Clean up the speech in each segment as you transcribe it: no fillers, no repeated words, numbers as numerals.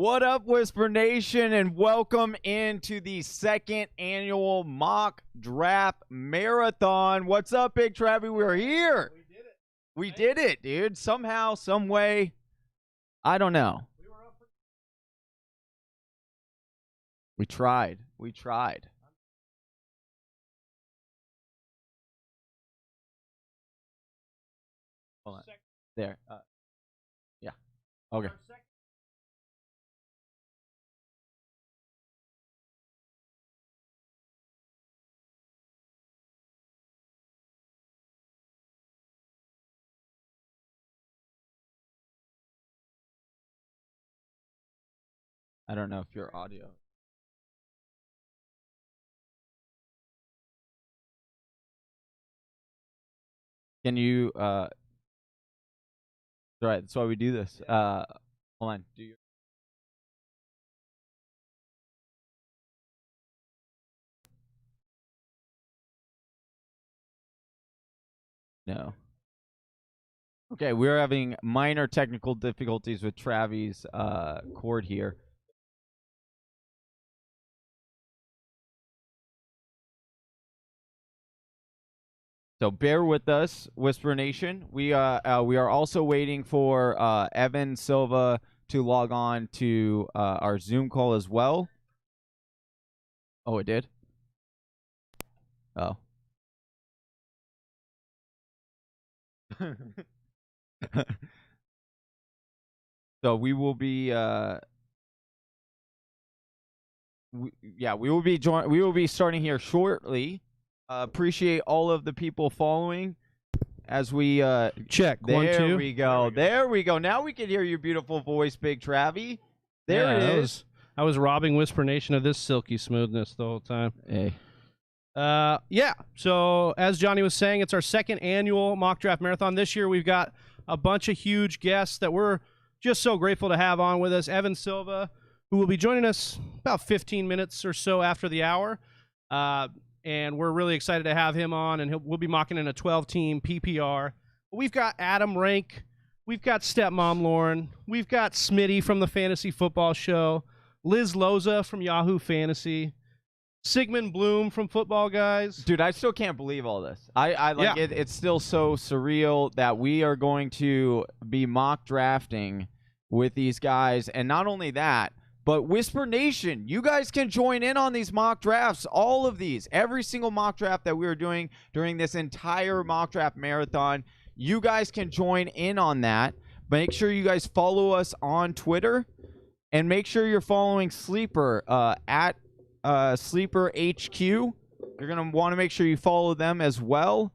What up, Whisper Nation, and welcome into the second annual mock draft marathon. What's up, Big Travie? We're here. We did it. We did it, dude. Somehow, some way. I don't know. We tried. We tried. Hold on. There. Yeah. Okay. I don't know if your audio. Can you right, that's why we do this. Hold on. Do your No. Okay, we're having minor technical difficulties with Travie's cord here. So bear with us, Whisper Nation. We are also waiting for Evan Silva to log on to our Zoom call as well. Oh, it did? Oh. So we will be we will be starting here shortly. Appreciate all of the people following as we check. There 1 2. we go. There we go. Now we can hear your beautiful voice, Big Travie. There it is. I was robbing Whisper Nation of this silky smoothness the whole time. Hey. Yeah. So as Johnny was saying, it's our second annual mock draft marathon. This year we've got a bunch of huge guests that we're just so grateful to have on with us. Evan Silva, who will be joining us about 15 minutes or so after the hour. And we're really excited to have him on, and we'll be mocking in a 12-team PPR. We've got Adam Rank. We've got Stepmom Lauren. We've got Smitty from the Fantasy Football Show. Liz Loza from Yahoo Fantasy. Sigmund Bloom from Football Guys. Dude, I still can't believe all this. I like it. It's still so surreal that we are going to be mock drafting with these guys. And not only that, but Whisper Nation, you guys can join in on these mock drafts, all of these, every single mock draft that we are doing during this entire mock draft marathon. You guys can join in on that. Make sure you guys follow us on Twitter, and make sure you're following Sleeper at Sleeper HQ. You're going to want to make sure you follow them as well,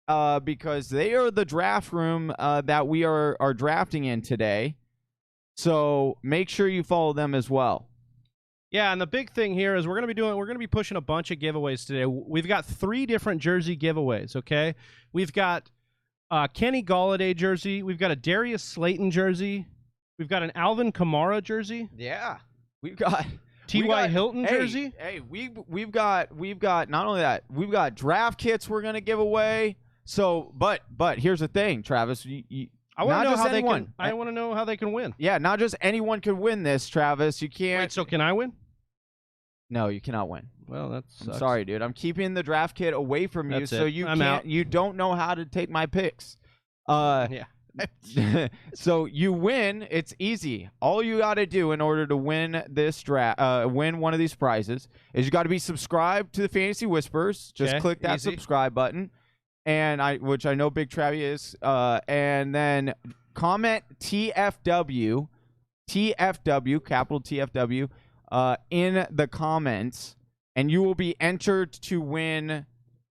because they are the draft room that we are drafting in today. So make sure you follow them as well. Yeah, and the big thing here is we're going to be pushing a bunch of giveaways today. We've got 3 different jersey giveaways, okay? We've got Kenny Golladay jersey, we've got a Darius Slayton jersey, we've got an Alvin Kamara jersey. Yeah. We've got T.Y. Hilton jersey. Hey, we've got not only that, we've got draft kits we're going to give away. So, but here's the thing, Travis, I want to know how they can. I want to know how they can win. Yeah, not just anyone can win this, Travis. You can't. Wait, so can I win? No, you cannot win. Well, that's. I'm sorry, dude. I'm keeping the draft kit away from you, so you can't. Out. You don't know how to take my picks. Yeah. So you win. It's easy. All you got to do in order to win this draft, win one of these prizes, is you got to be subscribed to the Fantasy Whispers. Just click that subscribe button. And which I know Big Travie is, and then comment TFW, capital TFW, in the comments, and you will be entered to win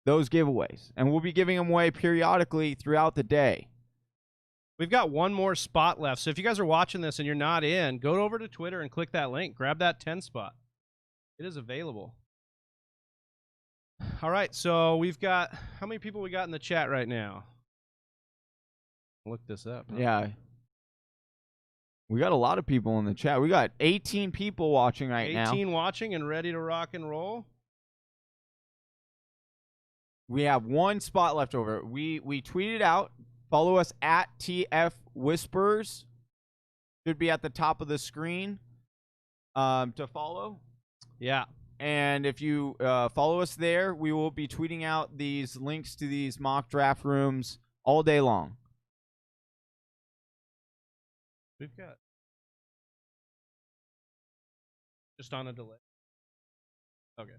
those giveaways. And we'll be giving them away periodically throughout the day. We've got one more spot left, so if you guys are watching this and you're not in, go over to Twitter and click that link. Grab that 10 spot. It is available. All right, so we've got, how many people we got in the chat right now? Look this up. Huh? Yeah. We got a lot of people in the chat. We got 18 people watching right now. 18 watching and ready to rock and roll. We have one spot left over. We tweeted out. Follow us at TF Whispers. Should be at the top of the screen. to follow. Yeah. And if you follow us there, we will be tweeting out these links to these mock draft rooms all day long. We've got just on a delay. Okay.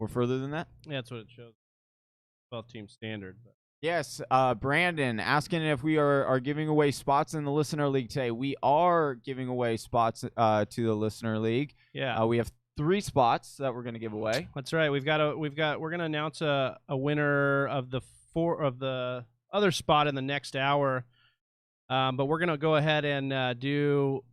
We're further than that? Yeah, that's what it shows. 12-team standard. But. Yes, Brandon asking if we are giving away spots in the Listener League today. We are giving away spots to the Listener League. Yeah. We have 3 spots that we're going to give away. That's right. We're going to announce a winner of the other spot in the next hour. But we're going to go ahead and do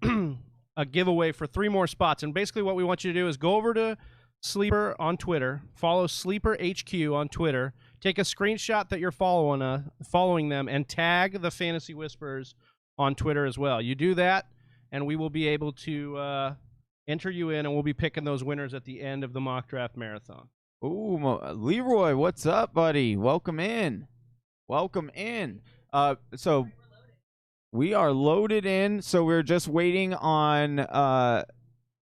a giveaway for 3 more spots. And basically what we want you to do is go over to Sleeper on Twitter, follow Sleeper HQ on Twitter, take a screenshot that you're following them, and tag the Fantasy Whispers on Twitter as well. You do that, and we will be able to enter you in, and we'll be picking those winners at the end of the mock draft marathon. Ooh, Leroy, what's up, buddy? Welcome in. Welcome in. So we are loaded in, so we're just waiting on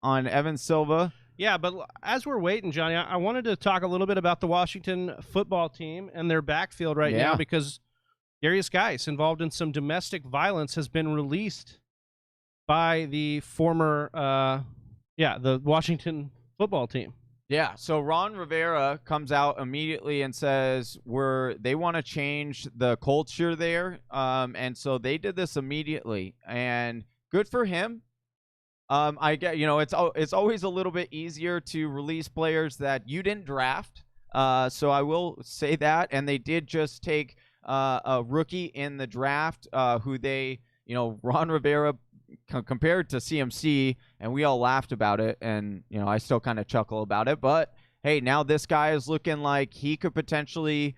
Evan Silva. Yeah, but as we're waiting, Johnny, I wanted to talk a little bit about the Washington football team and their backfield right now, because Darius Geis, involved in some domestic violence, has been released by the former, the Washington football team. Yeah, so Ron Rivera comes out immediately and says they want to change the culture there, and so they did this immediately, and good for him. I get, it's always a little bit easier to release players that you didn't draft. So I will say that, and they did just take a rookie in the draft, who they, Ron Rivera compared to CMC, and we all laughed about it, and I still kind of chuckle about it, but hey, now this guy is looking like he could potentially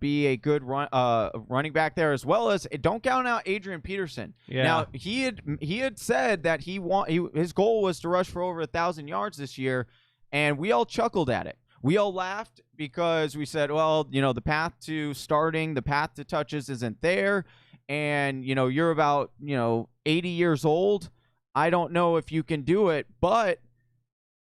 be a good running back there, as well as don't count out Adrian Peterson. Yeah. Now he had said that his goal was to rush for over 1,000 yards this year, and we all chuckled at it. We all laughed because we said, well, the path to starting, the path to touches isn't there, and you're about 80 years old. I don't know if you can do it, but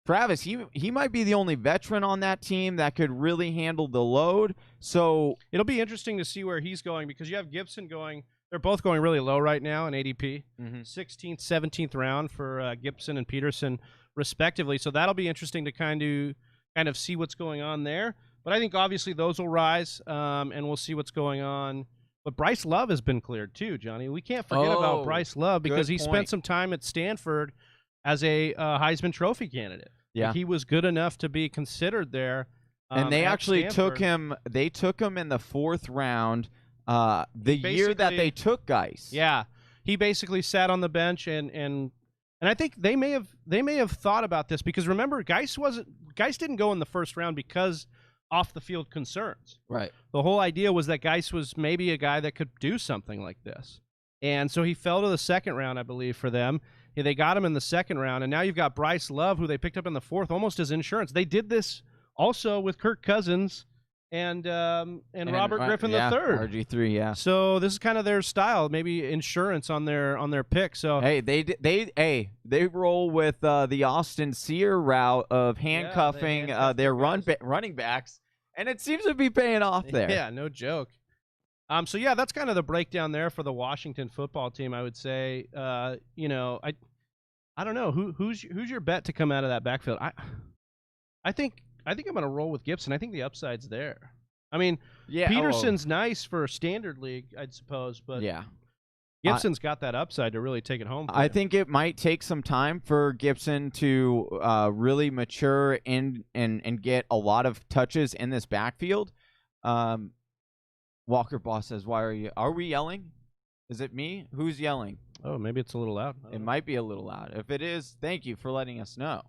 Travis, he might be the only veteran on that team that could really handle the load. So it'll be interesting to see where he's going, because you have Gibson going. They're both going really low right now in ADP. 16th, 17th round for Gibson and Peterson, respectively. So that'll be interesting to kind of see what's going on there. But I think obviously those will rise, and we'll see what's going on. But Bryce Love has been cleared too, Johnny. We can't forget about Bryce Love, because he spent some time at Stanford as a Heisman Trophy candidate. Yeah, he was good enough to be considered there. And they actually took him. They took him in the 4th round, the year that they took Geis. Yeah, he basically sat on the bench, and I think they may have thought about this, because remember, Geis didn't go in the 1st round because off the field concerns. Right. The whole idea was that Geis was maybe a guy that could do something like this, and so he fell to the 2nd round, I believe, for them. They got him in the 2nd round, and now you've got Bryce Love, who they picked up in the 4th, almost as insurance. They did this also with Kirk Cousins and Robert Griffin III. RG3, yeah. So this is kind of their style, maybe insurance on their pick. So hey, they roll with the Austin Sear route of handcuffing their running backs, and it seems to be paying off there. Yeah, no joke. So yeah, that's kind of the breakdown there for the Washington football team, I would say. I don't know who's your bet to come out of that backfield. I think I'm going to roll with Gibson. I think the upside's there. I mean, Peterson's nice for a standard league, I'd suppose, but Gibson's got that upside to really take it home. I think it might take some time for Gibson to really mature and get a lot of touches in this backfield. Walker Boss says, are we yelling? Is it me? Who's yelling? Oh, maybe it's a little loud. It might be a little loud. If it is, thank you for letting us know.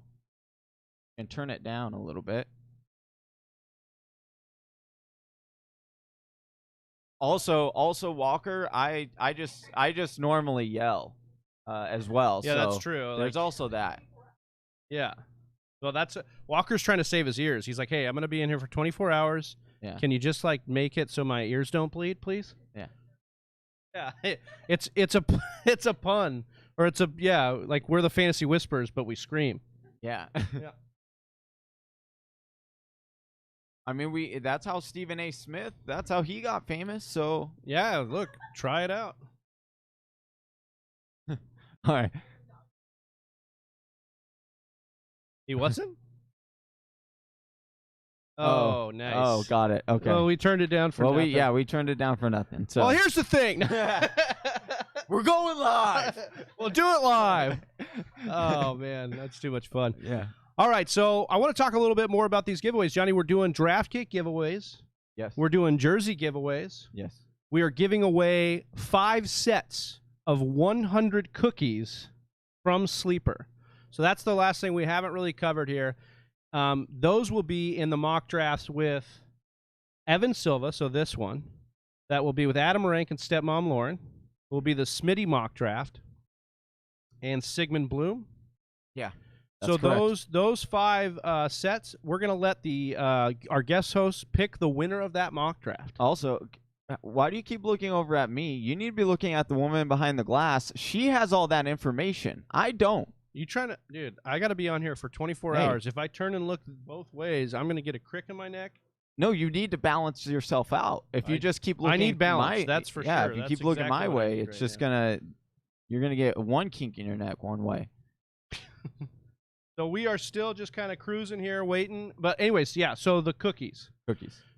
And turn it down a little bit. Also Walker, I just normally yell as well. Yeah, so that's true. There's also that. Yeah. Well, Walker's trying to save his ears. He's like, hey, I'm going to be in here for 24 hours. Yeah. Can you just make it so my ears don't bleed, please? Yeah. Yeah, it's a pun, or it's a like we're the fantasy whispers, but we scream. Yeah. Yeah. I mean, that's how Stephen A. Smith, that's how he got famous. So Yeah, look, try it out. all right. He wasn't? Oh, nice. Oh, got it. Okay. Well, we turned it down for nothing. We turned it down for nothing. So Well, here's the thing. we're going live. We'll do it live. Oh, man, that's too much fun. Yeah. All right, so I want to talk a little bit more about these giveaways. Johnny, we're doing draft kit giveaways. Yes. We're doing jersey giveaways. Yes. We are giving away 5 sets of 100 cookies from Sleeper. So that's the last thing we haven't really covered here. Those will be in the mock drafts with Evan Silva, so this one. That will be with Adam Rank and Stepmom Lauren. Will be the Smitty mock draft. And Sigmund Bloom. Yeah. So correct. those 5 sets, we're going to let the our guest hosts pick the winner of that mock draft. Also, why do you keep looking over at me? You need to be looking at the woman behind the glass. She has all that information. I don't. You trying to, dude? I got to be on here for 24 hours. If I turn and look both ways, I'm going to get a crick in my neck. No, you need to balance yourself out. If you just keep looking, I need balance. That's for sure. Yeah, if you keep looking my way, it's just now. you're gonna get one kink in your neck one way. So we are still just kind of cruising here, waiting. But anyways, yeah. So the cookies.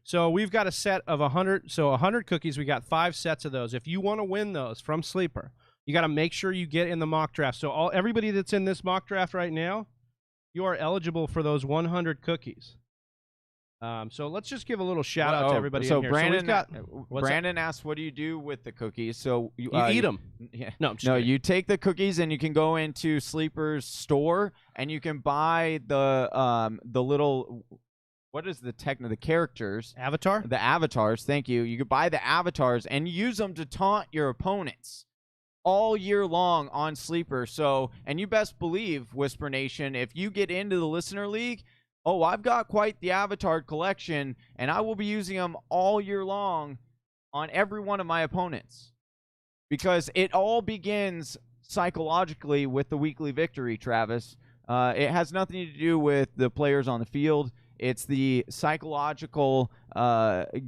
So we've got a set of 100. So 100 cookies. We got 5 sets of those. If you want to win those from Sleeper, you got to make sure you get in the mock draft. So everybody that's in this mock draft right now, you are eligible for those 100 cookies. So let's just give a little shout out to everybody in here. Brandon asked, "What do you do with the cookies?" So you eat them. Yeah. No, you take the cookies and you can go into Sleeper's store and you can buy the little, what is the characters? Avatar? The avatars. Thank you. You could buy the avatars and use them to taunt your opponents all year long on Sleeper. So, and you best believe, Whisper Nation, if you get into the Listener League, oh, I've got quite the avatar collection, and I will be using them all year long on every one of my opponents. Because it all begins psychologically with the weekly victory, Travis. It has nothing to do with the players on the field. It's the psychological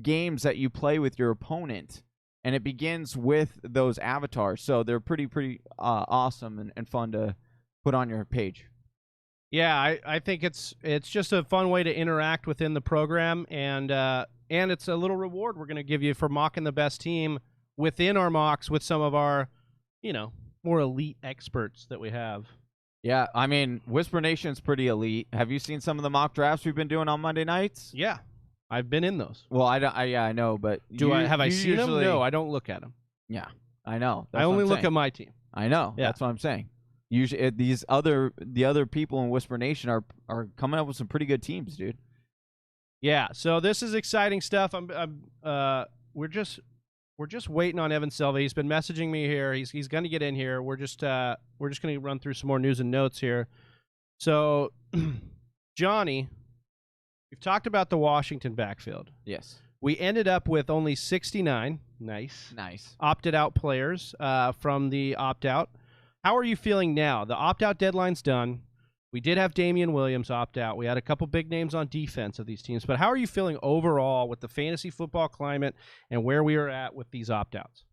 games that you play with your opponent, and it begins with those avatars. So they're pretty awesome and fun to put on your page. Yeah, I think it's just a fun way to interact within the program, and it's a little reward we're going to give you for mocking the best team within our mocks with some of our, more elite experts that we have. Yeah, I mean, Whisper Nation's pretty elite. Have you seen some of the mock drafts we've been doing on Monday nights? Yeah, I've been in those. Well, I know, but have I seen them? No, I don't look at them. Yeah, I know. I only look at my team. I know. Yeah. That's what I'm saying. Usually, the other people in Whisper Nation are coming up with some pretty good teams, dude. Yeah, so this is exciting stuff. We're just waiting on Evan Silva. He's been messaging me here. He's going to get in here. We're just going to run through some more news and notes here. So, Johnny, we've talked about the Washington backfield. Yes. We ended up with only 69 nice opted out players from the opt out. How are you feeling now? The opt-out deadline's done. We did have Damian Williams opt out. We had a couple big names on defense of these teams. But how are you feeling overall with the fantasy football climate and where we are at with these opt-outs?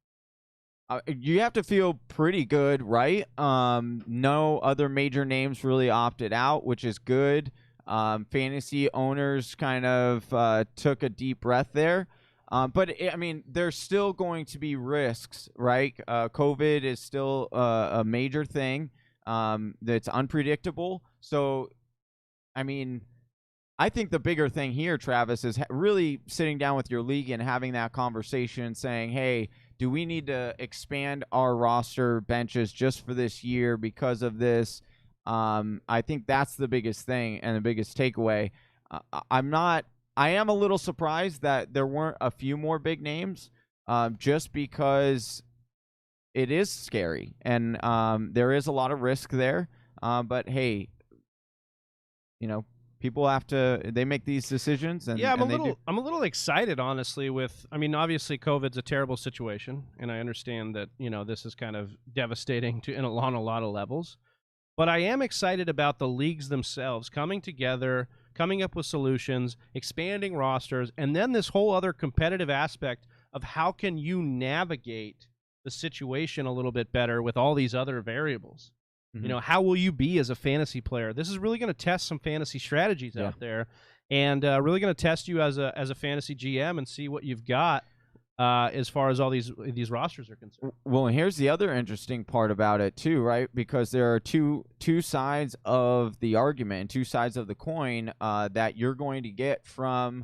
You have to feel pretty good, right? No other major names really opted out, which is good. Fantasy owners kind of took a deep breath there. But, I mean, there's still going to be risks, right? COVID is still a major thing that's unpredictable. So, I mean, I think the bigger thing here, Travis, is really sitting down with your league and having that conversation saying, hey, do we need to expand our roster benches just for this year because of this? I think that's the biggest thing and the biggest takeaway. I am a little surprised that there weren't a few more big names, just because it is scary and there is a lot of risk there. But hey, people they make these decisions. And yeah, I'm and a little excited, honestly. I mean, obviously, COVID's a terrible situation, and I understand that this is kind of devastating on a lot of levels. But I am excited about the leagues themselves coming together, coming up with solutions, expanding rosters, and then this whole other competitive aspect of how can you navigate the situation a little bit better with all these other variables. Mm-hmm. How will you be as a fantasy player? This is really going to test some fantasy strategies out there, and really going to test you as a fantasy GM and see what you've got as far as all these rosters are concerned. Well, and here's the other interesting part about it too, right? Because there are two sides of the argument, two sides of the coin that you're going to get from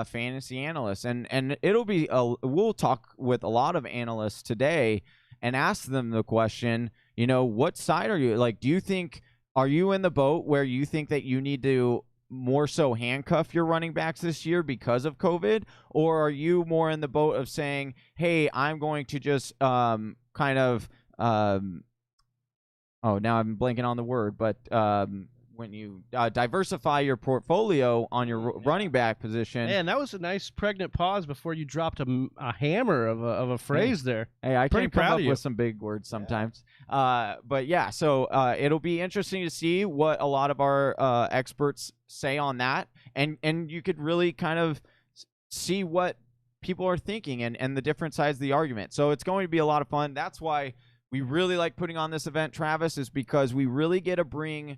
fantasy analysts, and it'll be we'll talk with a lot of analysts today and ask them the question, what side are you? Like, are you in the boat where you think that you need to more so handcuff your running backs this year because of COVID, or are you more in the boat of saying, hey, I'm going to just now I'm blanking on the word, but when you diversify your portfolio on your running back position. Man, that was a nice pregnant pause before you dropped a hammer of a phrase there. Hey, I can come up with some big words sometimes. But yeah, so it'll be interesting to see what a lot of our experts say on that, and you could really kind of see what people are thinking and the different sides of the argument. So it's going to be a lot of fun. That's why we really like putting on this event, Travis, is because we really get to bring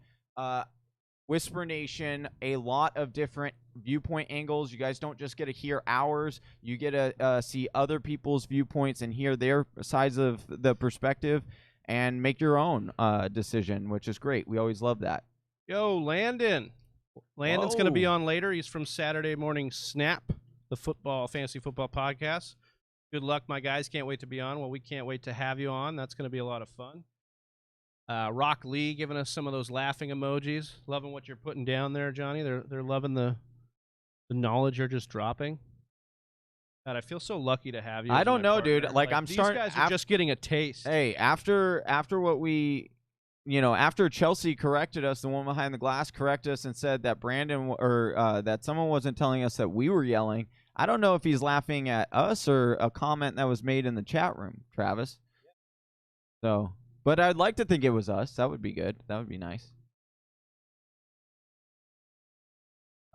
Whisper Nation a lot of different viewpoint angles. You guys don't just get to hear ours. You get to see other people's viewpoints and hear their sides of the perspective and make your own decision, which is great. We always love that. Yo, Landon's going to be on later. He's from Saturday Morning Snap, the fantasy football podcast. Good luck, my guys. Can't wait to be on. Well, we can't wait to have you on. That's going to be a lot of fun. Rock Lee giving us some of those laughing emojis. Loving what you're putting down there, Johnny. They're loving the knowledge you're just dropping. God, I feel so lucky to have you. I don't know, partner. dude. Like I'm starting. These guys are just getting a taste. Hey, after what we, after Chelsea corrected us, the one behind the glass corrected us and said that Brandon or that someone wasn't telling us that we were yelling. I don't know if he's laughing at us or a comment that was made in the chat room, Travis. So. But I'd like to think it was us. That would be good. That would be nice.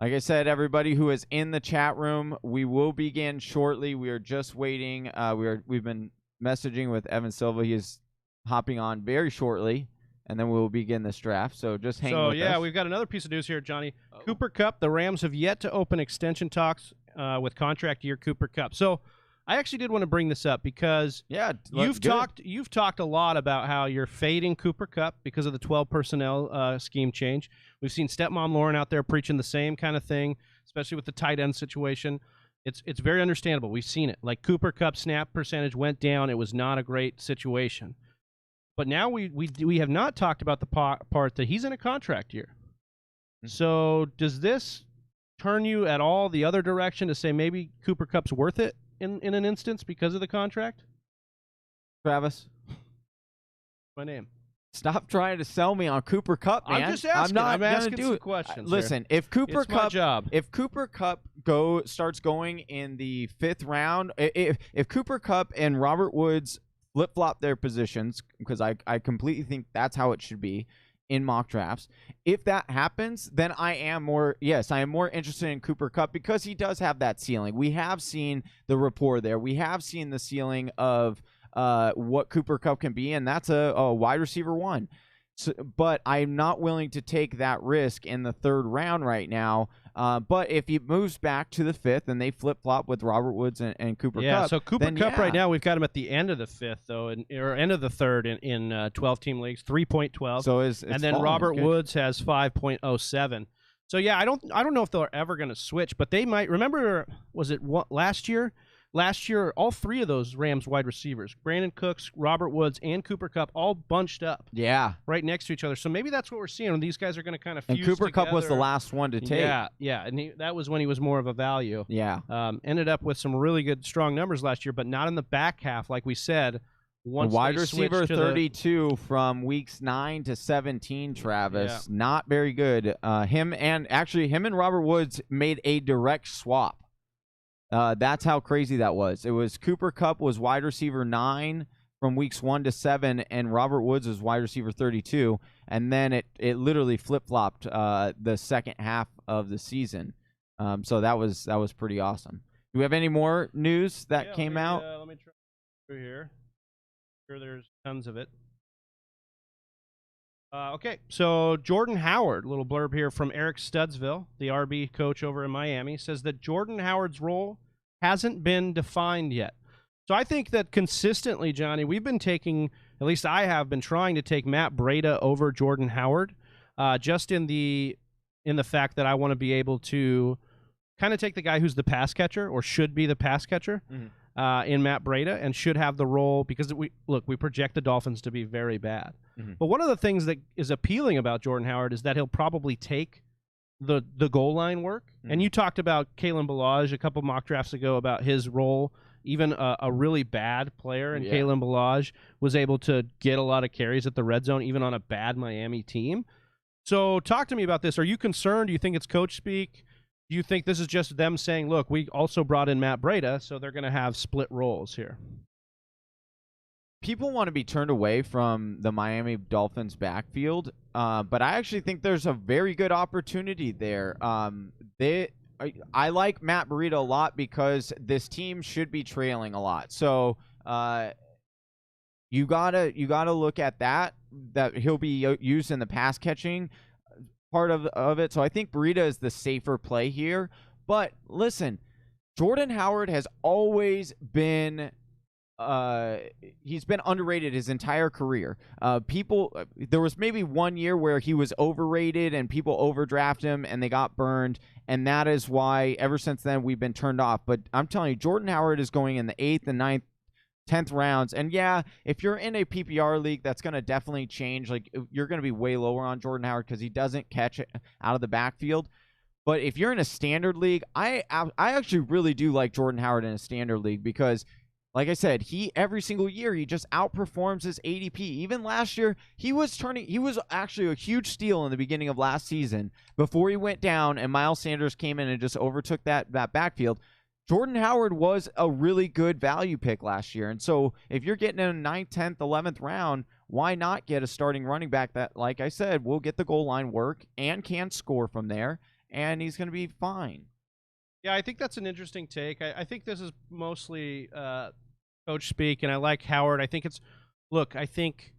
Like I said, everybody who is in the chat room, we will begin shortly. We are just waiting. We've been messaging with Evan Silva. He is hopping on very shortly, and then we'll begin this draft. So just hang with us. So, yeah, we've got another piece of news here, Johnny. Cooper Kupp, the Rams have yet to open extension talks with contract year Cooper Kupp. So I actually did want to bring this up because you've talked a lot about how you're fading Cooper Kupp because of the 12 personnel scheme change. We've seen Stepmom Lauren out there preaching the same kind of thing, especially with the tight end situation. It's very understandable. We've seen it. Like Cooper Kupp snap percentage went down. It was not a great situation. But now we have not talked about the part that he's in a contract year. Mm-hmm. So does this turn you at all the other direction to say maybe Cooper Kupp's worth it? In an instance because of the contract? Travis? My name. Stop trying to sell me on Cooper Kupp, man. I'm just asking. I'm asking some questions. Listen, if Cooper Kupp starts going in the 5th round, if Cooper Kupp and Robert Woods flip-flop their positions, because I completely think that's how it should be in mock drafts. If that happens, then I am more interested in Cooper Kupp because he does have that ceiling. We have seen the rapport there. We have seen the ceiling of what Cooper Kupp can be, and that's a wide receiver 1. So, but I'm not willing to take that risk in the 3rd round right now. But if he moves back to the 5th and they flip-flop with Robert Woods and Cooper Kupp. Yeah, so Cooper Kupp right now, we've got him at the end of the 5th, though, or end of the 3rd in 12-team leagues, 3.12. So and then Robert Woods has 5.07. So, yeah, I don't know if they're ever going to switch, but they might. Remember, was it last year? Last year, all 3 of those Rams wide receivers, Brandon Cooks, Robert Woods, and Cooper Kupp, all bunched up. Yeah. Right next to each other. So maybe that's what we're seeing. These guys are going to kind of fuse together. And Cooper Kupp was the last one to take. Yeah. And that was when he was more of a value. Yeah. Ended up with some really good, strong numbers last year, but not in the back half, like we said, once wide they receiver switch to 32 from weeks 9 to 17, Travis. Not very good. Him and Robert Woods made a direct swap. That's how crazy that was. It was Cooper Kupp was wide receiver 9 from weeks 1 to 7, and Robert Woods was wide receiver 32, and then it literally flip-flopped the second half of the season. So that was pretty awesome. Do we have any more news that came out? Let me try through here. Sure, there's tons of it. Okay, so Jordan Howard, little blurb here from Eric Studsville, the RB coach over in Miami, says that Jordan Howard's role hasn't been defined yet. So I think that consistently, Johnny, we've been taking, at least I have been trying to take Matt Breida over Jordan Howard, just in the fact that I want to be able to kind of take the guy who's the pass catcher or should be the pass catcher in Matt Breida and should have the role, because we project the Dolphins to be very bad. But one of the things that is appealing about Jordan Howard is that he'll probably take the goal line work. And you talked about Kalen Ballage a couple mock drafts ago about his role. Even a really bad player in Kalen Ballage was able to get a lot of carries at the red zone, even on a bad Miami team. So talk to me about this. Are you concerned? Do you think it's coach speak? Do you think this is just them saying, look, we also brought in Matt Breida, so they're going to have split roles here? People want to be turned away from the Miami Dolphins backfield, but I actually think there's a very good opportunity there. I like Matt Breida a lot because this team should be trailing a lot. So you gotta look at that he'll be used in the pass catching part of it. So I think Breida is the safer play here. But listen, Jordan Howard has always been he's been underrated his entire career. There was maybe 1 year where he was overrated and people overdraft him and they got burned, and that is why ever since then we've been turned off. But I'm telling you, Jordan Howard is going in the 8th and 9th, 10th rounds. And yeah, if you're in a PPR league, that's going to definitely change. Like, you're going to be way lower on Jordan Howard because he doesn't catch it out of the backfield. But if you're in a standard league, I actually really do like Jordan Howard in a standard league because, like I said, every single year he just outperforms his ADP. Even last year, he was actually a huge steal in the beginning of last season before he went down and Miles Sanders came in and just overtook that backfield. Jordan Howard was a really good value pick last year. And so if you're getting in a 9th, 10th, 11th round, why not get a starting running back that, like I said, will get the goal line work and can score from there, and he's going to be fine. Yeah, I think that's an interesting take. I think this is mostly coach speak, and I like Howard. I think I think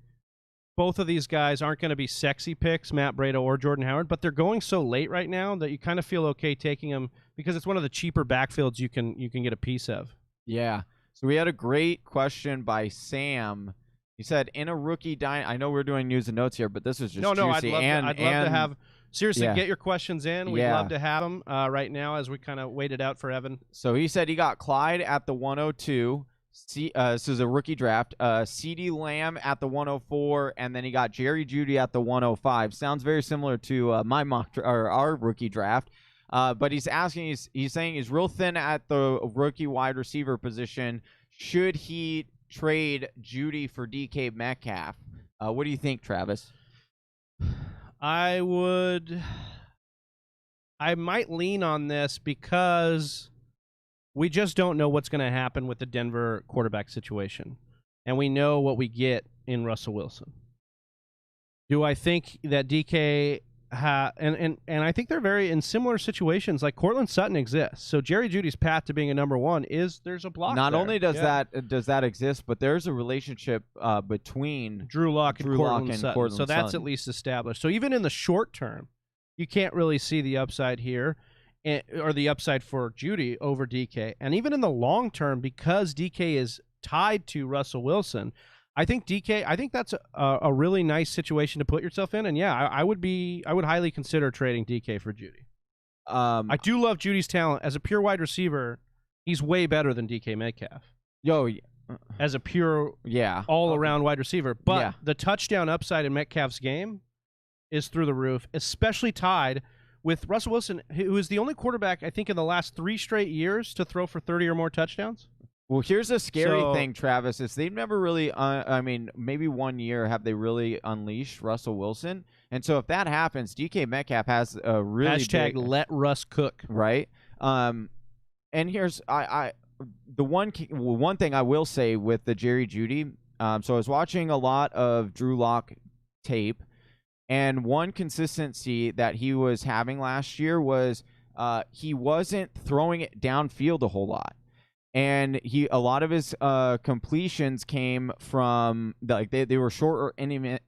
both of these guys aren't going to be sexy picks, Matt Breida or Jordan Howard, but they're going so late right now that you kind of feel okay taking them because it's one of the cheaper backfields you can get a piece of. Yeah. So we had a great question by Sam. He said, in a rookie I know we're doing news and notes here, but this is just juicy. I'd love to have seriously get your questions in. We'd love to have them right now as we kind of wait it out for Evan. So he said he got Clyde at the 102. This is a rookie draft. CeeDee Lamb at the 104, and then he got Jerry Jeudy at the 105. Sounds very similar to my our rookie draft. But he's saying he's real thin at the rookie wide receiver position. Should he trade Jeudy for DK Metcalf? What do you think, Travis? I might lean on this because we just don't know what's going to happen with the Denver quarterback situation. And we know what we get in Russell Wilson. Do I think that DK and I think they're very in similar situations. Like Cortland Sutton exists. So Jerry Jeudy's path to being a number one there's a block. Not only does that exist, but there's a relationship between Drew Lock and Cortland Sutton. So that's at least established. So even in the short term, you can't really see the upside here. Or the upside for Jeudy over DK. And even in the long term, because DK is tied to Russell Wilson, I think that's a really nice situation to put yourself in. And yeah, I would highly consider trading DK for Jeudy. I do love Judy's talent. As a pure wide receiver, he's way better than DK Metcalf. As a pure all-around wide receiver. But the touchdown upside in Metcalf's game is through the roof, especially tied with Russell Wilson, who is the only quarterback, I think, in the last 3 straight years to throw for 30 or more touchdowns. Well, here's a scary thing, Travis, is they've never really, I mean, maybe 1 year have they really unleashed Russell Wilson. And so if that happens, DK Metcalf has a really big, let Russ cook. Right. And here's, the one thing I will say with the Jerry Jeudy, so I was watching a lot of Drew Lock tape, and one consistency that he was having last year was he wasn't throwing it downfield a whole lot. And a lot of his completions came from they were short or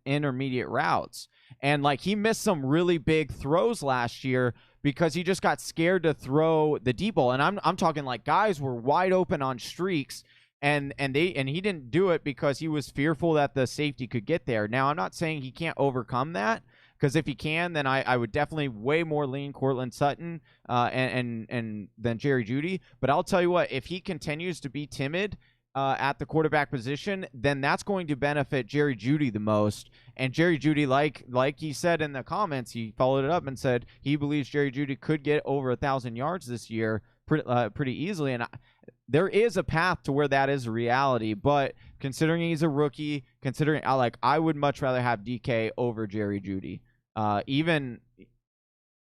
intermediate routes, and like he missed some really big throws last year because he just got scared to throw the deep ball. And I'm talking like guys were wide open on streaks, and he didn't do it because he was fearful that the safety could get there. Now I'm not saying he can't overcome that, because if he can, then I would definitely way more lean Cortland Sutton and than Jerry Jeudy. But I'll tell you what, if he continues to be timid at the quarterback position, then that's going to benefit Jerry Jeudy the most. And Jerry Jeudy, like he said in the comments, he followed it up and said he believes Jerry Jeudy could get over 1,000 yards this year pretty easily. And there is a path to where that is a reality. But considering he's a rookie, considering I would much rather have DK over Jerry Jeudy. Even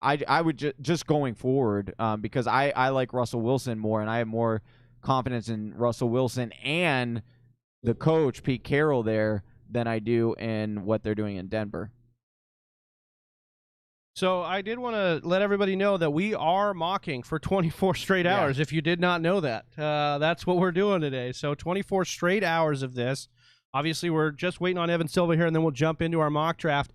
I would just going forward, because I like Russell Wilson more, and I have more confidence in Russell Wilson and the coach Pete Carroll there than I do in what they're doing in Denver. So I did want to let everybody know that we are mocking for 24 straight hours. If you did not know that, that's what we're doing today. So 24 straight hours of this. Obviously, we're just waiting on Evan Silva here, and then we'll jump into our mock draft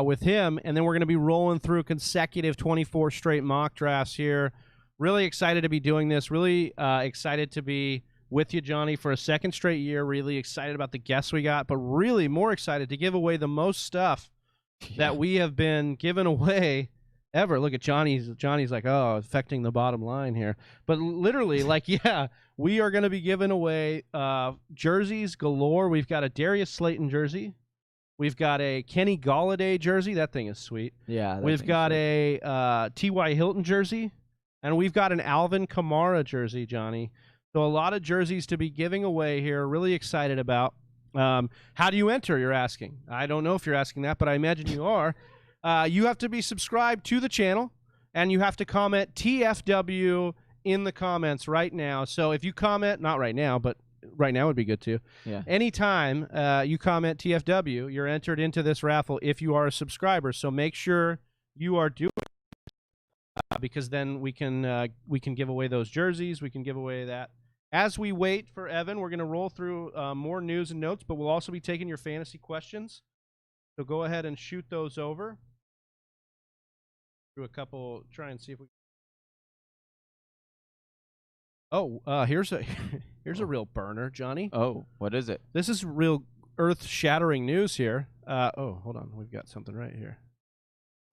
with him, and then we're going to be rolling through consecutive 24 straight mock drafts here. Really excited to be doing this. Really excited to be with you, Johnny, for a second straight year. Really excited about the guests we got, but really more excited to give away the most stuff that we have been giving away ever. Look at Johnny's like, oh, affecting the bottom line here. But literally, we are going to be giving away jerseys galore. We've got a Darius Slayton jersey. We've got a Kenny Golladay jersey. That thing is sweet. Yeah. We've got a T.Y. Hilton jersey. And we've got an Alvin Kamara jersey, Johnny. So a lot of jerseys to be giving away here. Really excited about. How do you enter, you're asking? I don't know if you're asking that, but I imagine you are. You have to be subscribed to the channel, and you have to comment TFW in the comments right now. So if you comment, not right now, but right now would be good too. Yeah. Anytime you comment TFW, you're entered into this raffle if you are a subscriber. So make sure you are doing it, because then we can give away those jerseys. We can give away that. As we wait for Evan, we're going to roll through more news and notes, but we'll also be taking your fantasy questions. So go ahead and shoot those over. Do a couple, try and see if we. Oh, here's a real burner, Johnny. Oh, what is it? This is real earth-shattering news here. Oh, hold on, we've got something right here.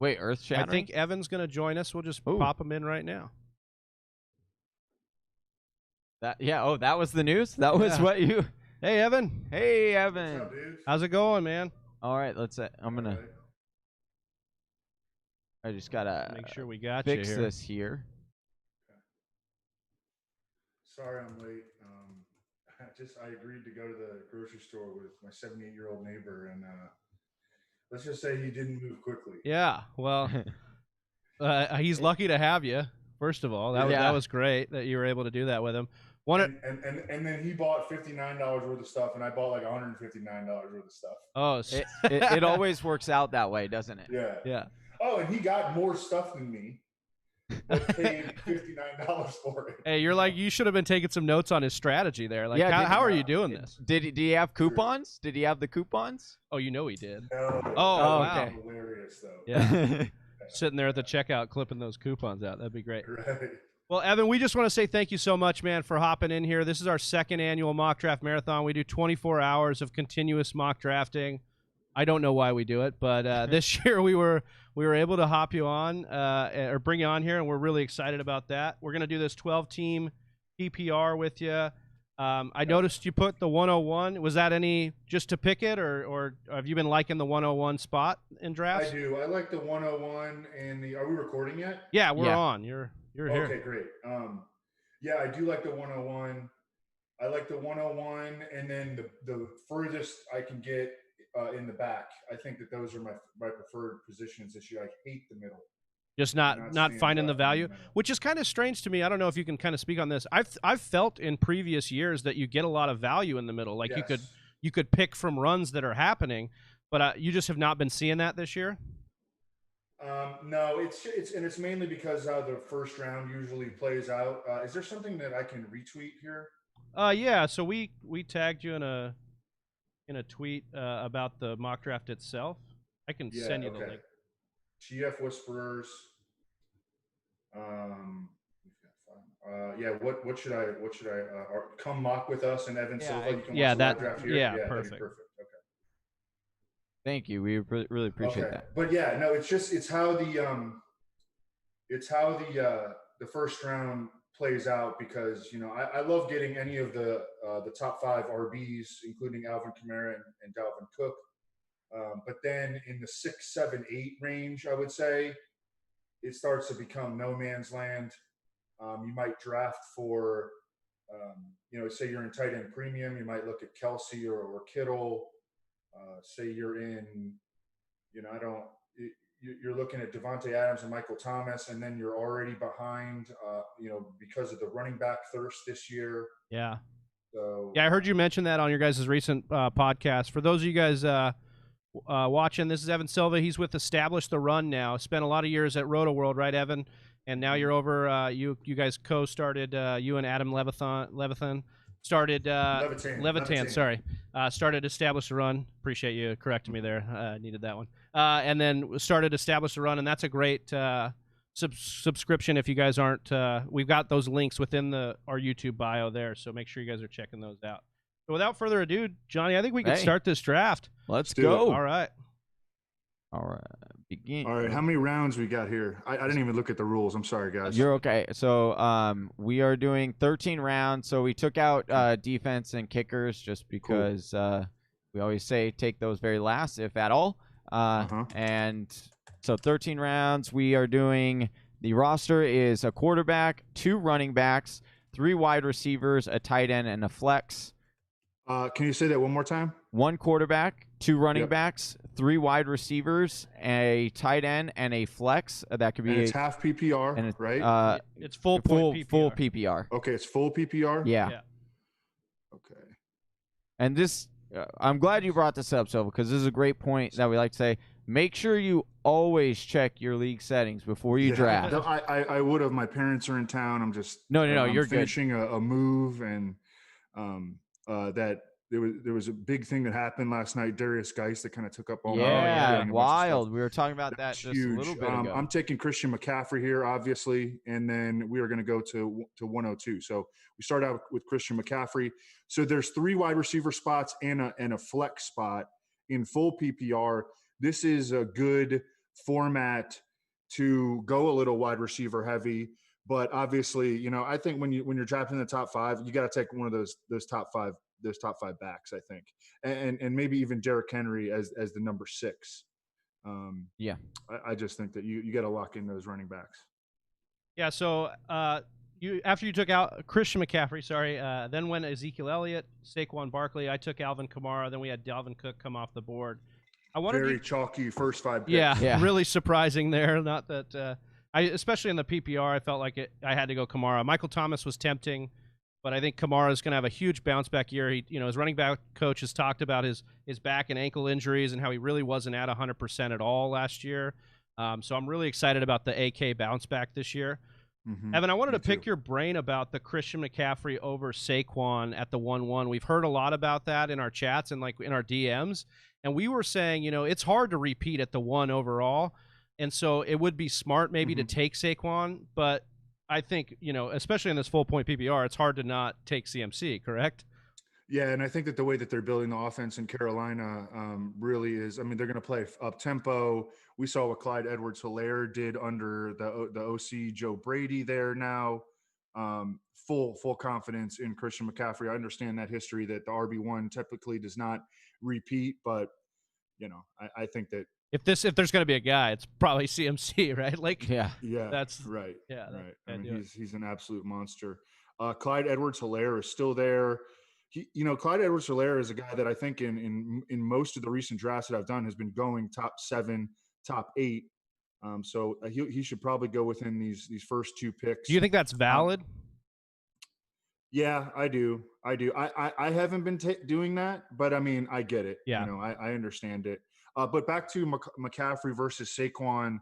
Wait, earth-shattering? I think Evan's going to join us. We'll just pop him in right now. That was the news? That was what you... Hey, Evan. Hey, Evan. What's up, dude? How's it going, man? All right, I'm going to... I just got to make sure we got fix you here. this here. Okay. Sorry I'm late. I agreed to go to the grocery store with my 78-year-old neighbor, and let's just say he didn't move quickly. Yeah, well, he's lucky to have you. First of all, that was great that you were able to do that with him. And then he bought $59 worth of stuff, and I bought like $159 worth of stuff. Oh, it always works out that way, doesn't it? Yeah. Yeah. Oh, and he got more stuff than me, but paid $59 for it. Hey, you should have been taking some notes on his strategy there. Like, how are you doing this? Did he have coupons? Did he have the coupons? Oh, you know he did. No, wow. Okay. Hilarious though. Yeah. Sitting there at the checkout clipping those coupons out. That'd be great. Right. Well, Evan, we just want to say thank you so much, man, for hopping in here. This is our second annual mock draft marathon. We do 24 hours of continuous mock drafting. I don't know why we do it, but this year we were able to hop you on or bring you on here, and we're really excited about that. We're going to do this 12-team PPR with you. I noticed you put the 101. Was that just to pick it, or have you been liking the 101 spot in drafts? I do. I like the 101 and the. Are we recording yet? Yeah, we're on. You're here. Okay, great. Yeah, I do like the 101. I like the 101, and then the furthest I can get in the back. I think that those are my preferred positions this year. I hate the middle. Just not finding the value, which is kind of strange to me. I don't know if you can kind of speak on this. I've felt in previous years that you get a lot of value in the middle. Like you could pick from runs that are happening, but you just have not been seeing that this year. No, it's mainly because how the first round usually plays out. Is there something that I can retweet here? Yeah. So we tagged you in a tweet about the mock draft itself. I can send you the link. GF Whisperers. Yeah. What should I come mock with us and Evan Silva? You can watch the live draft here. Yeah, perfect. Perfect. Okay. Thank you. We really appreciate that. But yeah, no, it's how the first round plays out, because I love getting any of the top 5 RBs, including Alvin Kamara and Dalvin Cook. But then in the 6, 7, 8 range, I would say it starts to become no man's land. You might draft for, say you're in tight end premium, you might look at Kelsey or Kittle. Say you're in, you're looking at Devontae Adams and Michael Thomas, and then you're already behind, because of the running back thirst this year. Yeah. So yeah, I heard you mention that on your guys' recent podcast. For those of you guys watching, this is Evan Silva. He's with Establish the Run now. Spent a lot of years at Roto-World, right, Evan? And now you're over. You guys co-started. You and Adam Levithan started Levitan. Sorry, started Establish the Run. Appreciate you correcting me there. Needed that one. And then started Establish the Run, and that's a great subscription. If you guys aren't, we've got those links within our YouTube bio there, so make sure you guys are checking those out. But without further ado, Johnny, I think we can start this draft. Let's go. All right. Begin. All right, how many rounds we got here? I didn't even look at the rules. I'm sorry, guys. You're okay. So we are doing 13 rounds. So we took out defense and kickers just because we always say take those very last, if at all. And so 13 rounds. We are doing, the roster is a quarterback, 2 running backs, 3 wide receivers, a tight end, and a flex. Can you say that one more time? 1 quarterback, 2 running backs, 3 wide receivers, a tight end, and a flex. That could be. And it's half PPR, right? It's full PPR. Full PPR. Okay, it's full PPR. Yeah. Okay. And this, I'm glad you brought this up, Silva, because this is a great point that we like to say. Make sure you always check your league settings before you draft. No, I would have. My parents are in town. I'm just no. You're finishing a move, and that there was a big thing that happened last night. Darius Geist that kind of took up all my wild. We were talking about that just huge. A little bit ago. I'm taking Christian McCaffrey here, obviously, and then we are going to go to 102. So we start out with Christian McCaffrey. So there's 3 wide receiver spots and a flex spot in full PPR. This is a good format to go a little wide receiver heavy, but obviously, I think when you're drafting the top 5, you got to take one of those top 5 backs, I think, and maybe even Derrick Henry as the number 6. I just think that you got to lock in those running backs. Yeah. So after you took out Christian McCaffrey, then went Ezekiel Elliott, Saquon Barkley. I took Alvin Kamara. Then we had Dalvin Cook come off the board. Very chalky first 5 picks. Yeah, really surprising there. Not that especially in the PPR, I felt like I had to go Kamara. Michael Thomas was tempting, but I think Kamara is going to have a huge bounce back year. His running back coach has talked about his back and ankle injuries and how he really wasn't at 100% at all last year. So I'm really excited about the AK bounce back this year. Mm-hmm. Evan, I wanted to pick your brain about the Christian McCaffrey over Saquon at the 1-1. We've heard a lot about that in our chats and in our DMs. And we were saying, it's hard to repeat at the 1 overall. And so it would be smart maybe to take Saquon. But I think, especially in this full point PPR, it's hard to not take CMC, correct? Yeah, and I think that the way that they're building the offense in Carolina really is, they're going to play up-tempo. We saw what Clyde Edwards-Helaire did under the OC Joe Brady there now. Full confidence in Christian McCaffrey. I understand that history that the RB1 typically does not repeat, but, I think that if there's going to be a guy, it's probably CMC, right? Yeah, that's right. Yeah, right. He's an absolute monster. Clyde Edwards-Helaire is still there. Clyde Edwards-Helaire is a guy that I think in most of the recent drafts that I've done has been going top 7, top 8. So he should probably go within these first 2 picks. Do you think that's valid? Yeah, I do. I haven't been doing that, but I mean, I get it. Yeah. I understand it. But back to McCaffrey versus Saquon,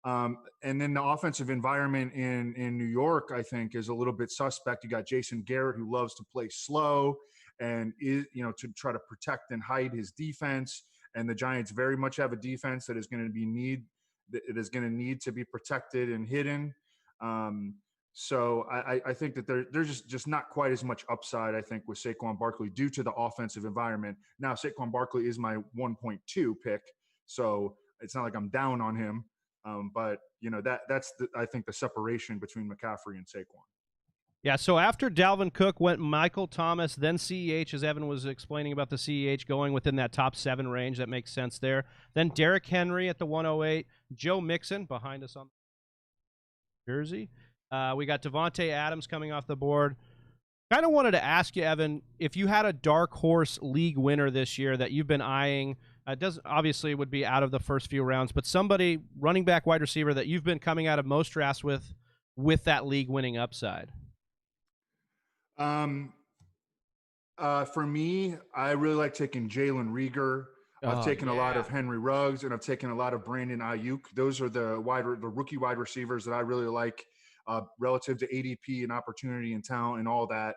and then the offensive environment in New York, I think, is a little bit suspect. You got Jason Garrett, who loves to play slow and to try to protect and hide his defense. And the Giants very much have a defense that is going to need to be protected and hidden. So I think that there's just not quite as much upside, I think, with Saquon Barkley due to the offensive environment. Now, Saquon Barkley is my 1.2 pick, so it's not like I'm down on him. But that's I think the separation between McCaffrey and Saquon. Yeah, so after Dalvin Cook went Michael Thomas, then CEH, as Evan was explaining about the CEH going within that top 7 range. That makes sense there. Then Derrick Henry at the 108. Joe Mixon behind us on jersey. We got Devontae Adams coming off the board. Kind of wanted to ask you, Evan, if you had a dark horse league winner this year that you've been eyeing. Doesn't obviously would be out of the first few rounds, but somebody, running back, wide receiver, that you've been coming out of most drafts with that league winning upside. For me, I really like taking Jalen Reagor. I've taken a lot of Henry Ruggs, and I've taken a lot of Brandon Ayuk. Those are the rookie wide receivers that I really like relative to ADP and opportunity and talent and all that.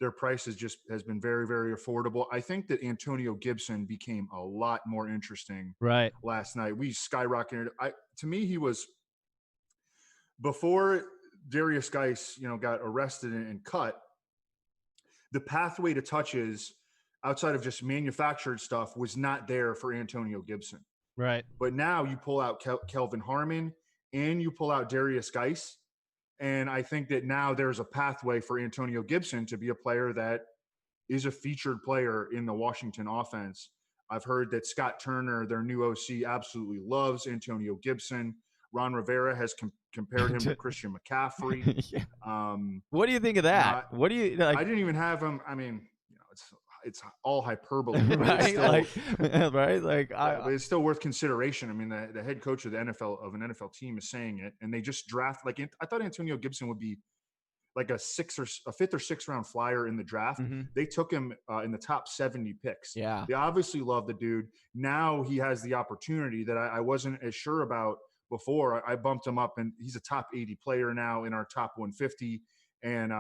Their price has been very, very affordable. I think that Antonio Gibson became a lot more interesting last night. We skyrocketed. To me, he was, before Darius Geis, got arrested and cut, the pathway to touches outside of just manufactured stuff was not there for Antonio Gibson. Right. But now you pull out Kelvin Harmon and you pull out Darius Geis, and I think that now there's a pathway for Antonio Gibson to be a player that is a featured player in the Washington offense. I've heard that Scott Turner, their new OC, absolutely loves Antonio Gibson. Ron Rivera has compared him to Christian McCaffrey. Yeah. What do you think of that? What do you like? I didn't even have him. I mean, it's all hyperbole, right? Still, right? But it's still worth consideration. I mean, the head coach of an NFL team is saying it, and they just draft I thought Antonio Gibson would be like a 5th or 6th round flyer in the draft. Mm-hmm. They took him in the top 70 picks. Yeah, they obviously love the dude. Now he has the opportunity that I wasn't as sure about before. I bumped him up, and he's a top 80 player now in our top 150, and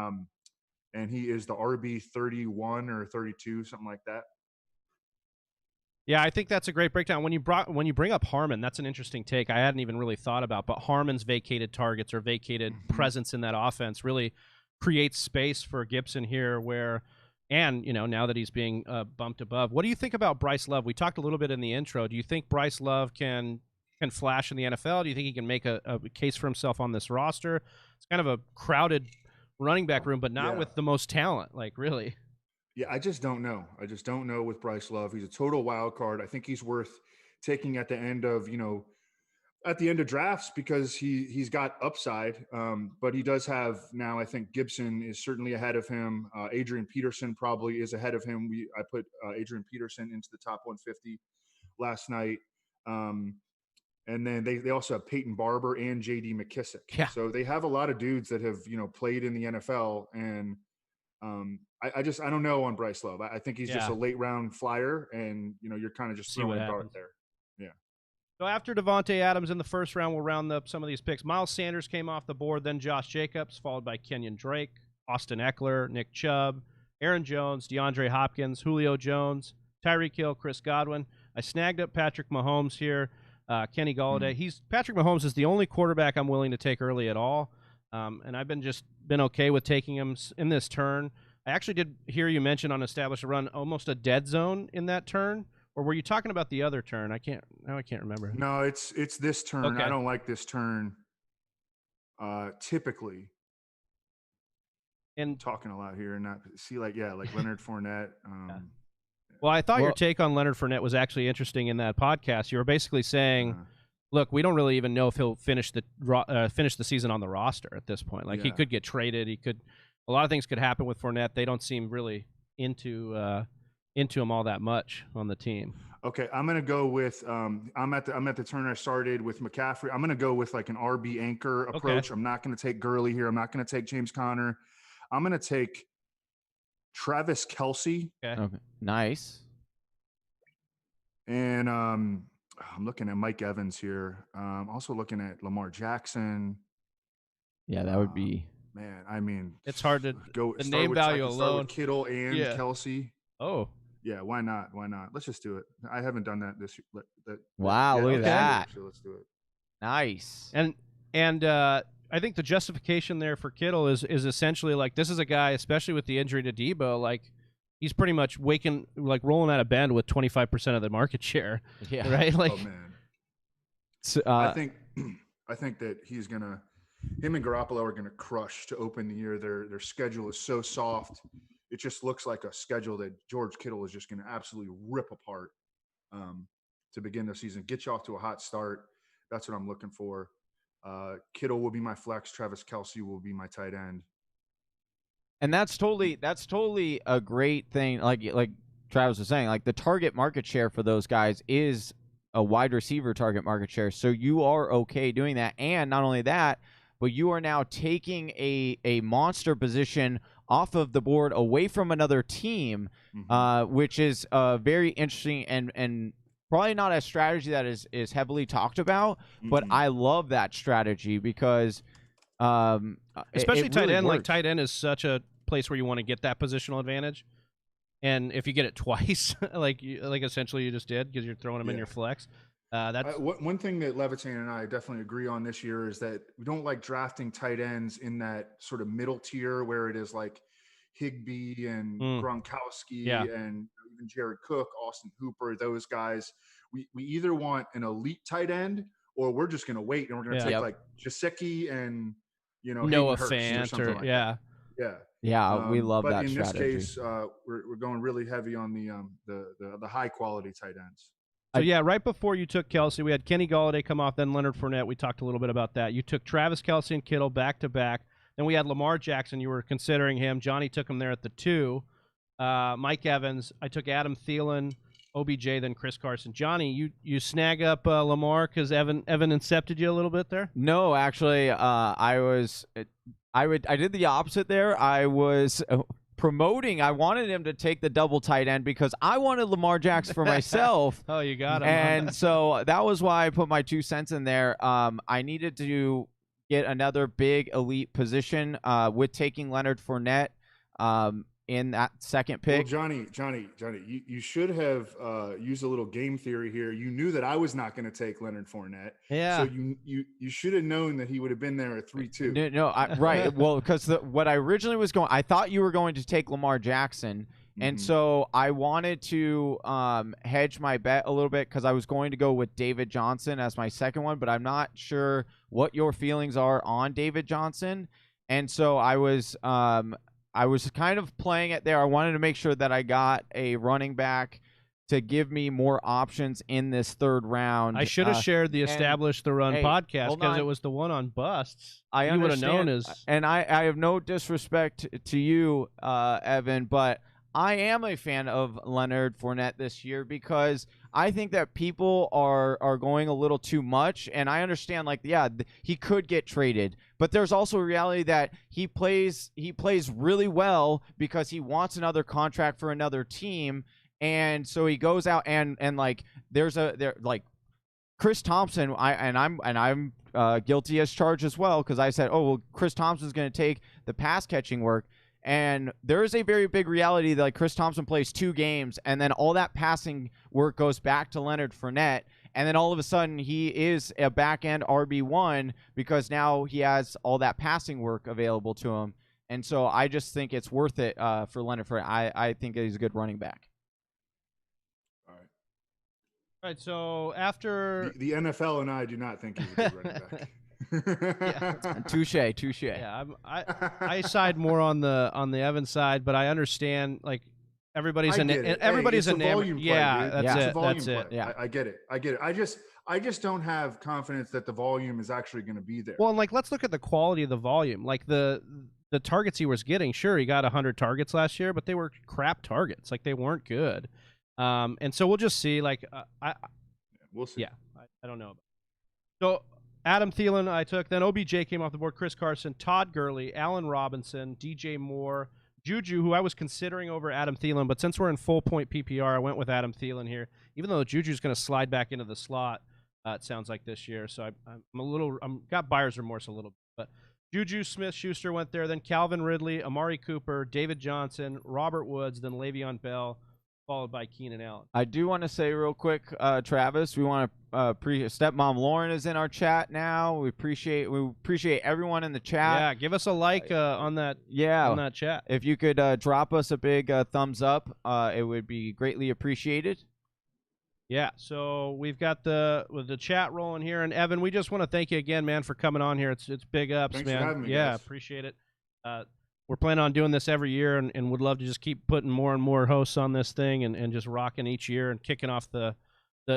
he is the RB 31 or 32, something like that. Yeah, I think that's a great breakdown. When you bring up Harmon, that's an interesting take. I hadn't even really thought about, but Harmon's vacated targets or vacated presence in that offense really creates space for Gibson here. Now that he's being bumped above, what do you think about Bryce Love? We talked a little bit in the intro. Do you think Bryce Love can flash in the NFL? Do you think he can make a case for himself on this roster? It's kind of a crowded running back room, but not with the most talent, really. Yeah, I just don't know. I just don't know with Bryce Love. He's a total wild card. I think he's worth taking at the end of drafts because he's got upside. But he does have now, I think Gibson is certainly ahead of him. Adrian Peterson probably is ahead of him. I put Adrian Peterson into the top 150 last night. And then they also have Peyton Barber and J.D. McKissick. Yeah. So they have a lot of dudes that have, played in the NFL. And I don't know on Bryce Love. I think he's just a late round flyer, and, you're kind of just throwing a dart there. Yeah. So after Devontae Adams in the first round, we'll round up some of these picks. Miles Sanders came off the board, then Josh Jacobs, followed by Kenyon Drake, Austin Eckler, Nick Chubb, Aaron Jones, DeAndre Hopkins, Julio Jones, Tyreek Hill, Chris Godwin. I snagged up Patrick Mahomes here. Kenny Golladay. Patrick Mahomes is the only quarterback I'm willing to take early at all, and I've been okay with taking him in this turn. I actually did hear you mention on Establish a Run almost a dead zone in that turn, or were you talking about the other turn? I can't remember. No, it's this turn. Okay. I don't like this turn. Typically, and talking a lot here, and not see like Leonard Fournette. Well, I thought your take on Leonard Fournette was actually interesting in that podcast. You were basically saying look, we don't really even know if he'll finish the season on the roster at this point. Like he could get traded. A lot of things could happen with Fournette. They don't seem really into him all that much on the team. Okay, I'm gonna go with I'm at the turn I started with McCaffrey. I'm gonna go with like an RB anchor approach. Okay. I'm not gonna take Gurley here. I'm not gonna take James Conner. I'm gonna take Travis Kelce. Okay. Nice. And I'm looking at Mike Evans here. Also looking at Lamar Jackson. Yeah, that would be. Man, I mean, it's hard to go. The name value alone. Start with Kittle and Kelce. Oh. Yeah, why not? Why not? Let's just do it. I haven't done that this year. Wow, look at that. So let's do it. Nice. And I think the justification there for Kittle is essentially like this is a guy, especially with the injury to Debo, like he's pretty much rolling out of bed with 25% of the market share. Yeah. Right? Like, oh man. So, I think that him and Garoppolo are gonna crush to open the year. Their schedule is so soft. It just looks like a schedule that George Kittle is just gonna absolutely rip apart to begin the season. Get you off to a hot start. That's what I'm looking for. Kittle will be my flex. Travis Kelce will be my tight end. And that's totally a great thing. Like Travis was saying, like the target market share for those guys is a wide receiver target market share. So you are okay doing that. And not only that, but you are now taking a monster position off of the board away from another team, which is very interesting and probably not a strategy that is heavily talked about. But I love that strategy because especially it tight really end. works. Like tight end is such a place where you want to get that positional advantage. And if you get it twice, like essentially you just did because you're throwing them in your flex. That's one thing that Levitan and I definitely agree on this year is that we don't like drafting tight ends in that sort of middle tier where it is like Higbee and Gronkowski and even Jared Cook, Austin Hooper, those guys. We either want an elite tight end or we're just going to wait and we're going to take like Gesicki and Noah Fant or something like that. We love that strategy. But in this case, we're going really heavy on the high quality tight ends. So, right before you took Kelce, we had Kenny Golladay come off, then Leonard Fournette. We talked a little bit about that. You took Travis Kelce and Kittle back-to-back. Then we had Lamar Jackson. You were considering him. Johnny took him there at the 2. Mike Evans. I took Adam Thielen, OBJ, then Chris Carson. Johnny, you snag up Lamar because Evan incepted you a little bit there? No, actually, I did the opposite there. I was promoting. I wanted him to take the double tight end because I wanted Lamar Jackson for myself. Oh, you got him. And so that was why I put my 2 cents in there. I needed to get another big elite position with taking Leonard Fournette in that second pick. Well, Johnny, you should have used a little game theory here. You knew that I was not going to take Leonard Fournette. Yeah. So you should have known that he would have been there at 3-2. No, right. Well, because what I originally was going, I thought you were going to take Lamar Jackson. And so I wanted to hedge my bet a little bit because I was going to go with David Johnson as my second one, but I'm not sure what your feelings are on David Johnson. And so I was kind of playing it there. I wanted to make sure that I got a running back to give me more options in this third round. I should have shared the Establish the Run podcast because it was the one on busts. You would have known as. And I have no disrespect to you, Evan, but I am a fan of Leonard Fournette this year because I think that people are going a little too much, and I understand, he could get traded, but there's also a reality that he plays really well because he wants another contract for another team, and so he goes out and Chris Thompson. I'm guilty as charged as well because I said, Chris Thompson's going to take the pass catching work. And there is a very big reality that Chris Thompson plays 2 games, and then all that passing work goes back to Leonard Fournette, and then all of a sudden he is a back-end RB1 because now he has all that passing work available to him. And so I just think it's worth it for Leonard Fournette. I think he's a good running back. All right, so after the NFL and I do not think he's a good running back. Touche. Yeah, I side more on the Evans side, but I understand everybody's I a get it. everybody's Hey, it's a enamored. volume play, Yeah, dude. that's It's it. a volume That's play. it. Yeah, I get it. I just don't have confidence that the volume is actually going to be there. Well, and like let's look at the quality of the volume. Like the targets he was getting. Sure, he got 100 targets last year, but they were crap targets. Like they weren't good. And so we'll just see. Like We'll see. Yeah, I don't know. So Adam Thielen, I took. Then OBJ came off the board. Chris Carson, Todd Gurley, Allen Robinson, DJ Moore, Juju, who I was considering over Adam Thielen, but since we're in full point PPR, I went with Adam Thielen here. Even though Juju's going to slide back into the slot, it sounds like this year. So I'm got buyer's remorse a little bit. But Juju Smith-Schuster went there. Then Calvin Ridley, Amari Cooper, David Johnson, Robert Woods, then Le'Veon Bell, followed by Keenan Allen. I do want to say real quick, Travis, we want to Stepmom Lauren is in our chat now. We appreciate everyone in the chat. Yeah, give us a like on that. Yeah, on that chat. If you could drop us a big thumbs up, it would be greatly appreciated. Yeah, so we've got the chat rolling here, and Evan, we just want to thank you again, man, for coming on here. It's big ups, Thanks man. for having me, yeah, guys. appreciate it. We're planning on doing this every year, and would love to just keep putting more and more hosts on this thing, and just rocking each year and kicking off the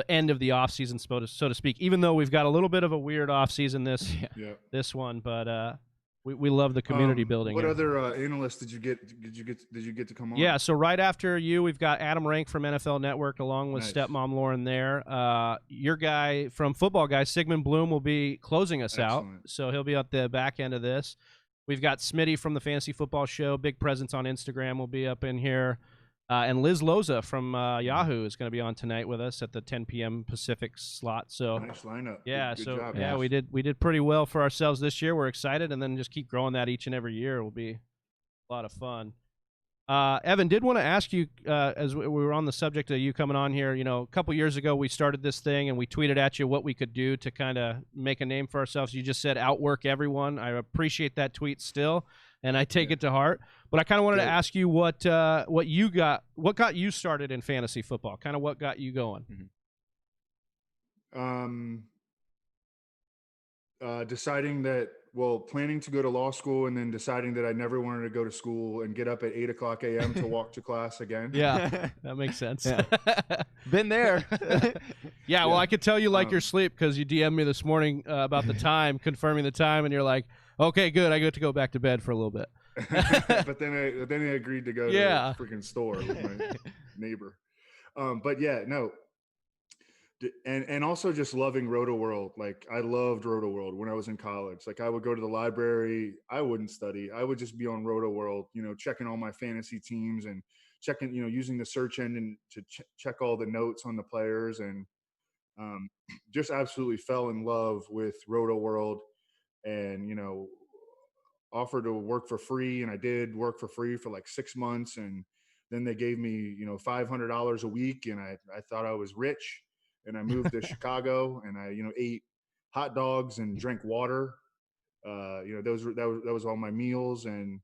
end of the off season, so to speak. Even though we've got a little bit of a weird off season this one, but we love the community building. What here. other analysts did you get? Did you get to come on? Yeah, so right after you, we've got Adam Rank from NFL Network, along with Nice. Stepmom Lauren there. Your guy from Football Guys, Sigmund Bloom, will be closing us out, Excellent. so he'll be at the back end of this. We've got Smitty from the Fantasy Football Show, big presence on Instagram, will be up in here. And Liz Loza from Yahoo is going to be on tonight with us at the 10 p.m. Pacific slot. So Nice lineup. yeah, Good so job, yeah, guys. we did pretty well for ourselves this year. We're excited, and then just keep growing that each and every year. It will be a lot of fun. Evan, did want to ask you, as we were on the subject of you coming on here, a couple years ago we started this thing and we tweeted at you what we could do to kind of make a name for ourselves. You just said outwork everyone. I appreciate that tweet still, and I take it to heart. But I kind of wanted to ask you what got you started in fantasy football, kind of what got you going. Deciding that, planning to go to law school and then deciding that I never wanted to go to school and get up at 8:00 a.m. to walk to class again. Yeah, that makes sense. Yeah. Been there. Yeah, well, I could tell you like your sleep because you DM'd me this morning about the time, confirming the time, and you're like, okay, good, I get to go back to bed for a little bit. but then I agreed to go to the freaking store with my neighbor. But yeah, no. And also just loving Roto World. Like I loved Roto World when I was in college. Like I would go to the library. I wouldn't study. I would just be on Roto World, checking all my fantasy teams and checking, using the search engine to check all the notes on the players, and just absolutely fell in love with Roto World, and, offered to work for free. And I did work for free for like 6 months. And then they gave me, $500 a week. And I thought I was rich. And I moved to Chicago, and I, ate hot dogs and drank water. That was all my meals. And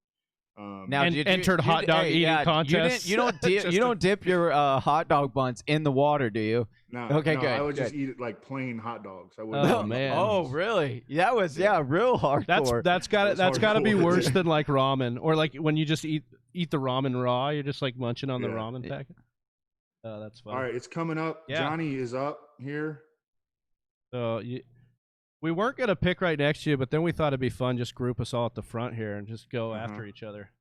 now entered hot dog eating contests. You don't dip your hot dog buns in the water, do you? No. Okay, no, good. I would good. just eat it like plain hot dogs. I wouldn't. Oh man. Oh really? That was real hardcore. That's got to be hardcore. worse than like ramen, or like when you just eat the ramen raw. You're just like munching on the ramen packet. Oh, that's fun. All right, it's coming up. Yeah. Johnny is up here. So we weren't gonna pick right next to you, but then we thought it'd be fun just group us all at the front here and just go after each other.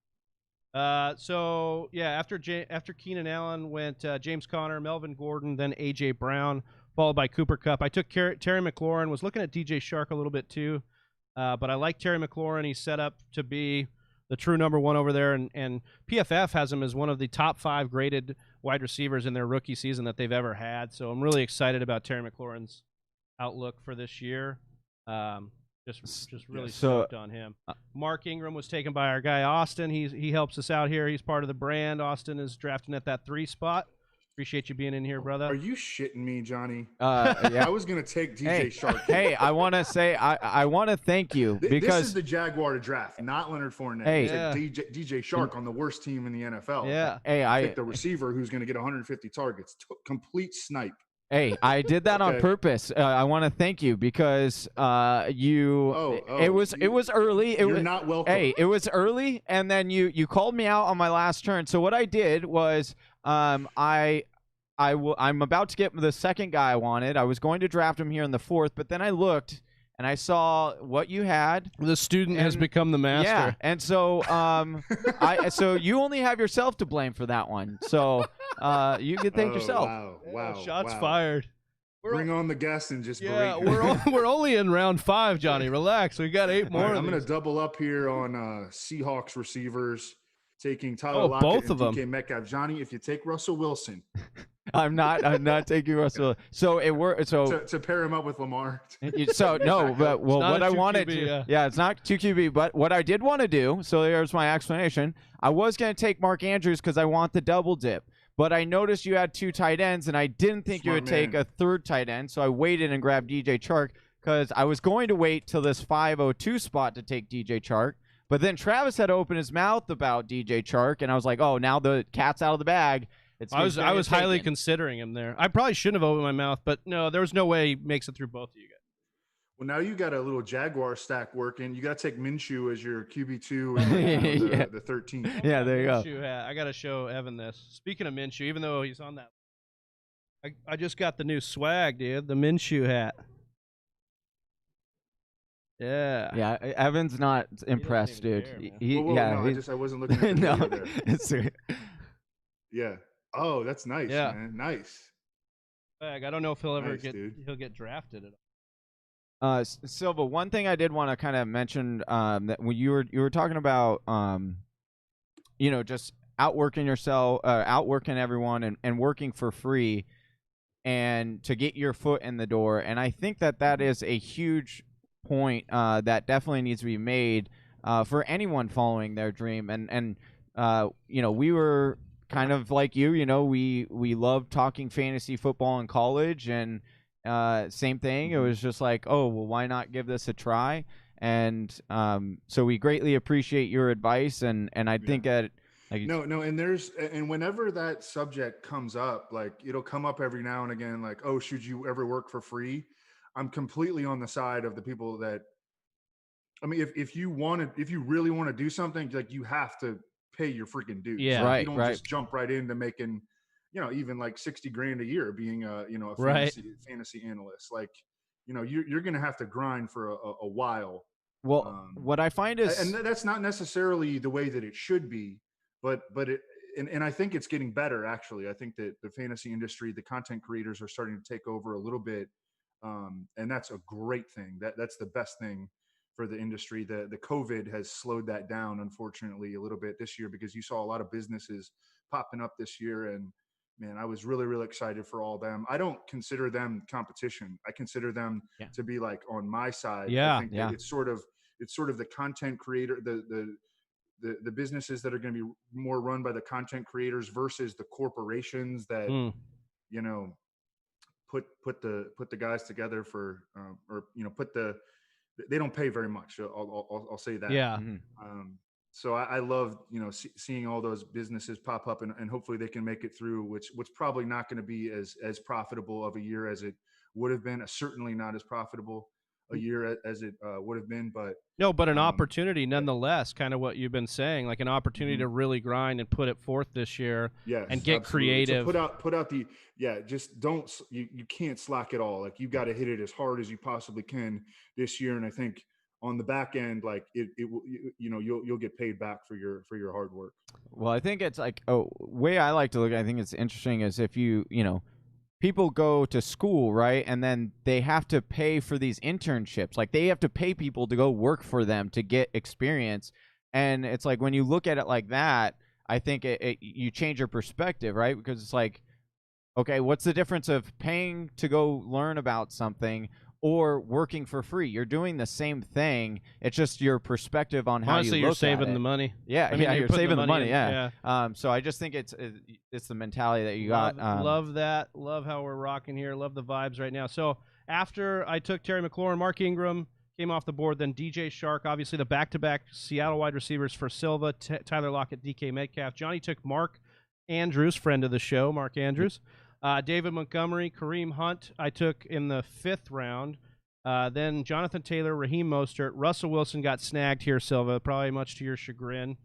So yeah, after Keenan Allen went James Conner, Melvin Gordon, then AJ Brown, followed by Cooper Kupp. I took Terry McLaurin. Was looking at DJ Shark a little bit too, but I like Terry McLaurin. He's set up to be the true number one over there, and PFF has him as one of the top 5 graded wide receivers in their rookie season that they've ever had. So I'm really excited about Terry McLaurin's outlook for this year. Just really stoked on him. Mark Ingram was taken by our guy Austin. He helps us out here. He's part of the brand. Austin is drafting at that 3 spot. Appreciate you being in here, brother. Are you shitting me, Johnny? Yeah. I was gonna take DJ Shark. Hey, I want to say I want to thank you because this is the Jaguar to draft, not Leonard Fournette. Hey, DJ Shark on the worst team in the NFL. Yeah. Hey, take the receiver who's going to get 150 targets. Complete snipe. Hey, I did that on purpose. I want to thank you because it was early. You're not welcome. Hey, it was early, and then you called me out on my last turn. So what I did was I'm about to get the second guy I wanted. I was going to draft him here in the 4th, but then I looked and I saw what you had. The student has become the master. Yeah, and so so you only have yourself to blame for that one. So you can thank yourself. Wow! Shots fired. Bring on the guests and just we're only in round 5, Johnny. Relax. We got 8 more. Right, I'm going to double up here on Seahawks receivers, taking Tyler Lockett both of and DK them. Metcalf. Johnny, if you take Russell Wilson. I'm not taking Russell. So it worked. So to pair him up with Lamar. So no, but what I wanted QB, to, it's not 2 QB. But what I did want to do. So there's my explanation. I was going to take Mark Andrews because I want the double dip. But I noticed you had 2 tight ends, and I didn't think you would take a 3rd tight end. So I waited and grabbed DJ Chark because I was going to wait till this 502 spot to take DJ Chark. But then Travis had to open his mouth about DJ Chark, and I was like, oh, now the cat's out of the bag. I was highly considering him there. I probably shouldn't have opened my mouth, but no, there was no way he makes it through both of you guys. Well, now you got a little Jaguar stack working. You got to take Minshew as your QB2 and the 13. Yeah, there you go. Minshew hat. I got to show Evan this. Speaking of Minshew, even though he's on that, I just got the new swag, dude. The Minshew hat. Yeah. Yeah, Evan's not impressed, dude. I wasn't looking at the no, there. it's Yeah. Oh, that's nice, man. Nice. I don't know if he'll ever get drafted at all. Silva, one thing I did want to kind of mention that when you were talking about just outworking yourself, outworking everyone, and working for free, and to get your foot in the door. And I think that is a huge point that definitely needs to be made for anyone following their dream. And we were kind of like you, we loved talking fantasy football in college, and same thing. It was just like, oh, well, why not give this a try? And so we greatly appreciate your advice, and I think that and whenever that subject comes up, like it'll come up every now and again, like, oh, should you ever work for free? I'm completely on the side of the people that, I mean, if you really want to do something, like you have to pay your freaking dues. Yeah, right. You don't just jump right into making, even like $60,000 a year being a fantasy analyst. Like, you're going to have to grind for a while. Well, what I find is, and that's not necessarily the way that it should be, but it, and I think it's getting better. Actually, I think that the fantasy industry, the content creators are starting to take over a little bit. And that's a great thing. That's the best thing for the industry. The COVID has slowed that down, unfortunately, a little bit this year, because you saw a lot of businesses popping up this year, and man, I was really, really excited for all of them. I don't consider them competition. I consider them to be like on my side. Yeah, I think that it's sort of the content creator, the businesses that are going to be more run by the content creators versus the corporations that put the guys together for they don't pay very much. I'll say that. Yeah. So I love seeing all those businesses pop up, and hopefully they can make it through, which probably not going to be as profitable of a year as it would have been. Certainly not as profitable a year as it would have been, but an opportunity nonetheless. Kind of what you've been saying, like an opportunity to really grind and put it forth this year, and get creative. So put out the just don't you can't slack at all. Like you got to hit it as hard as you possibly can this year, and I think on the back end, like you'll get paid back for your hard work. Well, I think it's like way I like to look at it, I think it's interesting is if people go to school, right? And then they have to pay for these internships. Like they have to pay people to go work for them to get experience. And it's like when you look at it like that, I think you change your perspective, right? Because it's like, okay, what's the difference of paying to go learn about something or working for free? You're doing the same thing. It's just your perspective on how honestly, you look you're saving at it. The money. Yeah, you're saving the money. Yeah. So I just think it's the mentality that you got. Love that. Love how we're rocking here. Love the vibes right now. So after I took Terry McLaurin, Mark Ingram came off the board, then DJ Chark, obviously the back-to-back Seattle wide receivers for Silva, Tyler Lockett, DK Metcalf. Johnny took Mark Andrews, friend of the show, Mark Andrews. David Montgomery, Kareem Hunt, I took in the 5th round. Then Jonathan Taylor, Raheem Mostert, Russell Wilson got snagged here, Silva, probably much to your chagrin.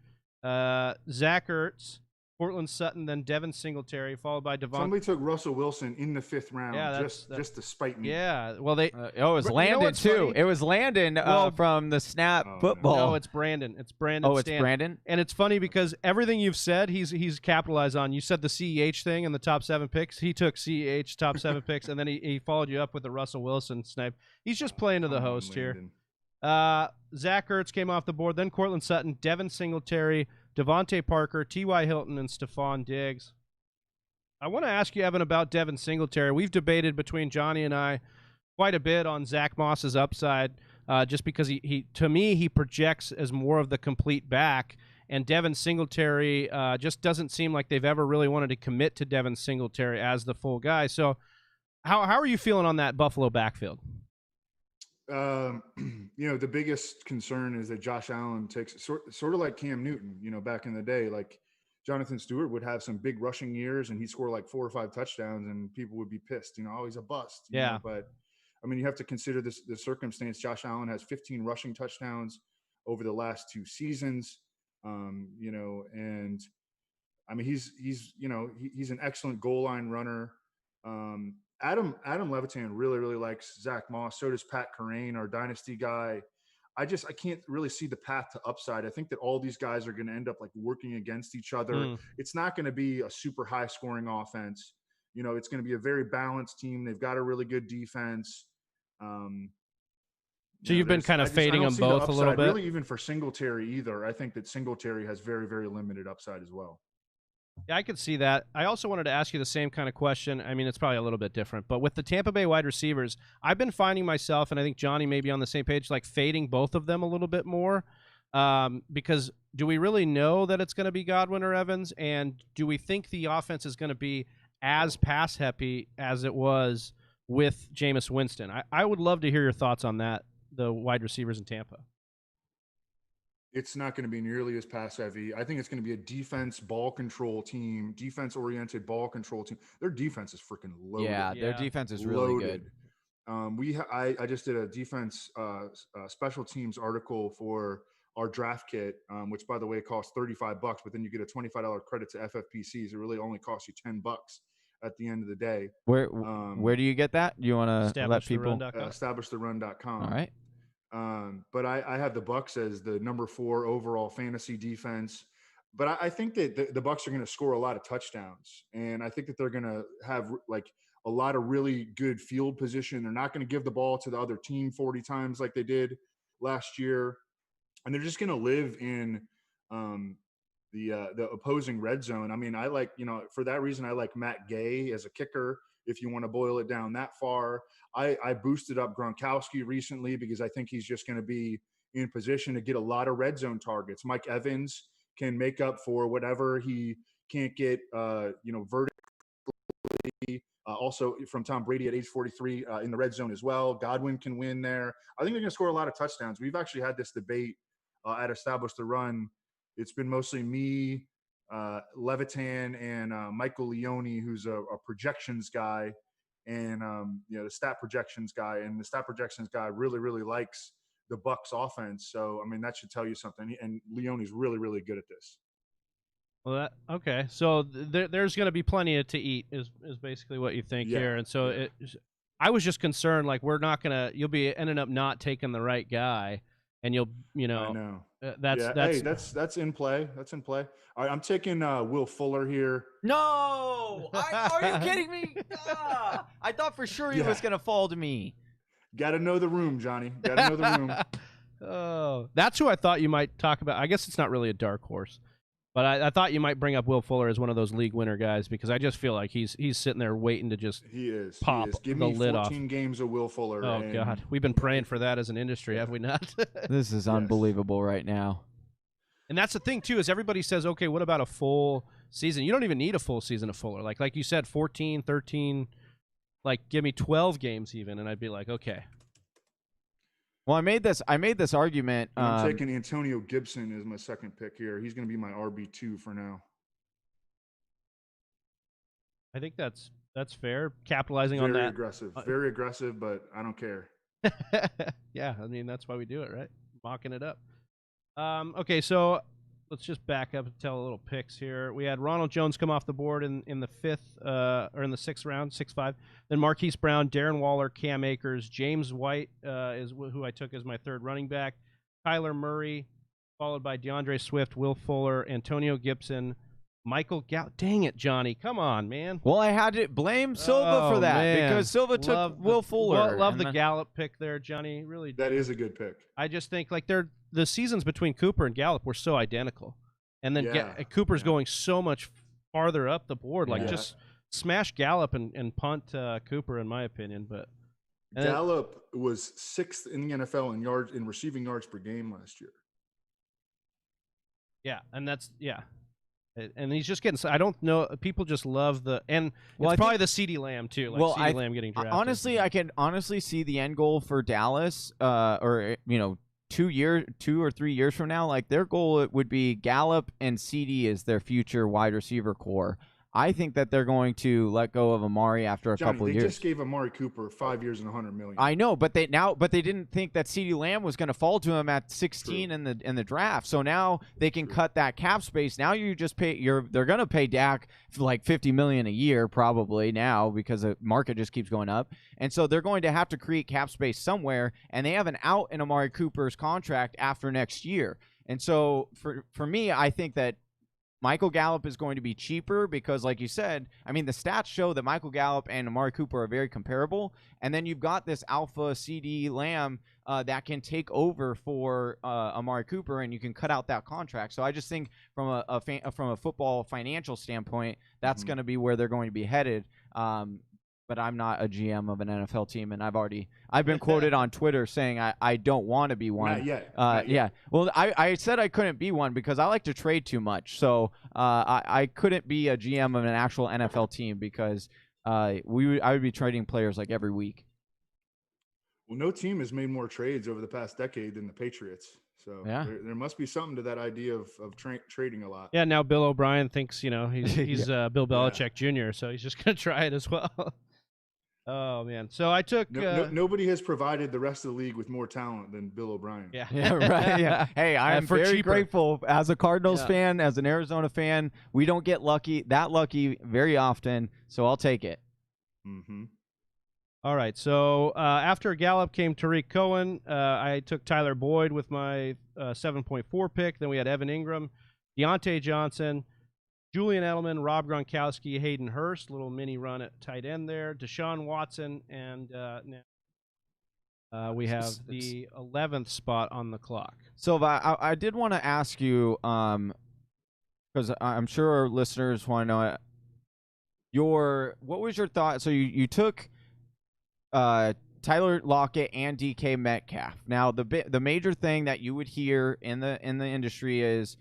Zach Ertz, Cortland Sutton, then Devin Singletary, followed by Devon. Somebody took Russell Wilson in the 5th round, Yeah, just to spite me. Yeah, well they. it was Landon too. Funny? It was Landon from the Snap Football. No, it's Brandon. It's Brandon. Oh, it's Stan. Brandon. And it's funny because everything you've said, he's capitalized on. You said the CEH thing in the top 7 picks. He took CEH top 7 picks, and then he followed you up with the Russell Wilson snipe. He's just playing to the host here. Zach Ertz came off the board. Then Cortland Sutton, Devin Singletary, Devontae Parker, T.Y. Hilton, and Stephon Diggs. I want to ask you, Evan, about Devin Singletary. We've debated between Johnny and I quite a bit on Zach Moss's upside, just because he to me, he projects as more of the complete back, and Devin Singletary just doesn't seem like they've ever really wanted to commit to Devin Singletary as the full guy. So how are you feeling on that Buffalo backfield? The biggest concern is that Josh Allen takes sort of like Cam Newton, back in the day. Like Jonathan Stewart would have some big rushing years and he'd score like 4 or 5 touchdowns and people would be pissed, oh, he's a bust. Yeah. But I mean, you have to consider the circumstance. Josh Allen has 15 rushing touchdowns over the last 2 seasons. And I mean, he's an excellent goal line runner. Adam Levitan really, really likes Zach Moss. So does Pat Kerrane, our dynasty guy. I can't really see the path to upside. I think that all these guys are going to end up like working against each other. It's not going to be a super high scoring offense. It's going to be a very balanced team. They've got a really good defense. So you've been kind of fading them both a little bit? Really, even for Singletary either. I think that Singletary has very, very limited upside as well. Yeah, I could see that. I also wanted to ask you the same kind of question. I mean, it's probably a little bit different, but with the Tampa Bay wide receivers, I've been finding myself, and I think Johnny may be on the same page, like fading both of them a little bit more. Because do we really know that it's going to be Godwin or Evans? And do we think the offense is going to be as pass happy as it was with Jameis Winston? I would love to hear your thoughts on that, the wide receivers in Tampa. It's not going to be nearly as pass heavy. I think it's going to be a defense ball control team, defense oriented ball control team. Their defense is freaking loaded. Yeah, their defense is really good. I just did a defense special teams article for our draft kit, which by the way costs $35, but then you get a $25 credit to FFPCs. It really only costs you $10 at the end of the day. Where do you get that? You want to let people establishtheRun.com. All right. But I have the Bucs as the number 4 overall fantasy defense. But I think that the Bucs are going to score a lot of touchdowns, and I think that they're going to have like a lot of really good field position. They're not going to give the ball to the other team 40 times like they did last year, and they're just going to live in the opposing red zone. I mean, I like for that reason I like Matt Gay as a kicker. If you want to boil it down that far, I boosted up Gronkowski recently because I think he's just going to be in position to get a lot of red zone targets. Mike Evans can make up for whatever he can't get, vertically. Also from Tom Brady at age 43 in the red zone as well. Godwin can win there. I think they're going to score a lot of touchdowns. We've actually had this debate at Establish the Run. It's been mostly me, Levitan, and Michael Leone, who's a projections guy, and the stat projections guy. And the stat projections guy really, really likes the Bucs offense. So, I mean, that should tell you something. And Leone's really, really good at this. Well, okay. So there's going to be plenty to eat is basically what you think here. And so I was just concerned, like, you'll be ending up not taking the right guy. And I know. That's in play. That's in play. All right, I'm taking Will Fuller here. No, are you kidding me? I thought for sure he was gonna fall to me. Got to know the room, Johnny. Got to know the room. Oh, that's who I thought you might talk about. I guess it's not really a dark horse, but I thought you might bring up Will Fuller as one of those league winner guys because I just feel like he's sitting there waiting to just pop Give the me lid 14 off. games of Will Fuller. Oh God, we've been praying for that as an industry, have we not? This is unbelievable right now. And that's the thing too, is everybody says, okay, what about a full season? You don't even need a full season of Fuller. Like you said, 14, 13, like give me 12 games even, and I'd be like, okay. Well, I made this argument. I'm taking Antonio Gibson as my second pick here. He's going to be my RB2 for now. I think that's That's fair. Capitalizing on Very that. aggressive. Very aggressive, but I don't care. Yeah, I mean, that's why we do it, right? Mocking it up. Okay, so let's just back up and tell a little picks here. We had Ronald Jones come off the board in the fifth or in the sixth round, 6-5. Then Marquise Brown, Darren Waller, Cam Akers, James White is who I took as my third running back. Kyler Murray, followed by DeAndre Swift, Will Fuller, Antonio Gibson, Michael Gallup. Dang it, Johnny. Come on, man. Well, I had to blame Silva for that because Silva took Will Fuller. Love the Gallup pick there, Johnny. Really, that is a good pick. I just think like the seasons between Cooper and Gallup were so identical, and then Cooper's going so much farther up the board. Like just smash Gallup and punt Cooper, in my opinion. But Gallup was 6th in the NFL in receiving yards per game last year. Yeah, and that's and he's just getting. I don't know. People just love it's probably the CeeDee Lamb too. Like CeeDee Lamb getting drafted. Honestly, I can honestly see the end goal for Dallas, or 2 or 3 years from now, like their goal would be Gallup and CeeDee as their future wide receiver core. I think that they're going to let go of Amari after a couple of years. They just gave Amari Cooper 5 years and $100 million. I know, but they didn't think that CeeDee Lamb was going to fall to him at 16 in the draft. So now they can cut that cap space. Now you just they're going to pay Dak like $50 million a year probably now because the market just keeps going up. And so they're going to have to create cap space somewhere, and they have an out in Amari Cooper's contract after next year. And so for me, I think that Michael Gallup is going to be cheaper because, like you said, I mean, the stats show that Michael Gallup and Amari Cooper are very comparable. And then you've got this alpha CeeDee Lamb that can take over for Amari Cooper, and you can cut out that contract. So I just think from a football financial standpoint, that's going to be where they're going to be headed. But I'm not a GM of an NFL team, and I've been quoted on Twitter saying I don't want to be one. Not yet. Yeah. Well, I said I couldn't be one because I like to trade too much. So I couldn't be a GM of an actual NFL team because I would be trading players like every week. Well, no team has made more trades over the past decade than the Patriots. So there must be something to that idea of trading a lot. Yeah, now Bill O'Brien thinks, he's Bill Belichick Jr., so he's just going to try it as well. Oh, man. So I took... nobody has provided the rest of the league with more talent than Bill O'Brien. Yeah, right. Yeah. Hey, I am very grateful as a Cardinals fan, as an Arizona fan. We don't get lucky very often, so I'll take it. Mm-hmm. All right, so after Gallup came Tariq Cohen. I took Tyler Boyd with my 7.4 pick. Then we had Evan Ingram, Deontay Johnson, Julian Edelman, Rob Gronkowski, Hayden Hurst, little mini run at tight end there, Deshaun Watson, and we have the 11th spot on the clock. Silva, I did want to ask you, because I'm sure our listeners want to know, what was your thought? So you took Tyler Lockett and DK Metcalf. Now, the major thing that you would hear in the industry is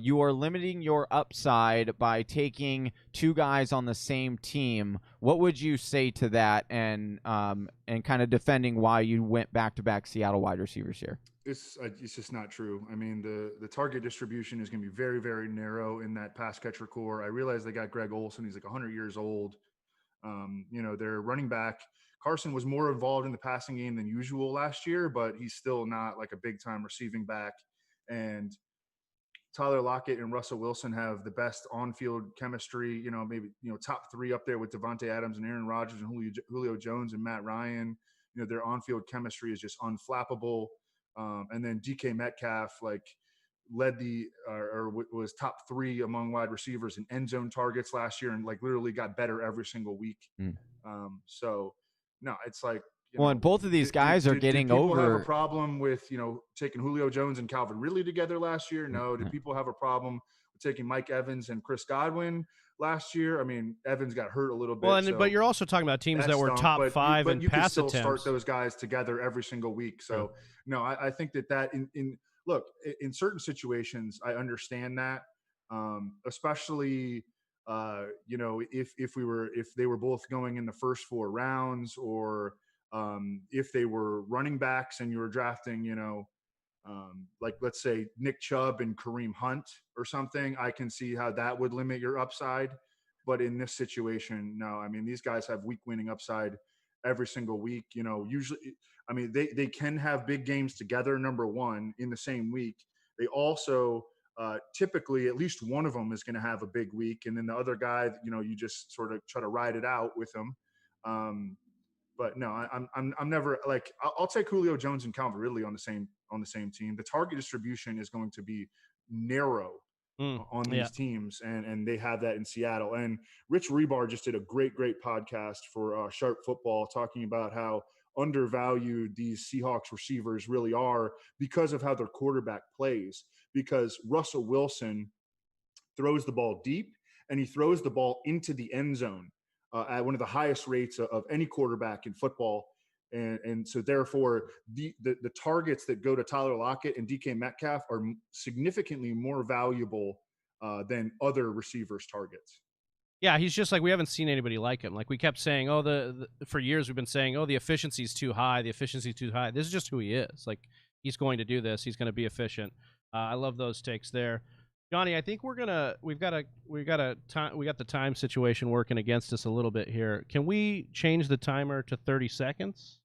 you are limiting your upside by taking two guys on the same team. What would you say to that, and kind of defending why you went back-to-back Seattle wide receivers here? It's just not true. I mean, the target distribution is going to be very, very narrow in that pass catcher core. I realize they got Greg Olsen. He's like 100 years old. Their running back Carson was more involved in the passing game than usual last year, but he's still not like a big time receiving back. And Tyler Lockett and Russell Wilson have the best on-field chemistry, maybe, top three up there with Devontae Adams and Aaron Rodgers and Julio Jones and Matt Ryan. Their on-field chemistry is just unflappable. And then DK Metcalf, led was top three among wide receivers in end zone targets last year and literally got better every single week. So no, it's like, and both of these guys are getting over. Did people have a problem with, taking Julio Jones and Calvin Ridley together last year? No. Did people have a problem with taking Mike Evans and Chris Godwin last year? I mean, Evans got hurt a little bit. Well, but you're also talking about teams that were top five in pass attempts. But you can still start those guys together every single week. So no, I think that in certain situations, I understand that, especially if they were both going in the first 4 rounds, or if they were running backs and you were drafting, let's say Nick Chubb and Kareem Hunt or something, I can see how that would limit your upside. But in this situation, no. I mean, these guys have week winning upside every single week. Usually, I mean, they can have big games together, number one, in the same week. They also typically, at least one of them is going to have a big week. And then the other guy, you just sort of try to ride it out with them. But no, I'm never like, I'll take Julio Jones and Calvin Ridley on the same team. The target distribution is going to be narrow on these teams, and they have that in Seattle. And Rich Rebar just did a great podcast for Sharp Football, talking about how undervalued these Seahawks receivers really are because of how their quarterback plays. Because Russell Wilson throws the ball deep, and he throws the ball into the end zone at one of the highest rates of any quarterback in football. And so therefore the targets that go to Tyler Lockett and DK Metcalf are significantly more valuable than other receivers' targets. Yeah, he's just like, we haven't seen anybody like him. Like we kept saying, for years we've been saying, the efficiency's too high. The efficiency's too high. This is just who he is. Like, he's going to do this. He's going to be efficient. I love those takes there. Johnny, I think we've got the time situation working against us a little bit here. Can we change the timer to 30 seconds?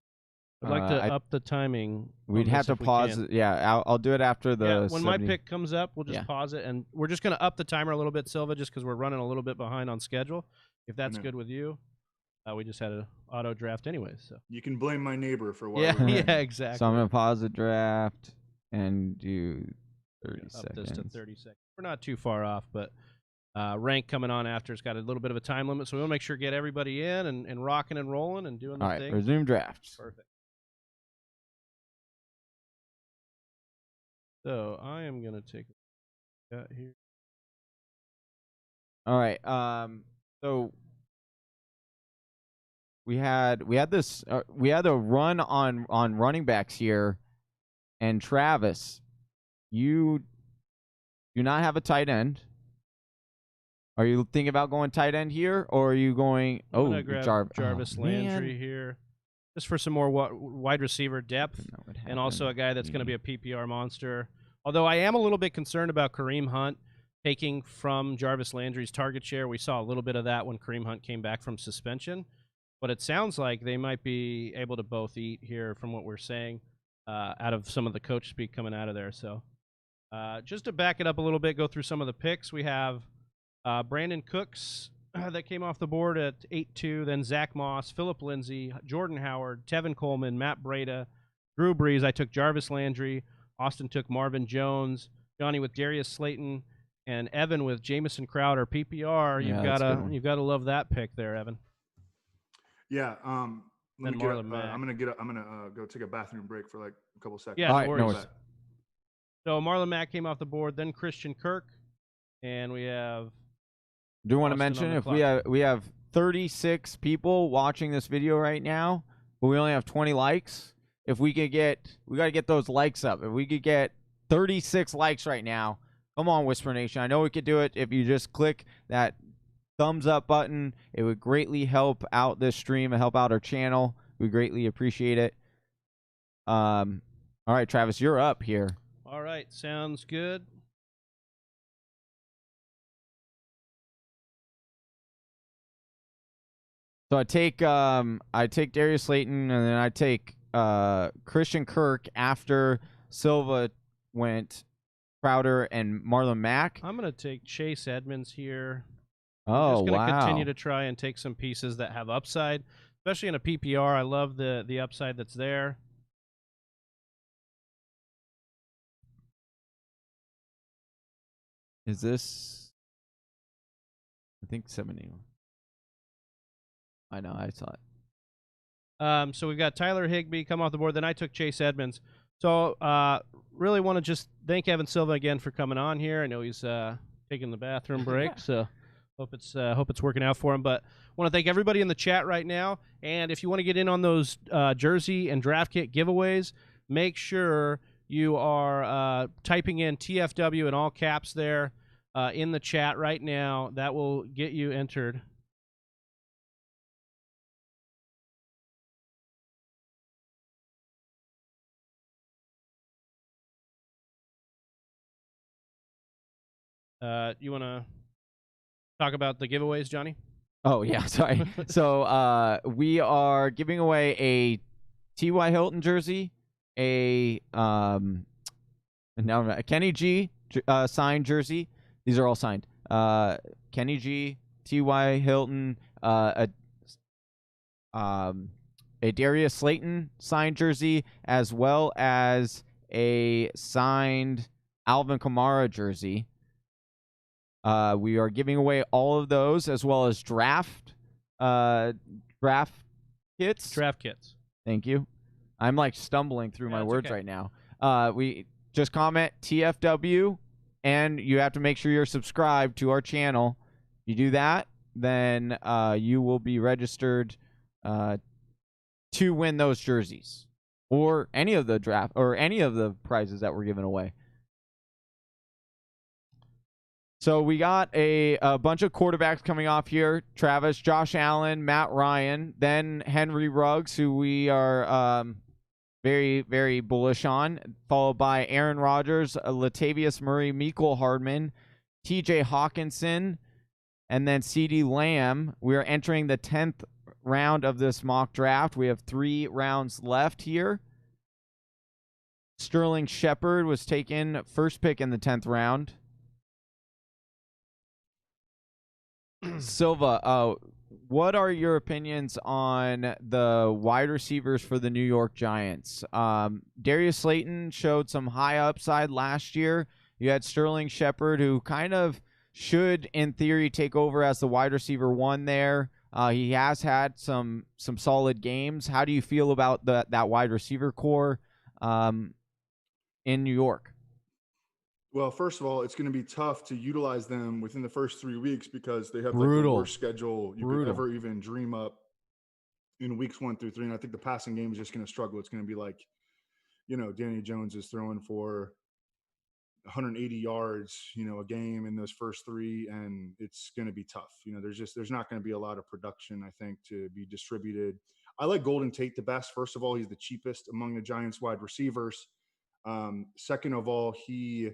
I'd like to up the timing. We'd have to pause it. Yeah, I'll do it after the. When my pick comes up, we'll just pause it, and we're just going to up the timer a little bit, Silva, just because we're running a little bit behind on schedule. If that's good with you, we just had an auto draft anyway, so you can blame my neighbor for why. Yeah, exactly. So I'm going to pause the draft and do 30 seconds. Up this to 30 seconds. We're not too far off, but rank coming on after. It's got a little bit of a time limit, so we want to make sure get everybody in and rocking and rolling and doing the thing. All right, resume drafts. Perfect. So I am going to take a cut here. All right. So we had a run on running backs here, and Travis, you do not have a tight end. Are you thinking about going tight end here, or are you going? Jarvis Landry here, just for some more wide receiver depth, and also a guy that's going to be a PPR monster. Although I am a little bit concerned about Kareem Hunt taking from Jarvis Landry's target share. We saw a little bit of that when Kareem Hunt came back from suspension, but it sounds like they might be able to both eat here from what we're saying out of some of the coach speak coming out of there. So just to back it up a little bit, go through some of the picks. We have Brandon Cooks that came off the board at 8-2, then Zach Moss, Phillip Lindsay, Jordan Howard, Tevin Coleman, Matt Breida, Drew Brees. I took Jarvis Landry. Austin took Marvin Jones. Johnny with Darius Slayton, and Evan with Jamison Crowder. PPR, you've got to love that pick there, Evan. Yeah. I'm gonna go take a bathroom break for like a couple seconds. Yeah, no worries. So Marlon Mack came off the board, then Christian Kirk, and we have. Do you want to mention if we have 36 people watching this video right now, but we only have 20 likes? If we got to get those likes up. If we could get 36 likes right now, come on, Whisper Nation. I know we could do it. If you just click that thumbs up button, it would greatly help out this stream and help out our channel. We greatly appreciate it. All right, Travis, you're up here. All right, sounds good. So I take Darius Slayton, and then I take Christian Kirk after Silva went Crowder and Marlon Mack. I'm going to take Chase Edmonds here. Oh, I'm just going to wow. continue to try and take some pieces that have upside, especially in a PPR. I love the upside that's there. Is this? I think 71. I know, I saw it. So we've got Tyler Higbee come off the board. Then I took Chase Edmonds. So really want to just thank Evan Silva again for coming on here. I know he's taking the bathroom break, so hope it's working out for him. But want to thank everybody in the chat right now. And if you want to get in on those jersey and draft kit giveaways, make sure you are typing in TFW in all caps there in the chat right now. That will get you entered. You want to Talk about the giveaways, Johnny. Oh yeah, sorry. So we are giving away a T.Y. Hilton jersey, a Kenny G signed jersey. These are all signed. Kenny G, T.Y. Hilton, a Darius Slayton signed jersey, as well as a signed Alvin Kamara jersey. We are giving away all of those, as well as draft kits. Draft kits. Thank you. I'm like stumbling through my words right now. We just comment TFW, and you have to make sure you're subscribed to our channel. If you do that, then you will be registered to win those jerseys or any of the draft or any of the prizes that we're giving away. So we got a bunch of quarterbacks coming off here. Travis, Josh Allen, Matt Ryan, then Henry Ruggs, who we are very, very bullish on, followed by Aaron Rodgers, Latavius Murray, Mecole Hardman, TJ Hawkinson, and then CeeDee Lamb. We are entering the 10th round of this mock draft. We have 3 rounds left here. Sterling Shepard was taken first pick in the 10th round. Silva, what are your opinions on the wide receivers for the New York Giants? Darius Slayton showed some high upside last year. You had Sterling Shepard, who kind of should, in theory, take over as the wide receiver 1 there. He has had some solid games. How do you feel about that wide receiver core in New York? Well, first of all, it's going to be tough to utilize them within the first 3 weeks because they have like the worst schedule you could ever even dream up in weeks 1 through 3. And I think the passing game is just going to struggle. It's going to be like, Danny Jones is throwing for 180 yards, a game in those first 3, and it's going to be tough. There's not going to be a lot of production, I think, to be distributed. I like Golden Tate the best. First of all, he's the cheapest among the Giants wide receivers. Second of all, he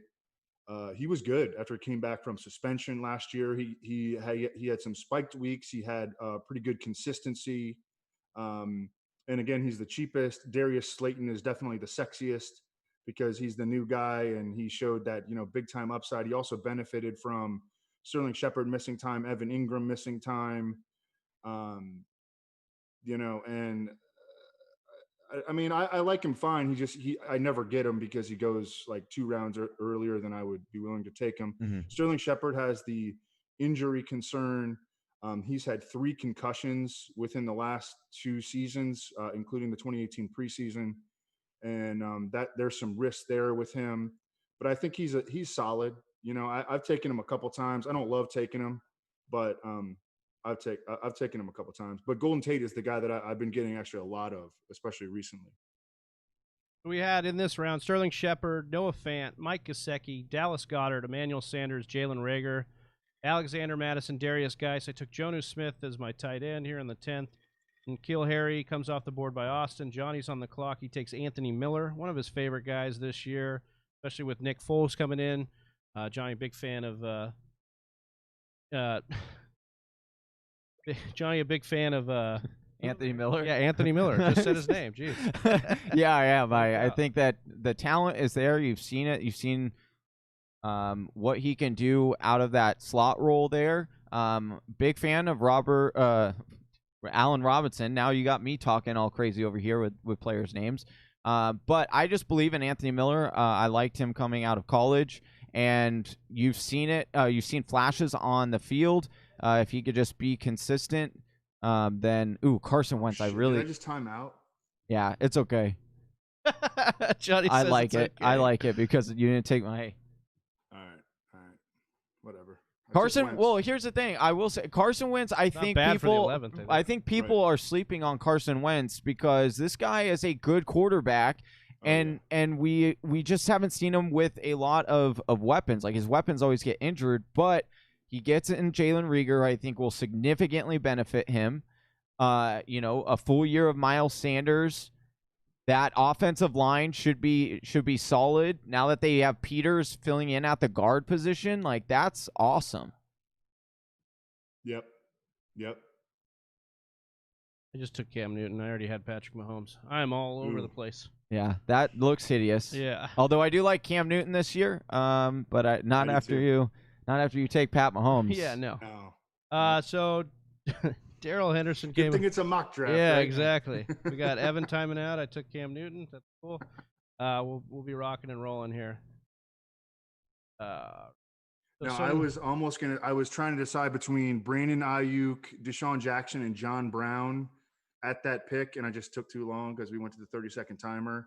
was good after he came back from suspension last year. He had some spiked weeks. He had pretty good consistency. And again, he's the cheapest. Darius Slayton is definitely the sexiest because he's the new guy and he showed that, big time upside. He also benefited from Sterling Shepard missing time, Evan Ingram missing time. And I mean, I like him fine. I never get him because he goes like 2 rounds earlier than I would be willing to take him. Mm-hmm. Sterling Shepard has the injury concern. He's had 3 concussions within the last 2 seasons, including the 2018 preseason. And that there's some risk there with him, but I think he's solid. I've taken him a couple times. I don't love taking him, but I've taken him a couple times. But Golden Tate is the guy that I've been getting actually a lot of, especially recently. We had in this round Sterling Shepard, Noah Fant, Mike Gesicki, Dallas Goedert, Emmanuel Sanders, Jalen Reagor, Alexander Madison, Darius Geis. I took Jonnu Smith as my tight end here in the 10th. And Keel Harry comes off the board by Austin. Johnny's on the clock. He takes Anthony Miller, one of his favorite guys this year, especially with Nick Foles coming in. Johnny, big fan of Johnny, a big fan of Anthony Miller. Yeah, Anthony Miller. Just said his name. Jeez. Yeah, I am. I think that the talent is there. You've seen it. You've seen what he can do out of that slot role there. Big fan of Allen Robinson. Now you got me talking all crazy over here with players' names. But I just believe in Anthony Miller. I liked him coming out of college, and you've seen it. You've seen flashes on the field. If he could just be consistent, then Carson Wentz. Did I just time out? Yeah, it's okay. Johnny I says like it. Okay. I like it because you didn't take my. All right, whatever. Carson. Well, here's the thing. I will say Carson Wentz. I think people are sleeping on Carson Wentz because this guy is a good quarterback, and we just haven't seen him with a lot of weapons. Like his weapons always get injured, but he gets it in Jalen Reagor. I think will significantly benefit him. A full year of Miles Sanders. That offensive line should be solid now that they have Peters filling in at the guard position. Like, that's awesome. Yep. I just took Cam Newton. I already had Patrick Mahomes. I am all over the place. Yeah, that looks hideous. Yeah. Although I do like Cam Newton this year, but not after you take Pat Mahomes. Yeah, no. No. So Daryl Henderson Good came. thing it's a mock draft. Yeah, right? Exactly. We got Evan timing out. I took Cam Newton. That's cool. We'll be rocking and rolling here. I was trying to decide between Brandon Ayuk, Deshaun Jackson, and John Brown at that pick, and I just took too long because we went to the 30-second timer.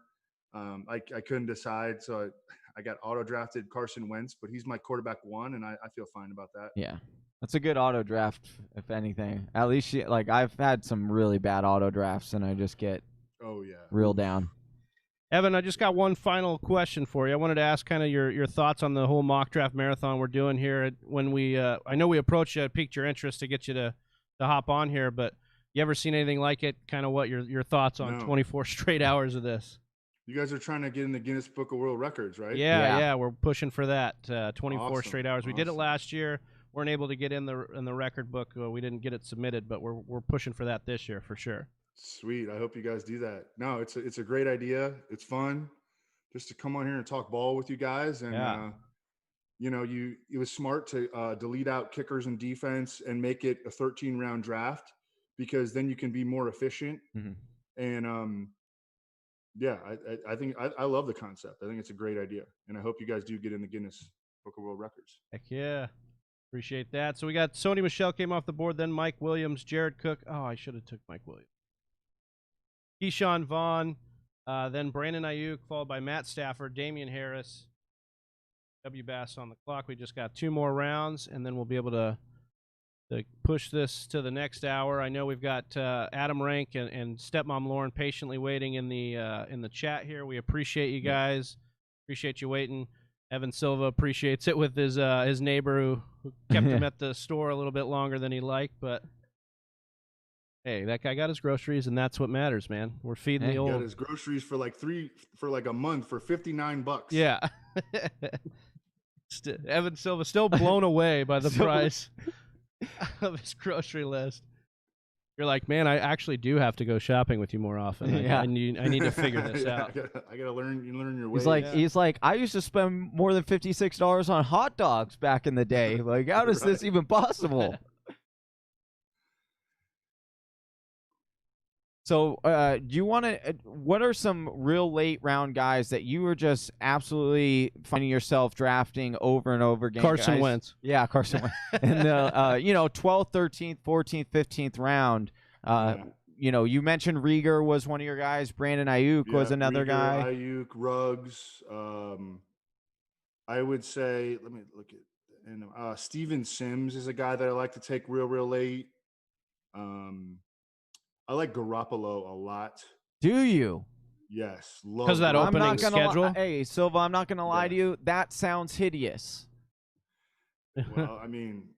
I couldn't decide, so I got auto drafted Carson Wentz, but he's my quarterback one, and I feel fine about that. Yeah, that's a good auto draft, if anything. At least I've had some really bad auto drafts, and I just get real down. Evan, I just got one final question for you. I wanted to ask kind of your thoughts on the whole mock draft marathon we're doing here. When I know we approached you, it piqued your interest to get you to hop on here, but you ever seen anything like it? Kind of what your thoughts on 24 straight hours of this? You guys are trying to get in the Guinness Book of World Records, right? Yeah, we're pushing for that. 24 straight hours. We did it Awesome. last year. Weren't able to get in the record book. We didn't get it submitted, but we're pushing for that this year for sure. Sweet. I hope you guys do that. No, it's a great idea. It's fun just to come on here and talk ball with you guys. And, it was smart to delete out kickers and defense and make it a 13-round draft because then you can be more efficient. Mm-hmm. And, I think I love the concept. I think it's a great idea. And I hope you guys do get in the Guinness Book of World Records. Heck yeah. Appreciate that. So we got Sony Michel came off the board, then Mike Williams, Jared Cook. Oh, I should have took Mike Williams. Keyshawn Vaughn, then Brandon Ayuk, followed by Matt Stafford, Damian Harris, W. Bass on the clock. We just got 2 more rounds, and then we'll be able to push this to the next hour. I know we've got Adam Rank and Stepmom Lauren patiently waiting in the chat here. We appreciate you guys. Appreciate you waiting. Evan Silva appreciates it with his neighbor who kept him at the store a little bit longer than he liked, but hey, that guy got his groceries, and that's what matters, man. We're feeding the old. He got his groceries for like a month for $59. Yeah. Evan Silva still blown away by the price of his grocery list. You're like, man, I actually do have to go shopping with you more often. I need to figure this out. I gotta learn your ways. He's like, I used to spend more than $56 on hot dogs back in the day. Like, how is this even possible? So, do you want to? What are some real late round guys that you were just absolutely finding yourself drafting over and over again? Carson Wentz. Yeah, Carson Wentz. In the 12th, 13th, 14th, 15th round. You mentioned Rieger was one of your guys. Brandon Ayuk was another guy. Ayuk, Ruggs. I would say, let me look at, and Steven Sims is a guy that I like to take real late. I like Garoppolo a lot. Do you? Yes. Because that opening schedule? Hey, Silva, I'm not going to lie to you. That sounds hideous. Well, I mean,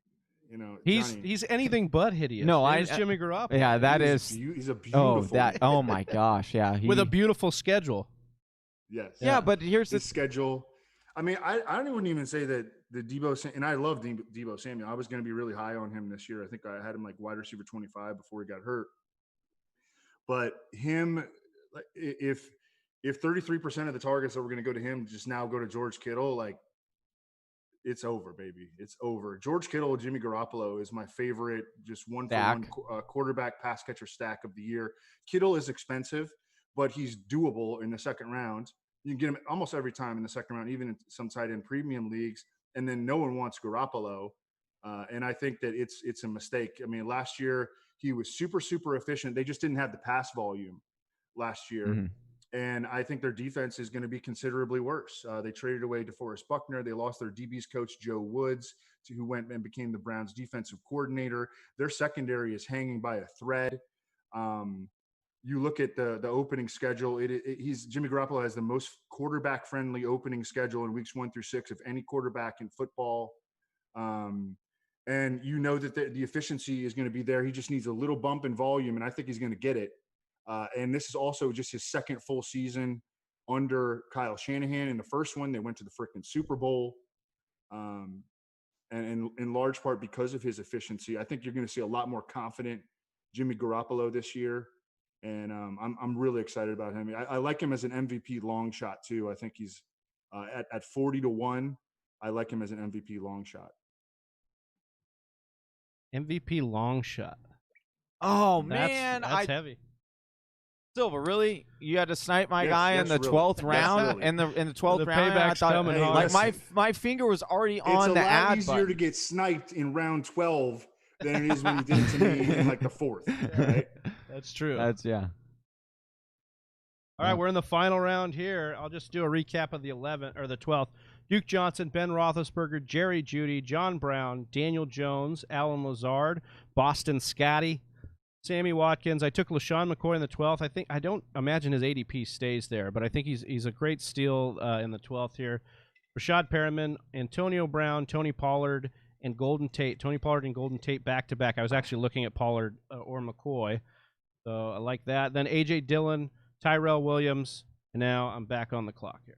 he's anything but hideous. No, it's Jimmy Garoppolo. Yeah, he's a beautiful. Oh my gosh, yeah. With a beautiful schedule. Yes. Yeah, but here's the schedule. I mean, I wouldn't even say that the Debo, and I love Debo Samuel. I was going to be really high on him this year. I think I had him like wide receiver 25 before he got hurt. But him, if 33% of the targets that were going to go to him just now go to George Kittle, like, it's over, baby. It's over. George Kittle, Jimmy Garoppolo is my favorite, just one-for-one quarterback pass catcher stack of the year. Kittle is expensive, but he's doable in the second round. You can get him almost every time in the second round, even in some tight end premium leagues. And then no one wants Garoppolo. And I think that it's a mistake. I mean, last year he was super, super efficient. They just didn't have the pass volume last year. Mm-hmm. And I think their defense is going to be considerably worse. They traded away DeForest Buckner. They lost their DBs coach, Joe Woods, who went and became the Browns defensive coordinator. Their secondary is hanging by a thread. You look at the opening schedule. Jimmy Garoppolo has the most quarterback-friendly opening schedule in weeks 1 through 6 of any quarterback in football. And you know that the efficiency is going to be there. He just needs a little bump in volume, and I think he's going to get it. And this is also just his second full season under Kyle Shanahan. In the first one, they went to the freaking Super Bowl. And and in large part because of his efficiency. I think you're going to see a lot more confident Jimmy Garoppolo this year, and I'm really excited about him. I like him as an MVP long shot too. I think he's at 40-1. I like him as an MVP long shot. MVP long shot. Oh man, that's heavy. Silva, really? You had to snipe my Yes, guy in the really. 12th round? Yes, really. In the 12th The round? payback's coming hard. Like my finger was already on the ad It's a lot easier button. to get sniped in round 12 than it is when you did it to me in like the 4th. Right? That's true. Yeah. All right, we're in the final round here. I'll just do a recap of the 11th or the 12th. Duke Johnson, Ben Roethlisberger, Jerry Jeudy, John Brown, Daniel Jones, Alan Lazard, Boston Scotty, Sammy Watkins. I took LaShawn McCoy in the 12th. I don't imagine his ADP stays there, but I think he's a great steal in the 12th here. Rashad Perriman, Antonio Brown, Tony Pollard, and Golden Tate. Tony Pollard and Golden Tate back-to-back. I was actually looking at Pollard or McCoy, so I like that. Then A.J. Dillon, Tyrell Williams, and now I'm back on the clock here.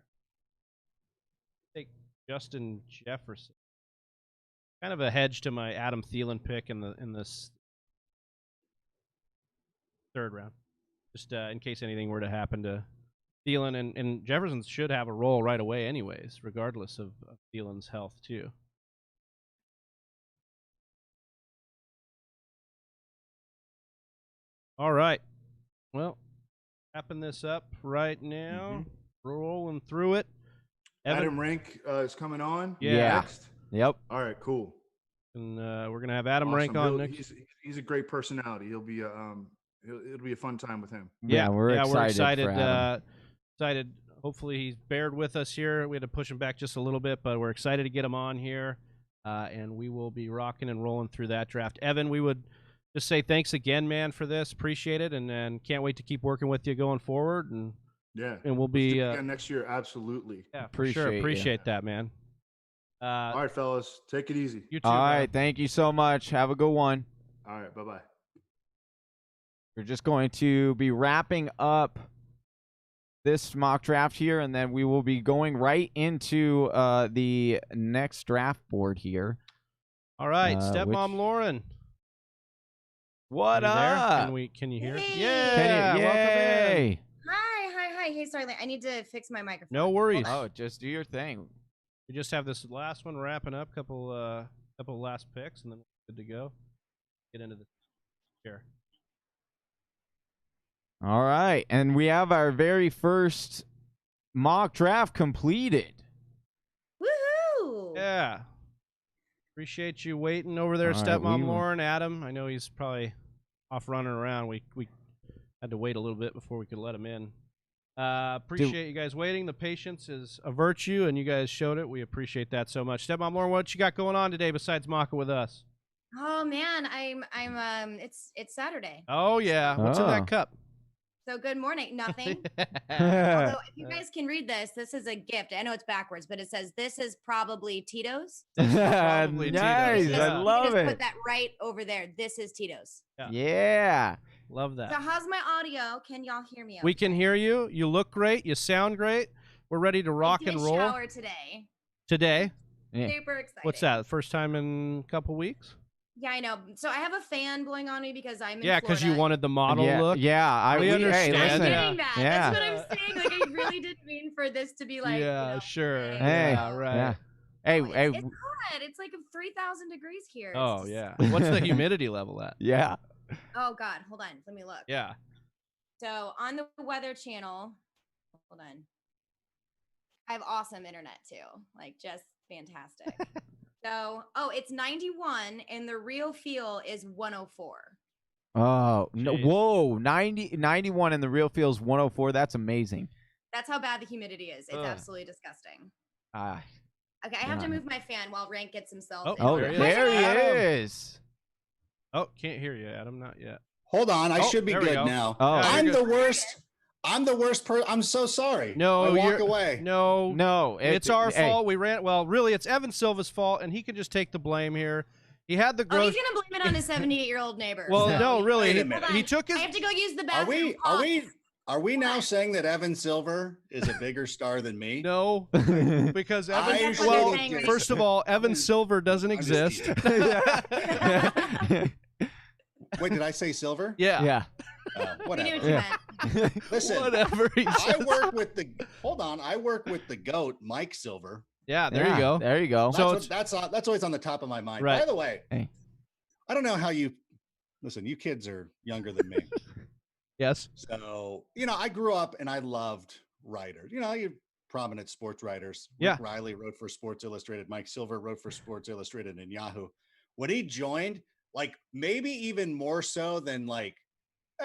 Take Justin Jefferson. Kind of a hedge to my Adam Thielen pick in this third round, just in case anything were to happen to Thielen, and Jefferson should have a role right away anyways, regardless of Thielen's health too. All right, well, wrapping this up right now, rolling through it. Adam Rank is coming on. Yeah. Next. Yep. All right, cool. And we're gonna have Adam Rank on next. He's a great personality. He'll be it'll be a fun time with him. Yeah, we're excited. Excited. Hopefully he's bared with us here. We had to push him back just a little bit, but we're excited to get him on here, and we will be rocking and rolling through that draft. Evan, we would just say thanks again, man, for this. Appreciate it, and can't wait to keep working with you going forward. And we'll be again next year. Absolutely. Yeah, appreciate that, man. All right, fellas, take it easy. You too. All right, thank you so much. Have a good one. All right, bye-bye. We're just going to be wrapping up this mock draft here, and then we will be going right into the next draft board here. All right, Stepmom Lauren. What up? Can you hear? Hey. Yeah. Welcome in. Hi. Hey, sorry, I need to fix my microphone. No worries. Oh, just do your thing. We just have this last one wrapping up, couple last picks, and then we're good to go. Get into the chair. All right, and we have our very first mock draft completed. Woohoo! Yeah. Appreciate you waiting over there, Stepmom Lauren. Adam, I know he's probably off running around. We had to wait a little bit before we could let him in. Appreciate you guys waiting. The patience is a virtue, and you guys showed it. We appreciate that so much. Stepmom Lauren, what you got going on today besides Maka with us? Oh man, it's Saturday. Oh yeah, what's in that cup? So good morning. Nothing. Although if you guys can read this, this is a gift. I know it's backwards, but it says this is probably Tito's. Probably nice. Tito's. I love it. Put that right over there. This is Tito's. Yeah. Love that. So how's my audio? Can y'all hear me? Okay? We can hear you. You look great. You sound great. We're ready to rock and roll. Shower today. Today? Yeah. Super excited. What's that? First time in a couple weeks? Yeah, I know. So I have a fan blowing on me because I'm in Yeah, because you wanted the model look. Yeah, we understand. Hey, I'm listen. getting that. Yeah. That's what I'm saying. Like, I really didn't mean for this to be like. Yeah, sure. Hey, yeah, right. Yeah. Hey, hey. It's hot. It's like 3,000 degrees here. Oh, yeah. What's the humidity level at? Yeah. Oh, God. Hold on. Let me look. Yeah. So on the Weather Channel, hold on. I have awesome internet too. Like, just fantastic. So, it's 91 and the real feel is 104. Oh, no, whoa. 91 and the real feels 104. That's amazing. That's how bad the humidity is. It's absolutely disgusting. Okay, I have to move my fan while Rank gets himself. There he is. Oh, can't hear you, Adam. Not yet. Hold on. I should be good now. Oh, I'm the worst. I'm the worst person. I'm so sorry. No, walk away. No. It's our fault. We ran. Well, really, it's Evan Silva's fault, and he can just take the blame here. He had the gross. He's gonna blame it on his 78-year-old neighbor. Well, so. no, really. Wait a minute. He took his. I have to go use the bathroom. Are we? Are we now saying that Evan Silver is a bigger star than me? No, because I Evan. should Well, have guessed. first of all, Evan Silver doesn't I'm just exist. Wait, did I say Silver? Yeah. Yeah. We knew Whatever. what you Yeah. meant. Listen, Whatever. He I said. work with the. Hold on, I work with the GOAT, Mike Silver. Yeah. There Yeah, you go. There you go. So That's that's always on the top of my mind. Right. By the way, Hey. I don't know how you listen. You kids are younger than me, Yes. so I grew up and I loved writers. You prominent sports writers. Yeah. Rick Riley wrote for Sports Illustrated. Mike Silver wrote for Sports Illustrated and Yahoo. When he joined, like maybe even more so than like.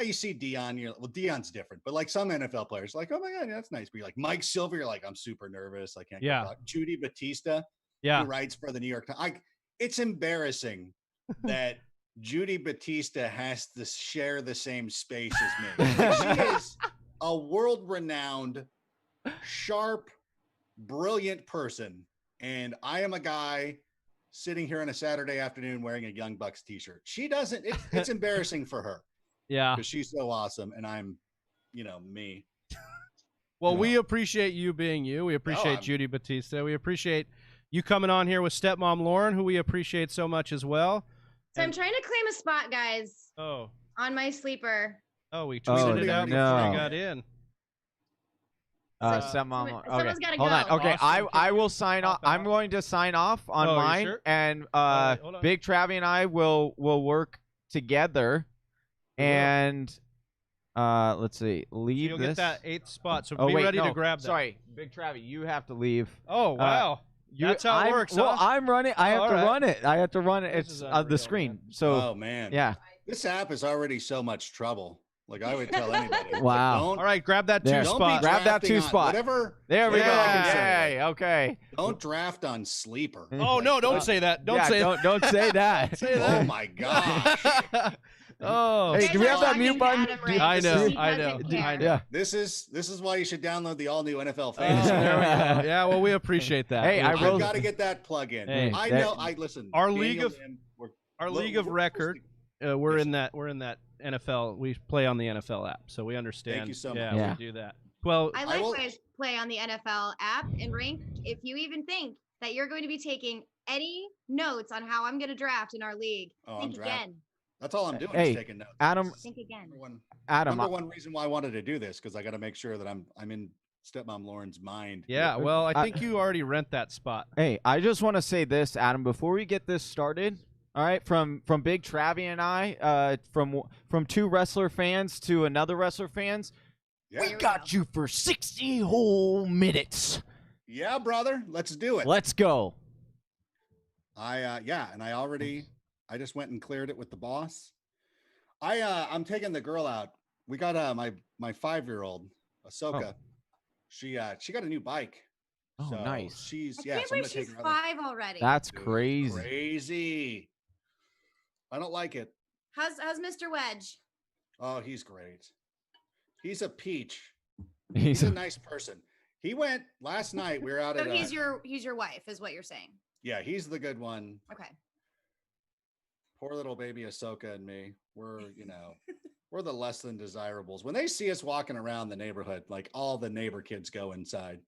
You see Dion, Dion's different, but like some NFL players, like, oh my God, that's nice. But you're like Mike Silver, you're like, I'm super nervous. I can't. Yeah. Talk. Judy Batista, Yeah. who writes for the New York Times. It's embarrassing that Judy Batista has to share the same space as me. Like, she is a world-renowned, sharp, brilliant person, and I am a guy sitting here on a Saturday afternoon wearing a Young Bucks t-shirt. She doesn't. It's embarrassing for her. Yeah. Because she's so awesome, and I'm, me. Well, we appreciate you being you. We appreciate I'm- Judy Batista. We appreciate you coming on here with stepmom Lauren, who we appreciate so much as well. So I'm trying to claim a spot, guys, Oh. on my sleeper. Oh, we Oh, tweeted it out before no. you got in. Stepmom. someone's Okay, gotta hold on. go. Okay, Austin, I can will you sign pop off. I'm out? going to sign off on Oh, you mine, sure? and right, hold on. Big Travie and I will work together, We will. and let's see, So leave you'll this. get that 8th spot. So Oh be wait, ready no. to grab that. Sorry, Big Travie, you have to leave. Oh wow. That's how it works, Well, huh? I'm running. I have all to right. run it. I have to run it. This It's is the unreal, screen. man. So Oh man, yeah. this app is already so much trouble. Like I would tell anybody. like, Wow. Don't, All right, grab that There. two don't spot. be Grab that drafting 2 on- spot. Whatever. There we go. whatever I can say. Yay. Okay. Don't draft on Sleeper. Oh no, don't say that. Don't yeah, say don't say that. Say that. Oh my gosh. that. Oh. Hey, You do guys we are have that talking mute to button? Adam right I now. know, He I doesn't know, care. I know. Yeah. This is why you should download the all new NFL Oh, Fantasy. there we go. Yeah, well, we appreciate that. Hey, We I I've will- got to get that plug in. Hey, I that- know. I listen. Our Daniel league of- Lim, we're- Our we're- league of we're record, supposed we're Yes. in that NFL. We play on the NFL app, so we understand. Thank you so Yeah, much. Yeah. we do that. Well, I will- likewise play on the NFL app and rank. If you even think that you're going to be taking any notes on how I'm going to draft in our league, Oh, I'm think drafting. again. That's all I'm doing. Hey, is taking notes. Adam- Think again. Adam, Number one reason why I wanted to do this because I got to make sure that I'm in stepmom Lauren's mind. yeah, well, I think you already rent that spot. hey, I just want to say this, Adam, before we get this started. All right, from Big Travie and I, from 2 wrestler fans to another wrestler fans, Yeah. we got you for 60 whole minutes. Yeah, brother. Let's do it. Let's go. And I just went and cleared it with the boss. I'm taking the girl out. We got my 5-year-old Ahsoka. She got a new bike. Oh, So nice. She's I yeah. can't So I'm believe gonna she's take her out. 5 already. That's Dude, crazy. Crazy. I don't like it. How's Mr. Wedge? Oh, he's great. He's a peach. He's He's a nice person. He went last night. We were out So at. he's your wife, is what you're saying. Yeah, he's the good one. Okay. Poor little baby Ahsoka and me. We're we're the less than desirables. When they see us walking around the neighborhood, like all the neighbor kids go inside,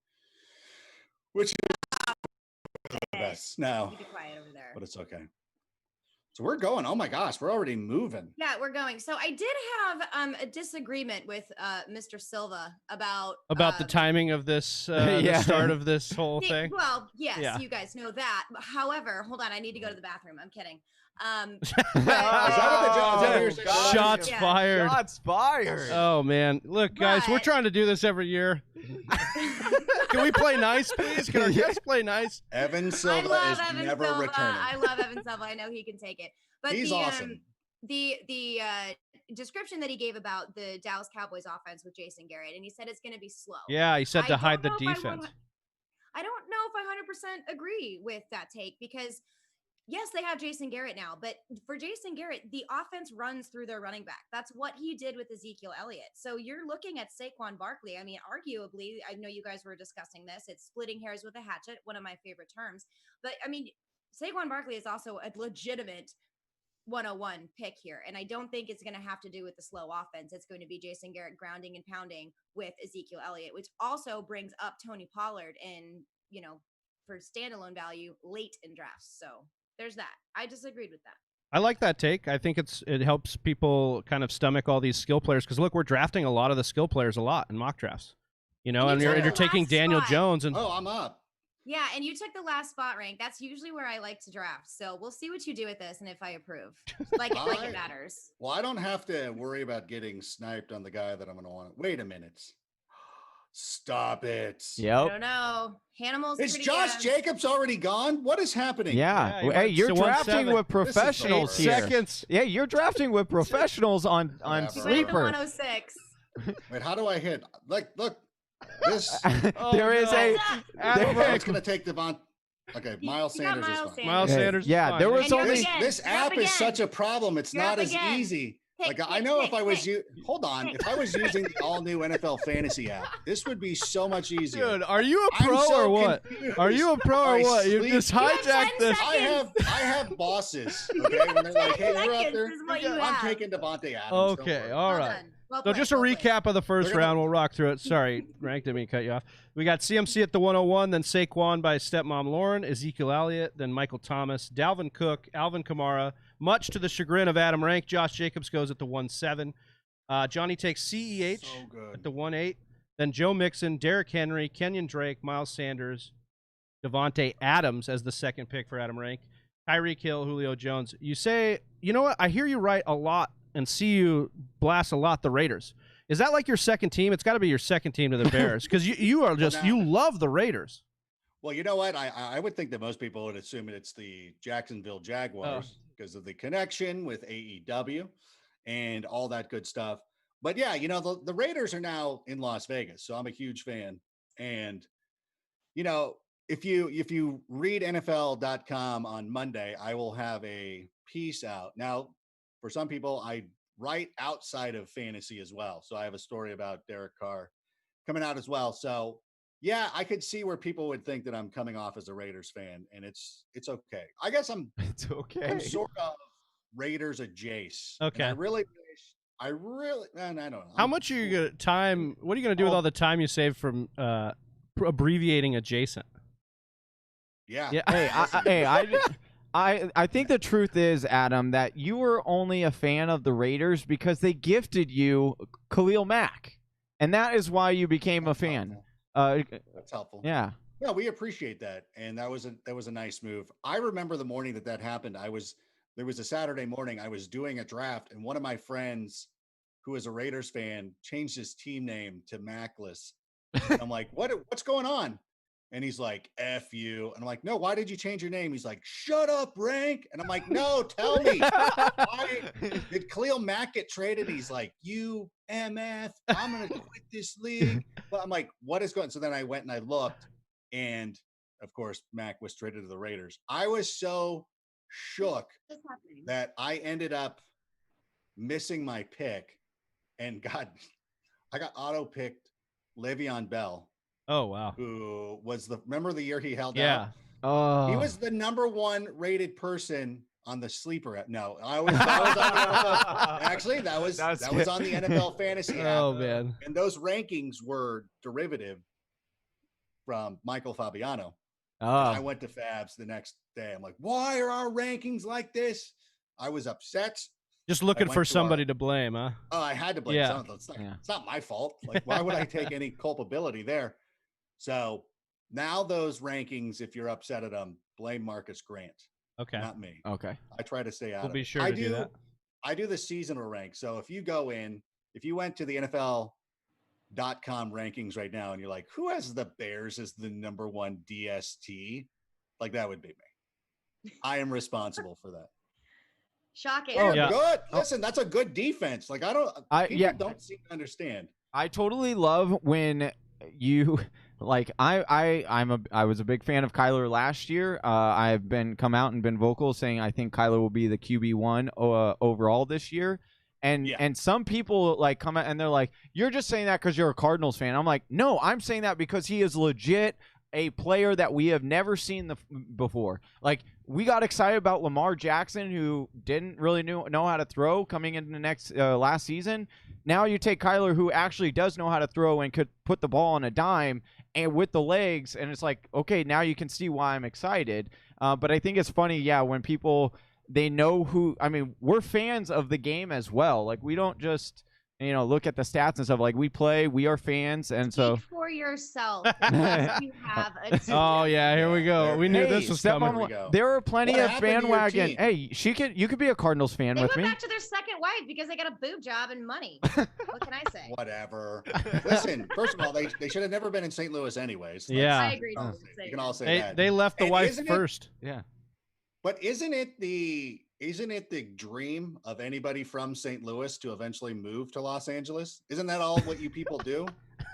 which is the best. No, You be quiet over there. but it's okay. So we're going. Oh my gosh, we're already moving. Yeah, we're going. So I did have a disagreement with Mr. Silva about About the timing of this, the Yeah. start of this whole the- thing. Well, yes, Yeah. you guys know that. However, hold on, I need to go to the bathroom. I'm kidding. Is that what you're saying? God. Shots Yeah. fired. Shots fired. Oh man, look, guys, we're But- trying to do this every year. Can we play nice, please? Can our guests play nice? Evan I Silva love is Evan never Silva. returning. I love Evan Silva. I know he can take it. But He's awesome. The description that he gave about the Dallas Cowboys offense with Jason Garrett, and he said it's going to be slow. Yeah, he said I to don't hide the know if I defense. I don't know if I 100% agree with that take because yes, they have Jason Garrett now, but for Jason Garrett, the offense runs through their running back. That's what he did with Ezekiel Elliott. So you're looking at Saquon Barkley. I mean, arguably, I know you guys were discussing this. It's splitting hairs with a hatchet, one of my favorite terms. But I mean, Saquon Barkley is also a legitimate 101 pick here. And I don't think it's going to have to do with the slow offense. It's going to be Jason Garrett grounding and pounding with Ezekiel Elliott, which also brings up Tony Pollard in, for standalone value late in drafts. So there's that. I disagreed with that. I like that take. I think it helps people kind of stomach all these skill players because look, we're drafting a lot of the skill players a lot in mock drafts. And you're taking Daniel Jones and I'm up. Yeah, and you took the last spot rank. That's usually where I like to draft. So we'll see what you do with this and if I approve. Like it matters. Well, I don't have to worry about getting sniped on the guy that I'm going to want. Wait a minute. Stop it. Yep. I don't know. Hanimal's Is Josh Jacobs already gone? What is happening? Yeah. Hey, you're drafting with professionals here. Seconds. Yeah, you're drafting with professionals on Sleeper. 106. Wait, how do I hit? Look. This It's going to take Devon. Okay, Miles Sanders is fine. Miles Sanders. Yeah, fine. there was only this app is such a problem. It's not as easy. I know if I was hold on, if I was using the all new NFL fantasy app, this would be so much easier. Dude, are you a pro or what? Confused. Are you a pro or what? You just hijacked this. I have bosses. Okay, when they're like, "Hey, you're up there," I'm taking Devontae Adams. Okay, all right. Well So just a recap of the first round. We'll rock through it. Sorry, Rank, didn't mean to cut you off. We got CMC at the 101, then Saquon by stepmom Lauren, Ezekiel Elliott, then Michael Thomas, Dalvin Cook, Alvin Kamara. Much to the chagrin of Adam Rank, Josh Jacobs goes at the 1-7. Johnny takes CEH at the 1-8. Then Joe Mixon, Derrick Henry, Kenyon Drake, Miles Sanders, Devontae Adams as the second pick for Adam Rank. Tyreek Hill, Julio Jones. You say, you know what? I hear you write a lot and see you blast a lot the Raiders. Is that like your second team? It's got to be your second team to the Bears because you are just you love the Raiders. Well, you know what? I would think that most people would assume it's the Jacksonville Jaguars because of the connection with AEW and all that good stuff. But yeah, the Raiders are now in Las Vegas, so I'm a huge fan. And if you read NFL.com on Monday, I will have a piece out. Now, for some people, I write outside of fantasy as well. So I have a story about Derek Carr coming out as well. So yeah, I could see where people would think that I'm coming off as a Raiders fan, and it's okay. I guess it's okay. I'm sort of Raiders adjacent. Okay. I really, I don't know. How much are you gonna time? What are you gonna do with all the time you save from abbreviating adjacent? Yeah. Hey, I think the truth is, Adam, that you were only a fan of the Raiders because they gifted you Khalil Mack, and that is why you became a fan. That's helpful. Yeah. Yeah, we appreciate that, and that was a nice move. I remember the morning that happened. There was a Saturday morning. I was doing a draft, and one of my friends, who is a Raiders fan, changed his team name to Mackless. I'm like, what's going on? And he's like, F you. And I'm like, no, why did you change your name? He's like, shut up, Rank. And I'm like, no, tell me. Why did Khalil Mack get traded? He's like, you MF, I'm going to quit this league. But I'm like, what is going on? So then I went and I looked. And, of course, Mack was traded to the Raiders. I was so shook that I ended up missing my pick. And I got auto-picked Le'Veon Bell. Oh, wow. Who was remember the year he held out? Yeah. Oh. He was the #1 rated person on the sleeper app. No, that was on the actually that was on the NFL fantasy app. Oh, man. And those rankings were derivative from Michael Fabiano. Oh. I went to Fabs the next day. I'm like, why are our rankings like this? I was upset. Just looking for somebody to blame, huh? Oh, I had to blame someone. It's not my fault. Like, why would I take any culpability there? So now those rankings, if you're upset at them, blame Marcus Grant. Okay. Not me. Okay. I try to stay out We'll of be it. sure to do that. I do the seasonal rank. So if you went to the NFL.com rankings right now and you're like, who has the Bears as the #1 DST? Like, that would be me. I am responsible for that. Shocking. Oh, yeah. Good. Listen, that's a good defense. Like, people don't seem to understand. I totally love when you like I was a big fan of Kyler last year. I've come out and been vocal saying I think Kyler will be the QB1 overall this year. And some people like come out and they're like, you're just saying that because you're a Cardinals fan. I'm like, no, I'm saying that because he is legit a player that we have never seen before. Like, we got excited about Lamar Jackson, who didn't really know how to throw coming into the last season. Now you take Kyler, who actually does know how to throw and could put the ball on a dime and with the legs, and it's like, okay, now you can see why I'm excited. But I think it's funny, when people, they know who. I mean, we're fans of the game as well. Like, we don't just look at the stats and stuff. Like, we play, we are fans, and so Speak for yourself. Because you have a team. Oh yeah, here we go. We knew this was coming. There are plenty of bandwagon. Hey, you could be a Cardinals fan with me. They went back to their second wife because they got a boob job and money. What can I say? Whatever. Listen, first of all, they should have never been in St. Louis anyways. Yeah, I agree. You can all say that. They left the wife first. Yeah. But isn't it the dream of anybody from St. Louis to eventually move to Los Angeles? Isn't that all what you people do?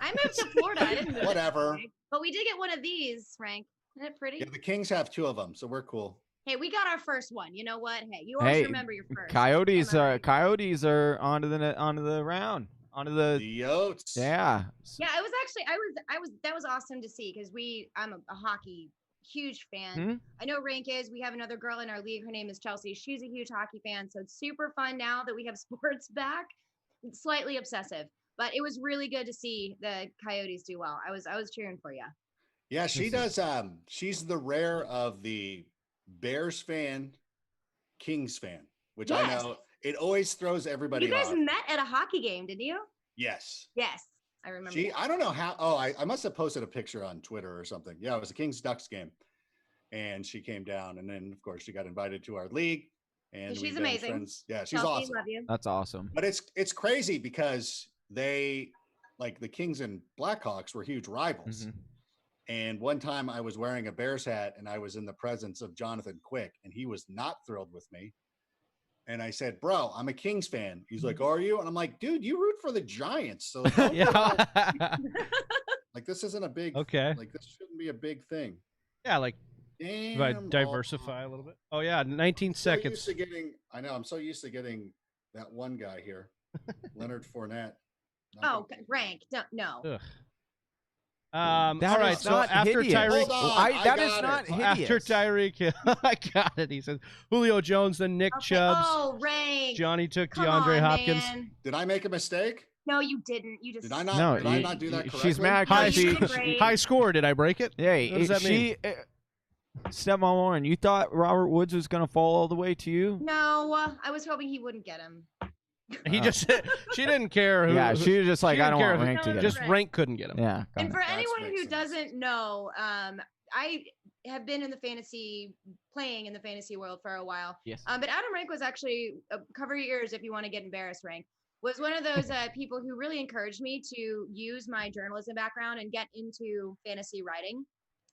I moved to Florida. I didn't move Whatever. But we did get one of these, Frank. Isn't it pretty? Yeah, the Kings have 2 of them, so we're cool. Hey, we got our first one. You know what? Hey, you always remember your first. Coyotes are onto the round. Onto the Yotes. Yeah. Yeah, it was actually that was awesome to see because I'm a hockey huge fan. I know Rank is. We have another girl in our league. Her name is Chelsea. She's a huge hockey fan. So it's super fun now that we have sports back. It's slightly obsessive, but it was really good to see the Coyotes do well. I was cheering for you. Yeah, she does. She's the rare of the Bears fan, Kings fan, which I know it always throws everybody off. You guys met at a hockey game, didn't you? Yes. Yes. I remember. I don't know how. Oh, I must have posted a picture on Twitter or something. Yeah, it was a Kings Ducks game, and she came down, and then of course she got invited to our league, and she's amazing. Friends. Yeah, she's Chelsea, awesome. Love you. That's awesome. But it's crazy because they, like, the Kings and Blackhawks were huge rivals. And one time I was wearing a Bears hat, and I was in the presence of Jonathan Quick, and he was not thrilled with me. And I said, "Bro, I'm a Kings fan." He's like, "Are you?" And I'm like, "Dude, you root for the Giants, so like this isn't a big Like, this shouldn't be a big thing." Yeah, like if I diversify a little bit. Oh yeah, 19 seconds. I'm so used to getting that one guy here, Leonard Fournette. Rank. No. All right, so after Tyreek, that is not hideous. After Tyreek, I got it. He says Julio Jones, then Nick Chubbs. Oh, Rank. Johnny took DeAndre Hopkins. Man. Did I make a mistake? No, you didn't. You just did I not do that correctly? She's mad. High score. Did I break it? Yeah. What does that mean? Stepmom Lauren, you thought Robert Woods was going to fall all the way to you? No, I was hoping he wouldn't get him. He just she didn't care who. Yeah, she was just like, I don't want Rank to get him. Just Rank couldn't get him. Yeah. And for anyone who doesn't know, I have been playing in the fantasy world for a while. Yes. But Adam Rank was actually, cover your ears if you want to get embarrassed, Rank, was one of those people who really encouraged me to use my journalism background and get into fantasy writing.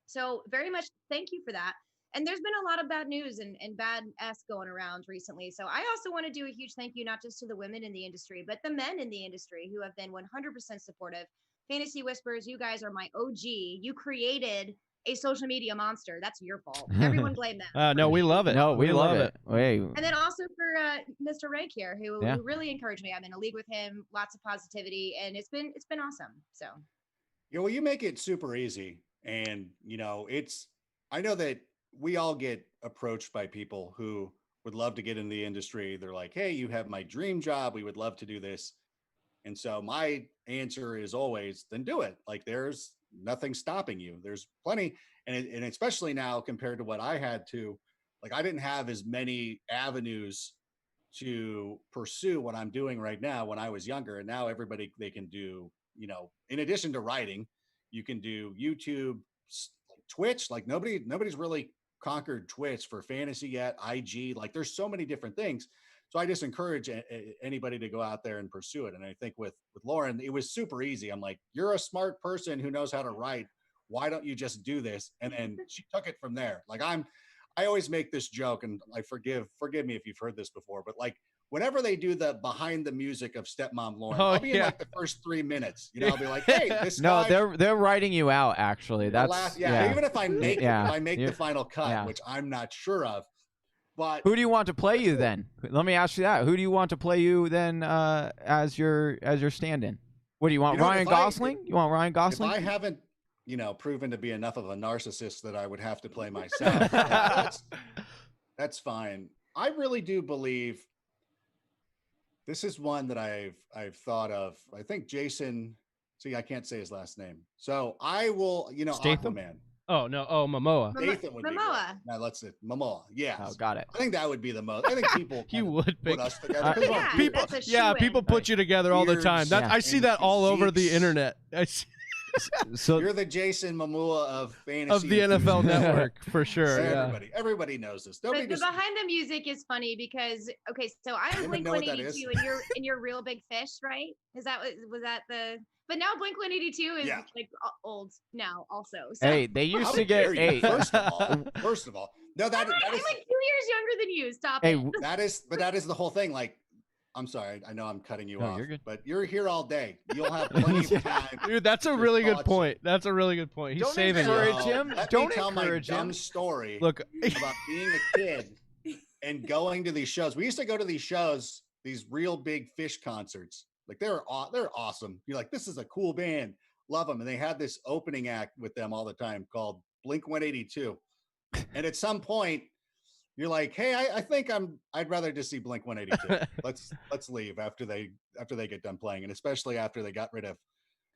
So very much thank you for that. And there's been a lot of bad news and bad S going around recently. So I also want to do a huge thank you, not just to the women in the industry, but the men in the industry who have been 100% supportive. Fantasy Whispers, you guys are my OG. You created a social media monster. That's your fault. Everyone blame them. No, we love it. No, we love it. Wait. And then also for Mr. Rank here, who really encouraged me. I'm in a league with him, lots of positivity, and it's been awesome. So. Yeah, well, you make it super easy. And, I know that we all get approached by people who would love to get in the industry. They're like, "Hey, you have my dream job. We would love to do this." And so my answer is always, then do it. Like, there's nothing stopping you. There's plenty. And especially now compared to what I had to, like, I didn't have as many avenues to pursue what I'm doing right now when I was younger. And now they can do, in addition to writing, you can do YouTube, Twitch. Like, nobody's really conquered Twitch for fantasy yet. IG, like, there's so many different things. So I just encourage anybody to go out there and pursue it. And I think with Lauren, it was super easy. I'm like, "You're a smart person who knows how to write. Why don't you just do this?" And then she took it from there. Like, I always make this joke, and I forgive me if you've heard this before, but like, whenever they do the behind the music of Stepmom Lauren, I'll be in like the first 3 minutes. I'll be like, "Hey, this guy." No, they're writing you out. Actually, that's even if I make the final cut, which I'm not sure of. But who do you want to play you then? Let me ask you that. Who do you want to play you then as your stand-in? What do you want? Ryan Gosling? You want Ryan Gosling? proven to be enough of a narcissist that I would have to play myself. That's fine. I really do believe this is one that I've thought of. I think Jason. See, I can't say his last name, so I will. Statham? Aquaman. Oh no! Oh, Momoa. Nathan would be good. Momoa. Now let's see. Momoa. Yes. Oh, got it. I think that would be the most. I think people You would put pick us together. 'Cause Yeah, people. that's a Yeah, shoo-in. people put you together all the time. Beards I see and that all over the physiques. internet. I see, So You're the Jason Momoa of fantasy of the NFL enthusiasts. Network for sure. Yeah. Everybody knows this. But Nobody the just behind the music is funny because so I was even Blink know what that 182 and you're Real Big Fish, right? Was that the? But now Blink 182 is Yeah. like old now also. So hey, they used How to get dare you? hey, First of all, no, I'm that like is 2 years younger than you. Stop hey, it. that is the whole thing. Like, I'm sorry, I know I'm cutting you No, off, you're good. but you're here all day. You'll have plenty of time. Dude, that's a Your really good thoughts. point. That's a really good point. He's Don't saving you. encourage him. Let Don't me tell my encourage dumb him. story Look, about being a kid and going to these shows. We used to go to these shows, these Real Big Fish concerts. Like they're awesome. You're like, this is a cool band. Love them. And they had this opening act with them all the time called Blink 182. And at some point, you're like, hey, I think I'd rather just see Blink 182. Let's leave after they get done playing. And especially after they got rid of,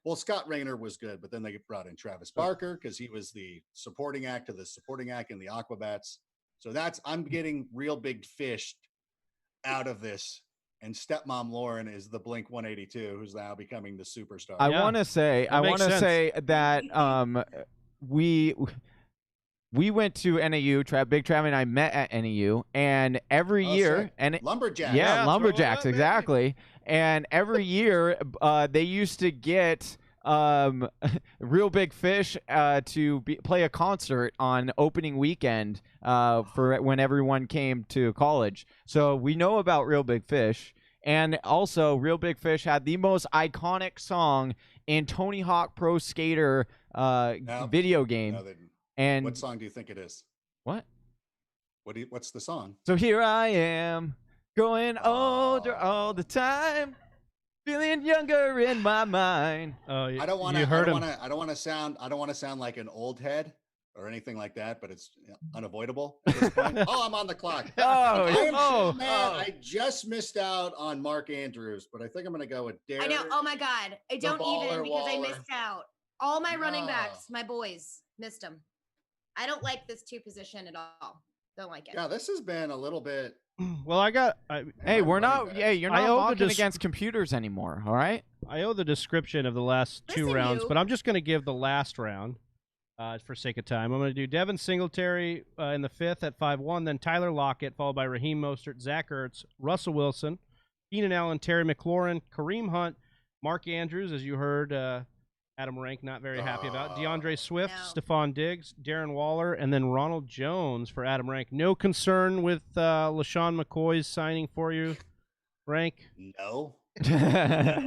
well, Scott Rayner was good, but then they brought in Travis Barker because he was the supporting act to the supporting act in the Aquabats. So I'm getting Real Big Fish out of this. And stepmom Lauren is the Blink 182, who's now becoming the superstar. I Yeah, want to say that makes sense. that we went to NAU. Big Trav and I met at NAU, and every year, sick. and Lumberjack. yeah, throw it Lumberjacks, up, baby. exactly. And every year, they used to get Real Big Fish to play a concert on opening weekend for when everyone came to college. So we know about Real Big Fish. And also, Real Big Fish had the most iconic song in Tony Hawk Pro Skater video game. No, they didn't. And What song do you think it is? what? What's the song? So here I am, growing older all the time, feeling younger in my mind. Oh, I don't want you heard him. I don't want to sound like an old head or anything like that, but it's unavoidable at this point. Oh, I'm on the clock. I just missed out on Mark Andrews, but I think I'm going to go with Derek. I know. Oh my God. I don't even because I Waller. missed out. All my running No. backs, my boys, missed them. I don't like this 2 position at all. Don't like it. Yeah, this has been a little bit. Well, Hey, we're not. running Yeah, you're I not owe the walking against computers anymore. All right. I owe the description of the last 2 Listen, rounds, you. but I'm just going to give the last round for sake of time. I'm going to do Devin Singletary in the 5th at 5-1, then Tyler Lockett, followed by Raheem Mostert, Zach Ertz, Russell Wilson, Keenan Allen, Terry McLaurin, Kareem Hunt, Mark Andrews, as you heard, Adam Rank not very happy about, DeAndre Swift, No. Stephon Diggs, Darren Waller, and then Ronald Jones for Adam Rank. No concern with LaShawn McCoy's signing for you, Rank? No.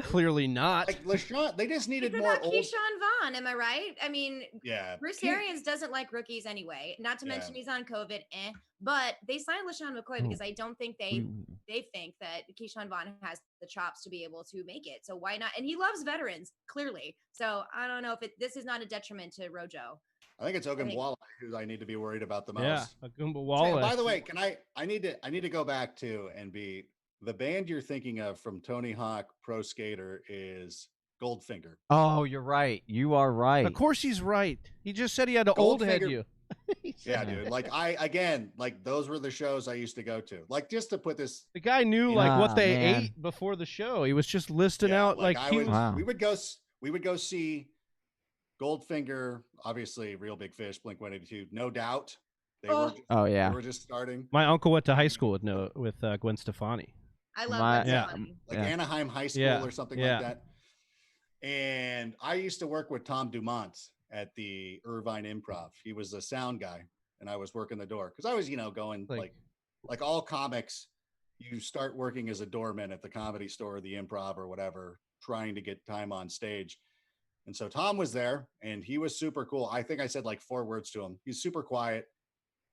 Clearly not. Like LaShawn, they just needed It's more about old. Keyshawn Vaughn, am I right? I mean, Yeah. Bruce Arians doesn't like rookies anyway. Not to mention he's on COVID. But they signed LaShawn McCoy because I don't think they think that Keyshawn Vaughn has the chops to be able to make it. So why not? And he loves veterans, clearly. So I don't know if this is not a detriment to Rojo. I think it's Ogunbowale who I need to be worried about the most. Yeah, Say, Ogunbowale. by the way, I need to go back to and be the band you're thinking of from Tony Hawk Pro Skater is Goldfinger. Oh, you're right. You are right. Of course he's right. He just said he had to old head Goldfinger- you. Yeah, dude. Like those were the shows I used to go to. Like just to put this. The guy knew Yeah. like what they man. ate before the show. He was just listing Yeah, out like he was, Wow. we would go see Goldfinger, obviously Real Big Fish, Blink 182, no doubt. They yeah. were just starting. My uncle went to high school with Gwen Stefani. I love My- that yeah. song. Like Yeah. Anaheim High School Yeah, or something yeah. like that. And I used to work with Tom Dumont at the Irvine Improv. He was a sound guy, and I was working the door because I was, going like all comics. You start working as a doorman at the Comedy Store, or the Improv, or whatever, trying to get time on stage. And so Tom was there, and he was super cool. I think I said like 4 words to him. He's super quiet.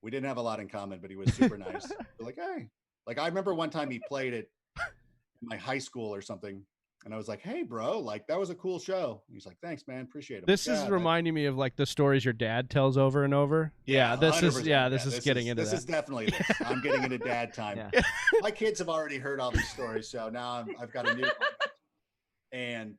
We didn't have a lot in common, but he was super nice. Like, hey, like I remember one time he played it in my high school or something, And I was like, hey, bro, like that was a cool show. He's like, thanks, man. Appreciate it. This is reminding me of like the stories your dad tells over and over. Yeah, this is 100%. this is getting into this that. is definitely this. I'm getting into dad time. Yeah. My kids have already heard all these stories, so now I've got a new one. And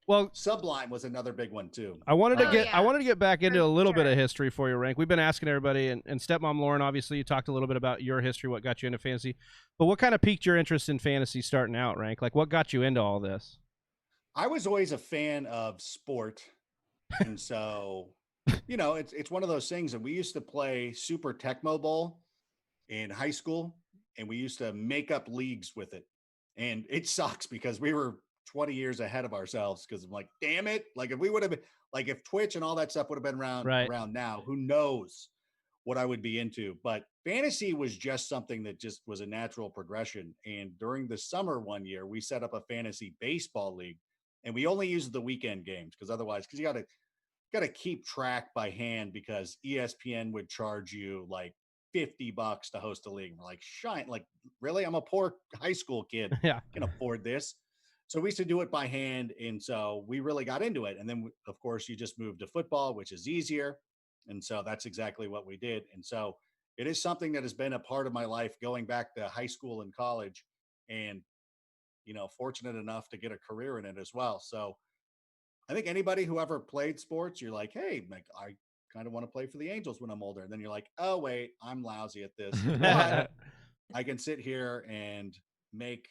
well, Sublime was another big one too. I wanted to get back into a little bit of history for you, Rank. We've been asking everybody, and Stepmom Lauren, obviously, you talked a little bit about your history, what got you into fantasy. But what kind of piqued your interest in fantasy starting out, Rank? Like, what got you into all this? I was always a fan of sport, and so it's one of those things. And we used to play Super Tecmo Bowl in high school, and we used to make up leagues with it. And it sucks because we were 20 years ahead of ourselves, because I'm like, damn it. Like if we would have been like, if Twitch and all that stuff would have been around now, who knows what I would be into. But fantasy was just something that just was a natural progression. And during the summer one year, we set up a fantasy baseball league, and we only used the weekend games because you got to keep track by hand, because ESPN would charge you like $50 to host a league. We're like, shine, like really? I'm a poor high school kid. Yeah. Can afford this. So we used to do it by hand. And so we really got into it. And then of course you just moved to football, which is easier. And so that's exactly what we did. And so it is something that has been a part of my life going back to high school and college, and, fortunate enough to get a career in it as well. So I think anybody who ever played sports, you're like, hey, like, I kind of want to play for the Angels when I'm older. And then you're like, oh, wait, I'm lousy at this. But I can sit here and make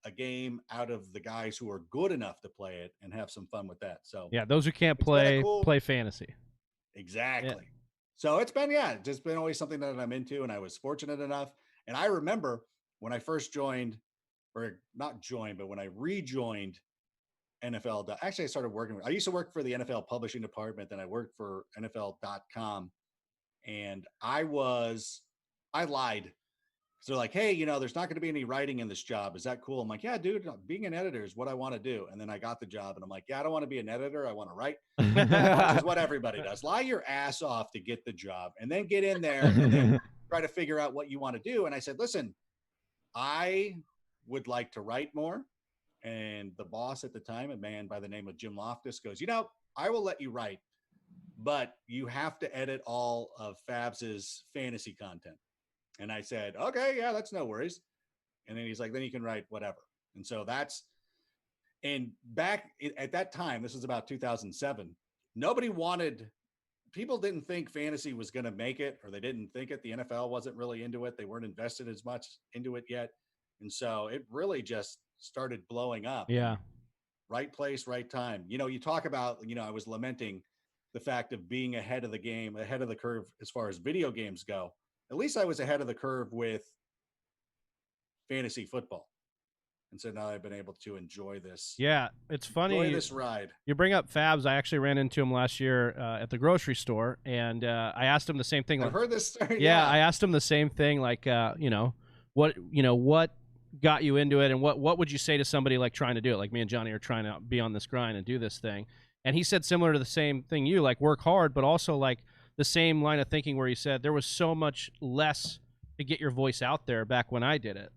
a game out of the guys who are good enough to play it and have some fun with that. So yeah, those who can't play fantasy. Exactly. Yeah. So it's just been always something that I'm into, and I was fortunate enough. And I remember when I first joined, or not joined, but when I rejoined NFL. Actually, I used to work for the NFL publishing department. Then I worked for NFL.com, and I lied. So they're like, hey, there's not going to be any writing in this job. Is that cool? I'm like, yeah, dude, being an editor is what I want to do. And then I got the job, and I'm like, yeah, I don't want to be an editor. I want to write, which is what everybody does. Lie your ass off to get the job, and then get in there and then try to figure out what you want to do. And I said, listen, I would like to write more. And the boss at the time, a man by the name of Jim Loftus, goes, I will let you write, but you have to edit all of Fabs's fantasy content. And I said, okay, yeah, that's no worries. And then he's like, then you can write whatever. And so and back at that time, this was about 2007, people didn't think fantasy was going to make it, or they didn't think it. The NFL wasn't really into it. They weren't invested as much into it yet. And so it really just started blowing up. Yeah. Right place, right time. You talk about, I was lamenting the fact of being ahead of the game, ahead of the curve as far as video games go. At least I was ahead of the curve with fantasy football. And so now I've been able to enjoy this. Yeah, it's funny. Enjoy this ride. You bring up Fabs. I actually ran into him last year at the grocery store, and I asked him the same thing. I've heard this story. Yeah, I asked him the same thing. Like, what got you into it, and what would you say to somebody like trying to do it? Like me and Johnny are trying to be on this grind and do this thing. And he said similar to the same thing you, like work hard, but also like the same line of thinking where he said there was so much less to get your voice out there back when I did it.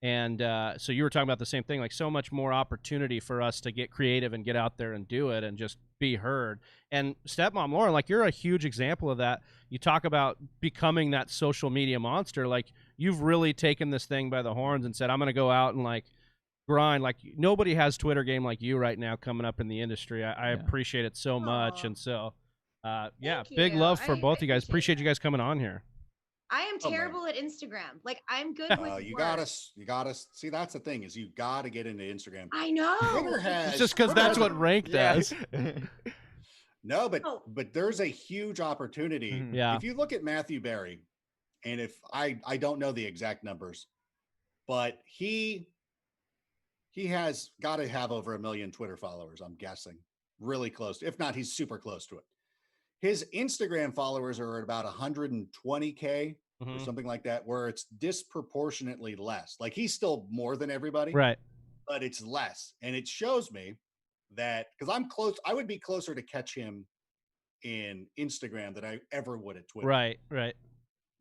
And so you were talking about the same thing, like so much more opportunity for us to get creative and get out there and do it and just be heard. And Stepmom Lauren, like you're a huge example of that. You talk about becoming that social media monster. Like you've really taken this thing by the horns and said, I'm going to go out and like grind. Like nobody has Twitter game like you right now coming up in the industry. I appreciate it so much. And so, big love for both you guys. Appreciate you guys coming on here. I am terrible at Instagram. Like I'm good with you gotta see, that's the thing, is you gotta get into Instagram. I know. It's just because that's what Rank does. No, but there's a huge opportunity. Yeah. If you look at Matthew Berry, and if I don't know the exact numbers, but he has got to have over 1 million Twitter followers, I'm guessing. Really close. If not, he's super close to it. His Instagram followers are at about 120K or something like that, where it's disproportionately less. Like he's still more than everybody, right? But it's less. And it shows me that, because I'm close, I would be closer to catch him in Instagram than I ever would at Twitter. Right.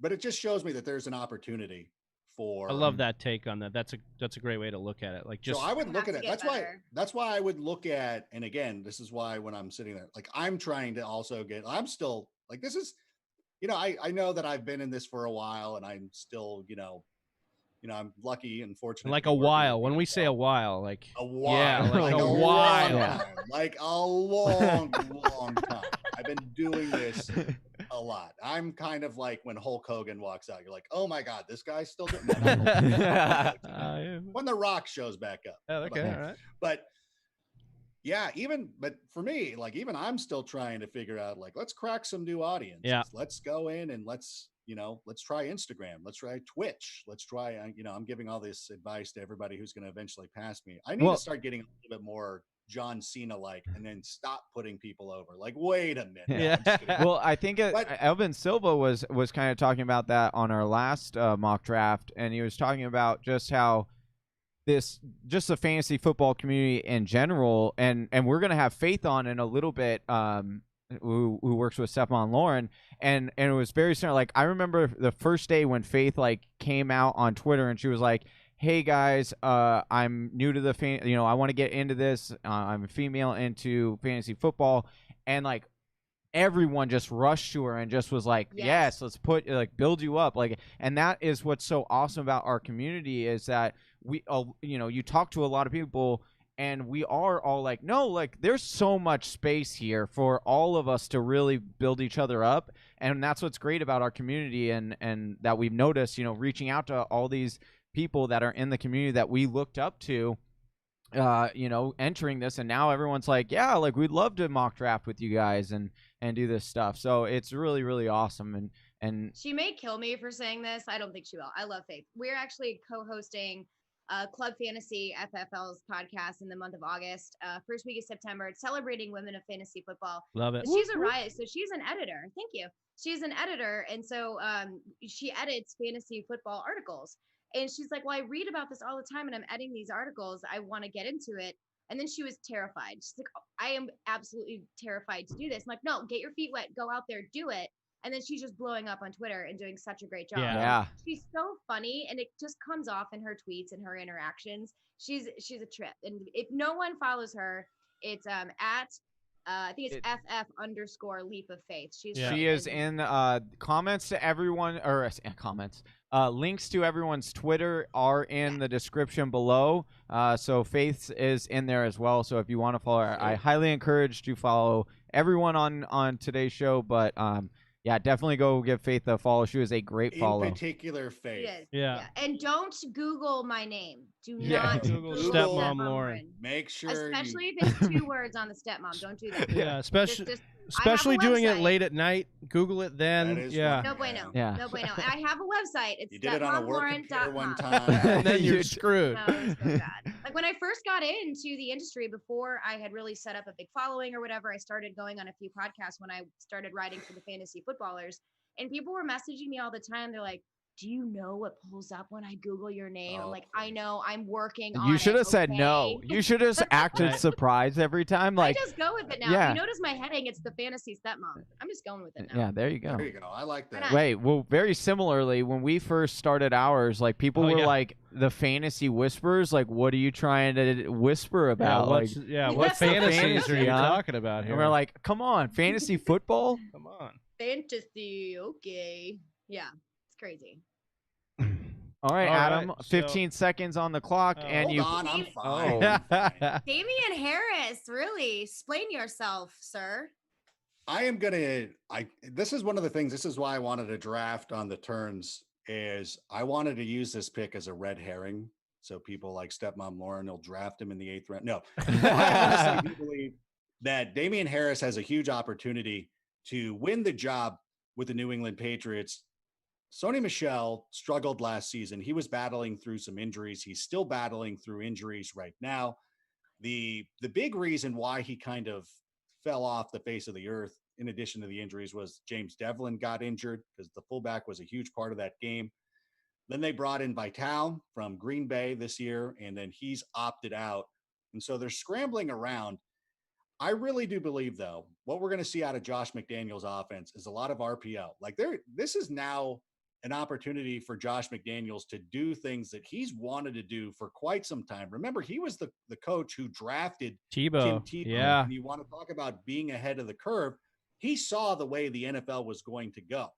But it just shows me that there's an opportunity for. I love that take on that. That's a great way to look at it. Like, just so I would look at it. Better. That's why I would look at, and again, this is why when I'm sitting there, like I'm trying to also I'm still like, this is, I know that I've been in this for a while and I'm still, I'm lucky and fortunate. like a while. When we say a while, like a while, yeah, like a long while, time, like a long, long time. I've been doing this a lot. I'm kind of like when Hulk Hogan walks out, you're like, oh my God, this guy's still doing that. When The Rock shows back up. Okay, all right. But yeah, but for me, like even I'm still trying to figure out, like, let's crack some new audiences. Yeah. Let's go in and let's try Instagram. Let's try Twitch. Let's try, I'm giving all this advice to everybody who's going to eventually pass me. I need to start getting a little bit more John Cena-like and then stop putting people over. Like, wait a minute. Yeah. Well, I think Elvin Silva was kind of talking about that on our last mock draft, and he was talking about just how just the fantasy football community in general, and we're going to have Faith on in a little bit, who works with Stefan Lauren, and it was very similar. Like, I remember the first day when Faith came out on Twitter and she was like, hey guys, I'm new to the I want to get into this. I'm a female into fantasy football, and like everyone just rushed to her and just was like, yes, let's build you up. Like, and that is what's so awesome about our community is that we, you talk to a lot of people and we are all like, no, like there's so much space here for all of us to really build each other up. And that's what's great about our community, and that we've noticed, reaching out to all these people that are in the community that we looked up to, entering this, and now everyone's like, yeah, like we'd love to mock draft with you guys and do this stuff. So it's really, really awesome. And she may kill me for saying this. I don't think she will. I love Faith. We're actually co-hosting Club Fantasy FFL's podcast in the month of August, first week of September. It's celebrating women of fantasy football. Love it. She's a riot. So she's an editor. Thank you. She's an editor. And so she edits fantasy football articles. And she's like, well, I read about this all the time and I'm editing these articles. I want to get into it. And then she was terrified. She's like, oh, I am absolutely terrified to do this. I'm like, no, get your feet wet. Go out there, do it. And then she's just blowing up on Twitter and doing such a great job. Yeah. She's so funny, and it just comes off in her tweets and her interactions. She's a trip. And if no one follows her, it's at I think it's FF_leap of faith. She is in comments to everyone, or comments. Links to everyone's Twitter are in the description below. So Faith is in there as well. So if you want to follow her, I highly encourage to follow everyone on today's show. But yeah, definitely go give Faith a follow. She was a great follow. In particular, Faith. Yeah. And don't Google my name. Do not Google Stepmom Lauren. Make sure, especially if it's 2 words on the stepmom. Don't do that. Yeah, especially doing it late at night. Google it then. Yeah. No bueno. Yeah. No bueno. And I have a website. It's you did it on a work computer one time. And then you're screwed. No, it's so bad. Like when I first got into the industry, before I had really set up a big following or whatever, I started going on a few podcasts when I started writing for the fantasy footballers, and people were messaging me all the time. They're like, do you know what pulls up when I Google your name? I'm like, I know, I'm working on it. You should have said no. You should have acted surprised every time. Like, I just go with it now. Yeah. If you notice my heading, it's the fantasy stepmom. I'm just going with it now. Yeah, there you go. There you go. I like that. Wait, well, very similarly, when we first started ours, like people were like the fantasy whispers. Like, what are you trying to whisper about? What fantasies are you talking about here? And we're like, come on, fantasy football? Come on. Fantasy, okay. Yeah, it's crazy. All right, Adam, right, 15 seconds on the clock, and Hold on, I'm fine. Damian Harris, really? Explain yourself, sir. I am gonna. This is one of the things. This is why I wanted to draft on the turns. Is I wanted to use this pick as a red herring, so people like Stepmom Lauren will draft him in the 8th round. No, I honestly do believe that Damian Harris has a huge opportunity to win the job with the New England Patriots. Sony Michel struggled last season. He was battling through some injuries. He's still battling through injuries right now. The big reason why he kind of fell off the face of the earth, in addition to the injuries, was James Devlin got injured, because the fullback was a huge part of that game. Then they brought in Vital from Green Bay this year, and then he's opted out. And so they're scrambling around. I really do believe, though, what we're going to see out of Josh McDaniels' offense is a lot of RPO. Like this is now an opportunity for Josh McDaniels to do things that he's wanted to do for quite some time. Remember, he was the coach who drafted Tim Tebow. Yeah. And you want to talk about being ahead of the curve. He saw the way the NFL was going to go.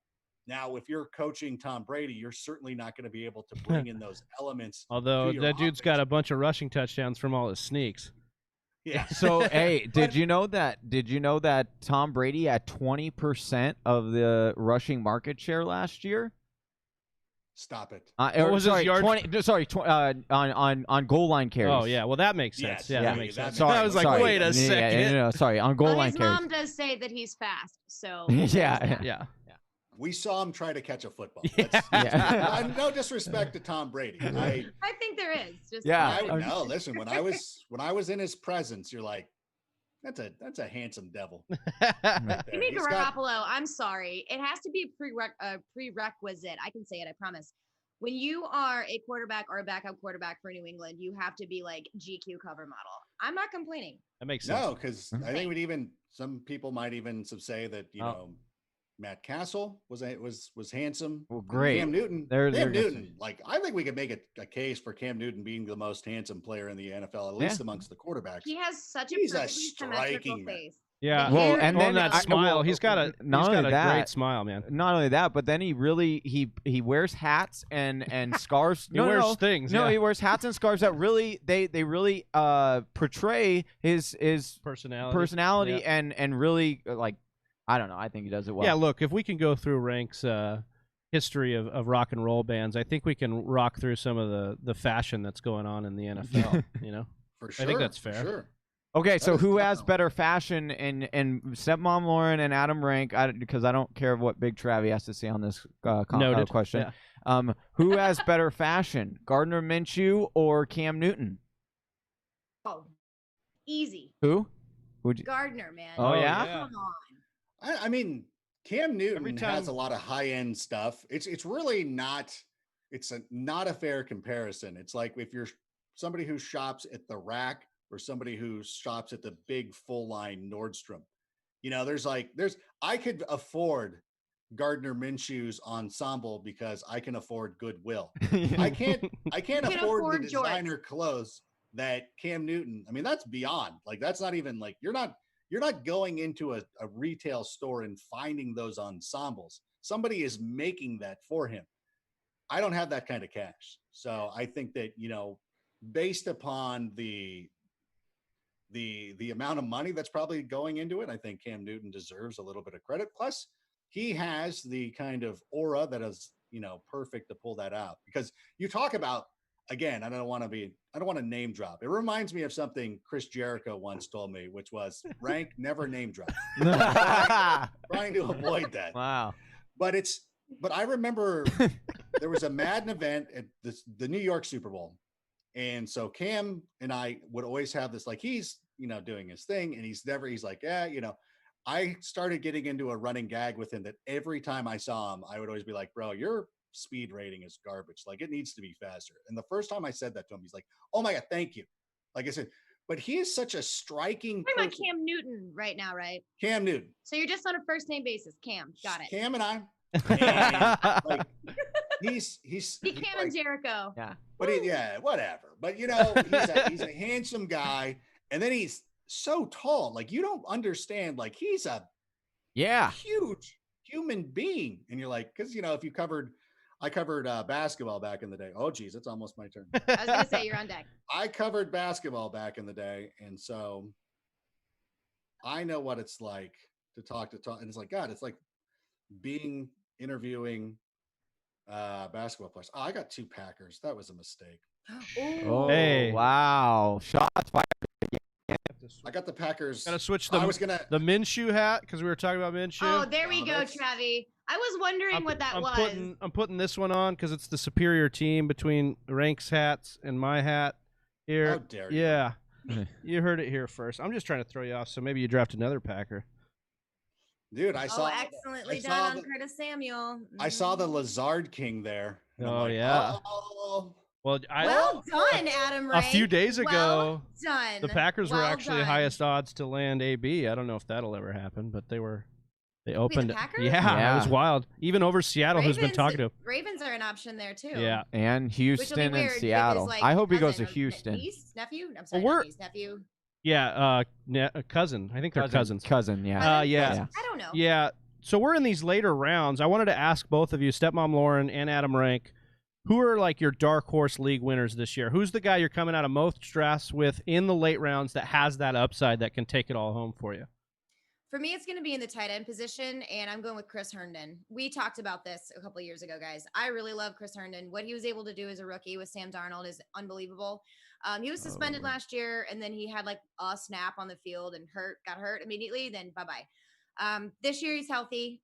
Now, if you're coaching Tom Brady, you're certainly not going to be able to bring in those elements. Although that dude's got a bunch of rushing touchdowns from all his sneaks. Yeah. So, hey, did you know that Tom Brady had 20% of the rushing market share last year? Stop it. What was his yard? On goal line carries. Oh yeah, well that makes sense. Yes, yeah, yeah. that makes sense. Sorry, I was like, sorry. wait a second. No, sorry, on goal Well, line his carries. mom does say that he's fast, so Yeah. We saw him try to catch a football. Yeah. No disrespect to Tom Brady. I think there is. Just Yeah. No, listen, when I was in his presence, you're like, that's a handsome devil. Right Jimmy there. He's got- Garoppolo, I'm sorry. It has to be a prerequisite. I can say it, I promise. When you are a quarterback or a backup quarterback for New England, you have to be like GQ cover model. I'm not complaining. That makes sense. No, because I think some people might even say that Matt Castle was handsome. Well, great. Cam Newton. Cam Newton. Like, I think we could make a case for Cam Newton being the most handsome player in the NFL, at least amongst the quarterbacks. He has such He's a perfectly symmetrical striking man. face. Yeah. Well, and and then then that smile. He's got a great smile, man. Not only that, but then he wears hats and scarves. He wears things. No, yeah. he wears hats and scarves that really they really portray his personality Yeah. and really like, I don't know. I think he does it well. Yeah, look, if we can go through Rank's history of rock and roll bands, I think we can rock through some of the fashion that's going on in the NFL. For sure. I think that's fair. For sure. Okay, That so is who has definitely- better fashion and Stepmom Lauren and Adam Rank? Because I don't care what Big Travie has to say on this Noted. question. Yeah. Who has better fashion, Gardner Minshew or Cam Newton? Oh, easy. Who? Would you? Gardner, man. Oh, yeah? Come on. I mean, Cam Newton Every time- has a lot of high end stuff. It's really not. It's not a fair comparison. It's like if you're somebody who shops at the Rack or somebody who shops at the big full line Nordstrom. I could afford Gardner Minshew's ensemble because I can afford Goodwill. I can't can afford the afford Jordan. designer clothes that Cam Newton. I mean, that's beyond. Like, that's not even like you're not going into a retail store and finding those ensembles. Somebody is making that for him. I don't have that kind of cash. So I think that, based upon the amount of money that's probably going into it, I think Cam Newton deserves a little bit of credit. Plus, he has the kind of aura that is, perfect to pull that out. Because you talk about, again, I don't want to name drop. It reminds me of something Chris Jericho once told me, which was Rank never name drop. Trying to avoid that. Wow. But I remember there was a Madden event at the New York Super Bowl. And so Cam and I would always have this, like, he's, doing his thing and he's like, I started getting into a running gag with him that every time I saw him, I would always be like, bro, your speed rating is garbage. Like, it needs to be faster. And the first time I said that to him, he's like, oh my God, thank you. Like I said, but he is such a striking We're talking about Cam Newton right now, right? Cam Newton. So you're just on a first name basis. Cam, got it. Cam and I. And, like, he's Be Cam and Jericho. Yeah. But whatever. But he's a handsome guy, and then he's so tall. Like, you don't understand. Like, he's a huge human being, and you're like, because if I covered basketball back in the day. Oh, geez, it's almost my turn. I was gonna say you're on deck. I covered basketball back in the day, and so I know what it's like to talk, and it's like, God, it's like interviewing basketball players. Oh, I got 2 Packers. That was a mistake. Oh, Hey. wow. Shots fired. I got the Packers. Gotta switch I the was gonna. Minshew hat because we were talking about Minshew. Oh, there we Oh, go, that's- Travi. I was wondering what that was. I'm putting this one on because it's the superior team between Rank's hats and my hat here. How dare you? Yeah, you heard it here first. I'm just trying to throw you off, so maybe you draft another Packer. Dude, I saw. Excellently I done saw on the- Curtis Samuel. I saw the Lazard King there. and I'm Oh, like, yeah. Oh, Well, Well done, Adam a Ray. few days ago, Well done. the Packers were Well actually done. highest odds to land AB. I don't know if that'll ever happen, but they were They opened. Packers? Yeah, it was wild. Even over Seattle, who's been talking to. Ravens are an option there too. Yeah, and Houston and weird Seattle. like I hope he goes to cousin or Houston. Niece, nephew? I'm sorry, Well, not niece, nephew. Yeah, cousin. I think they're cousins. Cousin, yeah. Yeah. I don't know. Yeah. So we're in these later rounds. I wanted to ask both of you, Stepmom Lauren and Adam Rank, who are like your dark horse league winners this year? Who's the guy you're coming out of most drafts with in the late rounds that has that upside that can take it all home for you? For me, it's going to be in the tight end position, and I'm going with Chris Herndon. We talked about this a couple of years ago, guys. I really love Chris Herndon. What he was able to do as a rookie with Sam Darnold is unbelievable. He was suspended last year, and then he had like a snap on the field and got hurt immediately. Then bye-bye. This year he's healthy.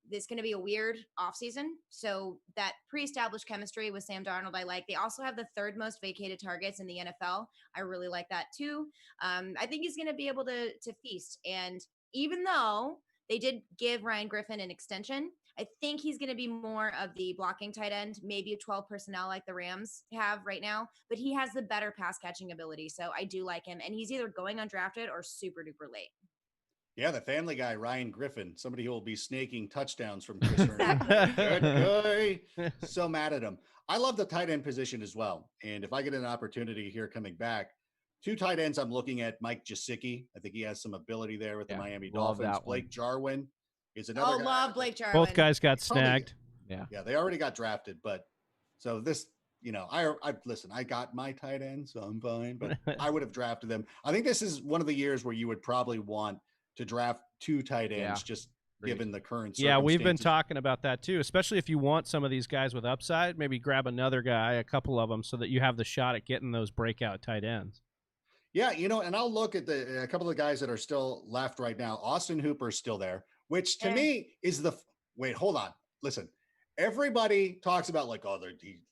It's going to be a weird offseason. So that pre-established chemistry with Sam Darnold, I like. They also have the third most vacated targets in the NFL. I really like that too. I think he's going to be able to feast. And even though they did give Ryan Griffin an extension, I think he's going to be more of the blocking tight end, maybe a 12 personnel like the Rams have right now, but he has the better pass catching ability. So I do like him. And he's either going undrafted or super duper late. Yeah, the Family Guy, Ryan Griffin, somebody who will be snaking touchdowns from Chris Herndon. Good guy. So mad at him. I love the tight end position as well. And if I get an opportunity here coming back, 2 tight ends I'm looking at, Mike Gesicki. I think he has some ability there with the Miami Dolphins. Blake Jarwin is another guy. Love Blake Jarwin. Both guys got snagged. Yeah, they already got drafted. But so this, I listen, I got my tight end, so I'm fine. But I would have drafted them. I think this is one of the years where you would probably want to draft 2 tight ends, just given the current circumstances. Yeah, we've been talking about that too, especially if you want some of these guys with upside, maybe grab another guy, a couple of them, so that you have the shot at getting those breakout tight ends. Yeah, and I'll look at a couple of guys that are still left right now. Austin Hooper is still there, which to me is wait, hold on. Listen, everybody talks about like,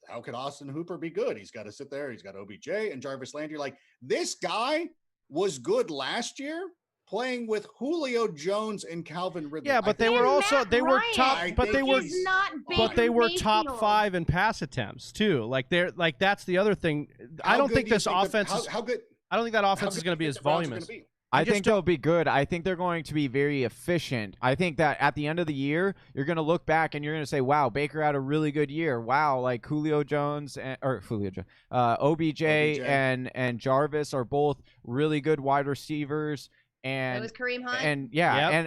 how could Austin Hooper be good? He's got to sit there. He's got OBJ and Jarvis Landry. Like, this guy was good last year playing with Julio Jones and Calvin Ridley. Yeah, but they were top 5 in pass attempts too. Like that's the other thing. I don't think this offense is how good. I don't think that offense is going to be as voluminous. I think they'll be good. I think they're going to be very efficient. I think that at the end of the year, you're going to look back and you're going to say, wow, Baker had a really good year. Wow, like OBJ and Jarvis are both really good wide receivers. And it was Kareem Hunt. And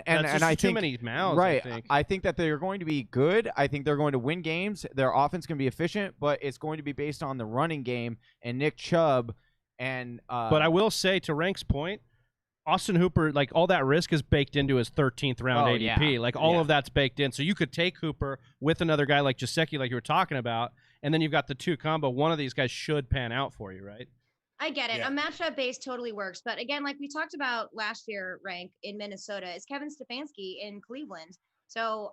I think too many mouths. Right. I think that they're going to be good. I think they're going to win games. Their offense can be efficient, but it's going to be based on the running game and Nick Chubb. And but I will say, to Rank's point, Austin Hooper, like, all that risk is baked into his 13th round ADP. Yeah. Like, all of that's baked in. So you could take Hooper with another guy like Gesicki, like you were talking about, and then you've got the 2 combo. One of these guys should pan out for you, right? I get it. Yeah. A matchup base totally works. But again, like we talked about last year, Rank, in Minnesota, is Kevin Stefanski in Cleveland. So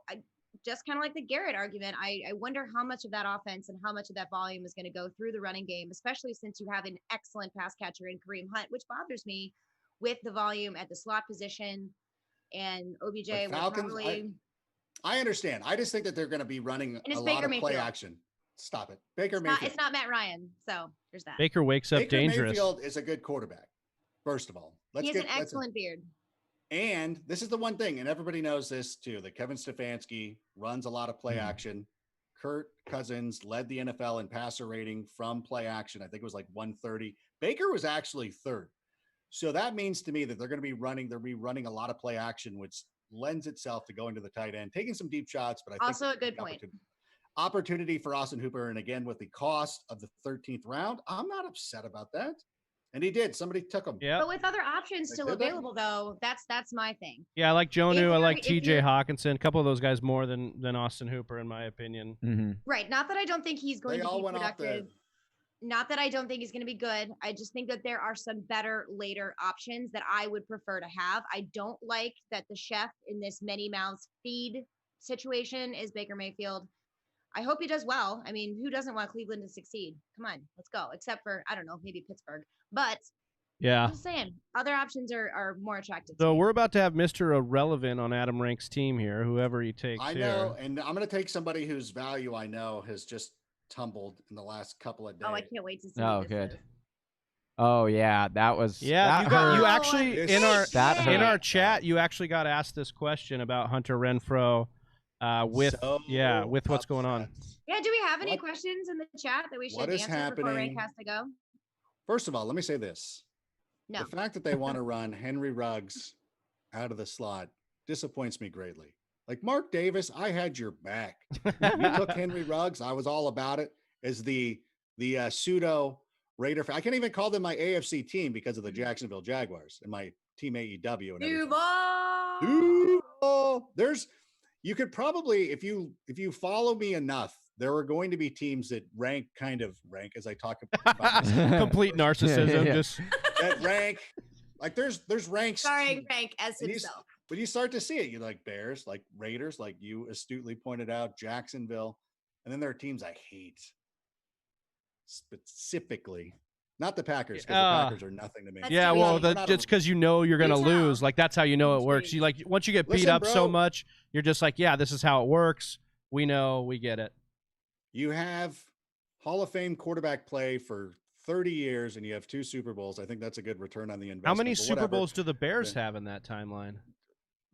just kind of like the Garrett argument, I wonder how much of that offense and how much of that volume is going to go through the running game, especially since you have an excellent pass catcher in Kareem Hunt, which bothers me with the volume at the slot position. And OBJ will probably... I understand. I just think that they're going to be running a lot of play action. Stop it. Mayfield. It's not Matt Ryan, so there's that. Baker wakes up dangerous. Mayfield is a good quarterback, first of all. He has an excellent beard. And this is the one thing, and everybody knows this too, that Kevin Stefanski runs a lot of play action. Kirk Cousins led the NFL in passer rating from play action. I think it was like 130. Baker was actually 3rd. So that means to me that they'll be running a lot of play action, which lends itself to going to the tight end, taking some deep shots. But I think also a good point. Opportunity for Austin Hooper. And again, with the cost of the 13th round, I'm not upset about that. And he did. Somebody took him. Yeah. But with other options still available, though, that's my thing. Yeah, I like Jonnu. I like T.J. Hawkinson. A couple of those guys more than Austin Hooper, in my opinion. Mm-hmm. Right. Not that I don't think he's going to be productive. Not that I don't think he's going to be good. I just think that there are some better later options that I would prefer to have. I don't like that the chef in this many mouths feed situation is Baker Mayfield. I hope he does well. I mean, who doesn't want Cleveland to succeed? Come on, let's go. Except for, I don't know, maybe Pittsburgh. But yeah, I'm just saying, other options are more attractive. So we're about to have Mr. Irrelevant on Adam Rank's team here, whoever he takes. I know, and I'm going to take somebody whose value I know has just tumbled in the last couple of days. Oh, I can't wait to see. Oh, good. Oh yeah, that was Yeah, that you hurt. actually in our hurt. chat you actually got asked this question about Hunter Renfrow with what's going on. Yeah, do we have any questions in the chat that we should answer before Rank has to go? First of all, let me say this. No. The fact that they want to run Henry Ruggs out of the slot disappoints me greatly. Like Mark Davis, I had your back. You took Henry Ruggs. I was all about it as the pseudo Raider. I can't even call them my AFC team because of the Jacksonville Jaguars and my team AEW and everything. Duval. You could probably, if you follow me enough, there are going to be teams that rank as I talk about complete narcissism. Just that rank. Like there's ranks. Sorry, Rank as himself. But you start to see it. You like Bears, like Raiders, like you astutely pointed out, Jacksonville. And then there are teams I hate. Specifically. Not the Packers, because the Packers are nothing to me. Yeah, well, just because you're going to lose. Like, that's how you know it works. You once you get beat up so much, you're just like, yeah, this is how it works. We know, we get it. You have Hall of Fame quarterback play for 30 years, and you have 2 Super Bowls. I think that's a good return on the investment. How many Super Bowls do the Bears have in that timeline?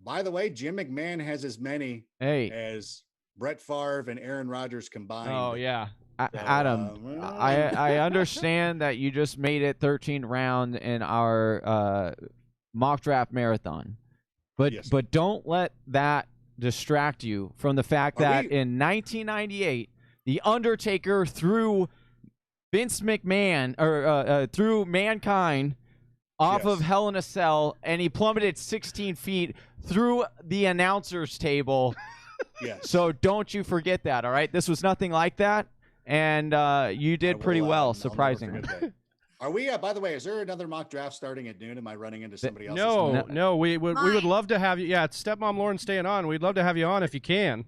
By the way, Jim McMahon has as many as Brett Favre and Aaron Rodgers combined. Oh, yeah. So, Adam, I understand that you just made it 13th round in our mock draft marathon, but don't let that distract you from the fact that in 1998, The Undertaker threw Vince McMahon or threw Mankind off of Hell in a Cell, and he plummeted 16 feet through the announcer's table. Yes. So don't you forget that. All right, this was nothing like that. And you did pretty well, surprisingly. Are we? By the way, is there another mock draft starting at noon? Am I running into somebody else? No. We would love to have you. Yeah, it's Stepmom Lauren staying on. We'd love to have you on if you can.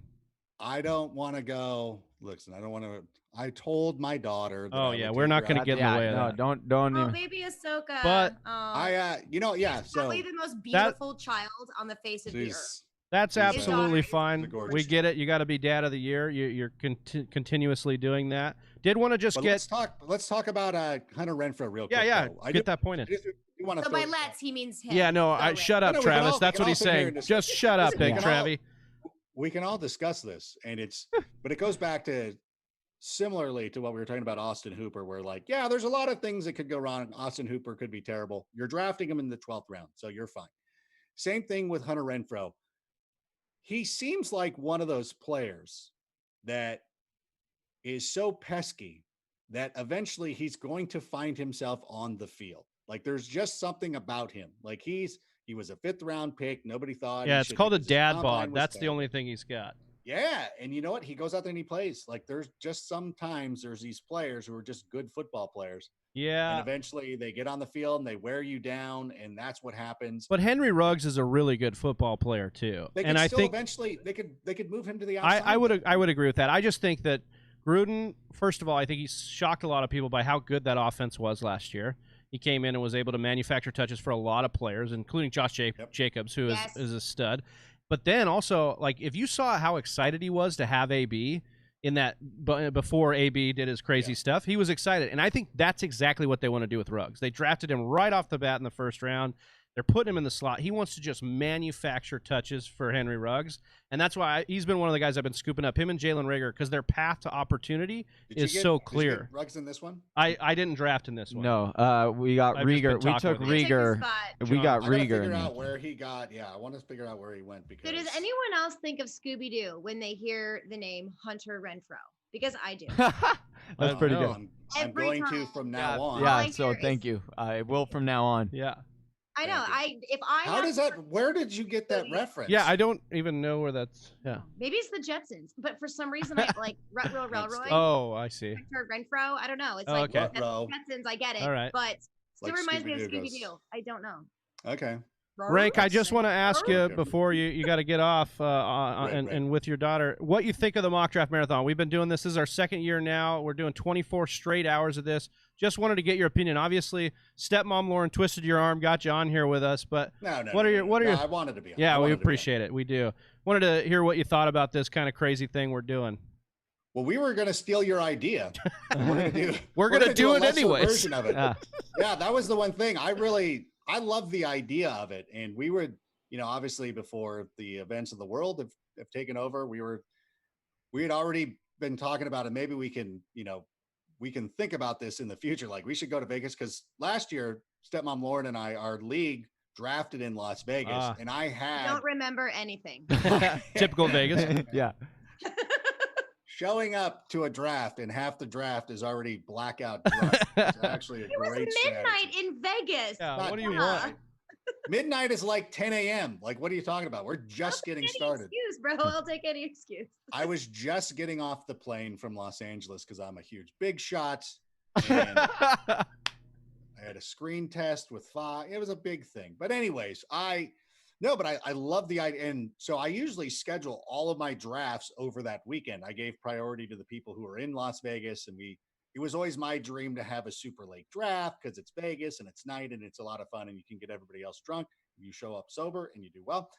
I don't want to go. Listen, I don't want to. I told my daughter. That we're not going to get in the way of that. Don't. Oh, baby Ahsoka. But probably the most beautiful child on the face of the earth. That's absolutely fine. We get it. You got to be Dad of the Year. You're continuously doing that. Did want to just get. Let's talk about Hunter Renfrow real quick. Yeah. Get that point in. So by let's, he means him. Yeah, no. Shut up, Travis. That's what he's saying. Just shut up, Big Travie. We can all discuss this, but it goes back to similarly to what we were talking about Austin Hooper, where there's a lot of things that could go wrong. Austin Hooper could be terrible. You're drafting him in the 12th round, so you're fine. Same thing with Hunter Renfrow. He seems like one of those players that is so pesky that eventually he's going to find himself on the field. Like there's just something about him. Like he was a 5th round pick. Nobody thought. Yeah, it's called a dad bod. That's the only thing he's got. Yeah, and you know what? He goes out there and he plays. Like there's just sometimes there's these players who are just good football players. Yeah. And eventually they get on the field and they wear you down, and that's what happens. But Henry Ruggs is a really good football player too. I think eventually they could move him to the outside. I would agree with that. I just think that Gruden, first of all, I think he shocked a lot of people by how good that offense was last year. He came in and was able to manufacture touches for a lot of players, including Josh Jacobs, who is a stud. But then also, if you saw how excited he was to have AB in that before AB did his crazy stuff, he was excited. And I think that's exactly what they want to do with Ruggs. They drafted him right off the bat in the 1st round. They're putting him in the slot. He wants to just manufacture touches for Henry Ruggs. And that's why he's been one of the guys I've been scooping up, him and Jalen Reagor, because their path to opportunity is so clear. Did you get Ruggs in this one? I didn't draft in this one. No, we got Reagor. We took Reagor. We got Reagor. Figure out where he got. Yeah, I want to figure out where he went. Because So does anyone else think of Scooby-Doo when they hear the name Hunter Renfrow? Because I do. That's pretty good. I'm going to from now on. Yeah, so thank you. I will from now on. Yeah. I know. How does that? Where did you get that reference? Yeah, I don't even know where that's. Yeah. Maybe it's the Jetsons, but for some reason I like Rutrow Railroad. Oh, I see. Renfrow. I don't know. It's okay. Jetsons. I get it. All right. But still reminds me of Scooby-Doo. I don't know. Okay. Rank, I just want to ask you before you got to get off and with your daughter, what you think of the mock draft marathon. We've been doing this. This is our 2nd year now. We're doing 24 straight hours of this. Just wanted to get your opinion. Obviously, Stepmom Lauren twisted your arm, got you on here with us. But what are your? I wanted to be on. Yeah, we appreciate it. We do. Wanted to hear what you thought about this kind of crazy thing we're doing. Well, we were going to steal your idea. We're going to do it a lesser anyways. version of it. Yeah, that was the one thing. I love the idea of it. And we would, obviously before the events of the world have taken over, we had already been talking about it. Maybe we can think about this in the future. Like we should go to Vegas because last year, Stepmom Lauren and our league drafted in Las Vegas, and I don't remember anything. Typical Vegas. Yeah. Showing up to a draft and half the draft is already blackout drunk. It's actually it was midnight strategy. in Vegas. Yeah, what do you want? Midnight is like 10 a.m. Like, what are you talking about? We're just getting started. Excuse, bro. I'll take any excuse. I was just getting off the plane from Los Angeles because I'm a huge Big Shot. And I had a screen test with FA. It was a big thing. But anyways, I love the idea. And so I usually schedule all of my drafts over that weekend. I gave priority to the people who are in Las Vegas. And it was always my dream to have a super late draft because it's Vegas and it's night and it's a lot of fun and you can get everybody else drunk. You show up sober and you do well.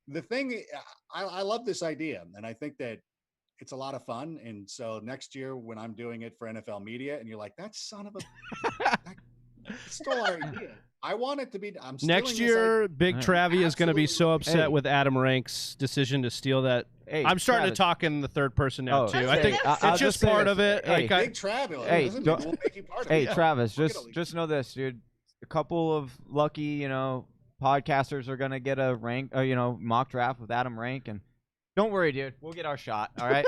The thing, I love this idea. And I think that it's a lot of fun. And so next year when I'm doing it for NFL media and you're like, that son of a, that stole our idea. I want it to be. I'm next year. Big Travie is going to be so upset with Adam Rank's decision to steal that. Hey, I'm starting to talk in the third person now too. I think it's just part of it. Hey, Big Travie. Hey, we'll make you part of hey, it. Travis, just know this, dude. A couple of lucky, podcasters are gonna get a rank, mock draft with Adam Rank, and don't worry, dude. We'll get our shot. All right.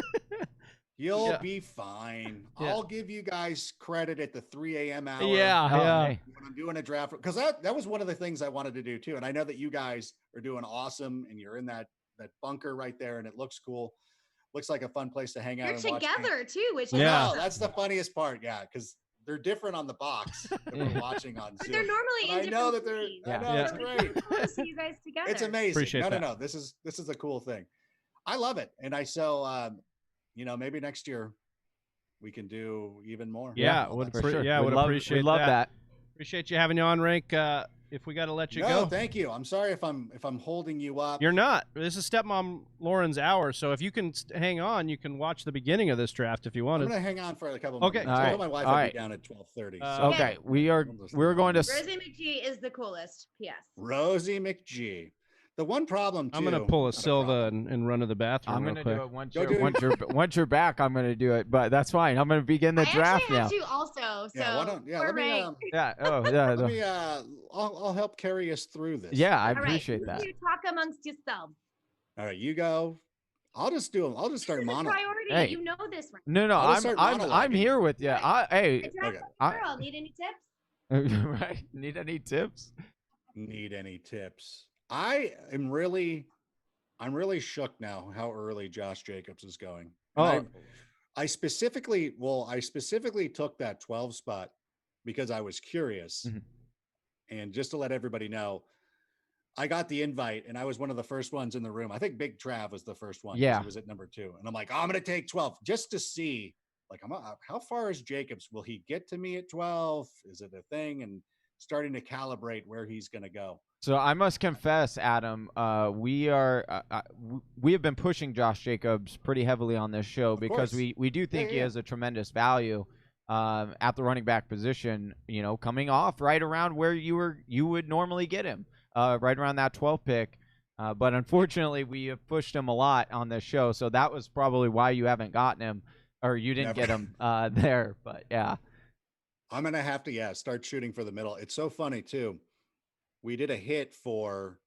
You'll be fine. Yeah. I'll give you guys credit at the 3 a.m. hour. Yeah. When I'm doing a draft, because that was one of the things I wanted to do too. And I know that you guys are doing awesome, and you're in that bunker right there, and it looks cool. Looks like a fun place to hang out. You're together too, which is awesome. That's the funniest part. Yeah, because they're different on the box that we're watching on Zoom. They're normally. I know that they're. I know it's great. Cool to see you guys together. It's amazing. Appreciate that. No. This is a cool thing. I love it, and maybe next year we can do even more. Yeah, would appreciate love that. Appreciate you having you on, Rank. If we got to let you go, thank you. I'm sorry if I'm holding you up. You're not. This is Stepmom Lauren's hour, so if you can hang on, you can watch the beginning of this draft if you want. I'm gonna hang on for a couple more minutes. All right. My wife will be down at 12:30. Okay, we're going to. Rosie McGee is the coolest. P.S. Rosie McGee. The one problem too. I'm gonna pull a Silva and run to the bathroom. I'm gonna do it once you're back. I'm gonna do it, but that's fine. I'm gonna begin the draft now. I actually have to also. Let me. I'll help carry us through this. Yeah, I appreciate that. You talk amongst yourselves. All right, you go. I'll just start mono. Priority. Hey. You know this, right? No, I'm here with you. Need any tips? Right. Need any tips? Need any tips? I'm really shook now how early Josh Jacobs is going. I specifically took that 12 spot because I was curious. Mm-hmm. And just to let everybody know, I got the invite and I was one of the first ones in the room. I think Big Trav was the first one. Yeah. He was at number 2. And I'm like, I'm going to take 12 just to see, like, how far is Jacobs? Will he get to me at 12? Is it a thing? And starting to calibrate where he's going to go. So I must confess, Adam, we have been pushing Josh Jacobs pretty heavily on this show because we do think he has a tremendous value at the running back position. Coming off right around where you would normally get him, right around that 12 pick. But unfortunately, we have pushed him a lot on this show, so that was probably why you haven't gotten him, or you didn't get him there. But yeah, I'm gonna have to start shooting for the middle. It's so funny too. We did a hit for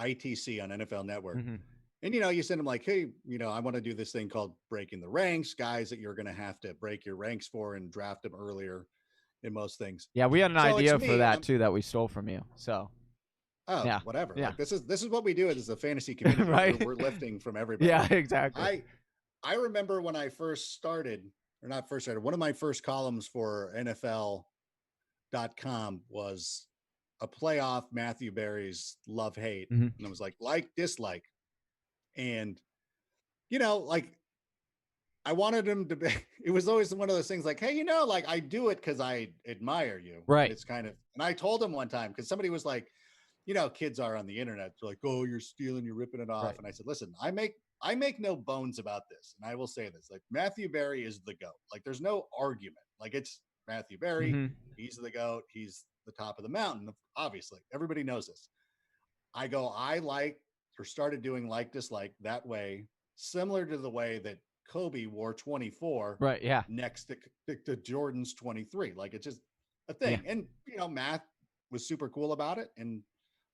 ITC on NFL Network. Mm-hmm. And, you send them like, hey, I want to do this thing called breaking the ranks, guys that you're going to have to break your ranks for and draft them earlier in most things. Yeah, we had an idea for that too that we stole from you. So, whatever. Yeah. Like, this is what we do as a fantasy community. Right? We're lifting from everybody. Yeah, exactly. I remember when I first started, one of my first columns for NFL.com was a playoff Matthew Berry's love-hate. Mm-hmm. And I was like, dislike. And, I wanted him to be, it was always one of those things like, hey, I do it because I admire you. Right. It's kind of, and I told him one time, because somebody was like, kids are on the internet. They're like, oh, you're stealing, you're ripping it off. Right. And I said, listen, I make no bones about this. And I will say this, like Matthew Berry is the GOAT. Like there's no argument. Like it's Matthew Berry. Mm-hmm. He's the GOAT. He's the top of the mountain. Obviously everybody knows this. I started doing like dislike that way, similar to the way that Kobe wore 24 Right. Yeah. next to Jordan's 23. Like it's just a thing. Yeah. And Matt was super cool about it, and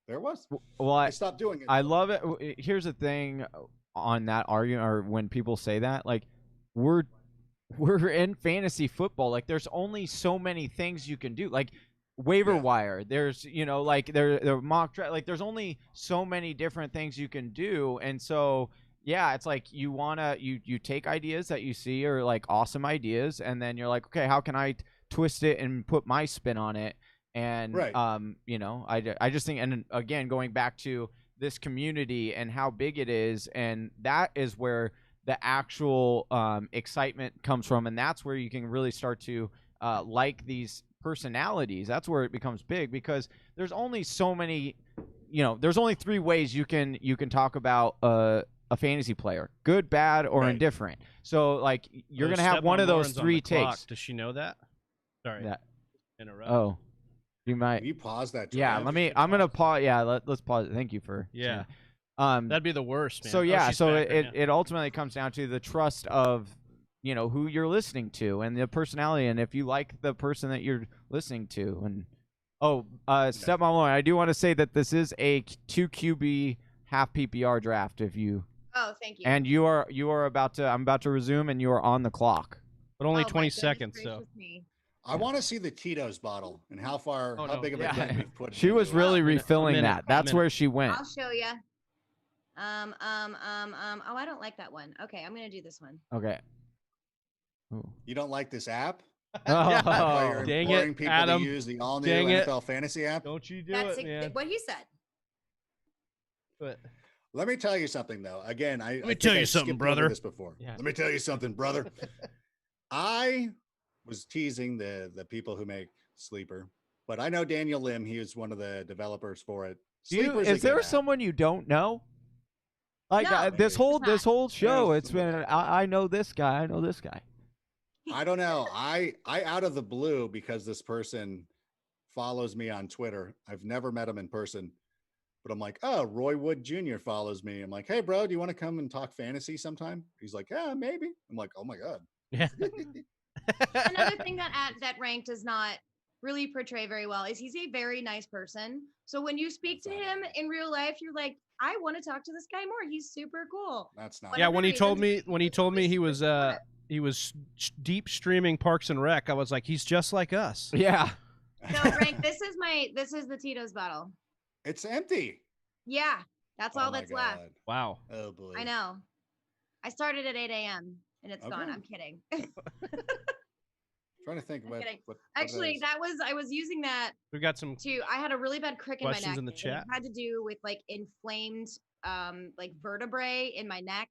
there it was. Well, I stopped doing it. I love it. Here's the thing on that argument, or when people say that, like we're in fantasy football. Like there's only so many things you can do. Like waiver wire. There's like there mock draft. Like there's only so many different things you can do, and so. Yeah, it's like you take ideas that you see are like awesome ideas, and then you're like, okay, how can I twist it and put my spin on it? And I just think, and again, going back to this community and how big it is, and that is where the actual excitement comes from, and that's where you can really start to like these personalities. That's where it becomes big, because there's only so many, there's only 3 ways you can talk about a fantasy player: good, bad, or indifferent. So like you're gonna have one of those 3 takes. Does she know that? Sorry. That. Interrupt. Oh, you might. Can you pause that? Yeah, I'm gonna pause. Yeah, let's pause it. Thank you for. Yeah. That'd be the worst, man. So yeah, so it ultimately comes down to the trust of who you're listening to and the personality, and if you like the person that you're listening to. And Stepmom Lauren, I do want to say that this is a 2 QB half PPR draft. If you. Oh, thank you. And you are about to. I'm about to resume, and you are on the clock. But only 20 seconds. So. I want to see the Tito's bottle and how big of a dent we've put. She was really refilling that. That's where she went. I'll show you. Oh, I don't like that one. Okay, I'm gonna do this one. Okay. Ooh. You don't like this app? Oh, dang it, people Adam! To use the all-new NFL fantasy app. Don't you do That's it, man? What he said. But. Let me tell you something, though. Again, let me tell you something, brother. This before. Yeah. Let me tell you something, brother. I was teasing the people who make Sleeper, but I know Daniel Lim. He is one of the developers for it. Is there someone you don't know? Like no, this whole show, it's been I know this guy. I know this guy. I don't know. I out of the blue, because this person follows me on Twitter. I've never met him in person. But I'm like, oh, Roy Wood Jr. follows me. I'm like, hey, bro, do you want to come and talk fantasy sometime? He's like, yeah, maybe. I'm like, oh my God. Yeah. Another thing that rank does not really portray very well is he's a very nice person. So when you speak to him in real life, you're like, I want to talk to this guy more. He's super cool. That's not. Yeah. When he told me he was deep streaming Parks and Rec, I was like, he's just like us. Yeah. So rank, this is the Tito's bottle. It's empty. Yeah, that's all that's left. Wow. Oh boy. I know. I started at 8 a.m. and it's gone. I'm kidding. Trying to think what actually I was using that. We got some. I had a really bad crick in my neck. In the chat. It had to do with like inflamed like vertebrae in my neck.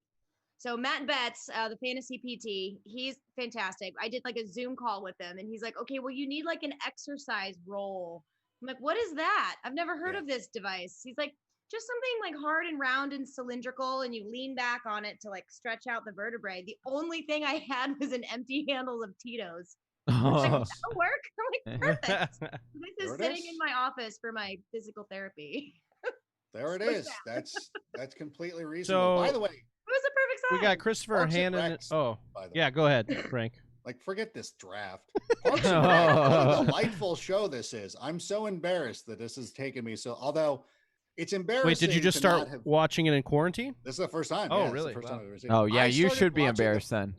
So Matt Betts, the fantasy PT, he's fantastic. I did like a Zoom call with him, and he's like, okay, well, you need like an exercise roll. I'm like, what is that? I've never heard of this device. He's like, just something like hard and round and cylindrical, and you lean back on it to like stretch out the vertebrae. The only thing I had was an empty handle of Tito's. Like, that'll work. I'm like, perfect. This is sitting in my office for my physical therapy. There it is. That's completely reasonable. By the way, it was a perfect size. We got Christopher Hannon. Oh, yeah. Go ahead, Frank. Like, forget this draft. Parks and Rec, what a delightful show this is. I'm so embarrassed that this has taken me so. Although it's embarrassing. Wait, did you just start watching it in quarantine? This is the first time. Oh, really? Oh, yeah. You should be embarrassed then.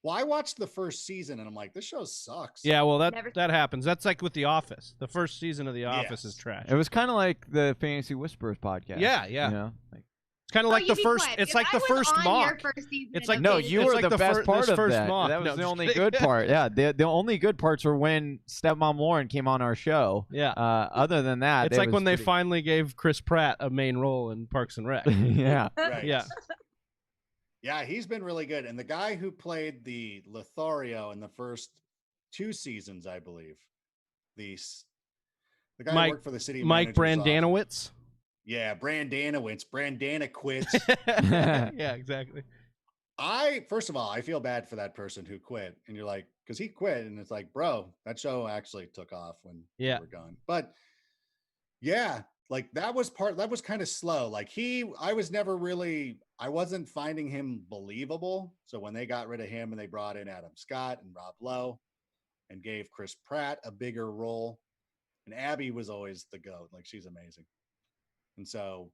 Well, I watched the first season and I'm like, this show sucks. Yeah, well, that happens. That's like with The Office. The first season of The Office is trash. It was kind of like the Fantasy Whisperers podcast. Yeah. It's kind of like the first. It's like the first mock. It's like no, you were the best part of that. Mock. That was the only good part. Yeah, the only good parts were when Stepmom Lauren came on our show. Yeah. Other than that, it's like when they finally gave Chris Pratt a main role in Parks and Rec. Yeah. Right. Yeah. Yeah, he's been really good. And the guy who played the Lothario in the first 2 seasons, I believe, The guy who worked for the city Mike manager's office. Brandanowitz. Yeah, Brandanowitz. Brandana quits. Yeah, exactly. First of all, I feel bad for that person who quit. And you're like, because he quit. And it's like, bro, that show actually took off when you were gone. But yeah, like that was kind of slow. Like I wasn't finding him believable. So when they got rid of him and they brought in Adam Scott and Rob Lowe and gave Chris Pratt a bigger role, and Abby was always the GOAT. Like, she's amazing. And so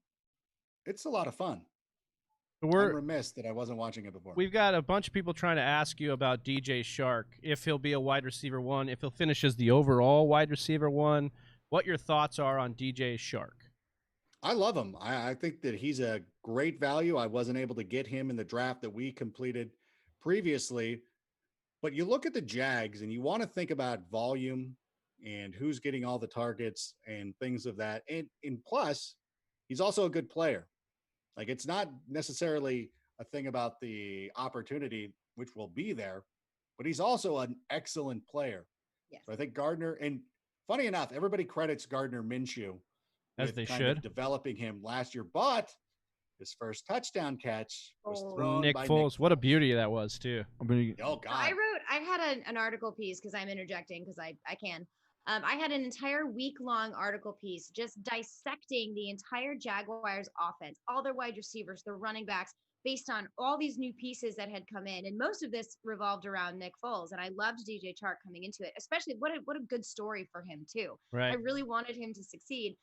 it's a lot of fun. I'm remiss that I wasn't watching it before. We've got a bunch of people trying to ask you about DJ Shark, if he'll be a wide receiver 1, if he'll finish as the overall wide receiver 1, what your thoughts are on DJ Shark. I love him. I think that he's a great value. I wasn't able to get him in the draft that we completed previously, but you look at the Jags and you want to think about volume and who's getting all the targets and things of that. And plus, he's also a good player. Like, it's not necessarily a thing about the opportunity, which will be there, but he's also an excellent player. Yes. So I think Gardner, and funny enough, everybody credits Gardner Minshew as they should, of developing him last year, but his first touchdown catch was thrown Nick by Foles. What a beauty that was too. Oh God! I had an article piece, because I'm interjecting because I can. I had an entire week-long article piece just dissecting the entire Jaguars offense, all their wide receivers, their running backs, based on all these new pieces that had come in. And most of this revolved around Nick Foles. And I loved DJ Chark coming into it, especially what a good story for him too. Right. I really wanted him to succeed.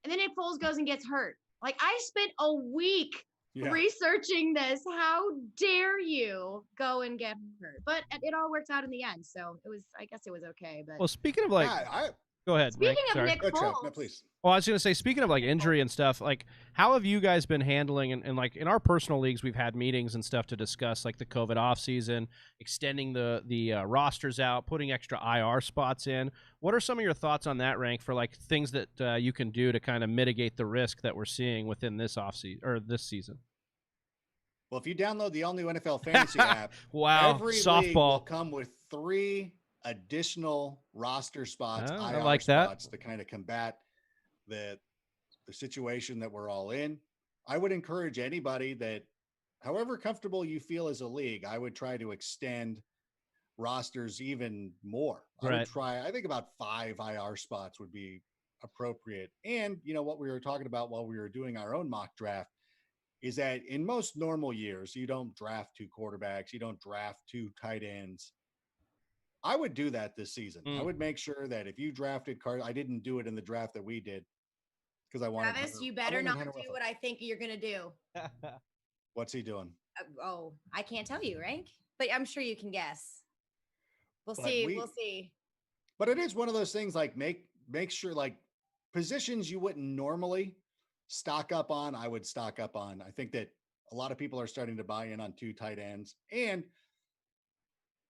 And then Nick Foles goes and gets hurt. Like, I spent a week researching this. How dare you go and get hurt? But it all worked out in the end. So I guess it was okay. But well, speaking of go ahead. Speaking Mike. of Nick Foles, no, please. Well, I was going to say, speaking of like injury and stuff, like how have you guys been handling and like in our personal leagues, we've had meetings and stuff to discuss like the COVID off season, extending the rosters out, putting extra IR spots in. What are some of your thoughts on that, Rank, for like things that you can do to kind of mitigate the risk that we're seeing within this off season or this season? Well, if you download the all-new NFL Fantasy app, wow, every softball league will come with 3 additional roster spots, I IR like spots, to kind of combat the situation that we're all in. I would encourage anybody that, however comfortable you feel as a league, I would try to extend rosters even more. I think about 5 IR spots would be appropriate. And, you know, what we were talking about while we were doing our own mock draft is that in most normal years, you don't draft 2 quarterbacks, you don't draft 2 tight ends. I would do that this season. I would make sure that if you drafted I didn't do it in the draft that we did because I wanted. Travis, you better not do what I think you're gonna do. What's he doing? I can't tell you, right? But I'm sure you can guess. We'll see. But it is one of those things, like make sure, like, positions you wouldn't normally stock up on, I would stock up on. I think that a lot of people are starting to buy in on 2 tight ends. And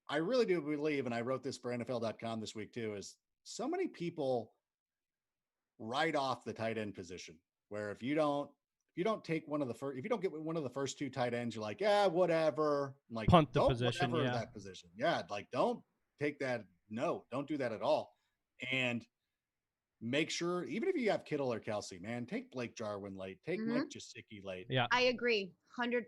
I really do believe, and I wrote this for NFL.com this week too, is so many people write off the tight end position, where if you don't take one of the first, if you don't get one of the first 2 tight ends, you're like, yeah, whatever. I'm like, punt the position. Yeah. That position. Yeah. Like, don't take that. No, don't do that at all. And make sure, even if you have Kittle or Kelsey, man, take Blake Jarwin late, take Mike Gesicki late. Yeah. I agree 100%.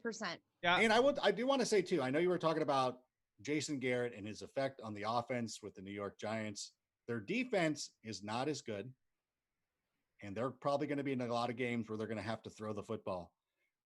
Yeah. And I do want to say too, I know you were talking about Jason Garrett and his effect on the offense with the New York Giants. Their defense is not as good, and they're probably going to be in a lot of games where they're going to have to throw the football.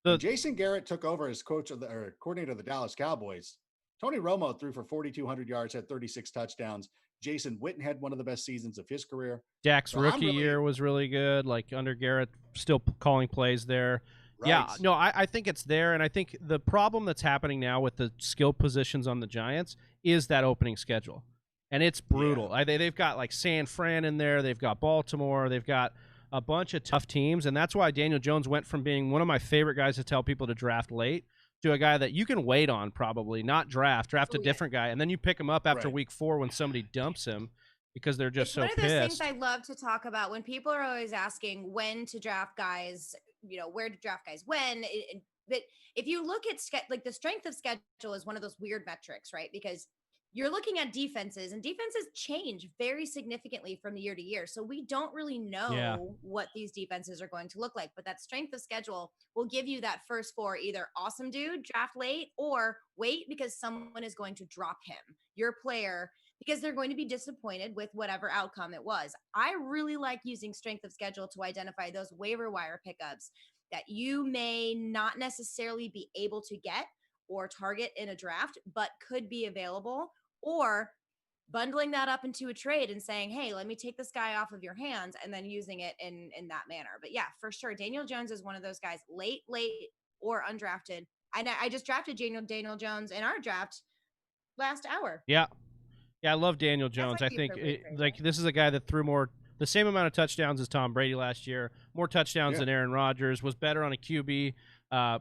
When Jason Garrett took over as coordinator of the Dallas Cowboys, Tony Romo threw for 4,200 yards, had 36 touchdowns. Jason Witten had one of the best seasons of his career. Dak's rookie year was really good. Like, under Garrett, still calling plays there. Right. Yeah, no, I think it's there, and I think the problem that's happening now with the skill positions on the Giants is that opening schedule, and it's brutal. Yeah. They've got like San Fran in there, they've got Baltimore, they've got a bunch of tough teams, and that's why Daniel Jones went from being one of my favorite guys to tell people to draft late to a guy that you can wait on, probably not draft a different guy, and then you pick him up after week 4 when somebody dumps him because they're just so pissed. One of those things I love to talk about when people are always asking when to draft guys, you know, where to draft guys when. But if you look at like the strength of schedule is one of those weird metrics, right? Because you're looking at defenses, and defenses change very significantly from year to year. So we don't really know what these defenses are going to look like. But that strength of schedule will give you that first 4, either awesome dude, draft late, or wait because someone is going to drop him, your player, because they're going to be disappointed with whatever outcome it was. I really like using strength of schedule to identify those waiver wire pickups that you may not necessarily be able to get or target in a draft, but could be available, or bundling that up into a trade and saying, hey, let me take this guy off of your hands, and then using it in that manner. But yeah, for sure, Daniel Jones is one of those guys, late or undrafted. I just drafted Daniel Jones in our draft last hour. Yeah, I love Daniel Jones. I think this is a guy that threw the same amount of touchdowns as Tom Brady last year, more touchdowns than Aaron Rodgers, was better on a QB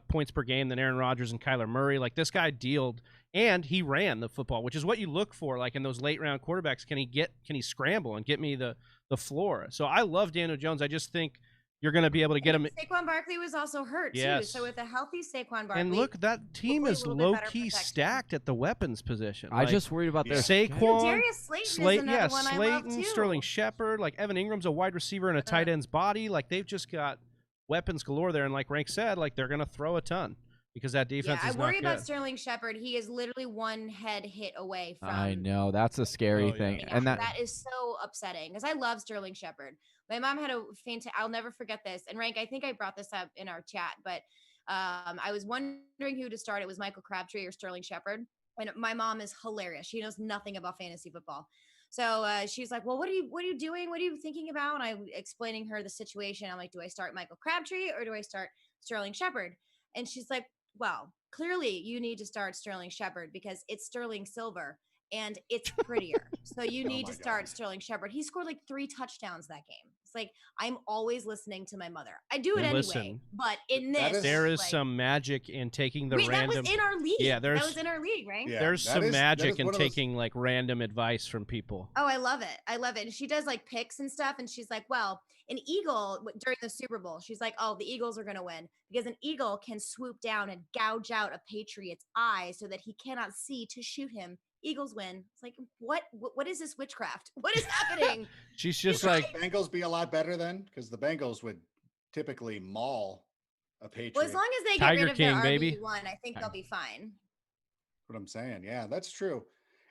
points per game than Aaron Rodgers and Kyler Murray. Like, this guy dealed, and he ran the football, which is what you look for, like in those late round quarterbacks. Can he scramble and get me the floor? So I love Daniel Jones. I just think you're going to be able to get him. Saquon Barkley was also hurt too. So with a healthy Saquon Barkley, and look, that team is low key stacked at the weapons position. I just worried about their Saquon, Darius Slayton, is one I love too. Sterling Shepard, like Evan Ingram's a wide receiver and a tight end's body. Like, they've just got weapons galore there, and like Rank said, like, they're going to throw a ton because that defense is not good. I worry about Sterling Shepard. He is literally one head hit away from. I know, that's a scary thing, and that is so upsetting because I love Sterling Shepard. My mom had a I'll never forget this. And Rank, I think I brought this up in our chat, but I was wondering who to start. It was Michael Crabtree or Sterling Shepard. And my mom is hilarious. She knows nothing about fantasy football. So she's like, well, what are you doing? What are you thinking about? And I'm explaining her the situation. I'm like, do I start Michael Crabtree or do I start Sterling Shepard? And she's like, well, clearly you need to start Sterling Shepard because it's Sterling Silver and it's prettier. So you need to start Sterling Shepard. He scored like 3 touchdowns that game. It's like, I'm always listening to my mother. I do it anyway, but in this, there is some magic in taking the random. That was in our league. Yeah, that was in our league, right? Yeah, there's some magic in taking like random advice from people. Oh, I love it. I love it. And she does like picks and stuff. And she's like, well, an eagle during the Super Bowl, she's like, oh, the Eagles are going to win because an eagle can swoop down and gouge out a Patriot's eye so that he cannot see to shoot him. Eagles win. It's like, what is this witchcraft? What is happening? She's just like, Bengals be a lot better then, because the Bengals would typically maul a Patriot. Well, as long as they get rid of their RB1, I think they'll be fine. What I'm saying. Yeah, that's true.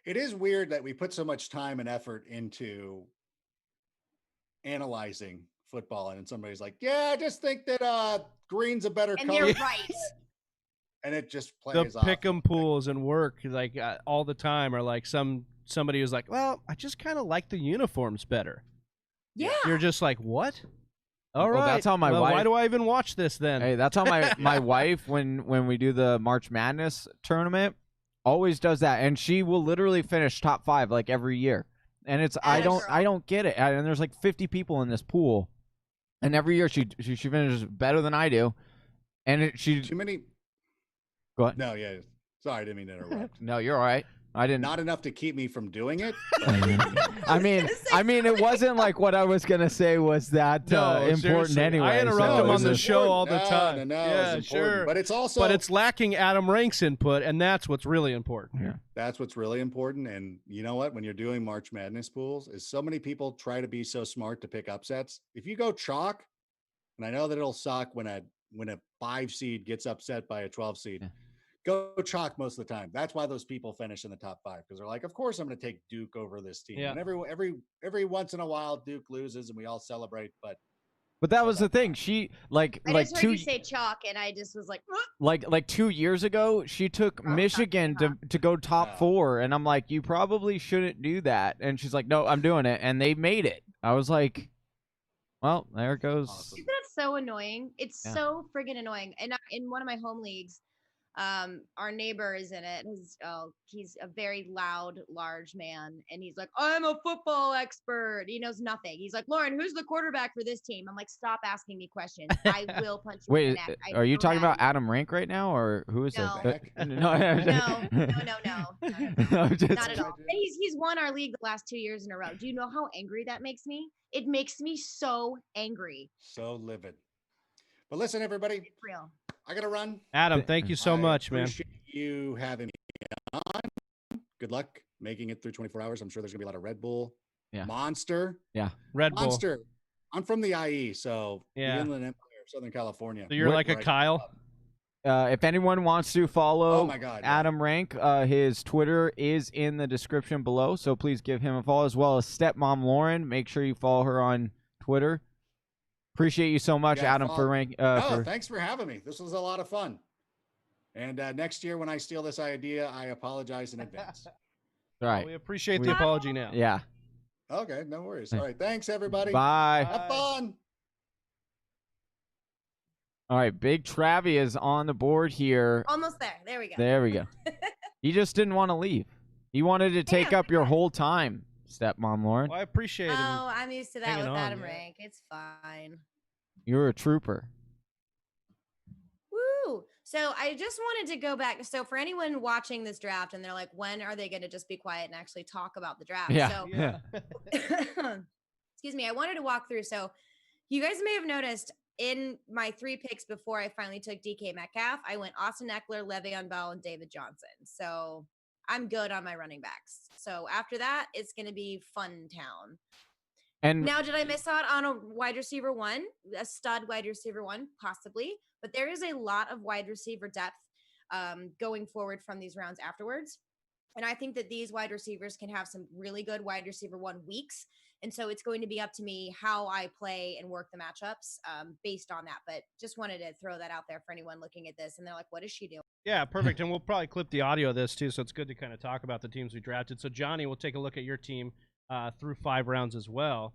It is weird that we put so much time and effort into analyzing football, and somebody's like, yeah, I just think that green's a better color. And they're right. And it just plays the pick'em pools and work like all the time are like somebody who's like, well, I just kind of like the uniforms better. Yeah. You're just like, what? All right. That's how my wife. Why do I even watch this then? Hey, that's how my wife, when we do the March Madness tournament, always does that, and she will literally finish top 5 like every year. And it's I don't get it. And there's like 50 people in this pool, and every year she finishes better than I do, and too many. Go ahead. No, yeah. Sorry, I didn't mean to interrupt. No, you're all right. I didn't. Not enough to keep me from doing it. I mean, it wasn't like what I was gonna say was that important seriously. anyway. I interrupt him on the show all the time. No, yeah, sure. But it's lacking Adam Rank's input, and that's what's really important. Yeah. That's what's really important. And you know what? When you're doing March Madness pools, is so many people try to be so smart to pick upsets. If you go chalk, and I know that it'll suck when a 5 seed gets upset by a 12 seed. Yeah. Go chalk most of the time. That's why those people finish in the top 5, because they're like, of course I'm going to take Duke over this team. Yeah. And every once in a while Duke loses and we all celebrate. But that was the thing. She I just heard you say chalk, and I just was like, like 2 years ago, she took Michigan to go top 4, and I'm like, you probably shouldn't do that. And she's like, no, I'm doing it, and they made it. I was like, well, there it goes. Awesome. Isn't that so annoying? It's so friggin' annoying. And in one of my home leagues, our neighbor is in it. He's a very loud, large man, and he's like, I'm a football expert. He knows nothing. He's like, Lauren, who's the quarterback for this team? I'm like, stop asking me questions. I will punch you in the neck. Are you talking about Adam Rank right now, or who is it? No. Not at all. And he's won our league the last 2 years in a row. Do you know how angry that makes me? It makes me so angry. So livid. But listen, everybody. It's real. I got to run. Adam, thank you so much, man. Appreciate you having me on. Good luck making it through 24 hours. I'm sure there's gonna be a lot of Red Bull. Yeah. Monster. Yeah. Red Bull. Monster. I'm from the IE, so Yeah. the Inland Empire of Southern California. So you're like a Kyle. If anyone wants to follow Oh my God, Adam Rank, his Twitter is in the description below, so please give him a follow, as well as Stepmom Lauren. Make sure you follow her on Twitter. Appreciate you so much, Adam, for rank. Thanks for having me. This was a lot of fun. And next year, when I steal this idea, I apologize in advance. All right. Well, we appreciate the apology now. Yeah. Okay, no worries. All right, thanks everybody. Bye. Have fun. All right, Big Travie is on the board here. Almost there. There we go. There we go. He just didn't want to leave. He wanted to take up your whole time, Stepmom Lauren. Well, I appreciate it. Oh, I'm used to that with Adam yeah. Rank. It's fine. You're a trooper. Woo! So I just wanted to go back. So for anyone watching this draft and they're like, when are they going to just be quiet and actually talk about the draft? Yeah. So, Yeah. excuse me. I wanted to walk through. So you guys may have noticed in my 3 picks before I finally took DK Metcalf, I went Austin Eckler, Le'Veon Bell, and David Johnson. So I'm good on my running backs. So after that, it's going to be fun town. And Now, did I miss out on a wide receiver one, a stud wide receiver one? Possibly. But there is a lot of wide receiver depth going forward from these rounds afterwards. And I think that these wide receivers can have some really good wide receiver one weeks. And so it's going to be up to me how I play and work the matchups based on that. But just wanted to throw that out there for anyone looking at this. And they're like, what is she doing? Yeah, perfect. And we'll probably clip the audio of this too, so it's good to kind of talk about the teams we drafted. So Johnny, we'll take a look at your team through 5 rounds as well.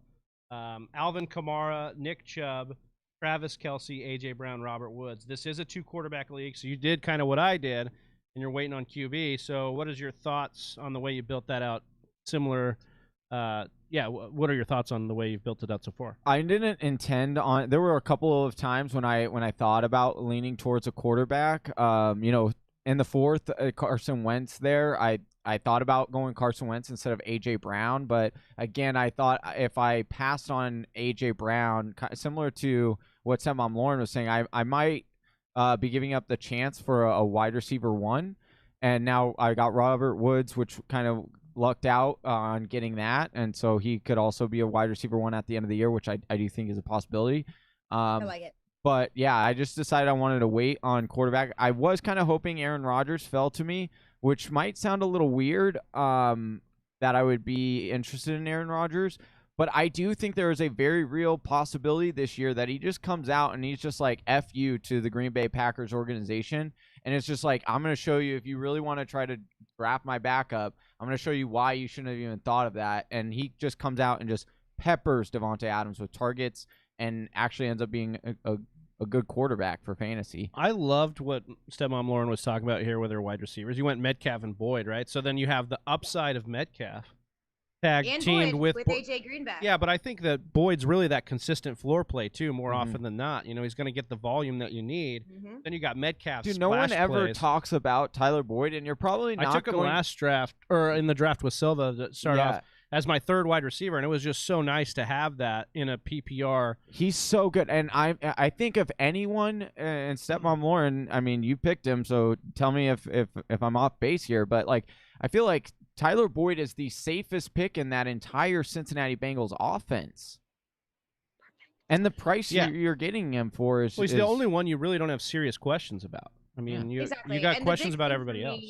Alvin Kamara, Nick Chubb, Travis Kelce, A.J. Brown, Robert Woods. This is a 2-quarterback league, so you did kind of what I did, and you're waiting on QB. So what is your thoughts on the way you built that out? Similar what are your thoughts on the way you've built it out so far? I didn't intend on. There were a couple of times when I thought about leaning towards a quarterback. In the 4th, Carson Wentz. There, I thought about going Carson Wentz instead of A.J. Brown, but again, I thought if I passed on A.J. Brown, similar to what Stepmom Lauren was saying, I might be giving up the chance for a wide receiver one, and now I got Robert Woods, which kind of lucked out on getting that, and so he could also be a wide receiver one at the end of the year, which I do think is a possibility. I like it. But yeah, I just decided I wanted to wait on quarterback. I was kind of hoping Aaron Rodgers fell to me, which might sound a little weird that I would be interested in Aaron Rodgers. But I do think there is a very real possibility this year that he just comes out and he's just like, F you to the Green Bay Packers organization. And it's just like, I'm going to show you, if you really want to try to draft my backup, I'm going to show you why you shouldn't have even thought of that. And he just comes out and just peppers Devontae Adams with targets and actually ends up being a good quarterback for fantasy. I loved what Stepmom Lauren was talking about here with her wide receivers. You went Metcalf and Boyd, right? So then you have the upside of Metcalf teamed with AJ Greenback. Yeah, but I think that Boyd's really that consistent floor play too, more often than not. He's going to get the volume that you need. Then you got Metcalf. Dude, no one ever talks about Tyler Boyd, and you're probably not. I took him last draft, or in the draft with Silva to start off as my 3rd wide receiver, and it was just so nice to have that in a PPR. He's so good, and I think if anyone, and Stepmom Lauren, I mean, you picked him, so tell me if I'm off base here, but like I feel like Tyler Boyd is the safest pick in that entire Cincinnati Bengals offense. And the price you're getting him for is... Well, he's the only one you really don't have serious questions about. I mean, you got questions about everybody else,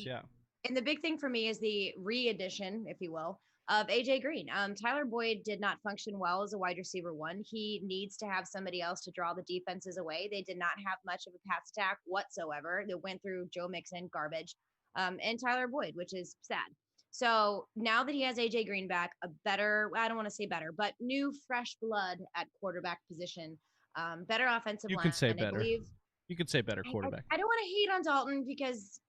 And the big thing for me is the re-addition, if you will, of AJ Green. Tyler Boyd did not function well as a wide receiver one. He needs to have somebody else to draw the defenses away. They did not have much of a pass attack whatsoever. They went through Joe Mixon, garbage, and Tyler Boyd, which is sad. So now that he has AJ Green back, a better, I don't want to say better, but new fresh blood at quarterback position, better offensive line. You could say better. You could say better quarterback. I don't want to hate on Dalton because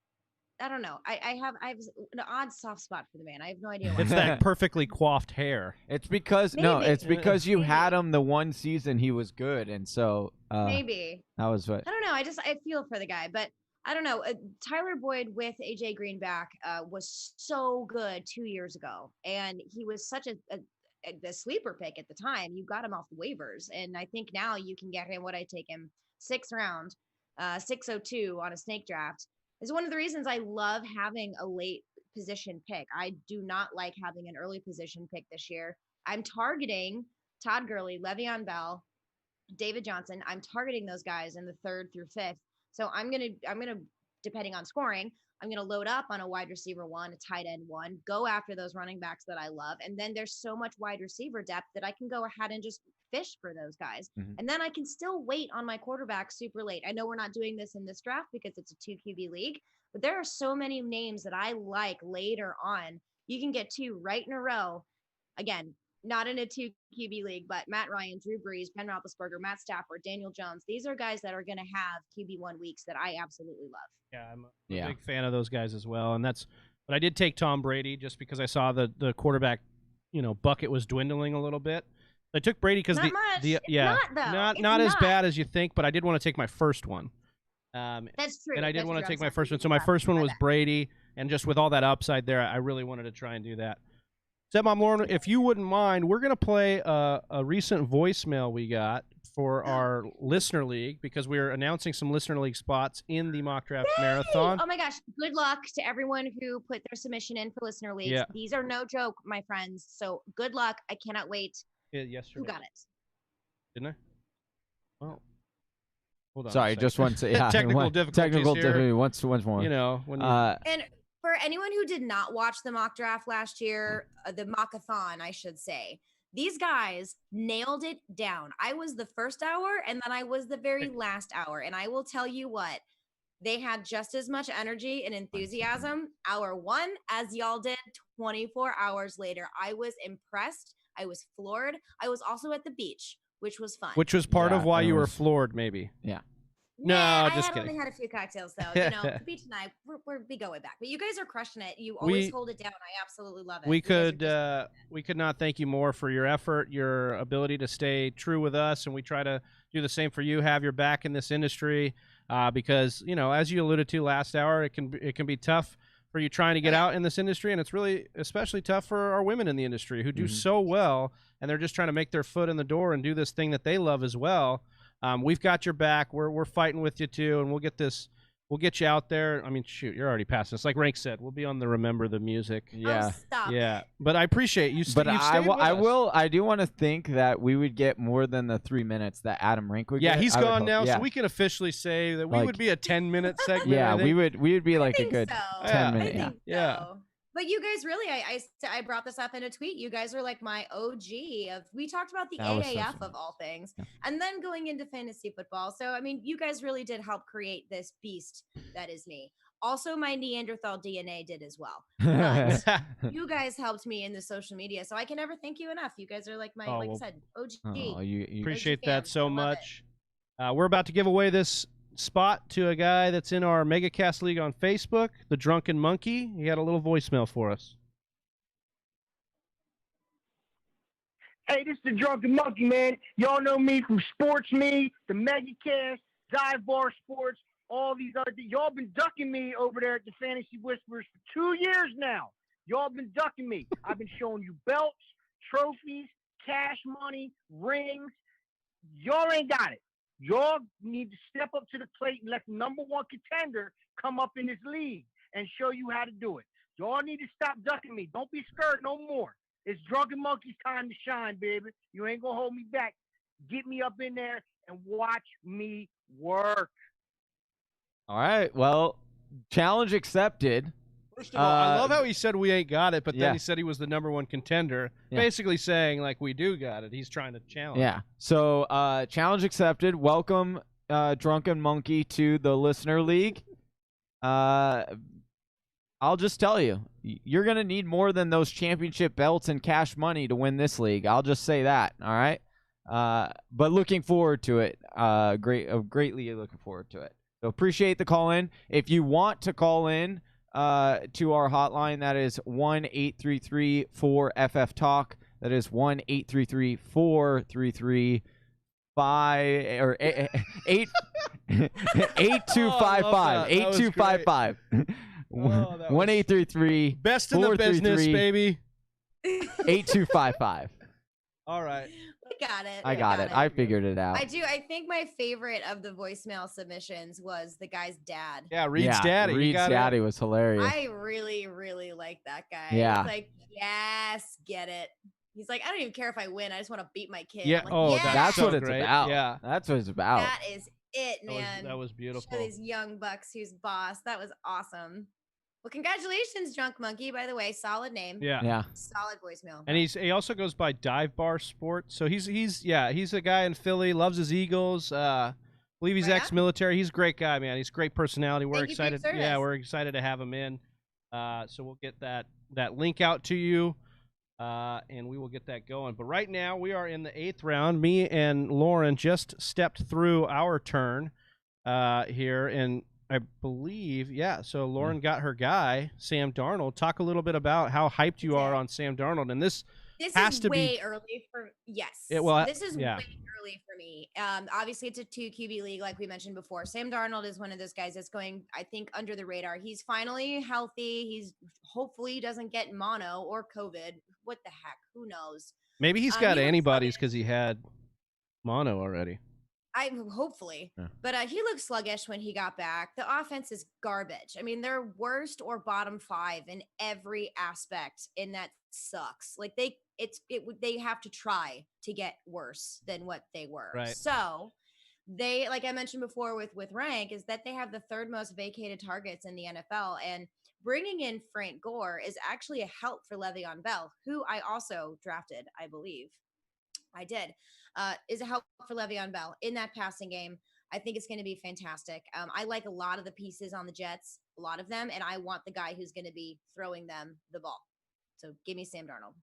I don't know. I have an odd soft spot for the man. I have no idea why. It's that perfectly coiffed hair. It's because it's because you had him the one season he was good, and so maybe that was what. I don't know. I feel for the guy, but I don't know. Tyler Boyd with AJ Green back was so good 2 years ago, and he was such a sleeper pick at the time. You got him off the waivers, and I think now you can get him. What I take him 6th round, 602 on a snake draft. Is one of the reasons I love having a late position pick. I do not like having an early position pick this year. I'm targeting Todd Gurley, Le'Veon Bell, David Johnson. I'm targeting those guys in the 3rd through 5th. So I'm gonna depending on scoring, I'm gonna load up on a wide receiver 1, a tight end 1, go after those running backs that I love, and then there's so much wide receiver depth that I can go ahead and just fish for those guys, and then I can still wait on my quarterback super late. I know we're not doing this in this draft because it's a 2 QB league, but there are so many names that I like later on. You can get 2 right in a row. Again, not in a 2 QB league, but Matt Ryan, Drew Brees, Ben Roethlisberger, Matt Stafford, Daniel Jones. These are guys that are going to have QB1 weeks that I absolutely love. Yeah, I'm a big fan of those guys as well. And but I did take Tom Brady just because I saw the quarterback, bucket was dwindling a little bit. I took Brady because not as bad as you think, but I did want to take my first one. That's true. And I did want to take my first one. So my first one was Brady, and just with all that upside there, I really wanted to try and do that. Stepmom Lauren, if you wouldn't mind, we're going to play a recent voicemail we got for our listener league because we're announcing some listener league spots in the mock draft marathon. Oh my gosh. Good luck to everyone who put their submission in for listener leagues. Yeah. These are no joke, my friends. So good luck. I cannot wait. Yesterday. Who got it? Didn't I? Well, hold on. Sorry, just one. Yeah, technical difficulty. Once more. And for anyone who did not watch the mock draft last year, the mockathon, I should say, these guys nailed it down. I was the first hour, and then I was the very last hour. And I will tell you what, they had just as much energy and enthusiasm hour 1 as y'all did 24 hours later. I was impressed. I was floored. I was also at the beach, which was fun. Which was part of why you were floored, maybe. Yeah. No, just kidding. I only had a few cocktails, though. The beach and I, we go way back. But you guys are crushing it. You always hold it down. I absolutely love it. We could not thank you more for your effort, your ability to stay true with us, and we try to do the same for you. Have your back in this industry, because as you alluded to last hour, it can be tough for you trying to get out in this industry, and it's really especially tough for our women in the industry who do so well, and they're just trying to make their foot in the door and do this thing that they love as well. We've got your back. We're fighting with you too, and we'll get you out there. I mean, shoot, you're already past this. Like Rank said, we'll be on the Remember the Music. Yeah, yeah. But I appreciate you. But I do want to think that we would get more than the 3 minutes that Adam Rank would get. Yeah, he's gone now, so we can officially say that we would be a 10-minute segment. Yeah, we would be like a good 10-minute. I think so. But you guys really, I brought this up in a tweet. You guys are like my OG of, we talked about the AAF of all things, and then going into fantasy football. So, I mean, you guys really did help create this beast that is me. Also, my Neanderthal DNA did as well. But you guys helped me in the social media, so I can never thank you enough. You guys are like my, I said, OG. You appreciate OG that so much. We're about to give away this spot to a guy that's in our MegaCast League on Facebook, the Drunken Monkey. He got a little voicemail for us. Hey, this is the Drunken Monkey, man. Y'all know me from Sports Me, the MegaCast, Dive Bar Sports, all these other things. Y'all been ducking me over there at the Fantasy Whisperers for 2 years now. Y'all been ducking me. I've been showing you belts, trophies, cash money, rings. Y'all ain't got it. Y'all need to step up to the plate and let the number 1 contender come up in this league and show you how to do it. Y'all need to stop ducking me. Don't be scared no more. It's Drunken Monkey's time to shine, baby. You ain't going to hold me back. Get me up in there and watch me work. All right. Well, challenge accepted. First of all, I love how he said we ain't got it, but then he said he was the number 1 contender, basically saying, like, we do got it. He's trying to challenge. Yeah. So, challenge accepted. Welcome, Drunken Monkey, to the Listener League. I'll just tell you, you're going to need more than those championship belts and cash money to win this league. I'll just say that, all right? But looking forward to it. Greatly looking forward to it. So, appreciate the call in. If you want to call in, to our hotline, that is 1-833-4FF-TALK. That is 1-833-433-5 or 8255. 8255. 1-833. Best in the business, baby. 8255. All right. I got it. I figured it out. I do. I think my favorite of the voicemail submissions was the guy's dad. Yeah, Reed's daddy. Reed's daddy was hilarious. I really, really like that guy. Yeah. It's like, yes, get it. He's like, I don't even care if I win. I just want to beat my kid. Yeah. Like, Oh, yes! That's so what it's great. about. Yeah. That's what it's about. That is it, man. That was beautiful. Show these young bucks who's boss. That was awesome. Well, congratulations, Drunk Monkey. By the way, solid name. Yeah. Solid voicemail. And he also goes by Dive Bar Sports. So he's a guy in Philly, loves his Eagles. Believe he's Right on. ex-military. He's a great guy, man. He's a great personality. We're Thank you for your excited. Yeah, service. we're excited to have him in. So we'll get that link out to you, and we will get that going. But right now we are in the 8th round. Me and Lauren just stepped through our turn here, and I believe, so Lauren got her guy, Sam Darnold. Talk a little bit about how hyped you are on Sam Darnold. And this has is to way be early for this is way early for me. Obviously it's a 2 QB league, like we mentioned before. Sam Darnold is one of those guys that's going, I think, under the radar. He's finally healthy. He's hopefully doesn't get mono or COVID. What the heck? Who knows? Maybe he's got he looks antibodies sluggish. because he had mono already. Hopefully, but he looked sluggish when he got back. The offense is garbage. I mean, they're worst or bottom 5 in every aspect, and that sucks. Like they have to try to get worse than what they were. Right. So they, like I mentioned before with rank, is that they have the 3rd most vacated targets in the NFL, and bringing in Frank Gore is actually a help for Le'Veon Bell, who I also drafted, I believe. I did. Is a help for Le'Veon Bell in that passing game. I think it's going to be fantastic. I like a lot of the pieces on the Jets, a lot of them, and I want the guy who's going to be throwing them the ball. So give me Sam Darnold.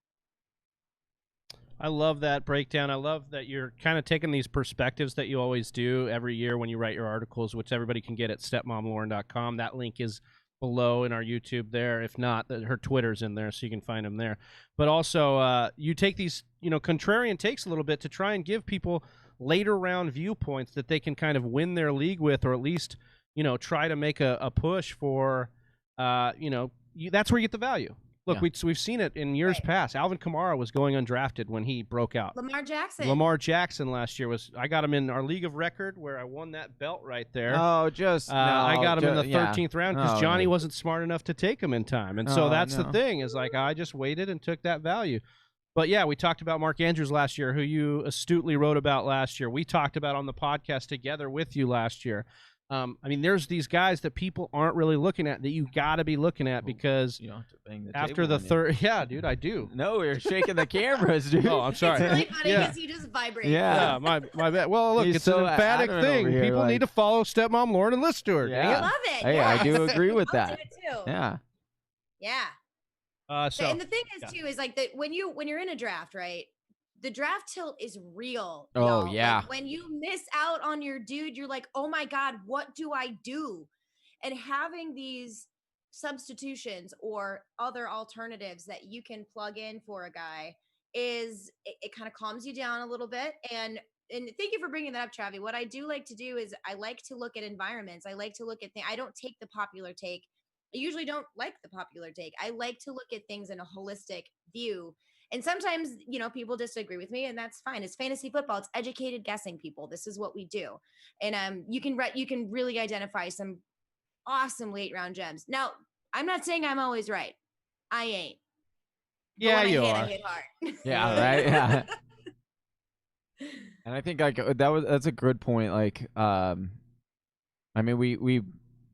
I love that breakdown. I love that you're kind of taking these perspectives that you always do every year when you write your articles, which everybody can get at stepmomlauren.com. That link is below in our YouTube there. If not, her Twitter's in there, so you can find them there. But also, you take these, contrarian takes a little bit to try and give people later round viewpoints that they can kind of win their league with, or at least, try to make a push for, that's where you get the value. Look, we've seen it in years past. Alvin Kamara was going undrafted when he broke out. Lamar Jackson last year I got him in our league of record where I won that belt right there. Oh, I got him in the 13th round because Johnny wasn't smart enough to take him in time. And so that's the thing is like I just waited and took that value. But yeah, we talked about Mark Andrews last year, who you astutely wrote about last year. We talked about on the podcast together with you last year. There's these guys that people aren't really looking at that you got to be looking at because you don't have to bang the after the 3rd, yeah, dude, I do. No, you're shaking the cameras, dude. Oh, I'm sorry. It's really funny because you just vibrate. Yeah, my bad. Well, look, it's so an emphatic thing. here, People need to follow Stepmom Lauren and listen to her. Yeah. I love it. Hey, yes. I do agree with I'll that. do it too. Yeah. Yeah. And the thing is yeah. too is like that when you're in a draft, right? The draft tilt is real. Oh, y'all. yeah. Like, when you miss out on your dude, you're like, oh my God, what do I do? And having these substitutions or other alternatives that you can plug in for a guy it kind of calms you down a little bit. And thank you for bringing that up, Travi. What I do like to do is I like to look at environments. I like to look at things. I don't take the popular take. I usually don't like the popular take. I like to look at things in a holistic view. And sometimes, people disagree with me, and that's fine. It's fantasy football. It's educated guessing, people. This is what we do. And you can really identify some awesome late round gems. Now, I'm not saying I'm always right. I ain't. But Yeah, when you I are. hit hard. Yeah, right. Yeah. And I think that's a good point. Like, we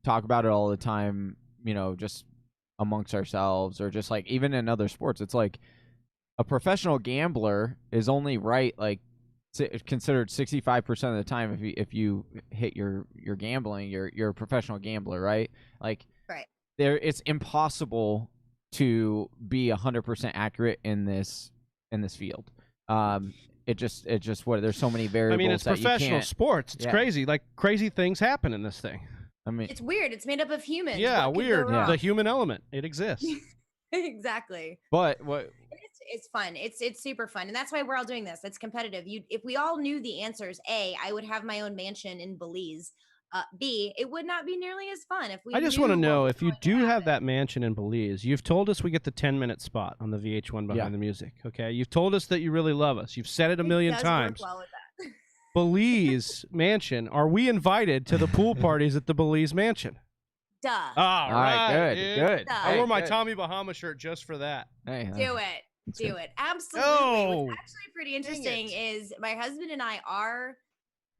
talk about it all the time. Just amongst ourselves, or just like even in other sports. It's like a professional gambler is only right like considered 65% of the time if you hit your gambling, you're a professional gambler, right? Like, right. It's impossible to be 100% accurate in this field. It just what there's so many variables. It's professional sports. It's crazy. Like crazy things happen in this thing. It's weird. It's made up of humans. Yeah, weird. Yeah. The human element. It exists. Exactly. But what? It's fun. It's super fun, and that's why we're all doing this. It's competitive. If we all knew the answers, A, I would have my own mansion in Belize. B, it would not be nearly as fun if we. I just want to know if you do have that mansion in Belize. You've told us we get the 10-minute spot on the VH1 behind the music. Okay, you've told us that you really love us. You've said it a million times. Work well with that. Belize mansion. Are we invited to the pool parties at the Belize mansion? All right, good, dude. good. Duh. I wore my good. Tommy Bahama shirt just for that. Hey, Do it. That's Do good. it. Absolutely. No. What's actually pretty interesting is my husband and I are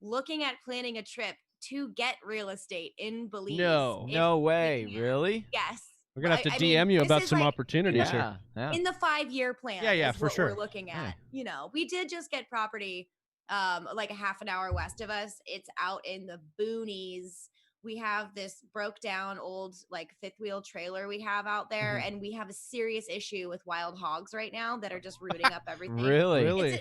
looking at planning a trip to get real estate in Belize. No. No if we way, can. really? Yes. We're gonna have to I DM mean, you this about is some like opportunities here. Yeah. in the 5-year plan. Yeah, is for what sure. We're looking at. Yeah. You know, we did just get property, like a half an hour west of us. It's out in the boonies. We have this broke down old like fifth wheel trailer we have out there, and we have a serious issue with wild hogs right now that are just rooting up everything. Really? Really?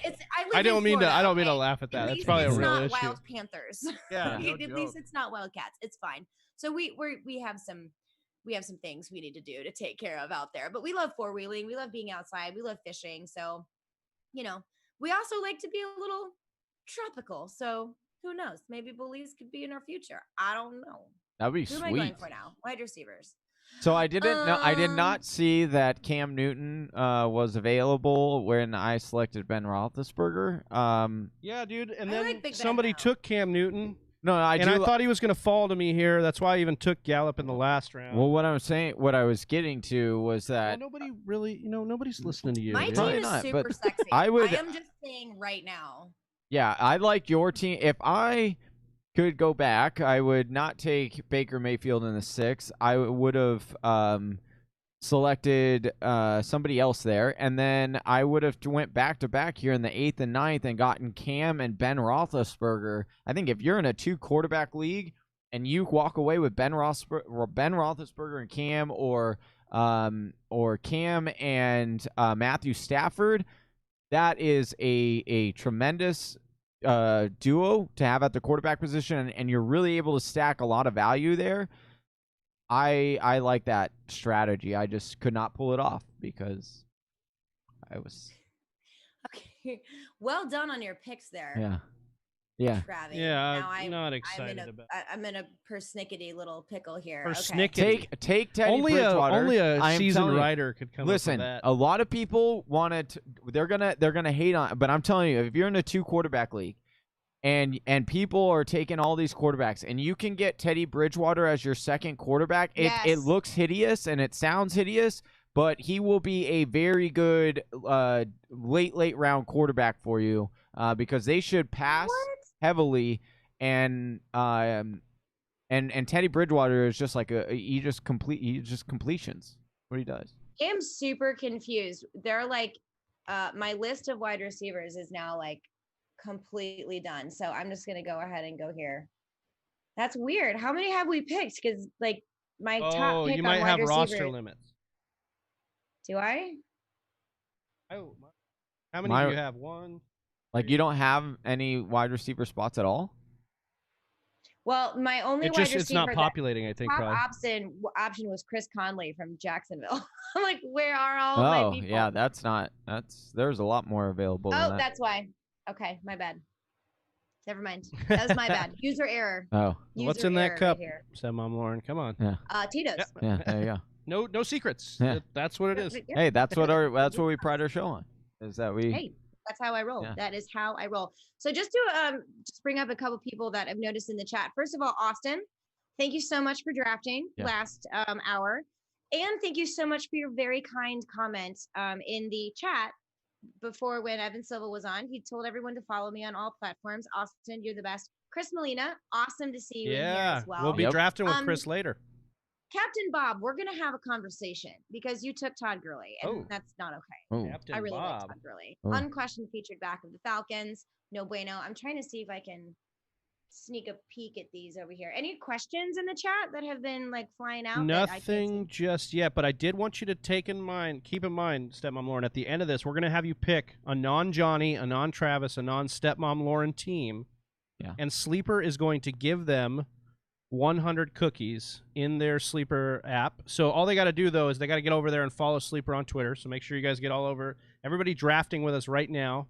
I don't mean to. Florida, I don't mean to okay? laugh at that. At That's least probably a it's real not issue. wild panthers. Yeah, no At joke. least it's not wildcats. It's fine. So we have some things we need to do to take care of out there. But we love four-wheeling. We love being outside. We love fishing. So, you know, we also like to be a little tropical. So who knows? Maybe Belize could be in our future. I don't know. That'd be Who am I going sweet. for now? Wide receivers. So I didn't know. I did Um, not see that Cam Newton was available when I selected Ben Roethlisberger. Yeah, dude. And I then like Big Ben somebody now. took Cam Newton, No, I and do. I thought he was gonna fall to me here. That's why I even took Gallup in the last round. Well, what I was saying, what I was getting to was Well, that nobody really, nobody's listening to you. My dude. Probably team is not, super but sexy. I would- I am just saying right now. yeah, I like your team. If I could go back, I would not take Baker Mayfield in the 6th. I would have selected somebody else there, and then I would have went back to back here in the 8th and 9th and gotten Cam and Ben Roethlisberger. I think if you're in a 2-quarterback league and you walk away with Ben Roethlisberger and Cam, or Cam and Matthew Stafford, that is a tremendous duo to have at the quarterback position, and you're really able to stack a lot of value there. I like that strategy. I just could not pull it off because I was Okay. Well done on your picks there. yeah. Travis. Yeah, Now I'm not excited about. I'm in a persnickety little pickle here. Persnickety. Take Teddy Only Bridgewater. a I am seasoned telling you, writer could come listen, up with that. a lot of people wanted to, they're gonna hate on, but I'm telling you, if you're in a 2-quarterback league and people are taking all these quarterbacks and you can get Teddy Bridgewater as your second quarterback, it Yes. looks hideous and it sounds hideous, but he will be a very good late round quarterback for you because they should pass heavily, and Teddy Bridgewater is just like he just completions what he does. I'm super confused. They're like, my list of wide receivers is now like completely done. So I'm just gonna go ahead and go here. That's weird. How many have we picked? Because like my top pick you on might wide have receiver. roster limits. Do I? Oh, how many do you have? One. Like, you don't have any wide receiver spots at all? Well, my only wide receiver It's not that- populating. I think top probably. option was Chris Conley from Jacksonville. I'm like, where are all my people? Yeah, there's a lot more available than Oh, that. that's why. Okay, my bad. Never mind. That was my bad. User error. Oh, What's User in that error cup? Right here. Said Mom Lauren. Come on. Tito's. Yep. yeah, there you go. No secrets. Yeah. That's what it is. Yeah. Hey, that's what we pride our show on. Is that we Hey, that's how I roll. Yeah. That is how I roll. So just to just bring up a couple people that I've noticed in the chat. First of all, Austin, thank you so much for drafting last hour. And thank you so much for your very kind comment in the chat before when Evan Silva was on. He told everyone to follow me on all platforms. Austin, you're the best. Chris Molina, awesome to see you in here as well. We'll be drafting with Chris later. Captain Bob, we're going to have a conversation because you took Todd Gurley, and that's not okay. Oh. Captain I really Bob. like Todd Gurley. Oh. Unquestioned featured back of the Falcons. No bueno. I'm trying to see if I can sneak a peek at these over here. Any questions in the chat that have been like flying out? Nothing just yet, but I did want you to keep in mind, Stepmom Lauren, at the end of this, we're going to have you pick a non-Johnny, a non-Travis, a non-Stepmom Lauren team. Yeah. And Sleeper is going to give them 100 cookies in their Sleeper app. So all they got to do, though, is they got to get over there and follow Sleeper on Twitter. So make sure you guys get all over. Everybody drafting with us right now,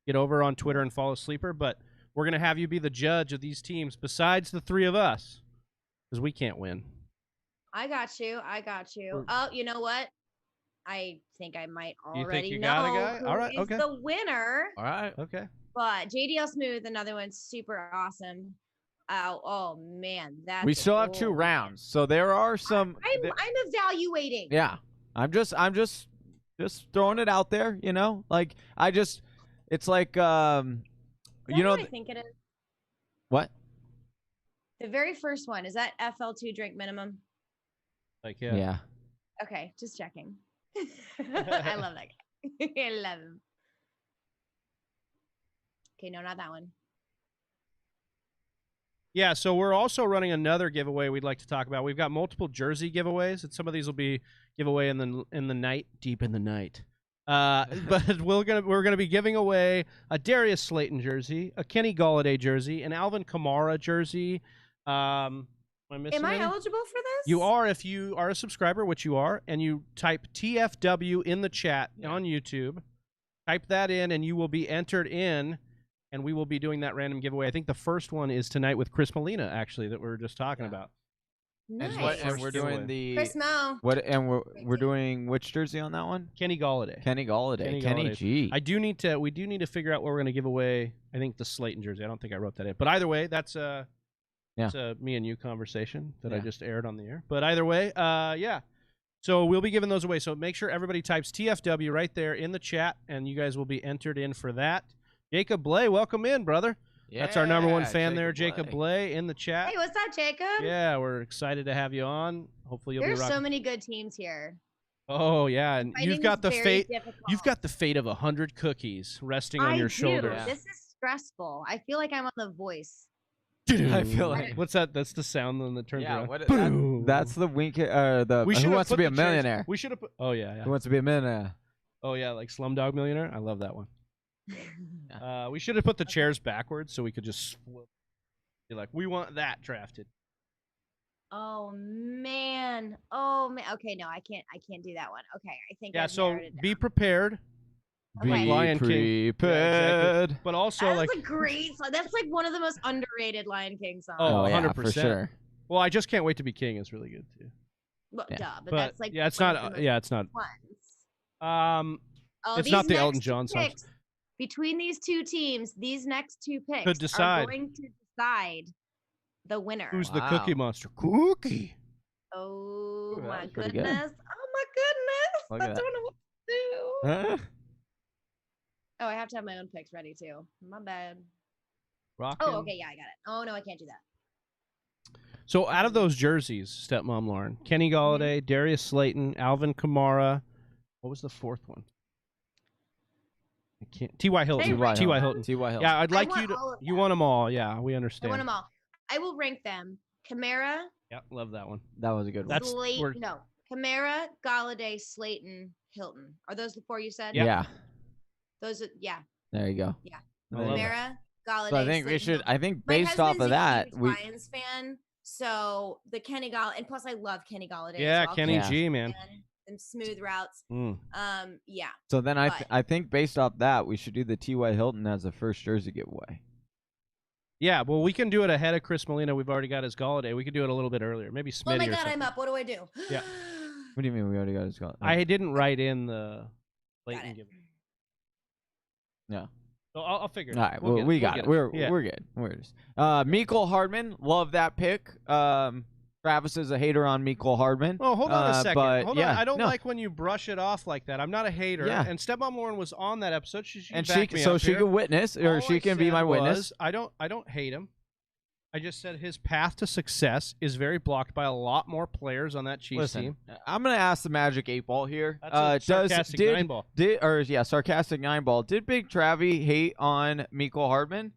get over on Twitter and follow Sleeper. But we're going to have you be the judge of these teams besides the three of us because we can't win. I got you. Oh, you know what? I think I might You think already you know got a guy? who All right, is okay. the winner. All right. Okay. But JDL Smooth, another one super awesome. Oh man, that's. We still have 2 rounds, so there are some. I'm evaluating. Yeah, I'm just throwing it out there. Like it's like what I think it is. What? The very first one is that FL2 drink minimum. Like yeah. Yeah. Okay, just checking. I love that guy. I love him. Okay, no, not that one. Yeah, so we're also running another giveaway we'd like to talk about. We've got multiple jersey giveaways, and some of these will be giveaway in the night, deep in the night. But we're gonna be giving away a Darius Slayton jersey, a Kenny Golladay jersey, an Alvin Kamara jersey. Am I eligible for this? You are if you are a subscriber, which you are, and you type TFW in the chat on YouTube. Type that in, and you will be entered in. And we will be doing that random giveaway. I think the first one is tonight with Chris Molina, actually, that we were just talking about. Nice. And we're doing the Chris Mo. what? And we're doing which jersey on that one? Kenny Golladay. Kenny G. We do need to figure out what we're going to give away. I think the Slayton jersey. I don't think I wrote that in, but either way, that's a me and you conversation that I just aired on the air. But either way, yeah. So we'll be giving those away. So make sure everybody types TFW right there in the chat, and you guys will be entered in for that. Jacob Bley, welcome in, brother. Yeah, that's our number 1 fan there, Jacob Bley, in the chat. Hey, what's up, Jacob? Yeah, we're excited to have you on. Hopefully you'll There's be rocking. so many good teams here. Oh yeah, and Fighting you've got the fate. difficult. You've got the fate of 100 cookies resting on your shoulders. Yeah. This is stressful. I feel like I'm on The Voice. I feel like what's that? That's the sound then that turns around. That's the wink. Who wants to be a millionaire? We should have put. Oh yeah. Who wants to be a millionaire? Oh yeah, like Slumdog Millionaire. I love that one. We should have put the chairs backwards so we could just be like, we want that drafted. Oh man. Okay, no, I can't do that one. Okay, I think. Yeah. I've So narrowed it down. be prepared. Be Lion King. prepared. But also That's a great song. That's like one of the most underrated Lion King songs. Oh, yeah, 100%. for sure. Well, I Just Can't Wait to Be King is really good too. Well, Yeah. duh, but But that's like yeah, it's one not. of the most Yeah, it's not. ones. It's These not the next Elton two John songs. picks, between these 2 teams, these next 2 picks Could decide. are going to decide the winner. Who's the Wow. Cookie Monster? Cookie. Oh Ooh, my that's pretty good. goodness. Oh my goodness. Look I at that. don't know what to do. Huh? Oh, I have to have my own picks ready too. My bad. Rockin'. Oh, okay, yeah, I got it. Oh no, I can't do that. So out of those jerseys, Stepmom Lauren, Kenny Golladay, Darius Slayton, Alvin Kamara. What was the 4th one? I can't. T.Y. Hilton. Can I rank T.Y. them? Hilton. T.Y. Hilton. Yeah, I'd like want you to. all of You them. want them all? Yeah, we I understand. want them all. I will rank them. Kamara, Yeah, love that one. That was a good one. That's- Slayton. we're- No, Kamara, Galladay, Slayton, Hilton. Are those the 4 you said? Yep. Yeah. Those are There you go. Yeah. I love that. Kamara, Galladay. So I think we Slayton, should. Hilton. I think My based off husband's of a that, huge we. Lions fan, so the Kenny Galladay, and plus I love Kenny Galladay. Yeah, so I'll Kenny keep G, man. Them smooth routes. Mm. Yeah. So then But- I think based off that, we should do the T.Y. Hilton as the first jersey giveaway. Yeah, well, we can do it ahead of Chris Molina. We've already got his Galladay. We could do it a little bit earlier, maybe Smitty Oh my or God, something. I'm up. What do I do? Yeah. What do you mean we already got his call? I didn't write in the Got Slayton it. give. No. So I'll figure it All out. right, We'll we get got it. Yeah. We're good. We're just. Mecole Hardman, love that pick. Travis is a hater on Mecole Hardman. Oh, hold on a second. But Hold yeah, on. I don't no. like when you brush it off like that. I'm not a hater. Yeah. And Stepmom Lauren was on that episode. She And back me so up she here. can witness, or All she I can be said my witness. was, I don't hate him. I just said his path to success is very blocked by a lot more players on that Chiefs Listen, team. I'm gonna ask the Magic 8-Ball here. That's a sarcastic 9-ball. Sarcastic 9-Ball. Did Big Travie hate on Mecole Hardman?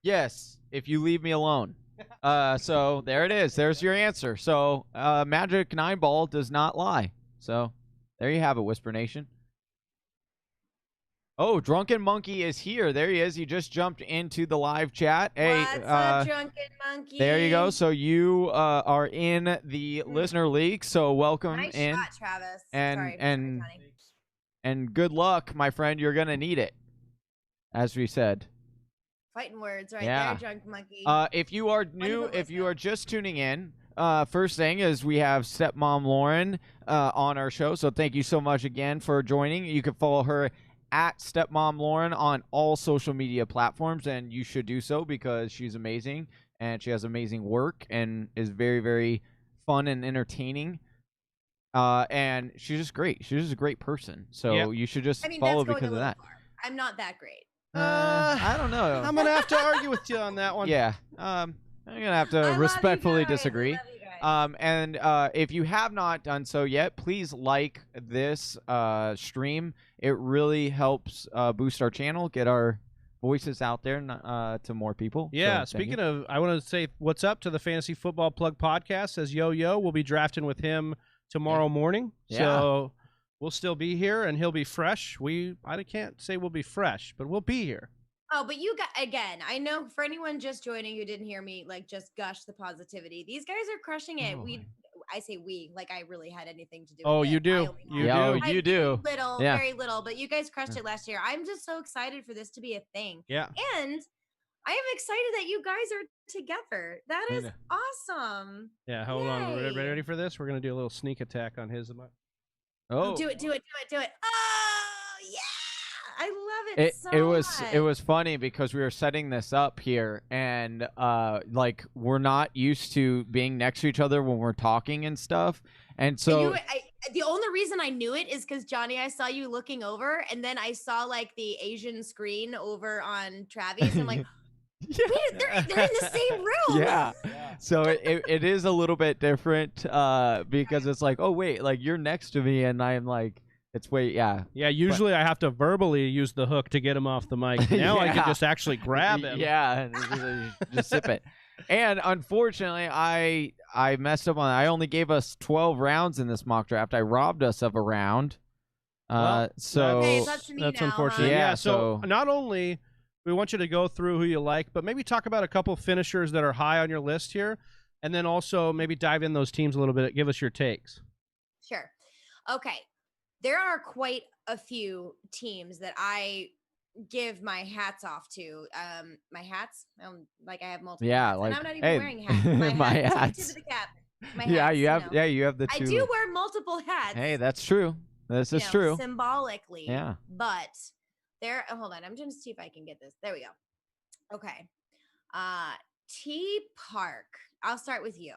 Yes, if you leave me alone. So there it is. There's your answer. So Magic 9-Ball does not lie. So there you have it, Whisper Nation. Oh, Drunken Monkey is here. There he is. He just jumped into the live chat. Hey, What's up, Drunken Monkey? there you go. So you are in the listener league. So welcome Nice in, shot, Travis. and- Sorry, and- sorry, Connie. and good luck, my friend. You're gonna need it, as we said. Fighting words right Yeah. there, Drunken Monkey. If you are new, Wonderful if you listener. are just tuning in, first thing is we have Stepmom Lauren on our show. So thank you so much again for joining. You can follow her at Stepmom Lauren on all social media platforms, and you should do so because she's amazing and she has amazing work and is very, very fun and entertaining. And she's just great. She's just a great person. So you should just follow because of that. Far. I'm not that great. I don't know. I'm gonna have to argue with you on that one. Yeah. I'm gonna have to respectfully disagree. And if you have not done so yet, please like this stream. It really helps boost our channel, get our voices out there to more people. Yeah, so, speaking of, I want to say what's up to the Fantasy Football Plug podcast. Says Yo, we'll be drafting with him tomorrow morning. Yeah. So we'll still be here, and he'll be fresh. I can't say we'll be fresh, but we'll be here. Oh, but you got, again, I know for anyone just joining who didn't hear me, like, just gush the positivity. These guys are crushing it. I say we, like I really had anything to do with it. Oh, you do. You do. Little, very little, but you guys crushed it last year. I'm just so excited for this to be a thing. Yeah. And I am excited that you guys are together. That is awesome. Yeah, hold on. Ready for this? We're going to do a little sneak attack on his. Oh. Do it. Oh, yeah. I love it so much. It was funny because we were setting this up here and like we're not used to being next to each other when we're talking and stuff. And so the only reason I knew it is because Johnny, I saw you looking over and then I saw like the Asian screen over on Travis and I'm like, wait, they're in the same room. Yeah. So it is a little bit different because it's like, oh wait, like you're next to me and I'm like, it's yeah. Usually I have to verbally use the hook to get him off the mic. Now I can just actually grab him. Yeah, just sip it. And unfortunately, I messed up on that. I only gave us 12 rounds in this mock draft. I robbed us of a round. So that's unfortunate. Huh? Yeah. So not only we want you to go through who you like, but maybe talk about a couple finishers that are high on your list here, and then also maybe dive in those teams a little bit. Give us your takes. Sure. Okay. There are quite a few teams that I give my hats off to. My hats, like I have multiple. Hats, like and I'm not even wearing hats. My hats. Tip of the cap. My hats, you have. Yeah, you have the two. I do wear multiple hats. Hey, that's true. This is true. Symbolically. Yeah. But there. Hold on. I'm going to see if I can get this. There we go. Okay. T Park. I'll start with you.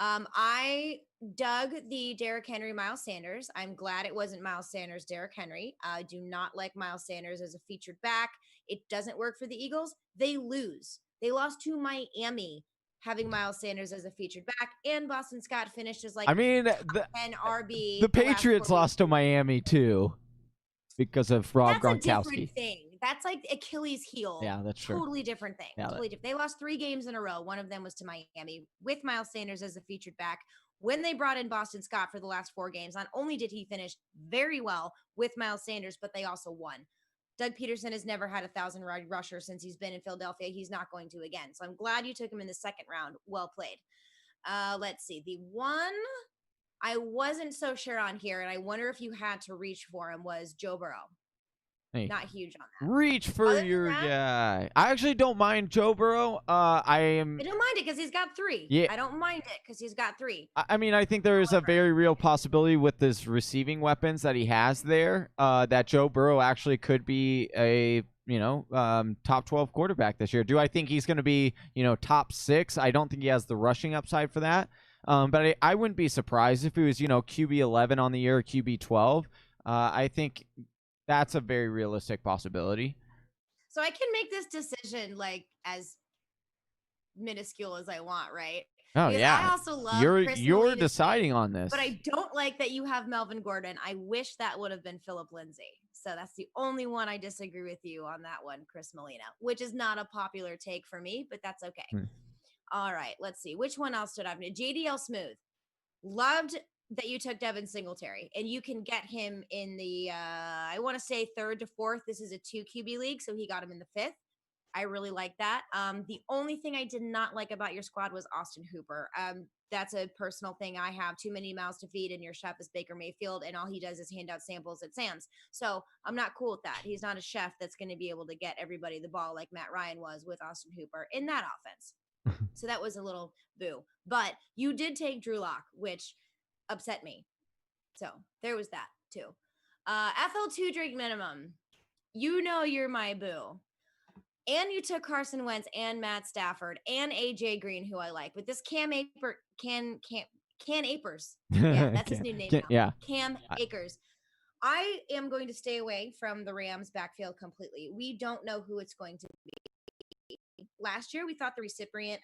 I dug the Derrick Henry, Miles Sanders. I'm glad it wasn't Miles Sanders, Derrick Henry. I do not like Miles Sanders as a featured back. It doesn't work for the Eagles. They lose. They lost to Miami having Miles Sanders as a featured back, and Boston Scott finished as like an RB. The Patriots lost to Miami too because of Rob Gronkowski. That's a different thing. That's like Achilles heel. Yeah, that's true. Totally different thing. Yeah, totally different. They lost 3 games in a row. One of them was to Miami with Miles Sanders as a featured back. When they brought in Boston Scott for the last 4 games, not only did he finish very well with Miles Sanders, but they also won. Doug Peterson has never had 1,000 rusher since he's been in Philadelphia. He's not going to again. So I'm glad you took him in the second round. Well played. Let's see. The one I wasn't so sure on here, and I wonder if you had to reach for him, was Joe Burrow. Hey, not huge on that. Reach for your guy. I actually don't mind Joe Burrow. I don't mind it because he's got 3. Yeah. I don't mind it because he's got 3. I mean, I think there is a very real possibility with his receiving weapons that he has there that Joe Burrow actually could be a top 12 quarterback this year. Do I think he's going to be top 6? I don't think he has the rushing upside for that. But I wouldn't be surprised if he was QB 11 on the year, or QB 12. I think that's a very realistic possibility. So I can make this decision like as minuscule as I want, right? Oh, because yeah. I also love you're deciding on this. But I don't like that you have Melvin Gordon. I wish that would have been Philip Lindsay. So that's the only one I disagree with you on that one, Chris Molina, which is not a popular take for me, but that's okay. All right, let's see. Which one else did I have? JDL Smooth. Loved that you took Devin Singletary, and you can get him in the, I want to say 3rd to 4th. This is a 2 QB league, so he got him in the 5th. I really like that. The only thing I did not like about your squad was Austin Hooper. That's a personal thing I have. Too many mouths to feed, and your chef is Baker Mayfield, and all he does is hand out samples at Sam's. So I'm not cool with that. He's not a chef that's going to be able to get everybody the ball like Matt Ryan was with Austin Hooper in that offense. So that was a little boo. But you did take Drew Lock, which upset me. So there was that too. FL2 drink minimum. you know you're my boo. And you took Carson Wentz and Matt Stafford and AJ Green, who I like. But this Cam Akers. Yeah, that's his new name now. Yeah. Cam Akers. I am going to stay away from the Rams backfield completely. We don't know who it's going to be. Last year, we thought the recipient,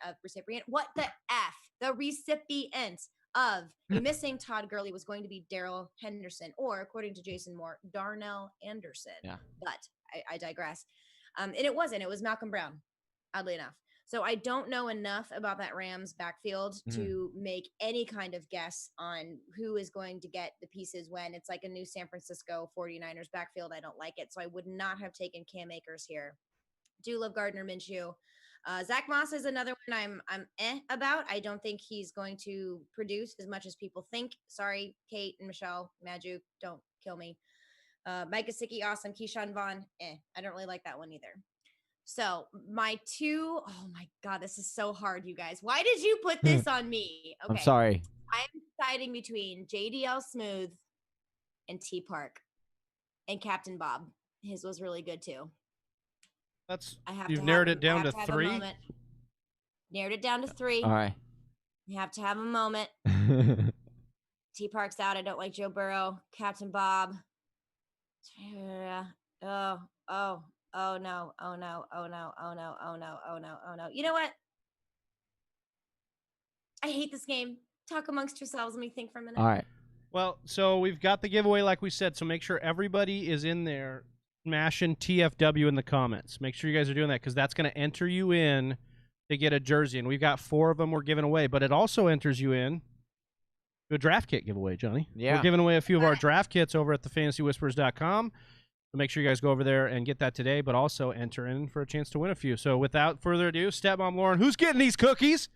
what the F? The recipient of missing Todd Gurley was going to be Darrell Henderson, or according to Jason Moore, Darnell Anderson. Yeah. But I digress. And it wasn't. It was Malcolm Brown, oddly enough. So I don't know enough about that Rams backfield to make any kind of guess on who is going to get the pieces when. It's like a new San Francisco 49ers backfield. I don't like it. So I would not have taken Cam Akers here. Do love Gardner Minshew. Zach Moss is another one I'm about. I don't think he's going to produce as much as people think. Sorry, Kate and Michelle, Majuk, don't kill me. Mike Gesicki, awesome. Keyshawn Vaughn, I don't really like that one either. So my two, oh my God, this is so hard, you guys. Why did you put this on me? Okay. I'm sorry. I'm deciding between JDL Smooth and T Park and Captain Bob. His was really good too. You've narrowed it down to 3? Narrowed it down to 3. All right. You have to have a moment. T Park's out. I don't like Joe Burrow. Captain Bob. Oh no. Oh no. You know what? I hate this game. Talk amongst yourselves. Let me think for a minute. All right. Well, so we've got the giveaway like we said, so make sure everybody is in there smashing TFW in the comments. Make sure you guys are doing that because that's going to enter you in to get a jersey. And we've got 4 of them we're giving away, but it also enters you in to a draft kit giveaway, Johnny. Yeah. We're giving away a few of our draft kits over at thefantasywhispers.com. So make sure you guys go over there and get that today, but also enter in for a chance to win a few. So without further ado, Stepmom Lauren, who's getting these cookies?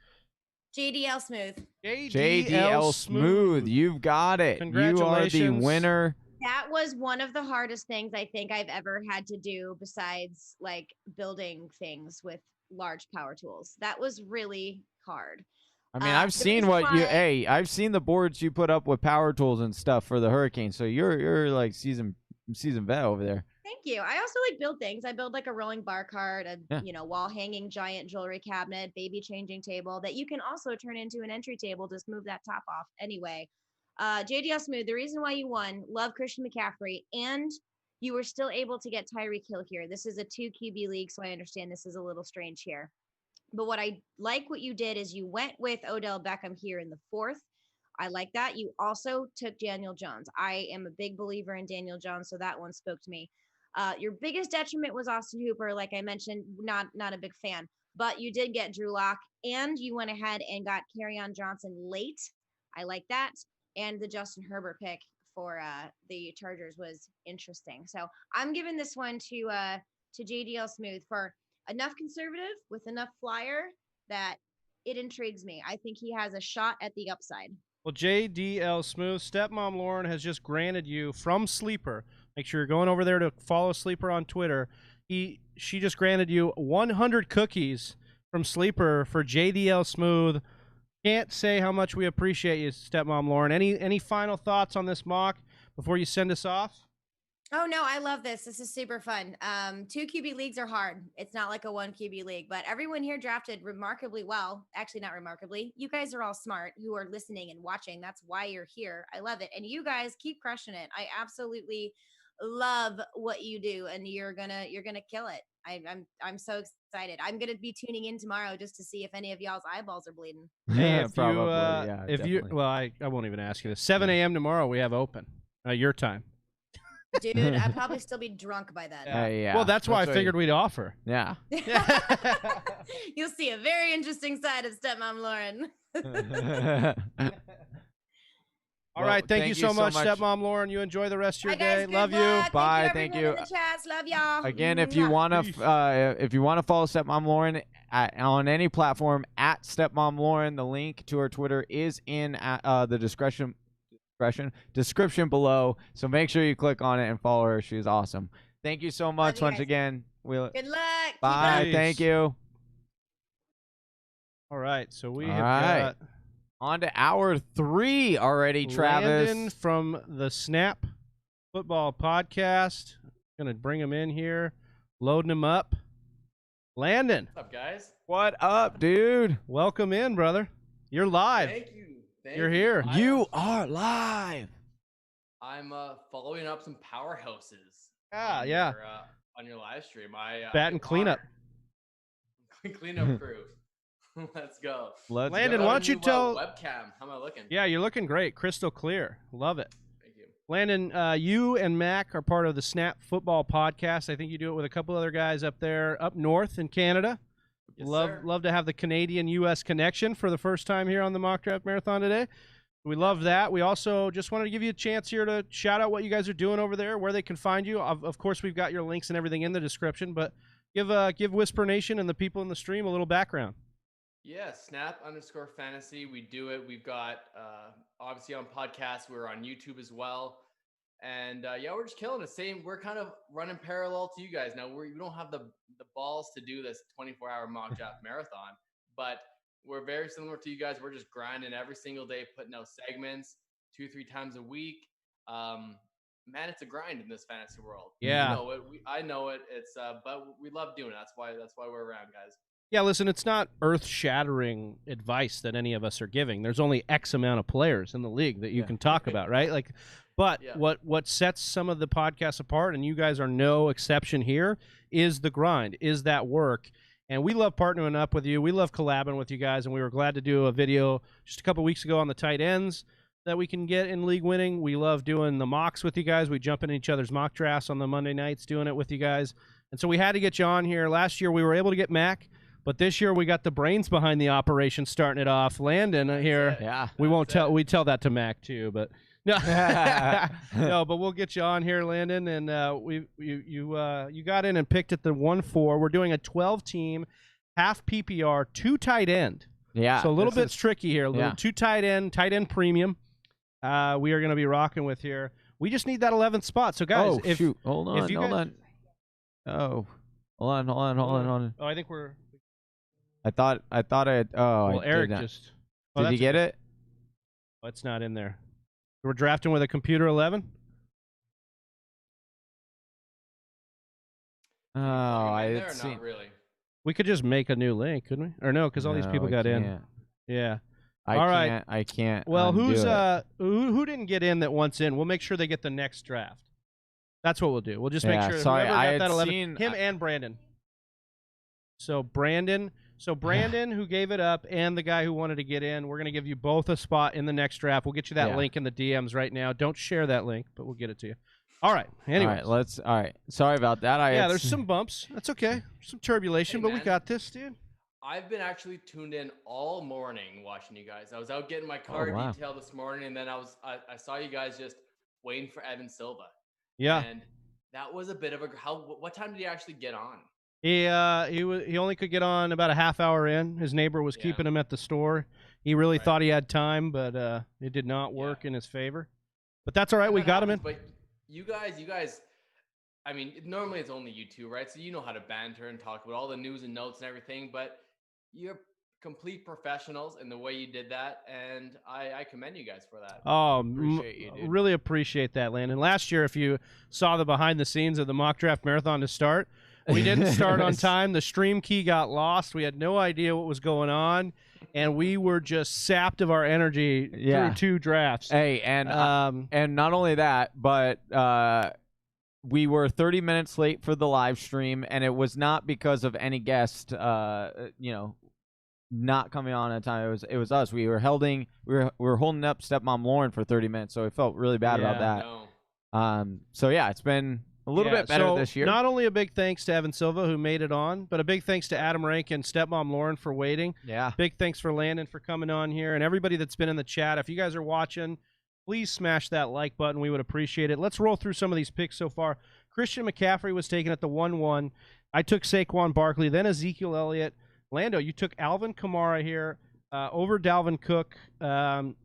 JDL Smooth. JDL Smooth. You've got it. Congratulations. You are the winner. That was one of the hardest things I think I've ever had to do besides like building things with large power tools. That was really hard. I mean, I've seen I've seen the boards you put up with power tools and stuff for the Hurricane. So you're like seasoned vet over there. Thank you. I also like build things. I build like a rolling bar cart, wall hanging giant jewelry cabinet, baby changing table that you can also turn into an entry table. Just move that top off. Anyway, JDL Smooth, the reason why you won, love Christian McCaffrey, and you were still able to get Tyreek Hill here. This is a 2 QB league, so I understand this is a little strange here. But what you did is you went with Odell Beckham here in the 4th. I like that. You also took Daniel Jones. I am a big believer in Daniel Jones, so that one spoke to me. Your biggest detriment was Austin Hooper. Like I mentioned, not a big fan. But you did get Drew Lock, and you went ahead and got Kerryon Johnson late. I like that. And the Justin Herbert pick for the Chargers was interesting. So I'm giving this one to JDL Smooth for enough conservative with enough flyer that it intrigues me. I think he has a shot at the upside. Well, JDL Smooth, Stepmom Lauren has just granted you from Sleeper. Make sure you're going over there to follow Sleeper on Twitter. She just granted you 100 cookies from Sleeper for JDL Smooth. Can't say how much we appreciate you, Stepmom Lauren. Any final thoughts on this mock before you send us off? Oh, no, I love this. This is super fun. 2 QB leagues are hard. It's not like a 1 QB league, but everyone here drafted remarkably well. Actually, not remarkably. You guys are all smart who are listening and watching. That's why you're here. I love it. And you guys keep crushing it. I absolutely love what you do, and you're gonna kill it. I'm so excited. I'm gonna be tuning in tomorrow just to see if any of y'all's eyeballs are bleeding. Yeah, probably. I won't even ask you this. 7 a.m. tomorrow we have open. Your time. Dude, I'd probably still be drunk by then. Yeah. Well, that's why I figured we'd offer. Yeah. You'll see a very interesting side of Stepmom Lauren. All right, thank you so much, Stepmom Lauren. You enjoy the rest of your day. Love you. Bye. Thank you. In the chats. Love y'all. Again, if you want to follow Stepmom Lauren on any platform at Stepmom Lauren, the link to her Twitter is in the description below. So make sure you click on it and follow her. She's awesome. Thank you so much once again. Good luck. Bye. Thank you. All right, so we have got on to hour 3 already, Travis. Landon from the Snap Football Podcast. Gonna bring him in here, loading him up. Landon, What's up, guys? What up, dude? welcome in, brother. You're live. Thank you. You're here. You are live. I'm following up some powerhouses. Yeah, yeah. On your live stream, Bat and cleanup. Cleanup crew. Let's go. Landon, Got why a don't you new, tell? webcam? How am I looking? Yeah, you're looking great, crystal clear. Love it. Thank you. Landon, you and Mac are part of the Snap Football Podcast. I think you do it with a couple other guys up there, up north in Canada. Yes, love sir. love to have the Canadian-U.S. connection for the first time here on the Mock Draft Marathon today. We love that. We also just wanted to give you a chance here to shout out what you guys are doing over there, where they can find you. Of course, we've got your links and everything in the description, but give Whisper Nation and the people in the stream a little background. Yeah, Snap_fantasy. We do it. We've got obviously on podcasts. We're on YouTube as well. And yeah, we're just killing it. We're kind of running parallel to you guys. Now we don't have the balls to do this 24-hour mock draft marathon, but we're very similar to you guys. We're just grinding every single day, putting out segments 2-3 times a week. Man, it's a grind in this fantasy world. Yeah, you know it. I know it. It's but we love doing it. That's why we're around, guys. Yeah, listen, it's not earth-shattering advice that any of us are giving. There's only X amount of players in the league that you can talk about, right? Like, but what sets some of the podcasts apart, and you guys are no exception here, is the grind, is that work. And we love partnering up with you. We love collabing with you guys, and we were glad to do a video just a couple weeks ago on the tight ends that we can get in league winning. We love doing the mocks with you guys. We jump in each other's mock drafts on the Monday nights, doing it with you guys. And so we had to get you on here. Last year we were able to get Mac, but this year we got the brains behind the operation starting it off. Landon here. Yeah. We won't tell. We tell that to Mac too, but no, no. But we'll get you on here, Landon. And you got in and picked at the 1-4. We're doing a 12-team, half PPR, 2 tight end. Yeah. So a little bit tricky here. A little 2 tight end premium. We are going to be rocking with here. We just need that 11th spot. So guys, shoot, hold on. Oh, hold on. Oh, I think we're. I thought it. Oh, well, Eric just. Oh, did you get it? Oh, it's not in there. We're drafting with a computer 11. Oh, I there didn't or see. not really. We could just make a new link, couldn't we? Or no, because all these people got in. Yeah. All right. I can't. Well, undo who didn't get in that wants in? We'll make sure they get the next draft. That's what we'll do. We'll just make sure sorry, whoever I got had that 11, seen- him and Brandon. So Brandon, who gave it up, and the guy who wanted to get in, we're going to give you both a spot in the next draft. We'll get you that link in the DMs right now. Don't share that link, but we'll get it to you. All right. Anyway, all right. Sorry about that. There's some bumps. That's okay. Some turbulation, but we got this, dude. I've been actually tuned in all morning watching you guys. I was out getting my car detailed this morning, and then I saw you guys just waiting for Evan Silva. Yeah. And that was a bit of what time did he actually get on? He only could get on about a half hour in. His neighbor was keeping him at the store. He really thought he had time, but it did not work in his favor. But that's all right. We got him in. But you guys, I mean, normally it's only you two, right? So you know how to banter and talk about all the news and notes and everything, but you're complete professionals in the way you did that, and I commend you guys for that. Oh, appreciate you, dude. Really appreciate that, Landon. Last year, if you saw the behind the scenes of the mock draft marathon to start, we didn't start on time. The stream key got lost. We had no idea what was going on, and we were just sapped of our energy through 2 drafts. Hey, and not only that, but we were 30 minutes late for the live stream, and it was not because of any guest, not coming on time. It was us. We were holding up Stepmom Lauren for 30 minutes, so I felt really bad about that. No. So yeah, it's been a little bit better this year. Not only a big thanks to Evan Silva, who made it on, but a big thanks to Adam Rank and Stepmom Lauren for waiting. Yeah. Big thanks for Landon for coming on here, and everybody that's been in the chat. If you guys are watching, please smash that like button. We would appreciate it. Let's roll through some of these picks so far. Christian McCaffrey was taken at the 1-1. I took Saquon Barkley, then Ezekiel Elliott. Lando, you took Alvin Kamara here over Dalvin Cook,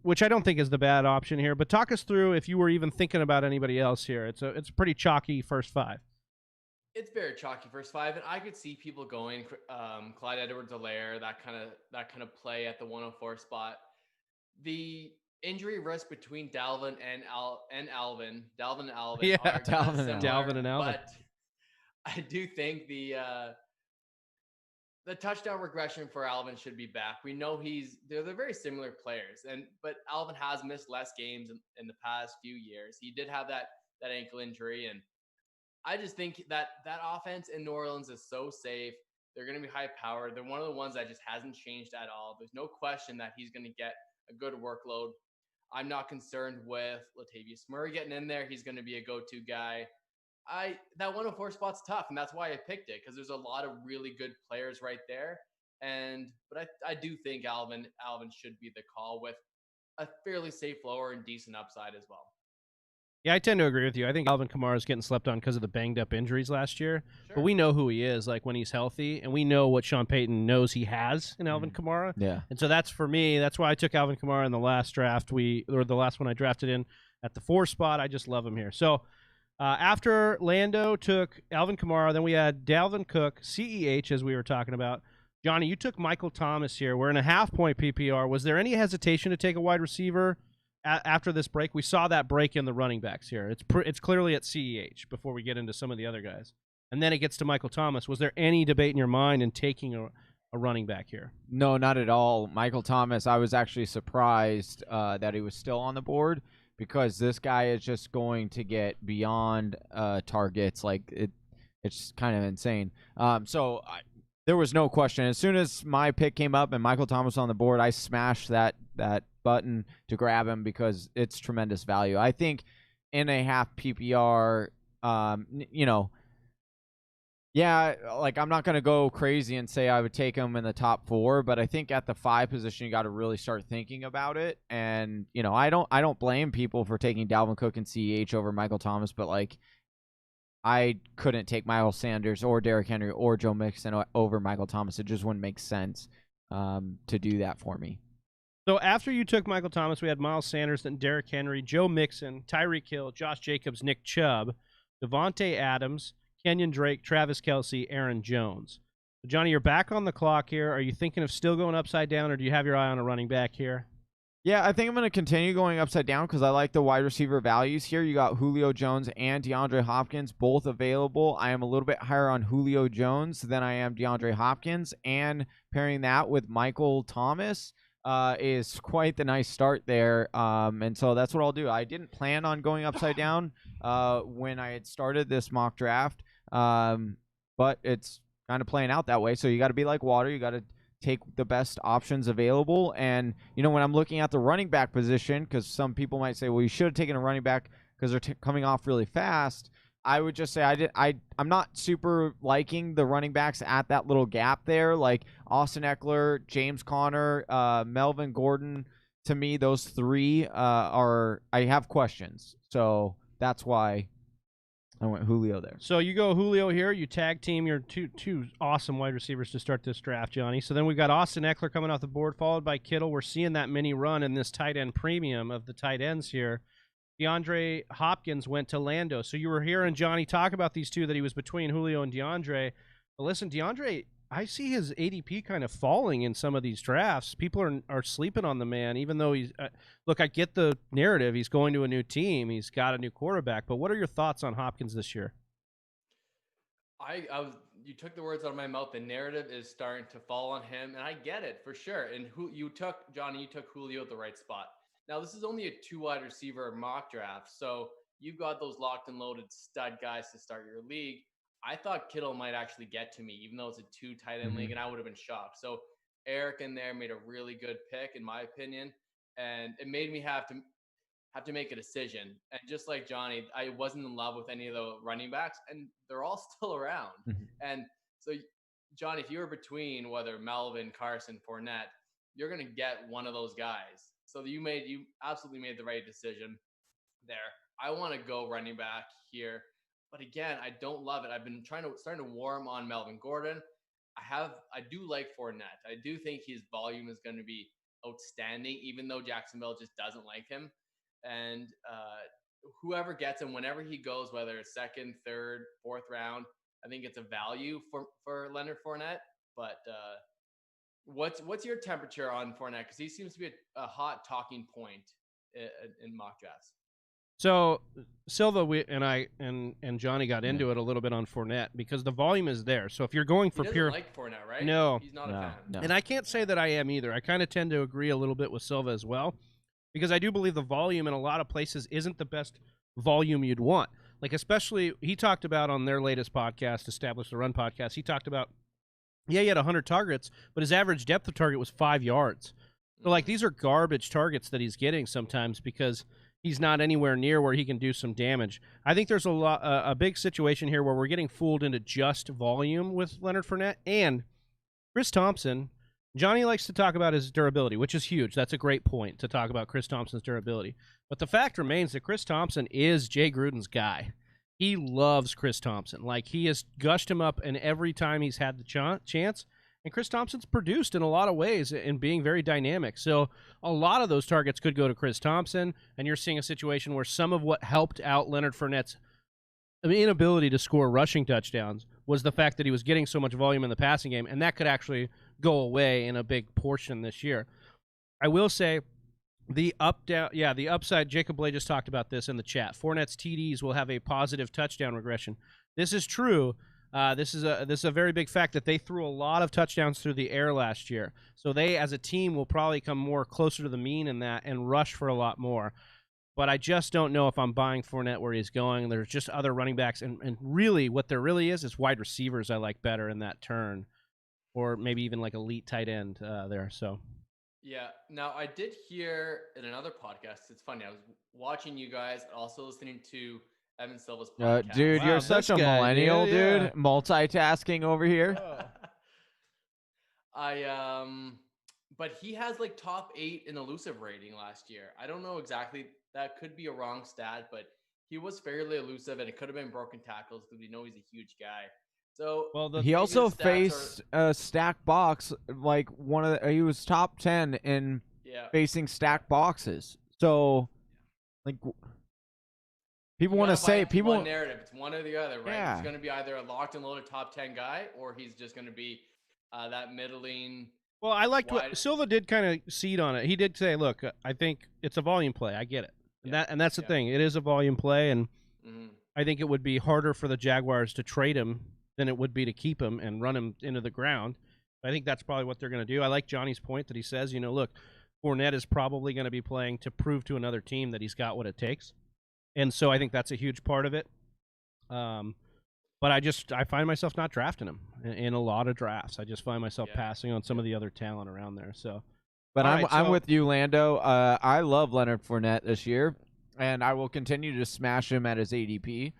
which I don't think is the bad option here. But talk us through if you were even thinking about anybody else here. It's a pretty chalky first 5. It's very chalky first 5, and I could see people going Clyde Edwards-Helaire, that kind of play at the 104 spot. The injury risk between Dalvin and Alvin. Dalvin and Alvin Yeah, are kind of Dalvin and similar, Dalvin and Alvin. but I do think the touchdown regression for Alvin should be back. We know they're very similar players, but Alvin has missed less games in the past few years. He did have that ankle injury, and I just think that offense in New Orleans is so safe. They're going to be high powered. They're one of the ones that just hasn't changed at all. There's no question that he's going to get a good workload. I'm not concerned with Latavius Murray getting in there. He's going to be a go-to guy. That 104 spot's tough, and that's why I picked it, because there's a lot of really good players right there. But I do think Alvin should be the call with a fairly safe lower and decent upside as well. Yeah, I tend to agree with you. I think Alvin Kamara is getting slept on because of the banged up injuries last year. Sure. But we know who he is, like when he's healthy, and we know what Sean Payton knows he has in Alvin Kamara. Yeah. And so that's for me. That's why I took Alvin Kamara in the last draft. The last one I drafted in at the 4 spot. I just love him here. So after Lando took Alvin Kamara, then we had Dalvin Cook, CEH, as we were talking about. Johnny, you took Michael Thomas here. We're in a half-point PPR. Was there any hesitation to take a wide receiver after this break? We saw that break in the running backs here. It's clearly at CEH before we get into some of the other guys. And then it gets to Michael Thomas. Was there any debate in your mind in taking a running back here? No, not at all. Michael Thomas, I was actually surprised that he was still on the board, because this guy is just going to get beyond targets. It's kind of insane. There was no question. As soon as my pick came up and Michael Thomas was on the board, I smashed that button to grab him because it's tremendous value. I think in a half PPR, yeah, I'm not going to go crazy and say I would take him in the top 4, but I think at the 5 position, you got to really start thinking about it. And, I don't blame people for taking Dalvin Cook and CEH over Michael Thomas, but I couldn't take Miles Sanders or Derrick Henry or Joe Mixon over Michael Thomas. It just wouldn't make sense to do that for me. So after you took Michael Thomas, we had Miles Sanders, then Derrick Henry, Joe Mixon, Tyreek Hill, Josh Jacobs, Nick Chubb, Devontae Adams, Kenyon Drake, Travis Kelce, Aaron Jones. So Johnny, you're back on the clock here. Are you thinking of still going upside down, or do you have your eye on a running back here? Yeah, I think I'm going to continue going upside down because I like the wide receiver values here. You got Julio Jones and DeAndre Hopkins both available. I am a little bit higher on Julio Jones than I am DeAndre Hopkins, and pairing that with Michael Thomas is quite the nice start there. And so that's what I'll do. I didn't plan on going upside down when I had started this mock draft, but it's kind of playing out that way. So you got to be like water. You got to take the best options available. And, when I'm looking at the running back position, because some people might say, well, you should have taken a running back because they're coming off really fast. I would just say I'm not super liking the running backs at that little gap there, like Austin Eckler, James Conner, Melvin Gordon. To me, those 3 I have questions. So that's why I went Julio there. So you go Julio here. You tag team your two awesome wide receivers to start this draft, Johnny. So then we've got Austin Eckler coming off the board, followed by Kittle. We're seeing that mini run in this tight end premium of the tight ends here. DeAndre Hopkins went to Lando. So you were hearing Johnny talk about these two, that he was between Julio and DeAndre. But listen, DeAndre, I see his ADP kind of falling in some of these drafts. People are sleeping on the man, even though he's look, I get the narrative. He's going to a new team. He's got a new quarterback. But what are your thoughts on Hopkins this year? You took the words out of my mouth. The narrative is starting to fall on him, and I get it for sure. And you took Julio at the right spot. Now, this is only a 2 wide receiver mock draft, so you've got those locked and loaded stud guys to start your league. I thought Kittle might actually get to me, even though it's a 2 tight end league, and I would have been shocked. So Eric in there made a really good pick, in my opinion, and it made me have to make a decision. And just like Johnny, I wasn't in love with any of the running backs, and they're all still around. And so, Johnny, if you were between whether Melvin, Carson, Fournette, you're going to get one of those guys. So you absolutely made the right decision there. I want to go running back here. But again, I don't love it. I've been starting to warm on Melvin Gordon. I do like Fournette. I do think his volume is going to be outstanding, even though Jacksonville just doesn't like him. And whoever gets him, whenever he goes, whether it's 2nd, 3rd, 4th round, I think it's a value for Leonard Fournette. But what's your temperature on Fournette? Because he seems to be a hot talking point in mock drafts. So Silva and Johnny got into it a little bit on Fournette because the volume is there. So if you're going for he doesn't pure, like Fournette, right? No, he's not a fan. No. and I can't say that I am either. I kind of tend to agree a little bit with Silva as well, because I do believe the volume in a lot of places isn't the best volume you'd want. Like, especially, he talked about on their latest podcast, Establish the Run podcast, he talked about, he had 100 targets, but his average depth of target was 5 yards. So, like, these are garbage targets that he's getting sometimes because he's not anywhere near where he can do some damage. I think there's a big situation here where we're getting fooled into just volume with Leonard Fournette and Chris Thompson. Johnny likes to talk about his durability, which is huge. That's a great point to talk about Chris Thompson's durability. But the fact remains that Chris Thompson is Jay Gruden's guy. He loves Chris Thompson. Like, he has gushed him up in every time he's had the chance. And Chris Thompson's produced in a lot of ways in being very dynamic. So a lot of those targets could go to Chris Thompson, and you're seeing a situation where some of what helped out Leonard Fournette's inability to score rushing touchdowns was the fact that he was getting so much volume in the passing game, and that could actually go away in a big portion this year. I will say the upside, Jacob Bley just talked about this in the chat. Fournette's TDs will have a positive touchdown regression. This is true. This is a very big fact that they threw a lot of touchdowns through the air last year. So they, as a team, will probably come more closer to the mean in that and rush for a lot more. But I just don't know if I'm buying Fournette where he's going. There's just other running backs, and really what there really is wide receivers I like better in that turn, or maybe even like elite tight end there. So. Yeah. Now, I did hear in another podcast, it's funny, I was watching you guys, also listening to Evan Silva's podcast. Dude, Wow, you're such a millennial, dude. Yeah. Multitasking over here. But he has like top 8 in elusive rating last year. I don't know exactly. That could be a wrong stat, but he was fairly elusive, and it could have been broken tackles because we know he's a huge guy. So he also faced a stack box, like he was top 10 in facing stack boxes. So, like, people want to say one narrative. It's one or the other, right? Yeah. He's going to be either a locked and loaded top 10 guy, or he's just going to be that middling. Well, I liked what Silva did kind of seed on it. He did say, "Look, I think it's a volume play. I get it." And that's the thing. It is a volume play, and I think it would be harder for the Jaguars to trade him than it would be to keep him and run him into the ground. I think that's probably what they're going to do. I like Johnny's point that he says, look, Fournette is probably going to be playing to prove to another team that he's got what it takes. And so I think that's a huge part of it. But I find myself not drafting him in a lot of drafts. I just find myself passing on some of the other talent around there. So. But I'm with you, Lando. I love Leonard Fournette this year, and I will continue to smash him at his ADP.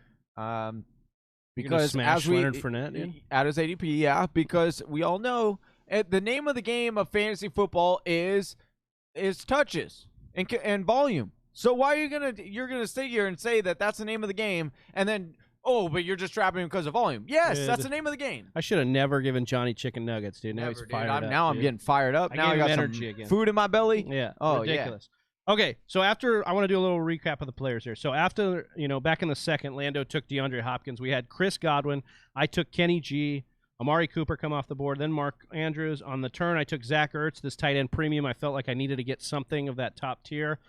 Because smash Leonard Fournette at his ADP, because we all know the name of the game of fantasy football is touches and volume. So why are you're gonna sit here and say that that's the name of the game, and then but you're just trapping him because of volume? Yes, that's the name of the game. I should have never given Johnny chicken nuggets, dude. Now he's fired up. Now I'm getting fired up. Now I got some energy again. Food in my belly. Yeah. Oh, ridiculous. Yeah. Okay, so after I want to do a little recap of the players here. So after back in the second, Lando took DeAndre Hopkins. We had Chris Godwin. I took Kenny G. Amari Cooper come off the board. Then Mark Andrews. On the turn, I took Zach Ertz, this tight end premium. I felt like I needed to get something of that top tier.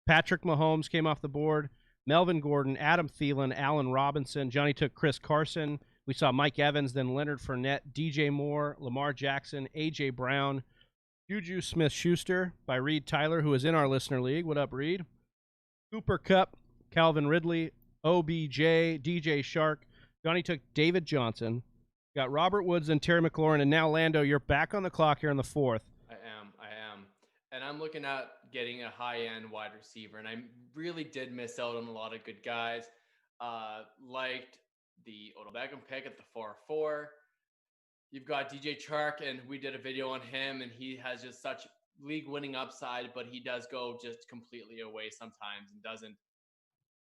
Patrick Mahomes came off the board. Melvin Gordon, Adam Thielen, Allen Robinson. Johnny took Chris Carson. We saw Mike Evans, then Leonard Fournette, DJ Moore, Lamar Jackson, A.J. Brown, Juju Smith-Schuster by Reed Tyler, who is in our listener league. What up, Reed? Cooper Kupp, Calvin Ridley, OBJ, DJ Shark. Johnny took David Johnson. Got Robert Woods and Terry McLaurin. And now, Lando, you're back on the clock here in the fourth. I am. And I'm looking at getting a high-end wide receiver. And I really did miss out on a lot of good guys. Liked the Odell Beckham pick at the 4-4. You've got DJ Chark, and we did a video on him, and he has just such league-winning upside, but he does go just completely away sometimes and doesn't.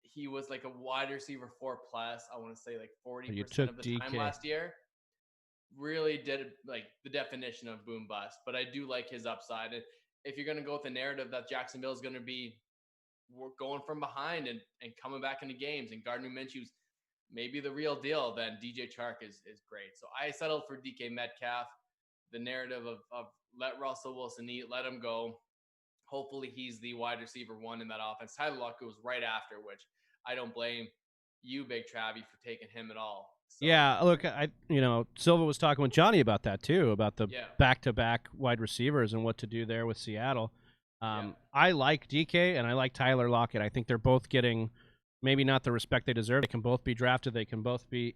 He was like a wide receiver 4+. I want to say like 40% of the time last year. Really did like the definition of boom bust, but I do like his upside. And if you're going to go with the narrative that Jacksonville is going to be going from behind and coming back into games, and Gardner Minshew's maybe the real deal, then DJ Chark is great. So I settled for DK Metcalf. The narrative of let Russell Wilson eat, let him go. hopefully he's the wide receiver one in that offense. Tyler Lockett was right after, which I don't blame you, Big Travie, for taking him at all. So, yeah, look, Silva was talking with Johnny about that too, about the back-to-back wide receivers and what to do there with Seattle. I like DK and I like Tyler Lockett. I think they're both getting maybe not the respect they deserve. They can both be drafted. They can both be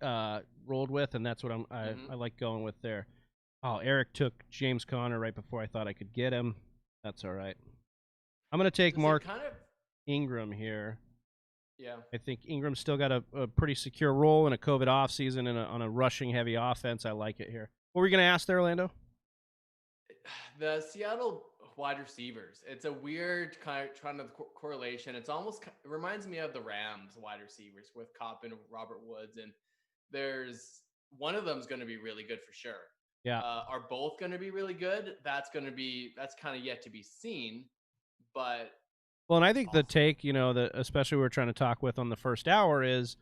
rolled with, and that's what I like going with there. Oh, Eric took James Conner right before I thought I could get him. That's all right. I'm going to take Mark Ingram here. Yeah. I think Ingram's still got a pretty secure role in a COVID offseason and on a rushing-heavy offense. I like it here. What were you going to ask there, Orlando? The Seattle wide receivers. It's a weird kind of correlation. It reminds me of the Rams wide receivers with Kupp and Robert Woods. And there's one of them is going to be really good for sure. Yeah. Are both going to be really good? That's kind of yet to be seen. But well, and I think the take, that especially we're trying to talk with on the first hour is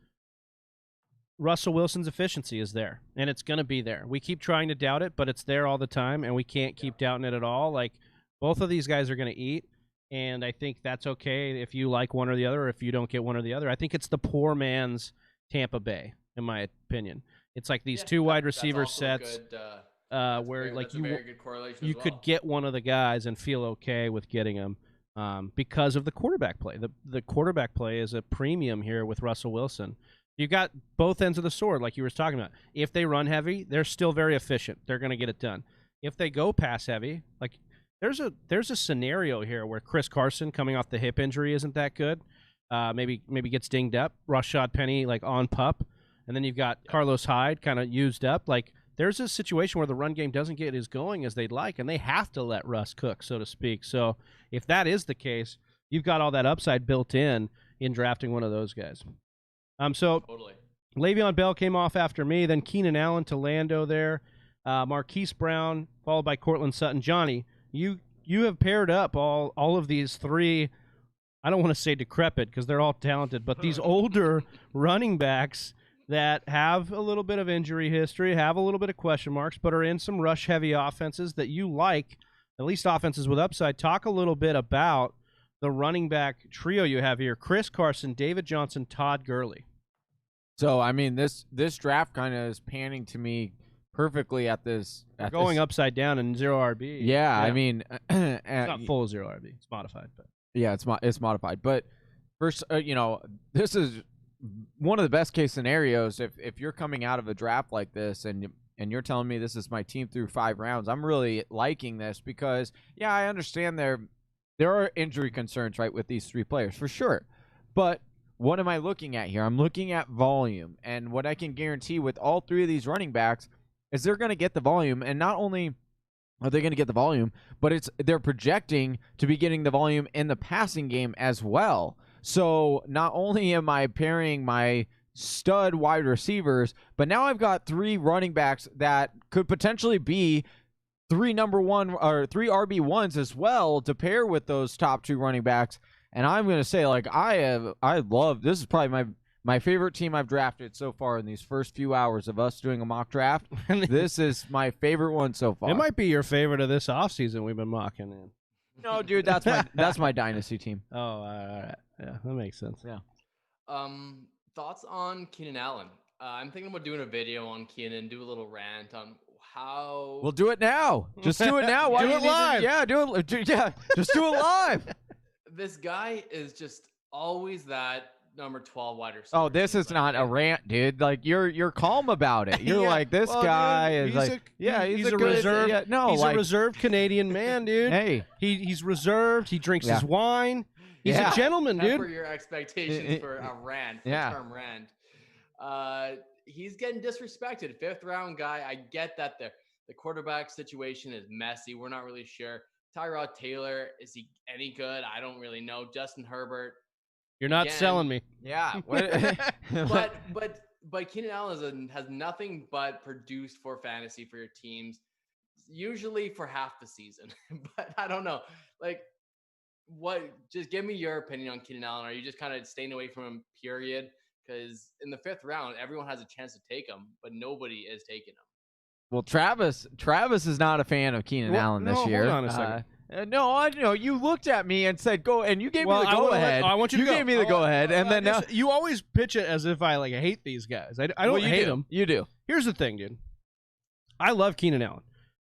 Russell Wilson's efficiency is there, and it's going to be there. We keep trying to doubt it, but it's there all the time, and we can't keep doubting it at all. Like, both of these guys are going to eat, and I think that's okay if you like one or the other, or if you don't get one or the other. I think it's the poor man's Tampa Bay, in my opinion. It's like these two wide receiver sets where like you could get one of the guys and feel okay with getting them. Because of the quarterback play. The quarterback play is a premium here with Russell Wilson. You've got both ends of the sword, like you were talking about. If they run heavy, they're still very efficient. They're going to get it done. If they go pass heavy, like there's a scenario here where Chris Carson, coming off the hip injury, isn't that good. Maybe gets dinged up. Rashad Penny like on pup, and then you've got Carlos Hyde kind of used up. Like there's a situation where the run game doesn't get as going as they'd like, and they have to let Russ cook, so to speak. So if that is the case, you've got all that upside built in drafting one of those guys. Totally. Le'Veon Bell came off after me, then Keenan Allen to Lando there, Marquise Brown, followed by Cortland Sutton. Johnny, you have paired up all of these three, I don't want to say decrepit because they're all talented, but these older running backs that have a little bit of injury history, have a little bit of question marks, but are in some rush-heavy offenses that you like, at least offenses with upside. Talk a little bit about the running back trio you have here: Chris Carson, David Johnson, Todd Gurley. So, I mean, this draft kind of is panning to me perfectly at this. Going upside down in zero RB. Yeah, I mean, it's not full zero RB. It's modified, but yeah, it's modified. But first, this is one of the best case scenarios. If you're coming out of a draft like this and you're telling me this is my team through 5 rounds, I'm really liking this because I understand there are injury concerns, right, with these 3 players for sure. But what am I looking at here? I'm looking at volume, and what I can guarantee with all 3 of these running backs is they're going to get the volume, and not only are they going to get the volume, but they're projecting to be getting the volume in the passing game as well. So not only am I pairing my stud wide receivers, but now I've got 3 running backs that could potentially be 3 number 1 or 3 RB1s as well to pair with those top 2 running backs. And I'm going to say, like, I love, this is probably my favorite team I've drafted so far in these first few hours of us doing a mock draft. This is my favorite one so far. It might be your favorite of this offseason we've been mocking in. No, dude, that's my dynasty team. Oh, all right. Yeah, that makes sense. Yeah. Thoughts on Keenan Allen? I'm thinking about doing a video on Keenan, do a little rant on how. We'll do it now. Just do it now. Why do it live. Do it. Yeah, just do it live. This guy is just always that number 12 wide receiver. Oh, this is not a rant, dude. Like you're calm about it. You're like, this guy is like, he's a reserved. Yeah, no, he's like, a reserved Canadian man, dude. Hey, he's reserved. He drinks his wine. He's a gentleman, dude. For your expectations for a rant, term rant. He's getting disrespected. 5th round guy. I get that the quarterback situation is messy. We're not really sure. Tyrod Taylor, is he any good? I don't really know. Justin Herbert. You're not selling me. Yeah. But Keenan Allen has nothing but produced for fantasy for your teams, usually for half the season. But I don't know. Like, just give me your opinion on Keenan Allen. Are you just kind of staying away from him, period? Because in the 5th round, everyone has a chance to take him, but nobody is taking him. Well, Travis is not a fan of Keenan Allen this year. Hold on a second. No, I know. You looked at me and said go, and you gave me the I go wanna ahead. I want you to go. gave me the go ahead, and then now you always pitch it as if I hate these guys. I don't well, you hate do. them. You do. Here's the thing, dude. I love Keenan Allen,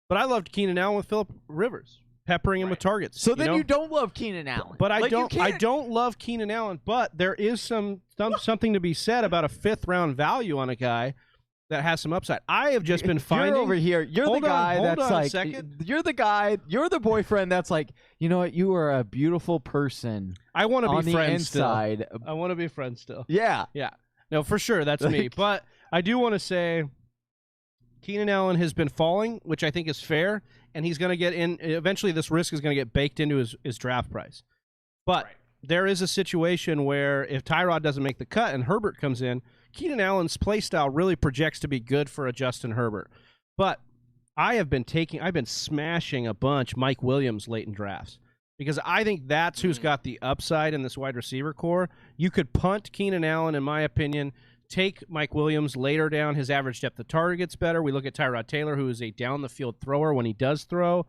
but I loved Keenan Allen with Phillip Rivers, peppering him with targets. So then you don't love Keenan Allen. But I Like, you don't. I can't- don't love Keenan Allen. But there is something to be said about a 5th round value on a guy that has some upside. I have just been finding. You're over here. You're the guy hold that's on a like. second. You're the guy. You're the boyfriend that's like. You know what? You are a beautiful person. I want to on be the friends inside. still. I want to be friends still. Yeah. Yeah. No, for sure. That's me. Like- But I do want to say Keenan Allen has been falling, which I think is fair, and he's going to get in. Eventually, this risk is going to get baked into his draft price. But there is a situation where if Tyrod doesn't make the cut and Herbert comes in, Keenan Allen's play style really projects to be good for a Justin Herbert. But I've been smashing a bunch Mike Williams late in drafts because I think that's who's got the upside in this wide receiver core. You could punt Keenan Allen, in my opinion, take Mike Williams later down. His average depth of target gets better. We look at Tyrod Taylor, who is a down-the-field thrower when he does throw.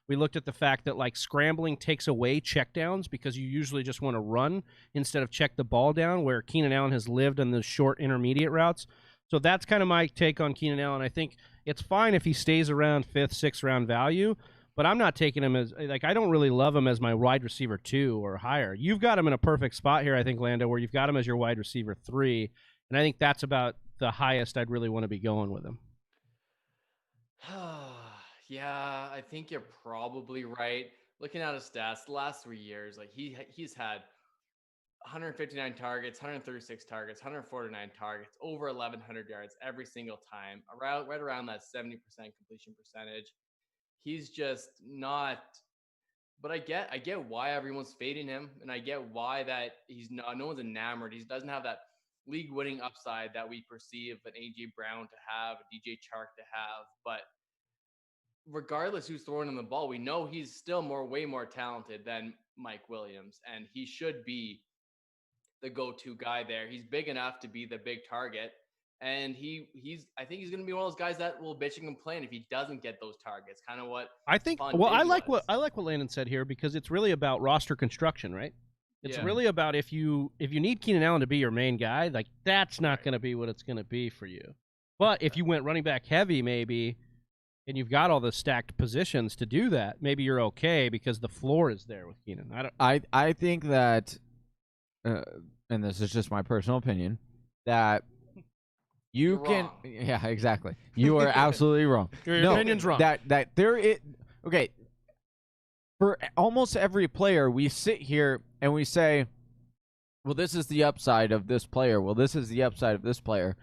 We looked at the fact that scrambling takes away checkdowns because you usually just want to run instead of check the ball down, where Keenan Allen has lived on the short intermediate routes. So that's kind of my take on Keenan Allen. I think it's fine if he stays around 5th, 6th round value, but I'm not taking him as I don't really love him as my wide receiver 2 or higher. You've got him in a perfect spot here, I think, Lando, where you've got him as your wide receiver 3, and I think that's about the highest I'd really want to be going with him. Yeah, I think you're probably right. Looking at his stats, the last 3 years, he's had 159 targets, 136 targets, 149 targets, over 1,100 yards every single time, right around that 70% completion percentage. He's just not. But I get why everyone's fading him, and I get why that no one's enamored. He doesn't have that league-winning upside that we perceive an AJ Brown to have, a DJ Chark to have, but regardless who's throwing him the ball, we know he's still way more talented than Mike Williams, and he should be the go-to guy there. He's big enough to be the big target, and I think he's going to be one of those guys that will bitch and complain if he doesn't get those targets. Kind of what I think. Well, I like what Landon said here because it's really about roster construction, right? It's really about if you need Keenan Allen to be your main guy, that's not going to be what it's going to be for you. But if you went running back heavy, maybe. And you've got all the stacked positions to do that, maybe you're okay because the floor is there with Keenan. I think that, and this is just my personal opinion, that you You're can. wrong. Yeah, exactly. You are absolutely wrong. Your opinion's wrong. That there is okay. For almost every player, we sit here and we say, "Well, this is the upside of this player. Well, this is the upside of this player,"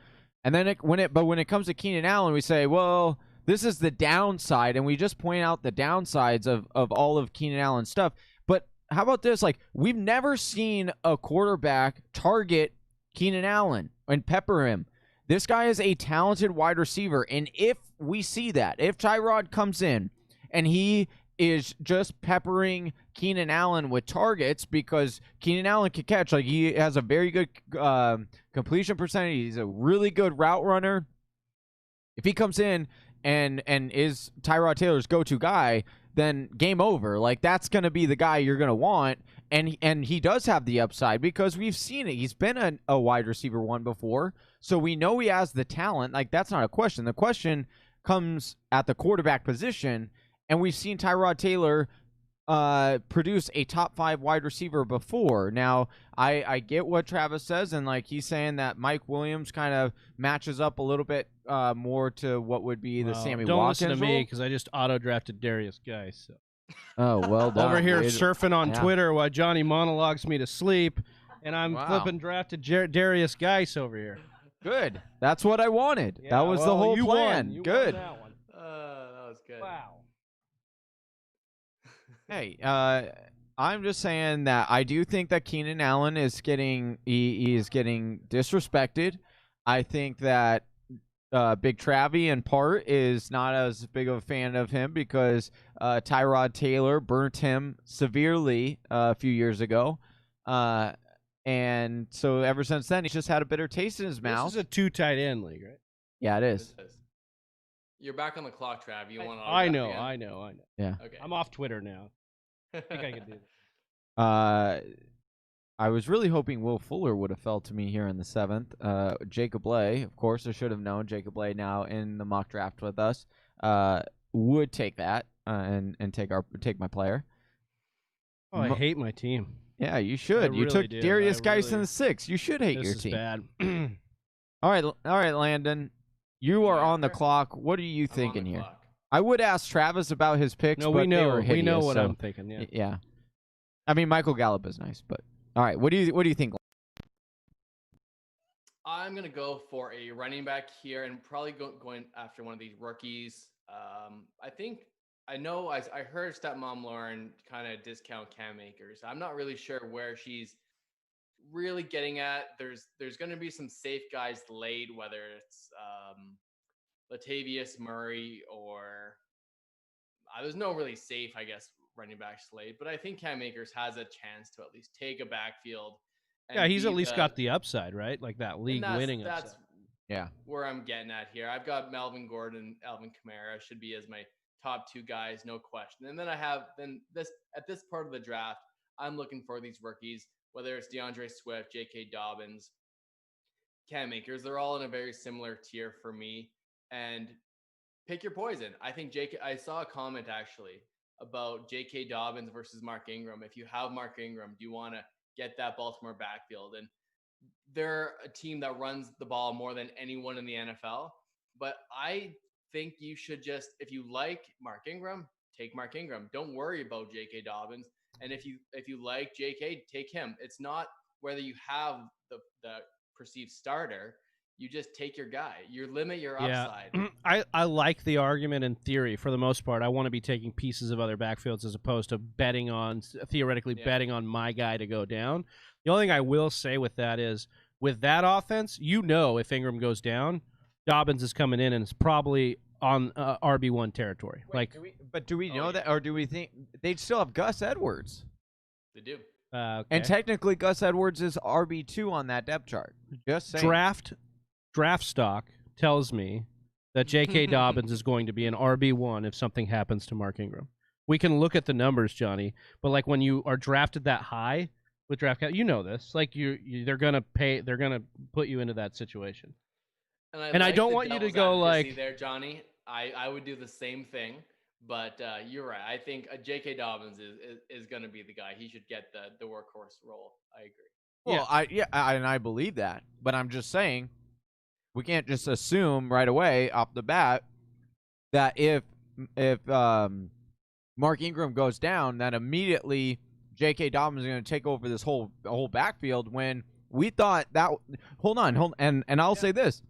and then when it comes to Keenan Allen, we say, "Well, this is the downside," and we just point out the downsides of all of Keenan Allen's stuff. But how about this? We've never seen a quarterback target Keenan Allen and pepper him. This guy is a talented wide receiver, and if we see that, if Tyrod comes in and he is just peppering Keenan Allen with targets because Keenan Allen can catch, he has a very good completion percentage, he's a really good route runner. If he comes in and is Tyrod Taylor's go-to guy, then game over. That's going to be the guy you're going to want, and he does have the upside because we've seen it. He's been a wide receiver 1 before, so we know he has the talent. That's not a question. The question comes at the quarterback position, and we've seen Tyrod Taylor produce a top 5 wide receiver before. Now, I get what Travis says, and he's saying that Mike Williams kind of matches up a little bit more to what would be the Sammy don't Watkins listen to me role. because I just auto-drafted Darius Guy. So. Oh, well done. Over here surfing on Yeah. Twitter while Johnny monologues me to sleep, and I'm Wow. flipping drafted Darius Geis over here. Good. That's what I wanted. Yeah, that was the well, whole you plan. won. You Good. won that one. That was good. Wow. Hey, I'm just saying that I do think that Keenan Allen is getting he is getting disrespected. I think that Big Travie in part is not as big of a fan of him because Tyrod Taylor burnt him severely a few years ago. And so ever since then, he's just had a bitter taste in his mouth. This is a 2 tight end league, right? Yeah, it is. You're back on the clock, Trav. You want to? I know. Yeah. Okay. I'm off Twitter now. I think I could do that. I was really hoping Will Fuller would have fell to me here in the 7th. Jacob Bley, of course, I should have known. Jacob Bley now in the mock draft with us. Would take that and take my player. Oh, I hate my team. Yeah, you should. You really took do. Darius I Geis in really- the 6th. You should hate This your is team. bad. All right, Landon. You are on the clock. What are you I'm on thinking the here? clock. I would ask Travis about his picks, No, but we know. they were hideous, We know what so, I'm thinking. Yeah. yeah. I mean, Michael Gallup is nice, but all right. What do you think? I'm gonna go for a running back here, and probably going after one of these rookies. I heard Stepmom Lauren kind of discount Cam Akers. I'm not really sure where she's really getting at. There's going to be some safe guys late, whether it's Latavius Murray or there's no really safe, I guess, running back late. But I think Cam Akers has a chance to at least take a backfield. Yeah, he's at least got the upside, right? Like that league winning that's upside. Yeah, where I'm getting at here. I've got Melvin Gordon, Alvin Kamara should be as my top 2 guys, no question. And then I have at this part of the draft, I'm looking for these rookies, whether it's DeAndre Swift, J.K. Dobbins, Cam Akers. They're all in a very similar tier for me. And pick your poison. I think I saw a comment actually about J.K. Dobbins versus Mark Ingram. If you have Mark Ingram, do you want to get that Baltimore backfield? And they're a team that runs the ball more than anyone in the NFL. But I think you should just, if you like Mark Ingram, take Mark Ingram. Don't worry about J.K. Dobbins. And if you like J.K., take him. It's not whether you have the perceived starter. You just take your guy. You limit your upside. I like the argument in theory for the most part. I want to be taking pieces of other backfields as opposed to betting on my guy to go down. The only thing I will say with that is, with that offense, if Ingram goes down, Dobbins is coming in and it's probably on RB1 territory. Do we know that, or do we think they'd still have Gus Edwards? They do. Okay. And technically, Gus Edwards is RB2 on that depth chart. Just saying. Draft stock tells me that J.K. Dobbins is going to be an RB1 if something happens to Mark Ingram. We can look at the numbers, Johnny, but like when you are drafted that high with draft cap, you know this. Like they're gonna put you into that situation. And I don't want you to go like there, Johnny. I would do the same thing, but you're right. I think J.K. Dobbins is going to be the guy. He should get the workhorse role. I agree. Well, and I believe that, but I'm just saying we can't just assume right away off the bat that if Mark Ingram goes down, that immediately J.K. Dobbins is going to take over this whole backfield. When we thought that, hold on, and I'll say this,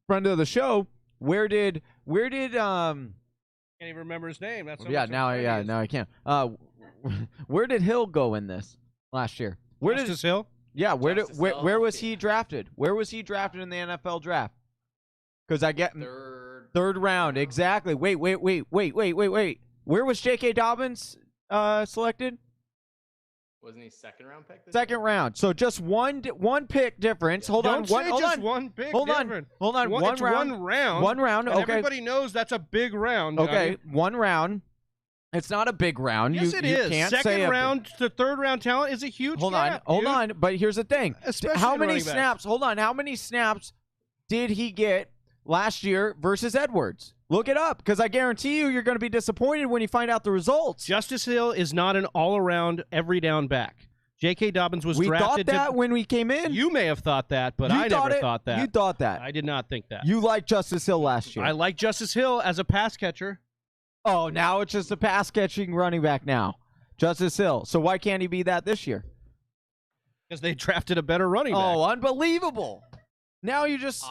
friend of the show, where did can't even remember his name. That's now I can't. Where did Hill go in this last year? Justice Hill? Yeah, where was he drafted? Where was he drafted in the NFL draft? Because I get third round, exactly. Wait. Where was J.K. Dobbins selected? Wasn't he second round pick? Second round. So just one pick difference. Hold on. One pick. Hold on. One round. One round. And okay. Everybody knows that's a big round. Okay. One round. It's not a big round. Yes, it is. Can't Second say round to third round talent is a huge gap. Hold on. But here's the thing. Especially how many running snaps? Hold on. How many snaps did he get last year versus Edwards? Look it up, because I guarantee you're going to be disappointed when you find out the results. Justice Hill is not an all-around, every-down back. J.K. Dobbins was drafted. We thought that when we came in. You may have thought that, but I never thought that. You thought that. I did not think that. You liked Justice Hill last year. I like Justice Hill as a pass catcher. Oh, now it's just a pass-catching running back now. Justice Hill. So why can't he be that this year? Because they drafted a better running back. Oh, unbelievable. Now you just...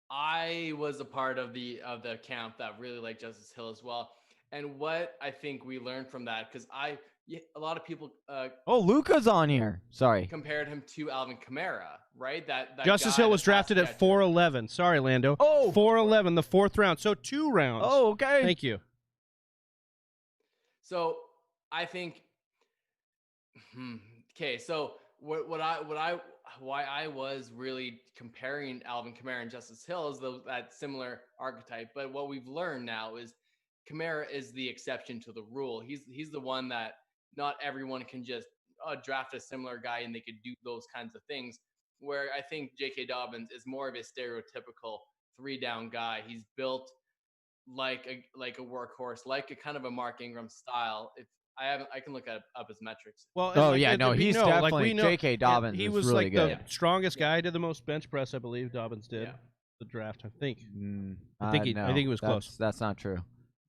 I was a part of the camp that really liked Justice Hill as well. And what I think we learned from that, because a lot of people Luca's on here. Sorry. Compared him to Alvin Kamara, right? That Justice Hill was drafted at 4'11". Sorry, Lando. 4'11", the fourth round. So 2 rounds. Oh, okay. Thank you. So I think okay, so why I was really comparing Alvin Kamara and Justice Hill is that similar archetype. But what we've learned now is Kamara is the exception to the rule. He's the one that not everyone can just draft a similar guy and they could do those kinds of things. Where I think J.K. Dobbins is more of a stereotypical 3-down guy. He's built like a workhorse, like a kind of a Mark Ingram style. If I can look up his metrics. Well, he's definitely J.K. Dobbins. He was really like good. the strongest guy. Did the most bench press, I believe. Dobbins did the draft. I think. I think he was close. That's not true.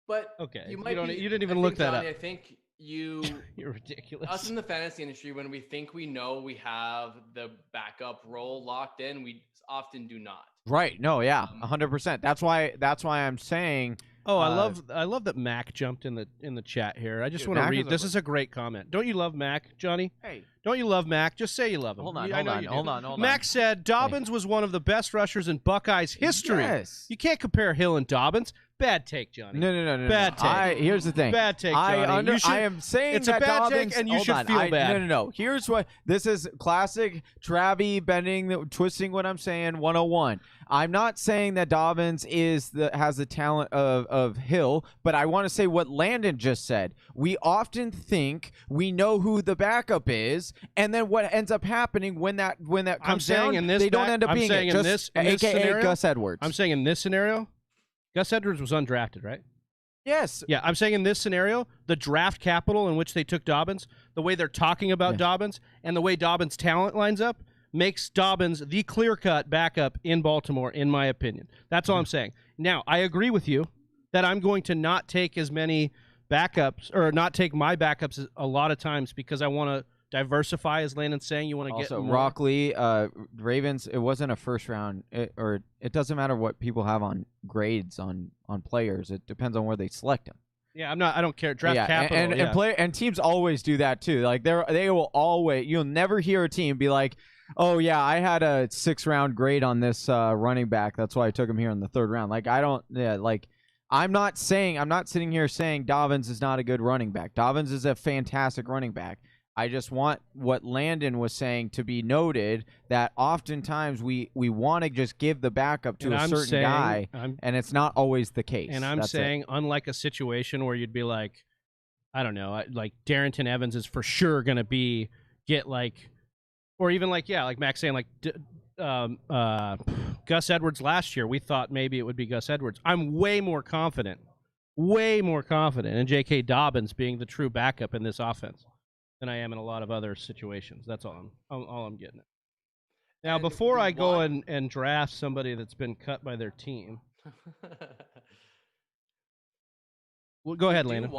But okay, you didn't even look that up. I think you're ridiculous. Us in the fantasy industry, when we think we know we have the backup role locked in, we often do not. Right. No. Yeah. 100%. That's why I'm saying. Oh, I love that Mac jumped in the chat here. I just want to read. This is a great comment. Don't you love Mac, Johnny? Hey. Don't you love Mac? Just say you love him. Hold on. Mac said Dobbins was one of the best rushers in Buckeyes history. Yes. You can't compare Hill and Dobbins. Bad take, Johnny. No. Bad take. Here's the thing. Bad take, Johnny. I am saying it's that a bad Dobbins, take, and you should feel bad. No. Here's what this is: classic Travie bending, twisting what I'm saying. 101. I'm not saying that Dobbins has the talent of Hill, but I want to say what Landon just said. We often think we know who the backup is, and then what ends up happening when that comes down, they don't end up being it. In this AKA scenario, Gus Edwards. I'm saying in this scenario, Gus Edwards was undrafted, right? Yes. Yeah, I'm saying in this scenario, the draft capital in which they took Dobbins, the way they're talking about Dobbins, and the way Dobbins' talent lines up, makes Dobbins the clear-cut backup in Baltimore, in my opinion. That's all I'm saying. Now, I agree with you that I'm going to not take as many backups, or not take my backups a lot of times because I want to diversify, as Landon's saying. You want to get more. Rock Lee, Ravens, it wasn't a first round, or it doesn't matter what people have on grades on players. It depends on where they select them. Yeah, I don't care. Draft capital. And teams always do that too. Like they will always. You'll never hear a team be like, "Oh yeah, I had a 6th round grade on this running back. That's why I took him here in the 3rd round." Like I don't. Yeah, like I'm not sitting here saying Dobbins is not a good running back. Dobbins is a fantastic running back. I just want what Landon was saying to be noted, that oftentimes we want to just give the backup to a certain guy, and it's not always the case. And I'm saying, unlike a situation where you'd be like, I don't know, like Darrington Evans is for sure going to or even like Max saying, like Gus Edwards last year, we thought maybe it would be Gus Edwards. I'm way more confident in J.K. Dobbins being the true backup in this offense than I am in a lot of other situations. That's all I'm getting at. Now, and before I go and draft somebody that's been cut by their team, well, go ahead, Landon.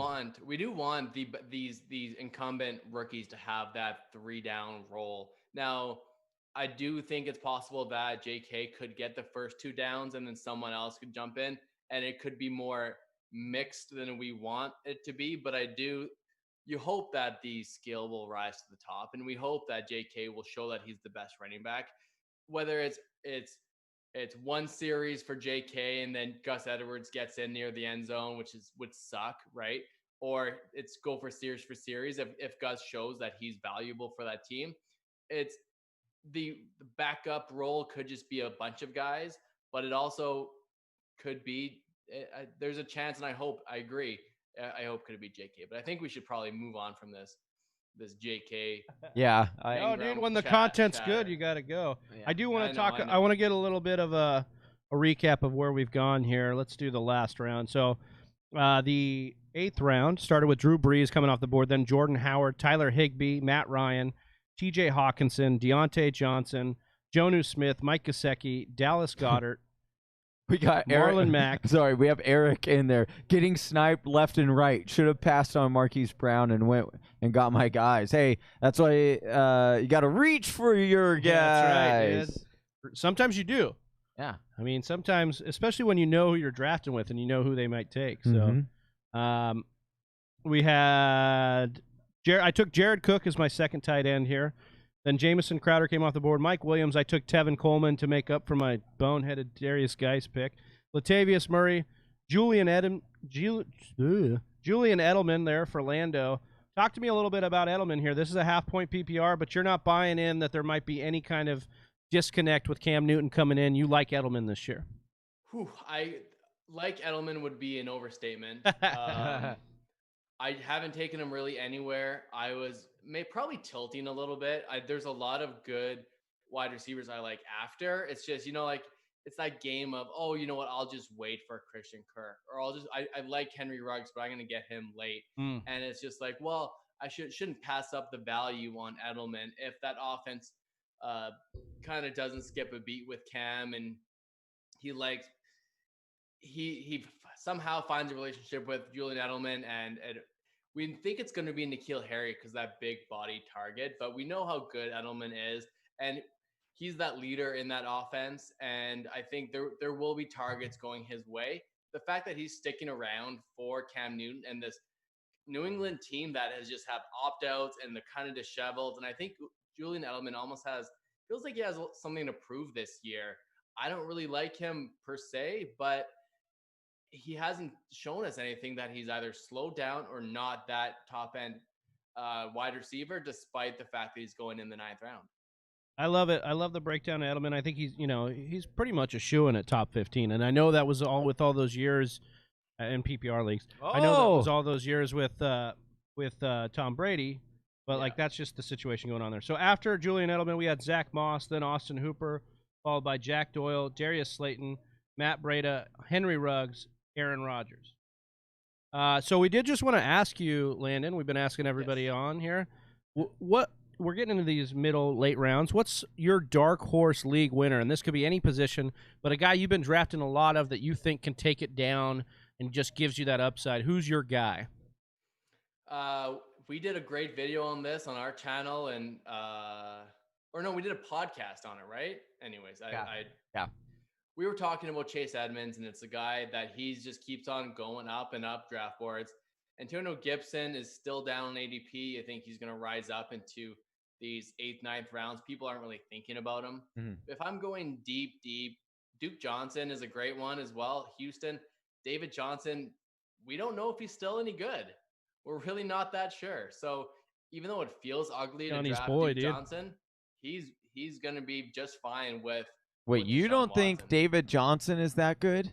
We do want these incumbent rookies to have that 3-down role. Now, I do think it's possible that JK could get the first 2 downs and then someone else could jump in, and it could be more mixed than we want it to be. But you hope that the skill will rise to the top, and we hope that JK will show that he's the best running back. Whether it's one series for JK and then Gus Edwards gets in near the end zone, which would suck, right? Or it's go for series if Gus shows that he's valuable for that team. It's the backup role could just be a bunch of guys, but it also could be there's a chance, and I agree. I hope could be JK, but I think we should probably move on from this JK. Yeah. Dude, when the content's good, you got to go. Yeah. I do want to talk. I want to get a little bit of a recap of where we've gone here. Let's do the last round. So the 8th round started with Drew Brees coming off the board, then Jordan Howard, Tyler Higbee, Matt Ryan, TJ Hawkinson, Deontay Johnson, Jonnu Smith, Mike Gesicki, Dallas Goedert. We got Marlon Mack. Sorry, we have Eric in there getting sniped left and right. Should have passed on Marquise Brown and went and got my guys. Hey, that's why you got to reach for your guys. Yeah, that's right, dude. Sometimes you do. Yeah. I mean, sometimes, especially when you know who you're drafting with and you know who they might take. So, we had I took Jared Cook as my second tight end here. Then Jamison Crowder came off the board. Mike Williams, I took Tevin Coleman to make up for my boneheaded Darius Geis pick. Latavius Murray, Julian Edelman there for Lando. Talk to me a little bit about Edelman here. This is a half-point PPR, but you're not buying in that there might be any kind of disconnect with Cam Newton coming in. You like Edelman this year. like Edelman would be an overstatement. I haven't taken him really anywhere. I was probably tilting a little bit. There's a lot of good wide receivers I like after. It's just, like it's that game of, oh, you know what? I'll just wait for Christian Kirk, or I like Henry Ruggs, but I'm going to get him late. And it's just like, well, I shouldn't pass up the value on Edelman if that offense kind of doesn't skip a beat with Cam, and he somehow finds a relationship with Julian Edelman, and we think it's going to be N'Keal Harry because that big body target, but we know how good Edelman is, and he's that leader in that offense, and I think there will be targets going his way. The fact that he's sticking around for Cam Newton and this New England team that has just have opt-outs and they're kind of disheveled, and I think Julian Edelman feels like he has something to prove this year. I don't really like him per se, but he hasn't shown us anything that he's either slowed down or not that top end wide receiver, despite the fact that he's going in the 9th round. I love it. I love the breakdown of Edelman. I think he's pretty much a shoo-in at top 15. And I know that was all with all those years in PPR leagues. I know that was all those years with Tom Brady, but that's just the situation going on there. So after Julian Edelman, we had Zach Moss, then Austin Hooper, followed by Jack Doyle, Darius Slayton, Matt Breida, Henry Ruggs, Aaron Rodgers. So we did just want to ask you, Landon, we've been asking everybody on here, what we're getting into these late rounds. What's your dark horse league winner? And this could be any position, but a guy you've been drafting a lot of that you think can take it down and just gives you that upside. Who's your guy? We did a great video on this on our channel, and we did a podcast on it, right? Anyways, yeah. We were talking about Chase Edmonds, and it's a guy that he just keeps on going up and up draft boards. Antonio Gibson is still down in ADP. I think he's going to rise up into these 8th, 9th rounds. People aren't really thinking about him. Mm-hmm. If I'm going deep, Duke Johnson is a great one as well. Houston, David Johnson, we don't know if he's still any good. We're really not that sure. So even though it feels ugly to draft Duke Johnson, he's going to be just fine with. Wait, you don't think David Johnson is that good?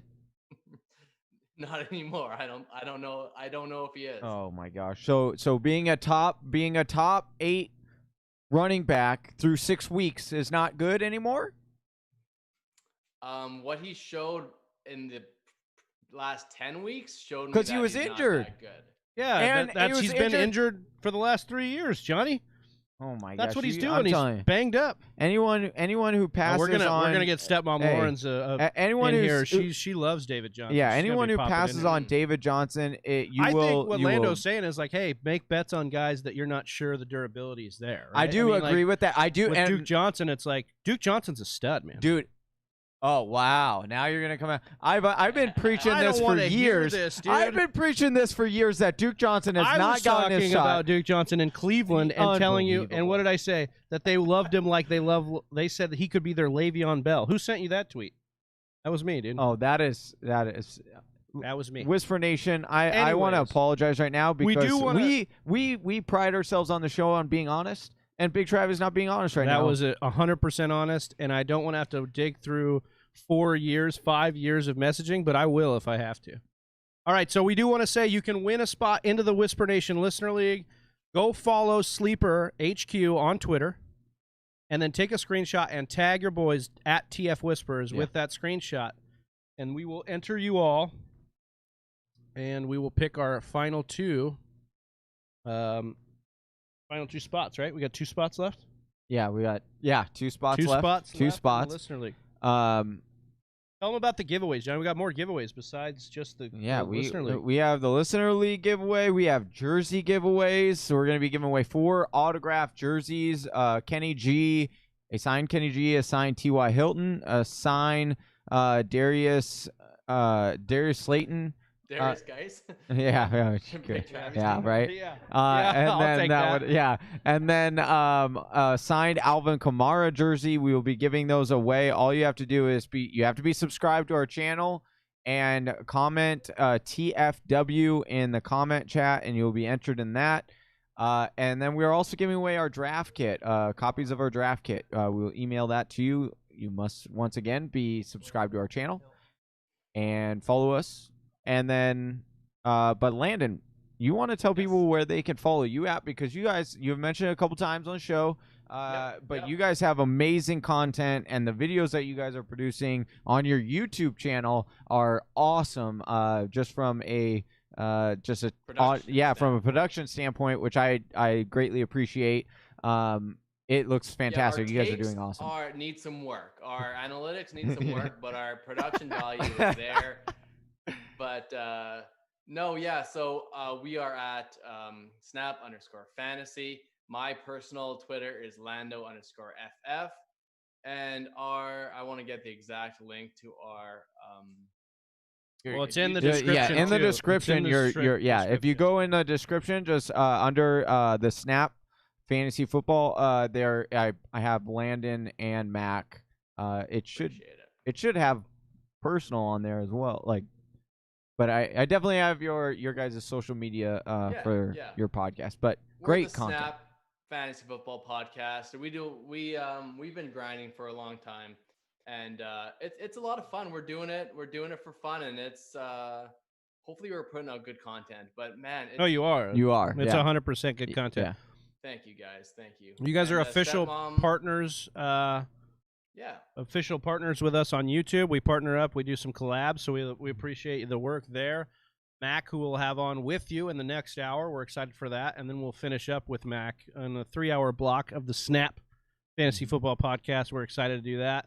Not anymore. I don't know. I don't know if he is. Oh my gosh. So being a top 8 running back through 6 weeks is not good anymore? What he showed in the last 10 weeks showed me because he was injured. Not that good. Yeah, and he's been injured for the last 3 years, Johnny. Oh my gosh. That's what he's doing. He's banged up. Anyone who passes we're gonna get Stepmom Lauren's anyone in here. She loves David Johnson. Yeah, anyone who passes on David Johnson, I think what Lando's saying is like, hey, make bets on guys that you're not sure the durability is there. Right? I do agree with that. I do. With Duke Johnson, it's like Duke Johnson's a stud, man. Dude. Oh wow! Now you're gonna come out. I've been preaching this for years. I've been preaching this for years that Duke Johnson has not gotten his shot. About Duke Johnson in Cleveland and telling you. And what did I say? That they loved him like they love. They said that he could be their Le'Veon Bell. Who sent you that tweet? That was me, dude. Oh, that was me. Whisper Nation, I want to apologize right now because we pride ourselves on the show on being honest. And Big Trav is not being honest now. That was 100% honest, and I don't want to have to dig through 5 years of messaging, but I will if I have to. All right, so we do want to say you can win a spot into the Whisper Nation Listener League. Go follow Sleeper HQ on Twitter, and then take a screenshot and tag your boys at TF Whispers with that screenshot, and we will enter you all, and we will pick our final two. Final 2 spots, right? We got 2 spots left? Yeah, we got 2 spots left. 2 spots. Listener League. Tell them about the giveaways, John. We got more giveaways besides just the Listener League. We have the Listener League giveaway. We have jersey giveaways. So we're going to be giving away 4 autographed jerseys. Kenny G, a signed Kenny G, a signed T.Y. Hilton, a signed Darius Slayton. Darius, guys. Yeah, right. And then signed Alvin Kamara jersey. We will be giving those away. All you have to do is you have to be subscribed to our channel and comment TFW in the comment chat, and you'll be entered in that. And then we're also giving away our draft kit, copies of our draft kit. We will email that to you. You must once again be subscribed to our channel. and follow us. And then, but Landon, you want to tell people where they can follow you at, because you've mentioned it a couple times on the show. But you guys have amazing content, and the videos that you guys are producing on your YouTube channel are awesome. Just from a from a production standpoint, which I greatly appreciate. It looks fantastic. You guys are doing awesome. Need some work. Our analytics need some work, but our production value is there. But so we are at snap_fantasy. My personal Twitter is Lando_FF. And I want to get the exact link to our well, it's in the description. Yeah, in the description. If you go in the description, just under the Snap Fantasy Football, there I have Landon and Mac. It should have personal on there as well. But I definitely have your guys' social media for your podcast. But great content. Snap Fantasy Football Podcast. So we've been grinding for a long time, and it's a lot of fun. We're doing it for fun, and it's hopefully we're putting out good content. But man, you are. It's 100% good content. Yeah. Thank you guys. Thank you. You guys are official partners. Official partners with us on YouTube. We partner up. We do some collabs, so we appreciate the work there. Mac, who we'll have on with you in the next hour. We're excited for that. And then we'll finish up with Mac on a 3-hour block of the Snap Fantasy Football Podcast. We're excited to do that.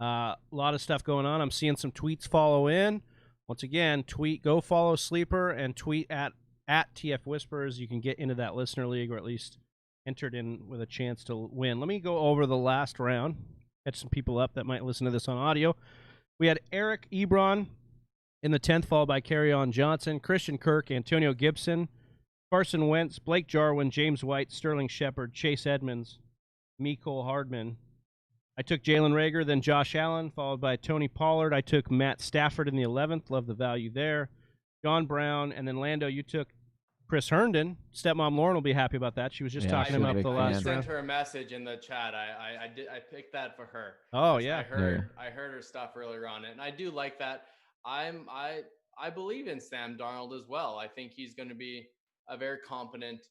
A lot of stuff going on. I'm seeing some tweets follow in. Once again, go follow Sleeper and tweet at TF Whispers. You can get into that listener league, or at least entered in with a chance to win. Let me go over the last round. Catch some people up that might listen to this on audio. We had Eric Ebron in the 10th, followed by Carry-On Johnson, Christian Kirk, Antonio Gibson, Carson Wentz, Blake Jarwin, James White, Sterling Shepard, Chase Edmonds, Mecole Hardman. I took Jalen Reagor, then Josh Allen, followed by Tony Pollard. I took Matt Stafford in the 11th. Love the value there. John Brown, and then Lando, you took Chris Herndon. Stepmom Lauren will be happy about that. She was just talking about the last round. I sent her a message in the chat. I picked that for her. Oh yeah. I heard her stuff earlier on it, and I do like that. I believe in Sam Darnold as well. I think he's going to be a very competent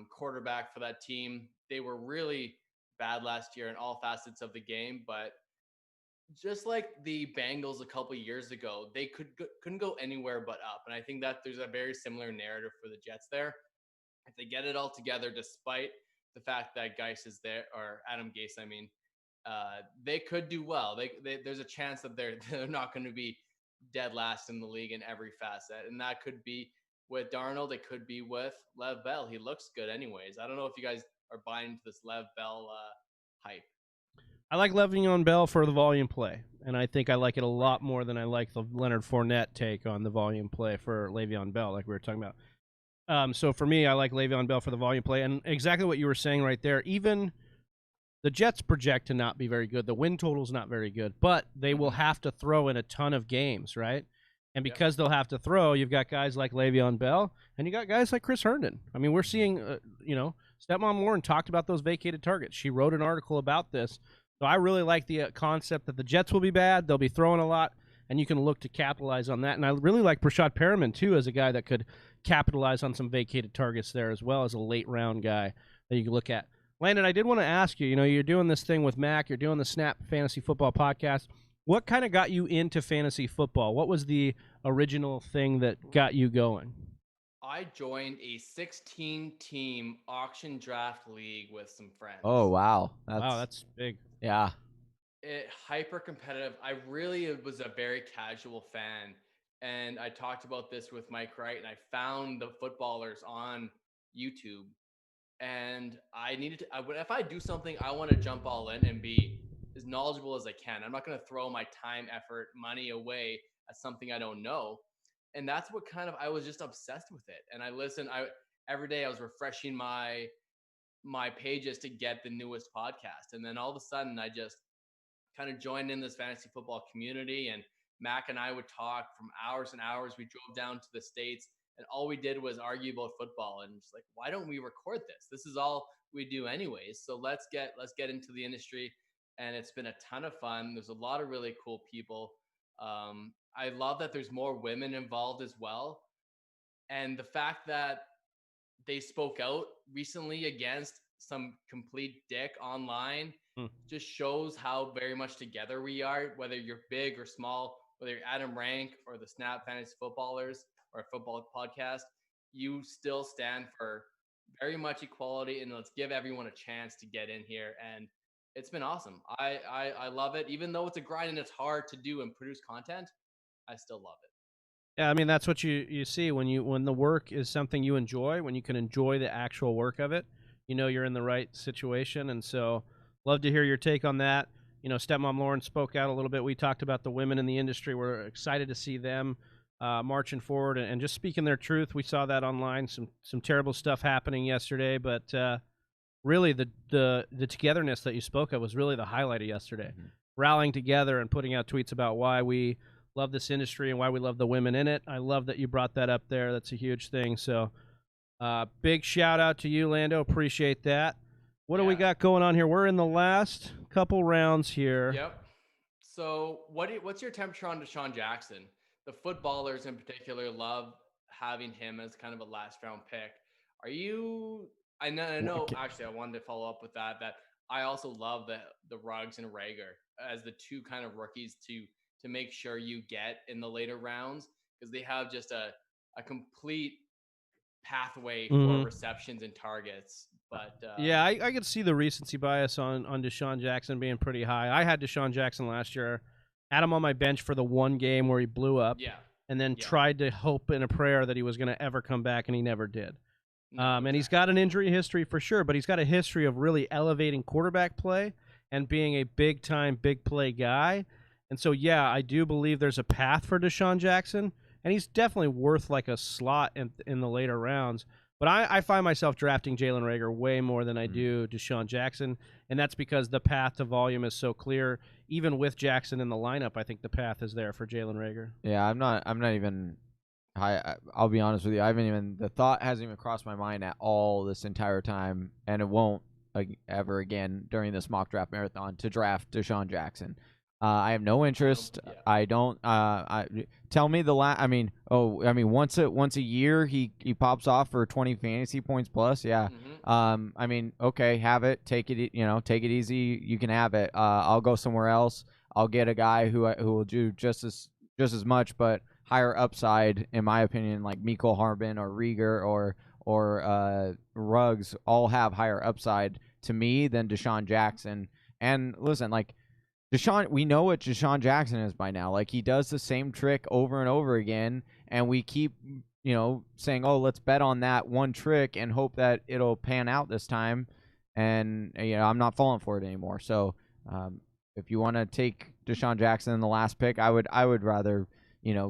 quarterback for that team. They were really bad last year in all facets of the game, but just like the Bengals a couple years ago, they couldn't go anywhere but up. And I think that there's a very similar narrative for the Jets there. If they get it all together, despite the fact that Gase is there, or Adam Gase, I mean, they could do well. There's a chance that they're not going to be dead last in the league in every facet. And that could be with Darnold. It could be with Lev Bell. He looks good anyways. I don't know if you guys are buying into this Lev Bell hype. I like Le'Veon Bell for the volume play, and I think I like it a lot more than I like the Leonard Fournette take on the volume play for Le'Veon Bell, like we were talking about. So for me, I like Le'Veon Bell for the volume play, and exactly what you were saying right there. Even the Jets project to not be very good. The win total's not very good, but they will have to throw in a ton of games, right? And because they'll have to throw, you've got guys like Le'Veon Bell, and you got guys like Chris Herndon. I mean, we're seeing, Stepmom Lauren talked about those vacated targets. She wrote an article about this. So I really like the concept that the Jets will be bad. They'll be throwing a lot, and you can look to capitalize on that. And I really like Brashad Perriman, too, as a guy that could capitalize on some vacated targets there, as well as a late-round guy that you can look at. Landon, I did want to ask you, you're doing this thing with Mac. You're doing the Snap Fantasy Football Podcast. What kind of got you into fantasy football? What was the original thing that got you going? I joined a 16-team auction draft league with some friends. Oh, wow. That's big. Yeah. Hyper competitive. I really was a very casual fan. And I talked about this with Mike Wright, and I found the footballers on YouTube. And I needed to, if I do something, I want to jump all in and be as knowledgeable as I can. I'm not going to throw my time, effort, money away at something I don't know. And that's what I was just obsessed with it. And I listened, every day I was refreshing my pages to get the newest podcast. And then all of a sudden I just kind of joined in this fantasy football community, and Mac and I would talk from hours and hours. We drove down to the States, and all we did was argue about football, and just like, why don't we record this? This is all we do anyways. So let's get into the industry. And it's been a ton of fun. There's a lot of really cool people. I love that there's more women involved as well. And the fact that they spoke out recently against some complete dick online just shows how very much together we are, whether you're big or small, whether you're Adam Rank or the Snap Fantasy Footballers or a football podcast, you still stand for very much equality, and let's give everyone a chance to get in here. And it's been awesome. I love it. Even though it's a grind and it's hard to do and produce content, I still love it. Yeah, I mean, that's what you see when the work is something you enjoy, when you can enjoy the actual work of it, you're in the right situation. And so love to hear your take on that. Stepmom Lauren spoke out a little bit. We talked about the women in the industry. We're excited to see them marching forward and just speaking their truth. We saw that online, some terrible stuff happening yesterday, but really the togetherness that you spoke of was really the highlight of yesterday. Rallying together and putting out tweets about why we love this industry and why we love the women in it. I love that you brought that up there. That's a huge thing. So big shout out to you, Lando. Appreciate that. What do we got going on here? We're in the last couple rounds here. Yep. So what's your temperature on Deshaun Jackson? The footballers in particular love having him as kind of a last round pick. Are you? I know. Actually, I wanted to follow up with that I also love the Ruggs and Rager as the two kind of rookies to make sure you get in the later rounds, because they have just a complete pathway for receptions and targets. But yeah, I could see the recency bias on Deshaun Jackson being pretty high. I had Deshaun Jackson last year, had him on my bench for the one game where he blew up, and then tried to hope in a prayer that he was going to ever come back, and he never did. And he's got an injury history for sure, but he's got a history of really elevating quarterback play and being a big-time, big-play guy. And so, yeah, I do believe there's a path for Deshaun Jackson, and he's definitely worth like a slot in the later rounds. But I find myself drafting Jalen Reagor way more than I do Deshaun Jackson, and that's because the path to volume is so clear. Even with Jackson in the lineup, I think the path is there for Jalen Reagor. Yeah, I'm not even. I'll be honest with you. The thought hasn't even crossed my mind at all this entire time, and it won't ever again during this mock draft marathon to draft Deshaun Jackson. I have no interest. I don't. Tell me once a year he pops off for 20 fantasy points plus. Yeah. Okay, have it. Take it. Take it easy. You can have it. I'll go somewhere else. I'll get a guy who will do just as much, but higher upside, in my opinion, like Mecole Hardman or Reagor or Ruggs all have higher upside to me than Deshaun Jackson. And listen, like Deshaun, we know what Deshaun Jackson is by now. Like, he does the same trick over and over again, and we keep, saying, "Oh, let's bet on that one trick and hope that it'll pan out this time." And I'm not falling for it anymore. So, if you want to take Deshaun Jackson in the last pick, I would rather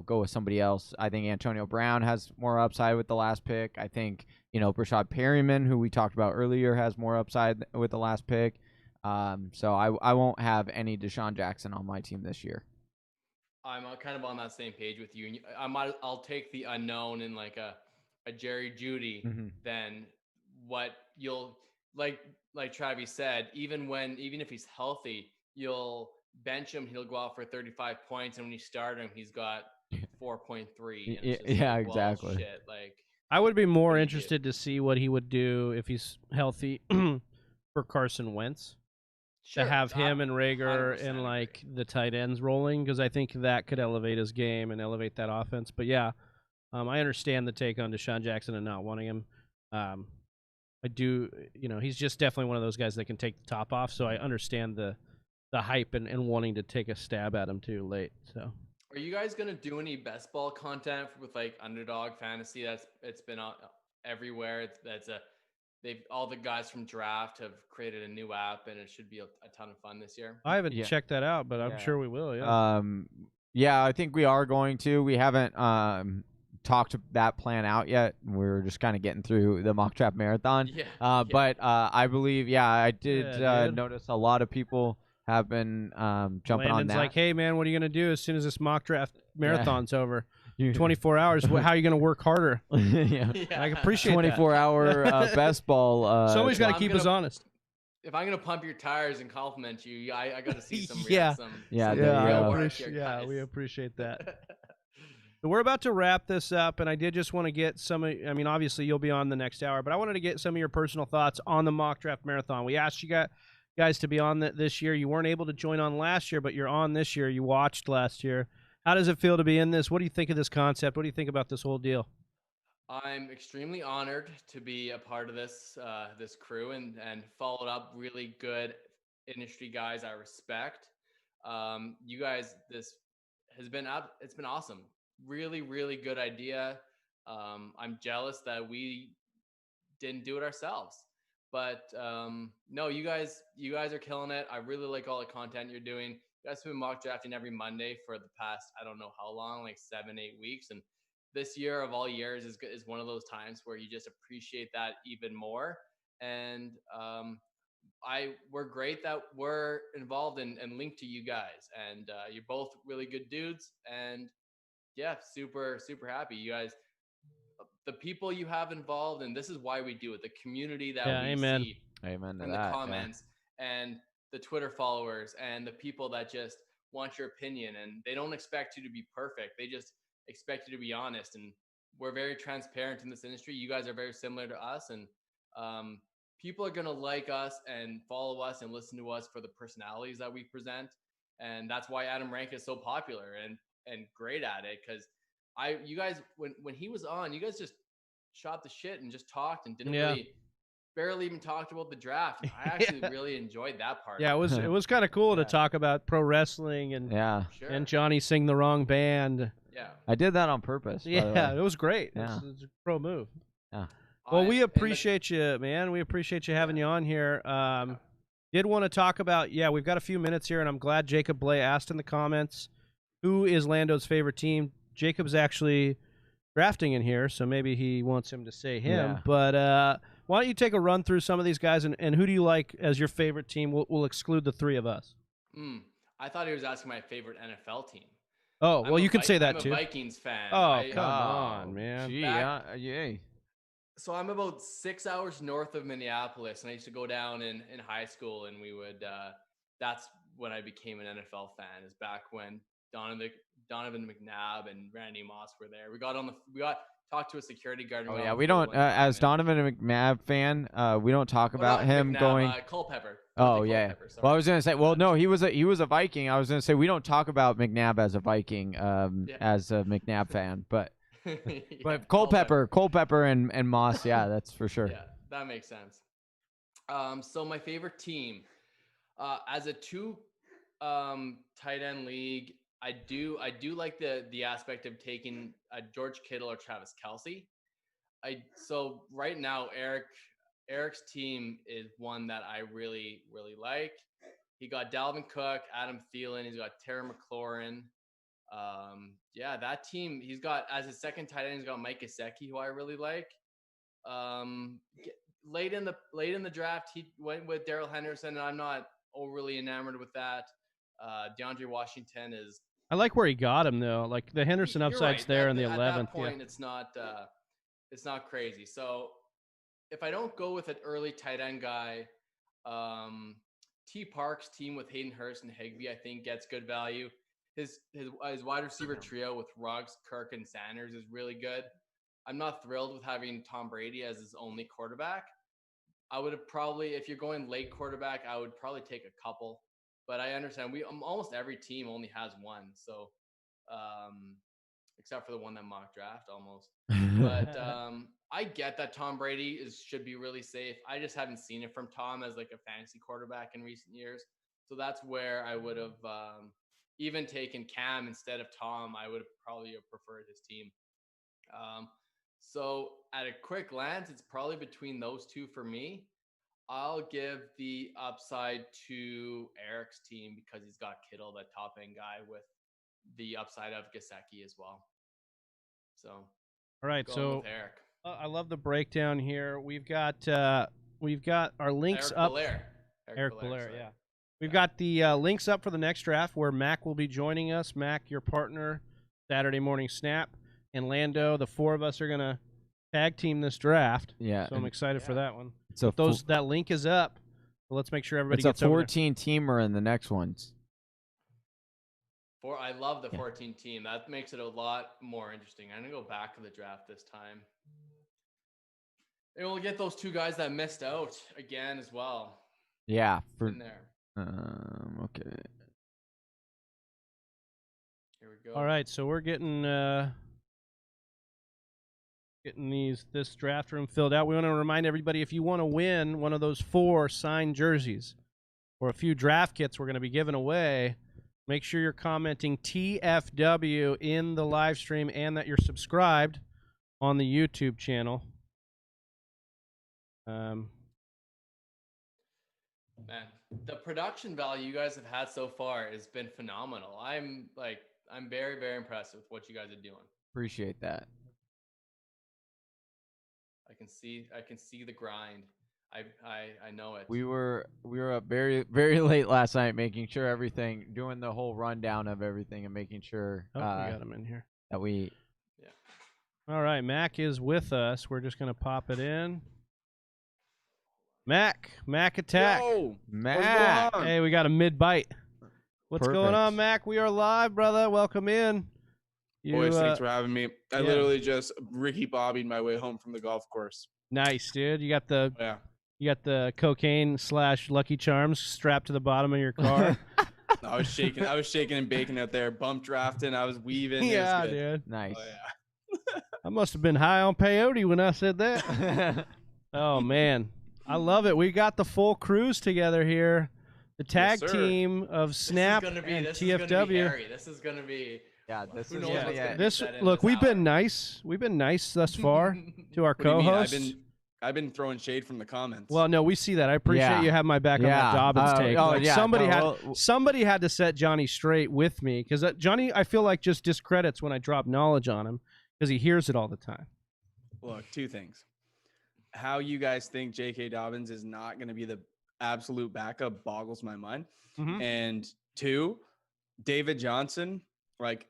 go with somebody else. I think Antonio Brown has more upside with the last pick. I think Brashad Perryman, who we talked about earlier, has more upside with the last pick. So I won't have any Deshaun Jackson on my team this year. I'm kind of on that same page with you. I'll take the unknown in like a Jerry Jeudy than what you'll like Travis said. Even if he's healthy, you'll bench him. He'll go out for 35 points, and when you start him, he's got 4.3. Exactly. Shit, I would be more interested to see what he would do if he's healthy for Carson Wentz. To have him and Reagor and like the tight ends rolling, because I think that could elevate his game and elevate that offense. But yeah, I understand the take on Deshaun Jackson and not wanting him. I do, he's just definitely one of those guys that can take the top off. So I understand the hype and wanting to take a stab at him too late. So, are you guys gonna do any best ball content with like Underdog Fantasy? It's been everywhere. All the guys from Draft have created a new app, and it should be a ton of fun this year. I haven't checked that out, but I'm sure we will. Yeah. I think we are going to. We haven't talked that plan out yet. We're just kind of getting through the mock draft marathon. But I believe, I did notice a lot of people have been jumping on that. Like, hey man, what are you gonna do as soon as this mock draft marathon's over? 24 hours. How are you going to work harder? I appreciate 24-hour best ball. Somebody's got to keep us honest. if I'm gonna pump your tires and compliment you, I got to see some Yeah. some Yeah, some there you real go. work here, Yeah, guys. we appreciate that. So we're about to wrap this up, and I did just want to get I mean, obviously you'll be on the next hour, but I wanted to get some of your personal thoughts on the mock draft marathon. We asked you guys to be on this year. You weren't able to join on last year, but you're on this year. You watched last year. How does it feel to be in this? What do you think of this concept? What do you think about this whole deal? I'm extremely honored to be a part of this this crew and followed up really good industry guys I respect. You guys, this has been up. It's been awesome. Really, really good idea. I'm jealous that we didn't do it ourselves. But no, you guys are killing it. I really like all the content you're doing. You guys have been mock drafting every Monday for the past, I don't know how long, like 7-8 weeks. And this year of all years is one of those times where you just appreciate that even more. And we're great that we're involved and linked to you guys. And you're both really good dudes. And yeah, super, super happy. You guys, the people you have involved, and this is why we do it, the community that we amen. see Amen to and that. the comments and the Twitter followers and the people that just want your opinion, and they don't expect you to be perfect. They just expect you to be honest. And we're very transparent in this industry. You guys are very similar to us, and people are going to like us and follow us and listen to us for the personalities that we present. And that's why Adam Rank is so popular and great at it. Cause you guys, when he was on, you guys just shot the shit and just talked and didn't barely even talked about the draft. I actually really enjoyed that part. Yeah, it was kind of cool to Yeah. talk about pro wrestling and Sure. and Johnny sing the wrong band. Yeah. I did that on purpose. by the Yeah, way. it was great. Yeah. It was a pro move. Yeah. Well, we appreciate you, man. We appreciate you having you on here. Did want to talk about, we've got a few minutes here, and I'm glad Jacob Bley asked in the comments, who is Lando's favorite team? Jacob's actually drafting in here, so maybe he wants him to say him. Yeah. But why don't you take a run through some of these guys, and who do you like as your favorite team? We'll exclude the three of us. I thought he was asking my favorite NFL team. Oh, well, you could say that I'm too. a Vikings fan. Oh, come on, man. Gee, yay. So I'm about 6 hours north of Minneapolis, and I used to go down in high school, and we would. That's when I became an NFL fan. Is back when Donovan McNabb and Randy Moss were there. We got talked to a security guard. Oh yeah, we don't. As Donovan McNabb fan, we don't talk about him McNabb, going. Culpepper. Oh yeah. Well, I was gonna say. Well, no, he was a Viking. I was gonna say we don't talk about McNabb as a Viking, as a McNabb fan, but. But Culpepper and Moss, yeah, that's for sure. Yeah, that makes sense. So my favorite team, as a two tight end league, I do like the aspect of taking George Kittle or Travis Kelce. So right now Eric's team is one that I really, really like. He got Dalvin Cook, Adam Thielen, he's got Terry McLaurin. That team, he's got as his second tight end, he's got Mike Gesicki, who I really like. Late in the draft, he went with Darrell Henderson, and I'm not overly enamored with that. DeAndre Washington is. I like where he got him though. Like the Henderson upside's right. there in the 11th. At that point, it's not crazy. So if I don't go with an early tight end guy, T Park's team with Hayden Hurst and Higbee, I think gets good value. His wide receiver trio with Ruggs, Kirk, and Sanders is really good. I'm not thrilled with having Tom Brady as his only quarterback. I would have probably, if you're going late quarterback, I would probably take a couple. But I understand almost every team only has one. So, except for the one that mock draft almost. But I get that Tom Brady should be really safe. I just haven't seen it from Tom as like a fantasy quarterback in recent years. So that's where I would have even taken Cam instead of Tom. I would have probably preferred his team. So at a quick glance, it's probably between those two for me. I'll give the upside to Eric's team because he's got Kittle, the top end guy, with the upside of Gesicki as well. So, all right. So with Eric. I love the breakdown here. We've got our links Eric up. Eric Blair, yeah. We've got the links up for the next draft where Mac will be joining us. Mac, your partner, Saturday Morning Snap, and Lando. The four of us are gonna tag team this draft. Yeah. So I'm excited for that one. So that link is up. So let's make sure everybody It's a gets over there. 14-teamer in the next ones. I love the 14 team. That makes it a lot more interesting. I'm gonna go back to the draft this time. And we'll get those 2 guys that missed out again as well. Yeah. In there. Okay. Here we go. All right, so we're getting this draft room filled out. We want to remind everybody, if you want to win one of those 4 signed jerseys or a few draft kits we're going to be giving away, make sure you're commenting TFW in the live stream and that you're subscribed on the YouTube channel. Man, the production value you guys have had so far has been phenomenal. I'm very, very impressed with what you guys are doing. Appreciate that. I can see the grind. I know it. We were up very, very late last night making sure everything, doing the whole rundown of everything and making sure we got him in here. that we. Yeah. All right, Mac is with us. We're just going to pop it in. Mac attack. Yo, Mac. Hey, we got a mid-bite. What's going on, Perfect. Mac? We are live, brother. Welcome in. boys, thanks for having me. I literally just Ricky Bobbied my way home from the golf course. Nice, dude. You got the Yeah. cocaine / Lucky Charms strapped to the bottom of your car. I was shaking and baking out there, bump drafting. I was weaving. It Yeah, was good. dude. Nice. Oh, yeah. I must have been high on peyote when I said that. Oh man, I love it. We got the full cruise together here. The tag Yes, sir. team of Snap and This is gonna be TFW. hairy. This is gonna be. Yeah, this Who is knows yeah, what's yeah. gonna This That in look, this we've been hour. nice. We've been nice thus far to our What do you mean? co-hosts. I've been throwing shade from the comments. Well, no, we see that. I appreciate Yeah. you having my back on Yeah. that Dobbins Oh, take. oh, Like, yeah, no, somebody had to set Johnny straight with me because Johnny, I feel like, just discredits when I drop knowledge on him because he hears it all the time. Look, 2 things. How you guys think J.K. Dobbins is not going to be the absolute backup boggles my mind. Mhm. And 2, David Johnson, like,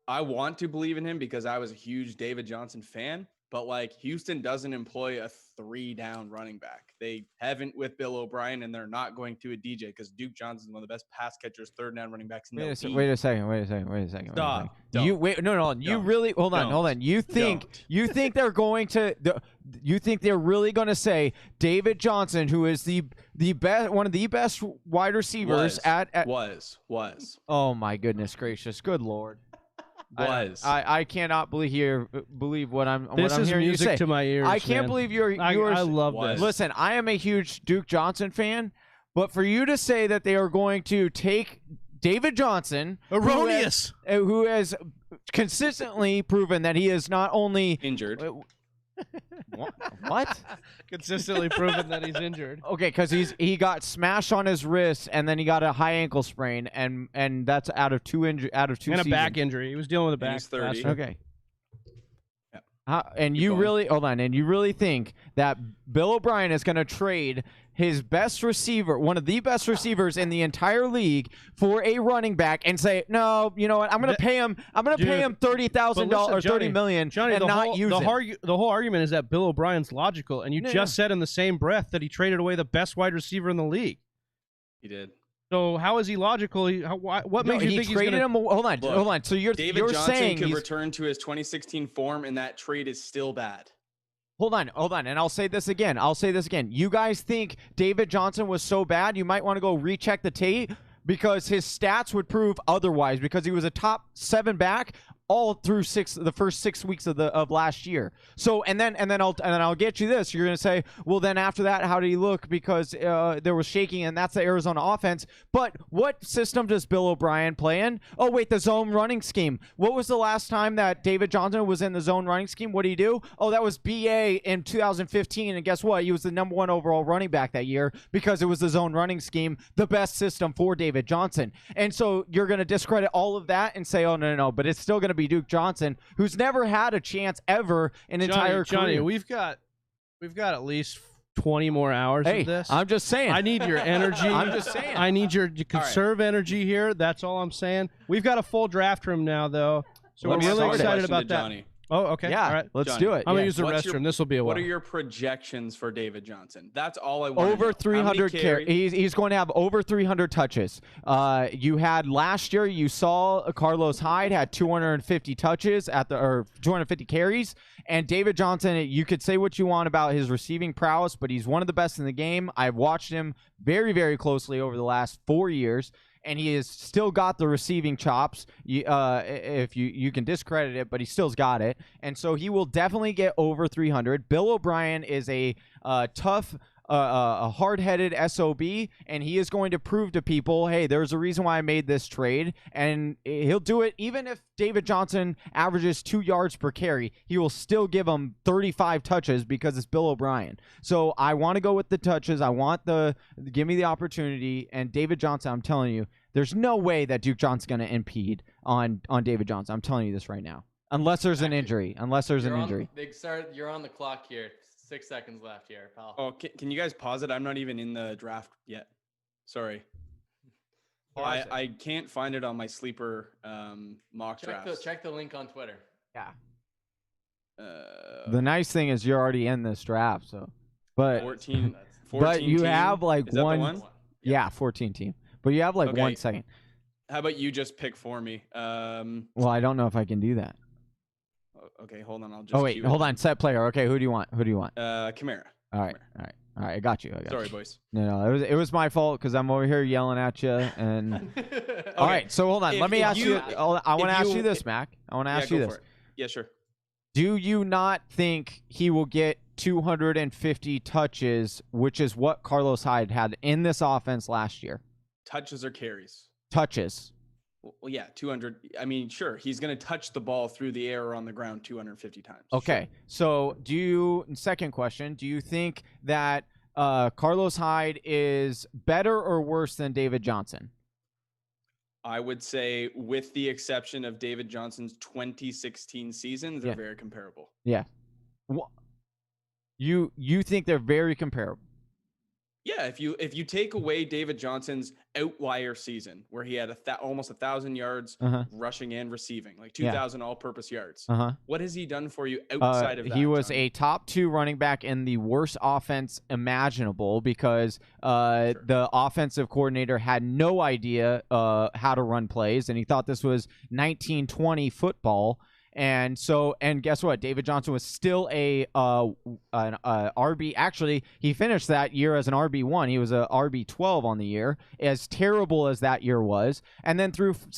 I want to believe in him because I was a huge David Johnson fan, but like Houston doesn't employ a 3-down running back. They haven't with Bill O'Brien, and they're not going to a DJ because Duke Johnson is one of the best pass catchers, 3rd-down running backs in the league. Wait a second. Stop. You wait. No. You really hold on. You think they're going to? You think they're really going to say David Johnson, who is the best, one of the best wide receivers was. Oh my goodness gracious! Good Lord. I cannot believe what I'm This is hearing you music say. to my ears. I can't man. believe you're. I love Was. this. Listen, I am a huge Duke Johnson fan, but for you to say that they are going to take David Johnson, Erroneous. who has consistently proven that he is not only Injured. what? Consistently proven that he's injured. Okay, because he got smashed on his wrist and then he got a high ankle sprain and that's out of two And seasons. a back injury. He was dealing with a back. he's 30. last year. Okay. Yeah. And you going. really hold on, and you really think that Bill O'Brien is going to trade his best receiver, one of the best receivers in the entire league, for a running back, and say, no, you know what? I'm going to pay him. I'm going to pay him $30,000 or $30 million, Johnny, and not use him. The whole argument is that Bill O'Brien's logical, and you just said in the same breath that he traded away the best wide receiver in the league. He did. So how is he logical? What makes you think traded he's him? Hold on. So David you're Johnson saying could he's return to his 2016 form, and that trade is still bad. Hold on, and I'll say this again. You guys think David Johnson was so bad, you might want to go recheck the tape because his stats would prove otherwise because he was a top 7 back all through the first 6 weeks of last year. So and then I'll get you this. You're gonna say, well, then after that, how did he look? Because there was shaking, and that's the Arizona offense. But what system does Bill O'Brien play in? Oh wait, the zone running scheme. What was the last time that David Johnson was in the zone running scheme? What did he do? Oh, that was BA in 2015, and guess what? He was the #1 overall running back that year because it was the zone running scheme, the best system for David Johnson. And so you're gonna discredit all of that and say, oh no, but it's still gonna be Duke Johnson, who's never had a chance ever in entire Johnny, career. we've got at least 20 more hours of this. I'm just saying. I need your energy. I'm just saying. I need your conserve energy here. That's all I'm saying. We've got a full draft room now, though, so Let we're me really ask you a excited question about to that. Johnny. Oh, okay. Yeah, All right. let's Johnny, do it. I'm going to Yeah. use the What's restroom. This will be a What while. are your projections for David Johnson? That's all I want. Over 300 carries. He's going to have over 300 touches. You had last year. You saw Carlos Hyde had 250 touches or 250 carries, and David Johnson. You could say what you want about his receiving prowess, but he's one of the best in the game. I've watched him very, very closely over the last 4 years. And he has still got the receiving chops. If you can discredit it, but he still's got it. And so he will definitely get over 300. Bill O'Brien is a tough, a hard-headed SOB, and he is going to prove to people, hey, there's a reason why I made this trade. And he'll do it even if David Johnson averages 2 yards per carry. He will still give him 35 touches because it's Bill O'Brien. So I want to go with the touches. I want give me the opportunity. And David Johnson, I'm telling you, there's no way that Duke Johnson's going to impede on David Johnson. I'm telling you this right now. Unless there's an injury. You're on the clock here. 6 seconds left here, pal. Oh, can you guys pause it? I'm not even in the draft yet. Sorry. I can't find it on my sleeper mock drafts. Check the link on Twitter. Yeah. The nice thing is you're already in this draft, so. But 14 but you team? have like Is that the one. Yeah, 14 team. But you have like Okay. 1 second. How about you just pick for me? Well, I don't know if I can do that. Okay, hold on. I'll just. Oh wait, hold on. Set player. Okay, who do you want? Kamara. All right. I got you. Sorry, boys. No, it was my fault because I'm over here yelling at you. And all right, so hold on. Let me ask you. I want to ask you this, Mac. I want to ask you this. Yeah, sure. Do you not think he will get 250 touches, which is what Carlos Hyde had in this offense last year? Touches or carries? Touches. Well, yeah, 200. I mean, sure, he's going to touch the ball through the air or on the ground 250 times. Okay, sure. So second question, do you think that Carlos Hyde is better or worse than David Johnson? I would say, with the exception of David Johnson's 2016 season, they're very comparable. Yeah. You think they're very comparable? Yeah, if you take away David Johnson's outlier season where he had almost 1,000 yards rushing and receiving, like 2,000 all-purpose yards, what has he done for you outside of that? He was a top 2 running back in the worst offense imaginable because the offensive coordinator had no idea how to run plays, and he thought this was 1920 football. And guess what? David Johnson was still an RB. Actually, he finished that year as an RB1. He was a RB12 on the year, as terrible as that year was. And then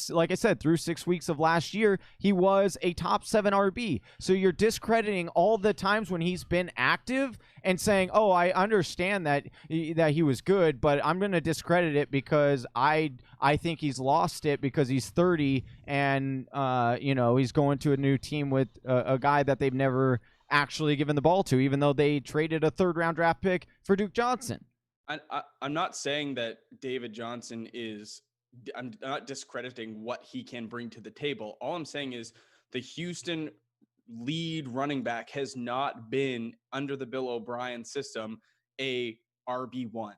like I said, through 6 weeks of last year, he was a top 7 RB. So you're discrediting all the times when he's been active and saying, oh, I understand that he was good, but I'm going to discredit it because I think he's lost it because he's 30 and he's going to a new team with a guy that they've never actually given the ball to, even though they traded a 3rd-round draft pick for Duke Johnson. I'm not saying that David Johnson is – I'm not discrediting what he can bring to the table. All I'm saying is the Houston lead running back has not been, under the Bill O'Brien system, a RB1.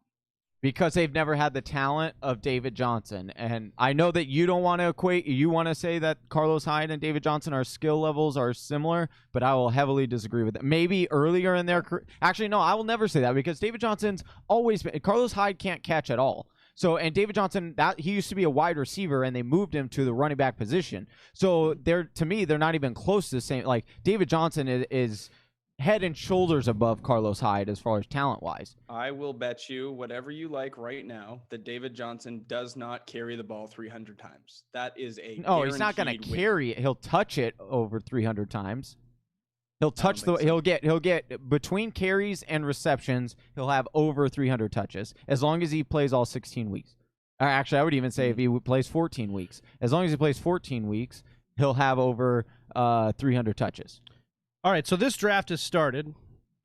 Because they've never had the talent of David Johnson. And I know that you don't want to equate, you want to say that Carlos Hyde and David Johnson, our skill levels are similar, but I will heavily disagree with that. Maybe earlier in their career. Actually, no, I will never say that because David Johnson's always been, Carlos Hyde can't catch at all. So, and David Johnson, he used to be a wide receiver, and they moved him to the running back position. So, to me, they're not even close to the same. Like, David Johnson is head and shoulders above Carlos Hyde as far as talent-wise. I will bet you whatever you like right now that David Johnson does not carry the ball 300 times. That is a no. He's not going to carry it. He'll touch it over 300 times. He'll touch He'll get between carries and receptions. He'll have over 300 touches as long as he plays all 16 weeks. Or actually, I would even say if he plays 14 weeks, as long as he plays 14 weeks, he'll have over 300 touches. All right, so this draft has started.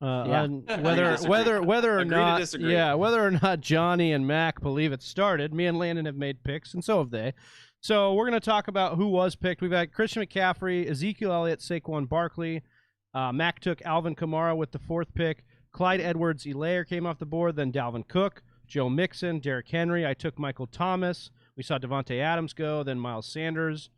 On whether or Agree not to disagree. whether or not Johnny and Mac believe it started, me and Landon have made picks, and so have they. So we're going to talk about who was picked. We've got Christian McCaffrey, Ezekiel Elliott, Saquon Barkley. Mac took Alvin Kamara with the 4th pick. Clyde Edwards-Helaire came off the board, then Dalvin Cook, Joe Mixon, Derrick Henry. I took Michael Thomas. We saw Devontae Adams go, then Miles Sanders.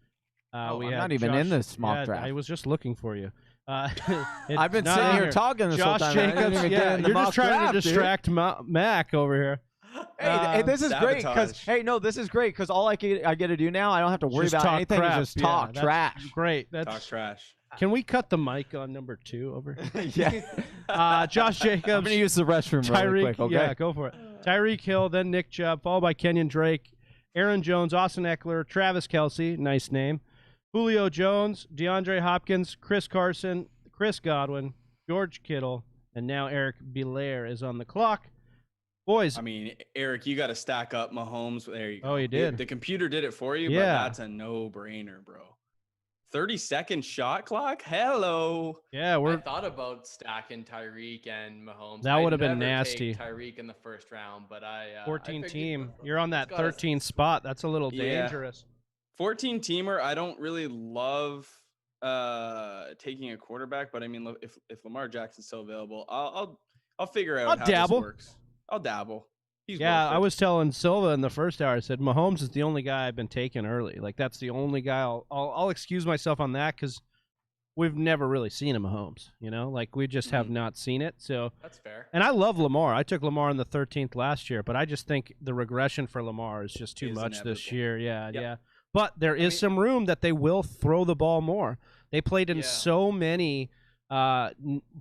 I'm we had not even in this mock draft. I was just looking for you. I've been sitting here talking this whole Josh time. Jacobs, you're just trying to distract Mac over here. Hey, this is great because this is great because all I get to do now, I don't have to worry about anything. Crap. Just talk trash. Great. Talk trash. Can we cut the mic on number 2 over? Yeah. Josh Jacobs. I'm gonna use the restroom really quick. Okay. Yeah, go for it. Tyreek Hill, then Nick Chubb, followed by Kenyon Drake, Aaron Jones, Austin Eckler, Travis Kelce, nice name, Julio Jones, DeAndre Hopkins, Chris Carson, Chris Godwin, George Kittle, and now Eric Belair is on the clock. Boys. I mean, Eric, you got to stack up Mahomes. There you go. Oh, you did. The computer did it for you, but that's a no-brainer, bro. 30-second shot clock? Hello. Yeah, I thought about stacking Tyreek and Mahomes. That would have been nasty. Tyreek in the first round, but 14 team. You're on that 13 spot. That's a little dangerous. 14 teamer. I don't really love taking a quarterback, but I mean, if Lamar Jackson's still available, I'll figure out how this works. I'll dabble. I was telling Silva in the first hour, I said, Mahomes is the only guy I've been taking early. Like, that's the only guy I'll excuse myself on that because we've never really seen a Mahomes, Like, we just have not seen it. So that's fair. And I love Lamar. I took Lamar in the 13th last year, but I just think the regression for Lamar is just too much this year. Yeah. But there is some room that they will throw the ball more. They played in so many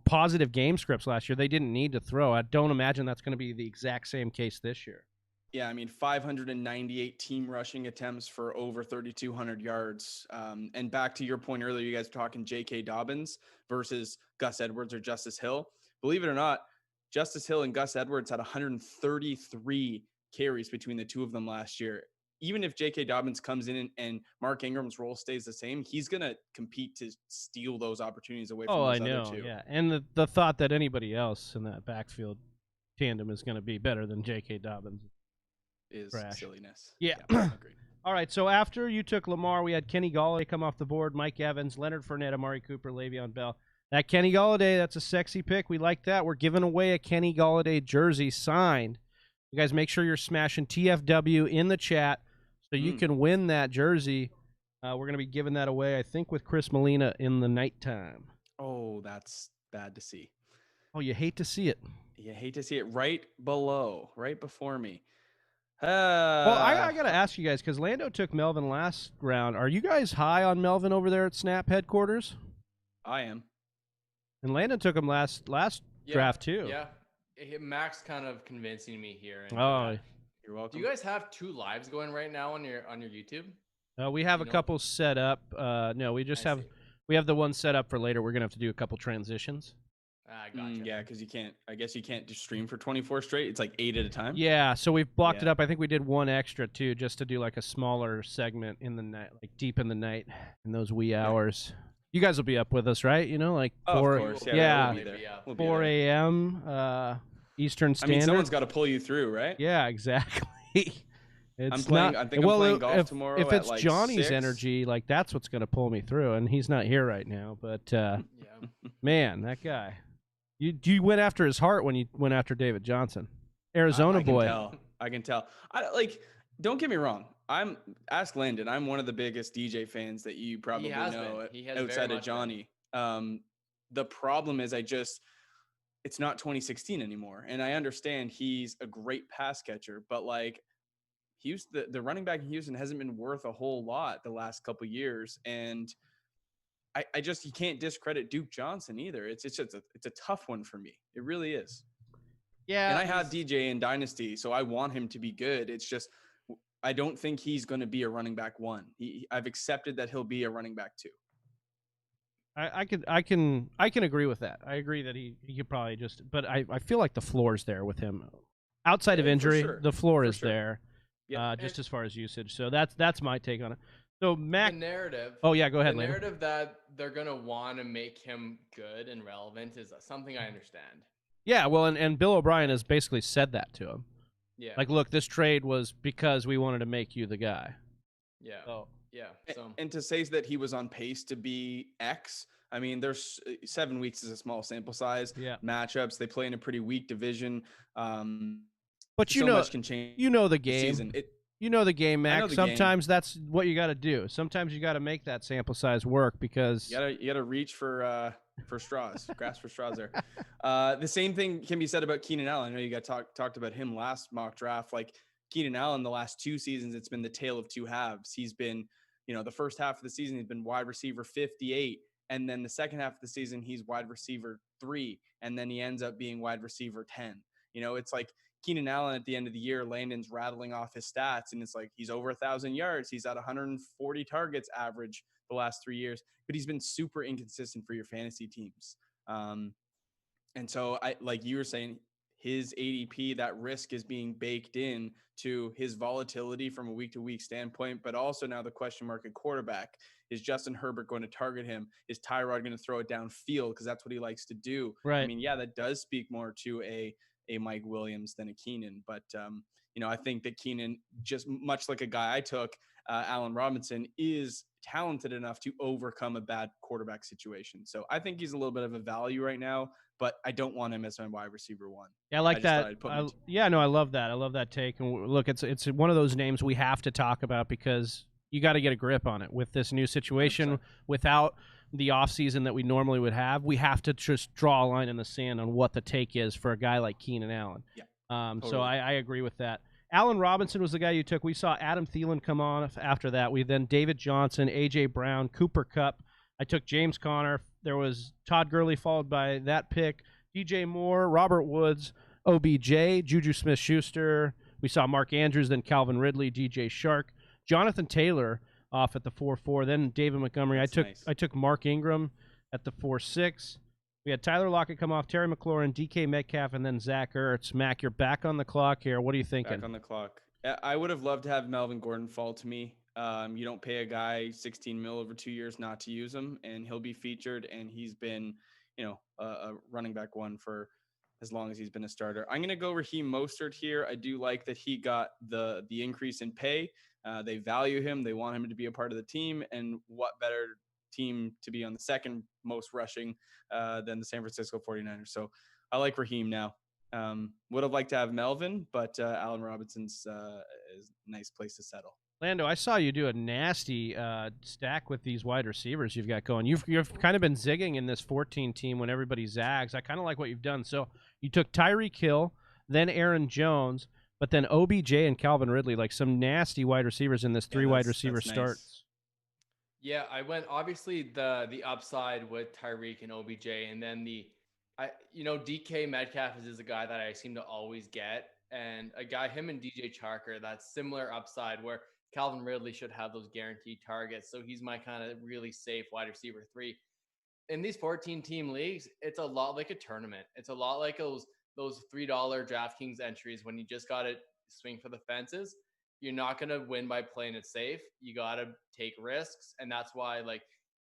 positive game scripts last year. They didn't need to throw. I don't imagine that's going to be the exact same case this year. Yeah, I mean, 598 team rushing attempts for over 3,200 yards. And back to your point earlier, you guys were talking J.K. Dobbins versus Gus Edwards or Justice Hill. Believe it or not, Justice Hill and Gus Edwards had 133 carries between the two of them last year. Even if J.K. Dobbins comes in and Mark Ingram's role stays the same, he's going to compete to steal those opportunities away from those other two. Yeah. And the thought that anybody else in that backfield tandem is going to be better than J.K. Dobbins is silliness. Yeah. Agreed. All right, so after you took Lamar, we had Kenny Golladay come off the board, Mike Evans, Leonard Fournette, Amari Cooper, Le'Veon Bell. That Kenny Golladay, that's a sexy pick. We like that. We're giving away a Kenny Golladay jersey signed. You guys make sure you're smashing TFW in the chat so you can win that jersey. We're going to be giving that away, I think, with Chris Molina in the nighttime. Oh, that's bad to see. Oh, you hate to see it. You hate to see it right before me. Well, I got to ask you guys, because Lando took Melvin last round. Are you guys high on Melvin over there at Snap headquarters? I am. And Landon took him last draft, too. Yeah. Max kind of convincing me here. You're welcome. Do you guys have 2 lives going right now on your YouTube? We have a couple set up. No, we just we have the one set up for later. We're going to have to do a couple transitions. Gotcha. Yeah, because I guess you can't just stream for 24 straight. It's like 8 at a time. Yeah, so we've blocked it up. I think we did one extra too, just to do like a smaller segment in the night, like deep in the night in those wee hours. You guys will be up with us, right? Like 4, of course. 4 a.m. Eastern Standard. I mean, someone's got to pull you through, right? Yeah, exactly. I'm playing golf tomorrow. If it's like Johnny's 6. energy, like that's what's going to pull me through, and he's not here right now. But man, that guy. You went after his heart when you went after David Johnson, Arizona boy. I can tell. Don't get me wrong. Ask Landon. I'm one of the biggest DJ fans that you probably know outside of Johnny. The problem is it's not 2016 anymore. And I understand he's a great pass catcher, but like the running back in Houston hasn't been worth a whole lot the last couple years. And you can't discredit Duke Johnson either. It's a tough one for me. It really is. Yeah. And I have DJ in Dynasty, so I want him to be good. It's just, I don't think he's going to be a running back 1. I've accepted that he'll be a running back 2. I can agree with that. I agree that he could probably but I feel like the floor's there with him. Outside of injury, the floor is there. Yeah. Just as far as usage. So that's my take on it. So Mac, the narrative. Oh yeah, go ahead. The narrative that they're gonna want to make him good and relevant is something I understand. Yeah, well, and Bill O'Brien has basically said that to him. Yeah. Like, look, this trade was because we wanted to make you the guy. Yeah. Oh. Yeah. So. And to say that he was on pace to be X, I mean, there's 7 weeks is a small sample size. Yeah. Matchups. They play in a pretty weak division. But so much can change. You know the game. Season. You know the game, I Mac. know the Sometimes that's what you got to do. Sometimes you got to make that sample size work because You gotta reach for straws, grasp for straws there. The same thing can be said about Keenan Allen. I know you got talked about him last mock draft. Like Keenan Allen, the last 2 seasons, it's been the tale of two halves. He's been, the first half of the season, he's been wide receiver 58. And then the second half of the season, he's wide receiver 3. And then he ends up being wide receiver 10. It's like Keenan Allen at the end of the year, Landon's rattling off his stats, and it's like he's over 1,000 yards. He's at 140 targets average the last 3 years, but he's been super inconsistent for your fantasy teams. And so like you were saying, his ADP, that risk is being baked in to his volatility from a week to week standpoint, but also now the question mark at quarterback. Is Justin Herbert going to target him? Is Tyrod going to throw it downfield? Because that's what he likes to do. Right. I mean, yeah, that does speak more to a Mike Williams than a Keenan. But, I think that Keenan, just much like a guy I took, Allen Robinson, is talented enough to overcome a bad quarterback situation. So I think he's a little bit of a value right now, but I don't want him as my wide receiver 1. Yeah, I like that. I love that. I love that take. And look, it's one of those names we have to talk about because you got to get a grip on it with this new situation. 100%. Without the offseason that we normally would have, we have to just draw a line in the sand on what the take is for a guy like Keenan Allen. Yeah. Totally. So I agree with that. Allen Robinson was the guy you took. We saw Adam Thielen come on after that. We then David Johnson, A.J. Brown, Cooper Kupp. I took James Conner. There was Todd Gurley followed by that pick. DJ Moore, Robert Woods, OBJ, Juju Smith-Schuster. We saw Mark Andrews, then Calvin Ridley, DJ Shark, Jonathan Taylor off at the 4-4, then David Montgomery. I took Mark Ingram at the 4-6. We had Tyler Lockett come off, Terry McLaurin, DK Metcalf, and then Zach Ertz. Mac, you're back on the clock here. What are you thinking? Back on the clock. I would have loved to have Melvin Gordon fall to me. You don't pay a guy $16 million over 2 years not to use him, and he'll be featured. And he's been, a running back 1 for as long as he's been a starter. I'm going to go Raheem Mostert here. I do like that he got the increase in pay. They value him. They want him to be a part of the team. And what better team to be on the second most rushing than the San Francisco 49ers. So I like Raheem now. Would have liked to have Melvin, but Allen Robinson's is a nice place to settle. Lando, I saw you do a nasty stack with these wide receivers you've got going. You've kind of been zigging in this 14 team when everybody zags. I kind of like what you've done. So you took Tyreek Hill, then Aaron Jones, but then OBJ and Calvin Ridley, like some nasty wide receivers in this wide receiver starts. Nice. Yeah, I went obviously the upside with Tyreek and OBJ, and then DK Metcalf is a guy that I seem to always get, and a guy him and DJ Charker, that's similar upside where Calvin Ridley should have those guaranteed targets. So he's my kind of really safe wide receiver 3. In these 14 team leagues, it's a lot like a tournament. It's a lot like those $3 DraftKings entries when you just got to swing for the fences. You're not going to win by playing it safe. You got to take risks. And that's why like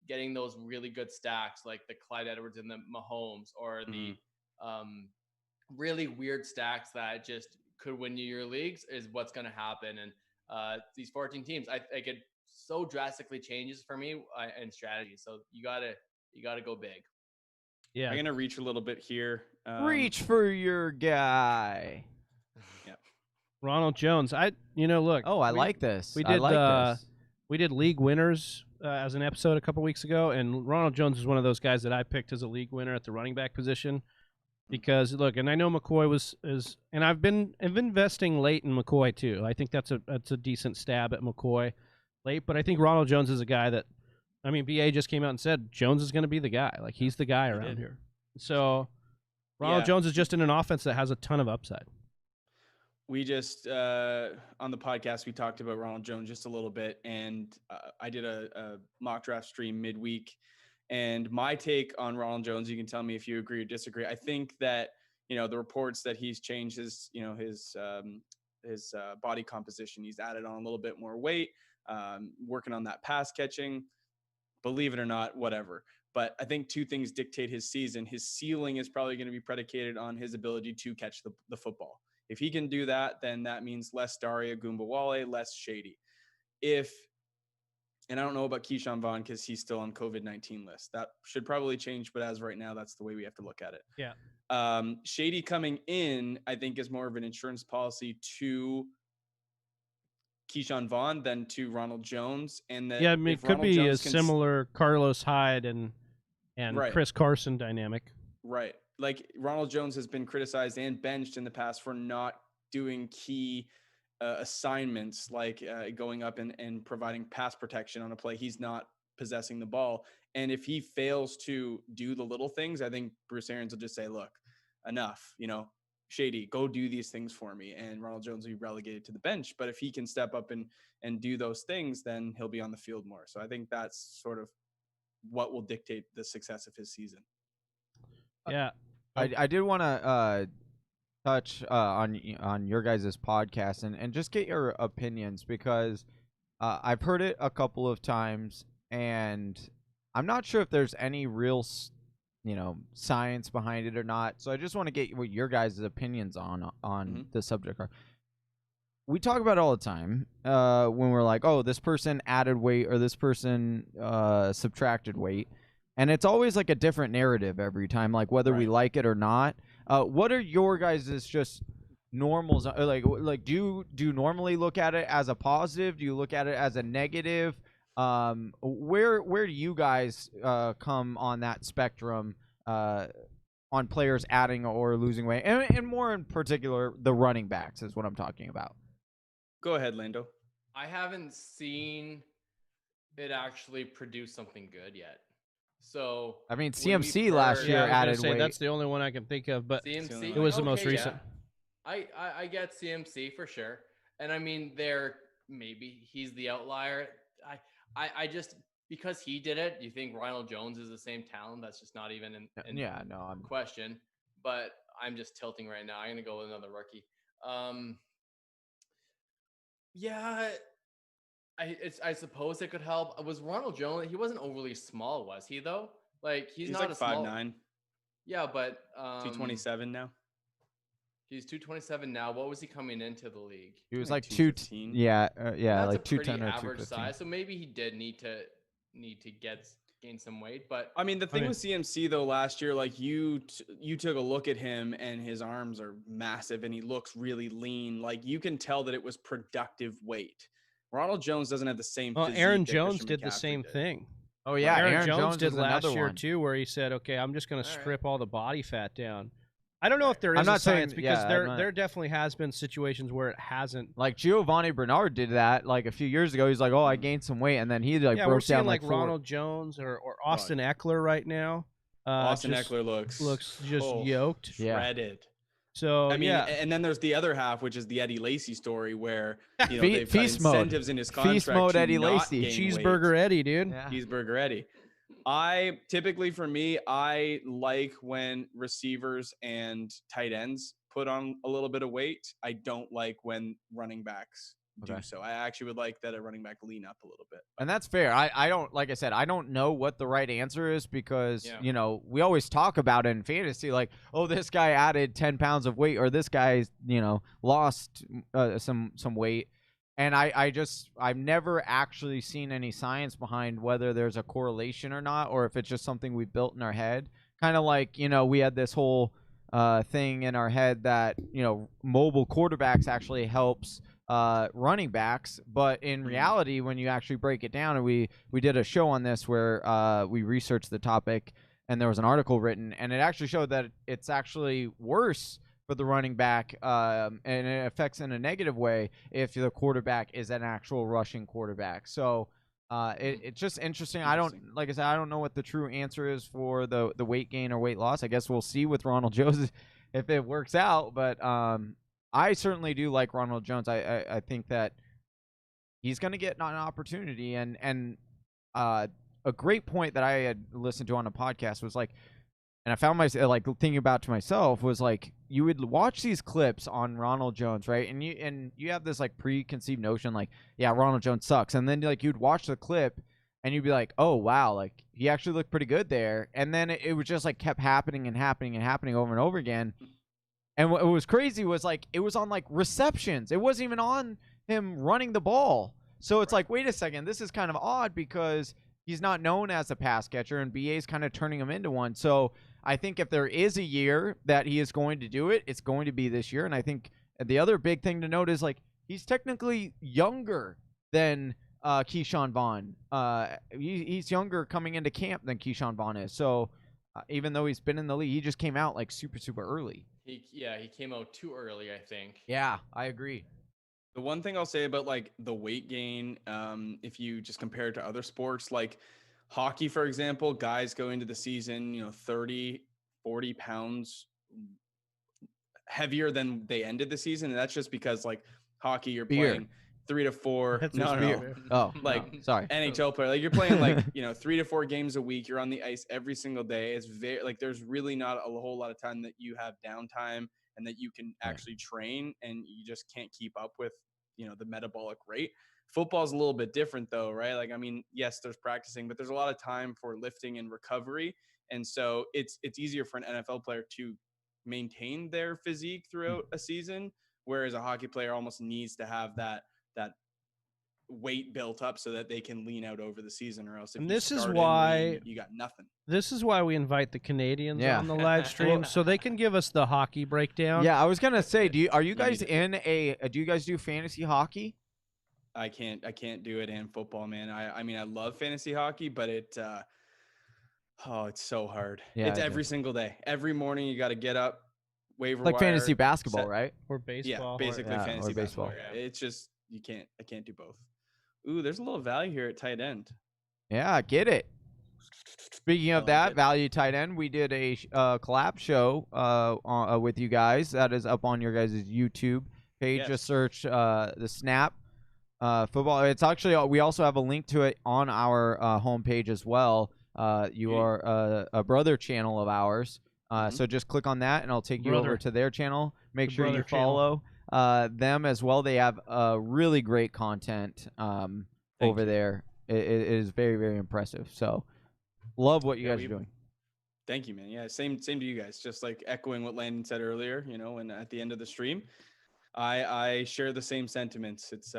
getting those really good stacks, like the Clyde Edwards and the Mahomes, or the really weird stacks that just could win you your leagues, is what's going to happen. And these 14 teams, I think it so drastically changes for me in strategy. So you gotta go big. Yeah, I'm gonna reach a little bit here. Reach for your guy. Yep. Ronald Jones. Look. Oh, I like this. We did. I like this. We did league winners as an episode a couple weeks ago, and Ronald Jones is one of those guys that I picked as a league winner at the running back position. Because look, and I know McCoy and I've been investing late in McCoy too. I think that's a decent stab at McCoy late, but I think Ronald Jones is a guy that, BA just came out and said Jones is going to be the guy. Like he's the guy around here. So Ronald Jones is just in an offense that has a ton of upside. We just on the podcast we talked about Ronald Jones just a little bit, and I did a mock draft stream midweek. And my take on Ronald Jones, you can tell me if you agree or disagree. I think that, the reports that he's changed his body composition, he's added on a little bit more weight, working on that pass catching, believe it or not, whatever. But I think 2 things dictate his season. His ceiling is probably going to be predicated on his ability to catch the football. If he can do that, then that means less Daria Gumbawale, less Shady. And I don't know about Keyshawn Vaughn because he's still on COVID-19 list. That should probably change, but as of right now, that's the way we have to look at it. Yeah. Shady coming in, I think, is more of an insurance policy to Keyshawn Vaughn than to Ronald Jones, and that Yeah, I mean, it if could Ronald be a Jones can similar Carlos Hyde and Right. Chris Carson dynamic. Right. Like Ronald Jones has been criticized and benched in the past for not doing key assignments, like going up and providing pass protection on a play. He's not possessing the ball. And if he fails to do the little things, I think Bruce Arians will just say, look, enough, Shady, go do these things for me. And Ronald Jones will be relegated to the bench. But if he can step up and do those things, then he'll be on the field more. So I think that's sort of what will dictate the success of his season. Yeah. I did want to touch on your guys' podcast and just get your opinions, because I've heard it a couple of times, and I'm not sure if there's any real science behind it or not. So I just want to get what your guys' opinions on the subject are. We talk about it all the time when we're like, oh, this person added weight or this person subtracted weight. And it's always like a different narrative every time, like whether we like it or not. What are your guys' just normals? Like do you normally look at it as a positive? Do you look at it as a negative? Where do you guys come on that spectrum on players adding or losing weight? And more in particular, the running backs is what I'm talking about. Go ahead, Lando. I haven't seen it actually produce something good yet. So I mean, CMC last year added weight. That's the only one I can think of, but CMC, it was the most recent. Yeah. I get CMC for sure, and I mean, maybe he's the outlier. I just, because he did it, you think Ronald Jones is the same talent? That's just not even in question. But I'm just tilting right now. I'm gonna go with another rookie. Yeah. I suppose it could help. Was Ronald Jones? He wasn't overly small, was he? Though, like he's not like a small. 5'9". Yeah, but 227 now. He's 227 now. What was he coming into the league? He was like 215. Yeah, That's like 210 or average 215. size. So maybe he did need to gain some weight. But I mean, the thing with CMC though, last year, like you took a look at him and his arms are massive and he looks really lean. Like you can tell that it was productive weight. Ronald Jones doesn't have the same. Well, Aaron Jones did the same thing. Oh yeah, Aaron Jones did last year too, where he said, "Okay, I'm just going to strip all the body fat down." I don't know if there is a science, because there definitely has been situations where it hasn't. Like Giovanni Bernard did that like a few years ago. He's like, "Oh, I gained some weight," and then he broke we're seeing down like Ronald Jones or Austin Eckler right now. Austin Eckler looks just yoked, shredded. So I mean, and then there's the other half, which is the Eddie Lacy story, where they've got feast incentives in his contract. Feast mode, Eddie Lacy, cheeseburger Eddie, dude. Yeah. Cheeseburger Eddie. I like when receivers and tight ends put on a little bit of weight. I don't like when running backs do so. I actually would like that a running back lean up a little bit. And that's fair. I don't, like I said, I don't know what the right answer is, because, we always talk about it in fantasy, like, oh, this guy added 10 pounds of weight, or this guy, lost some weight. And I've never actually seen any science behind whether there's a correlation or not, or if it's just something we built in our head. Kind of like, we had this whole thing in our head that, mobile quarterbacks actually helps running backs. But in reality, when you actually break it down, and we did a show on this where we researched the topic, and there was an article written, and it actually showed that it's actually worse for the running back, and it affects in a negative way if the quarterback is an actual rushing quarterback. So it's just interesting. I don't know what the true answer is for the weight gain or weight loss. I guess we'll see with Ronald Jones if it works out. But I certainly do like Ronald Jones. I think that he's going to get an opportunity. And a great point that I had listened to on a podcast was like, and I found myself like thinking about to myself was like, you would watch these clips on Ronald Jones, right? And you have this like preconceived notion, like, yeah, Ronald Jones sucks. And then like you'd watch the clip and you'd be like, oh wow, like he actually looked pretty good there. And then it was just like kept happening and happening and happening over and over again. And what was crazy was like it was on like receptions. It wasn't even on him running the ball. So it's like, wait a second, this is kind of odd, because he's not known as a pass catcher, and BA's kind of turning him into one. So I think if there is a year that he is going to do it, it's going to be this year. And I think the other big thing to note is like he's technically younger than Keyshawn Vaughn. He's younger coming into camp than Keyshawn Vaughn is. So even though he's been in the league, he just came out like super early. He came out too early, I think. Yeah, I agree. The one thing I'll say about like the weight gain, if you just compare it to other sports, like hockey, for example, guys go into the season, 30, 40 pounds heavier than they ended the season. And that's just because like hockey, you're playing 3 to 4. That's No. Oh, Like no, sorry. NHL player, like you're playing like 3 to 4 games a week. You're on the ice every single day. It's very like there's really not a whole lot of time that you have downtime and that you can actually train, and you just can't keep up with the metabolic rate. Football's a little bit different though, right? Like, I mean, yes, there's practicing, but there's a lot of time for lifting and recovery, and so it's easier for an NFL player to maintain their physique throughout a season, whereas a hockey player almost needs to have that weight built up so that they can lean out over the season, or else if And you this is start in why lean, you got nothing. This is why we invite the Canadians Yeah. on the live stream, so they can give us the hockey breakdown. Yeah, I was gonna say, do you guys do fantasy hockey? I can't do it in football, man. I mean, I love fantasy hockey, but it's so hard. Yeah, It's every single day. Every morning you got to get up, waiver Like wire, fantasy basketball, set- right? Or baseball. Yeah, basically or fantasy baseball. basketball. Yeah. It's just I can't do both. Ooh, there's a little value here at tight end. Yeah, get it. Speaking of like that, it. value tight end, we did a collab show with you guys. That is up on your guys' YouTube page. Yes. Just search the Snap football. It's actually we also have a link to it on our homepage as well. You are a brother channel of ours. So just click on that, and I'll take you over to their channel. Make The sure you brother follow them as well. They have really great content over there. It is very impressive. So love what you guys are doing. Thank you, man. Yeah, same to you guys. Just like echoing what Landon said earlier, and at the end of the stream, I share the same sentiments. It's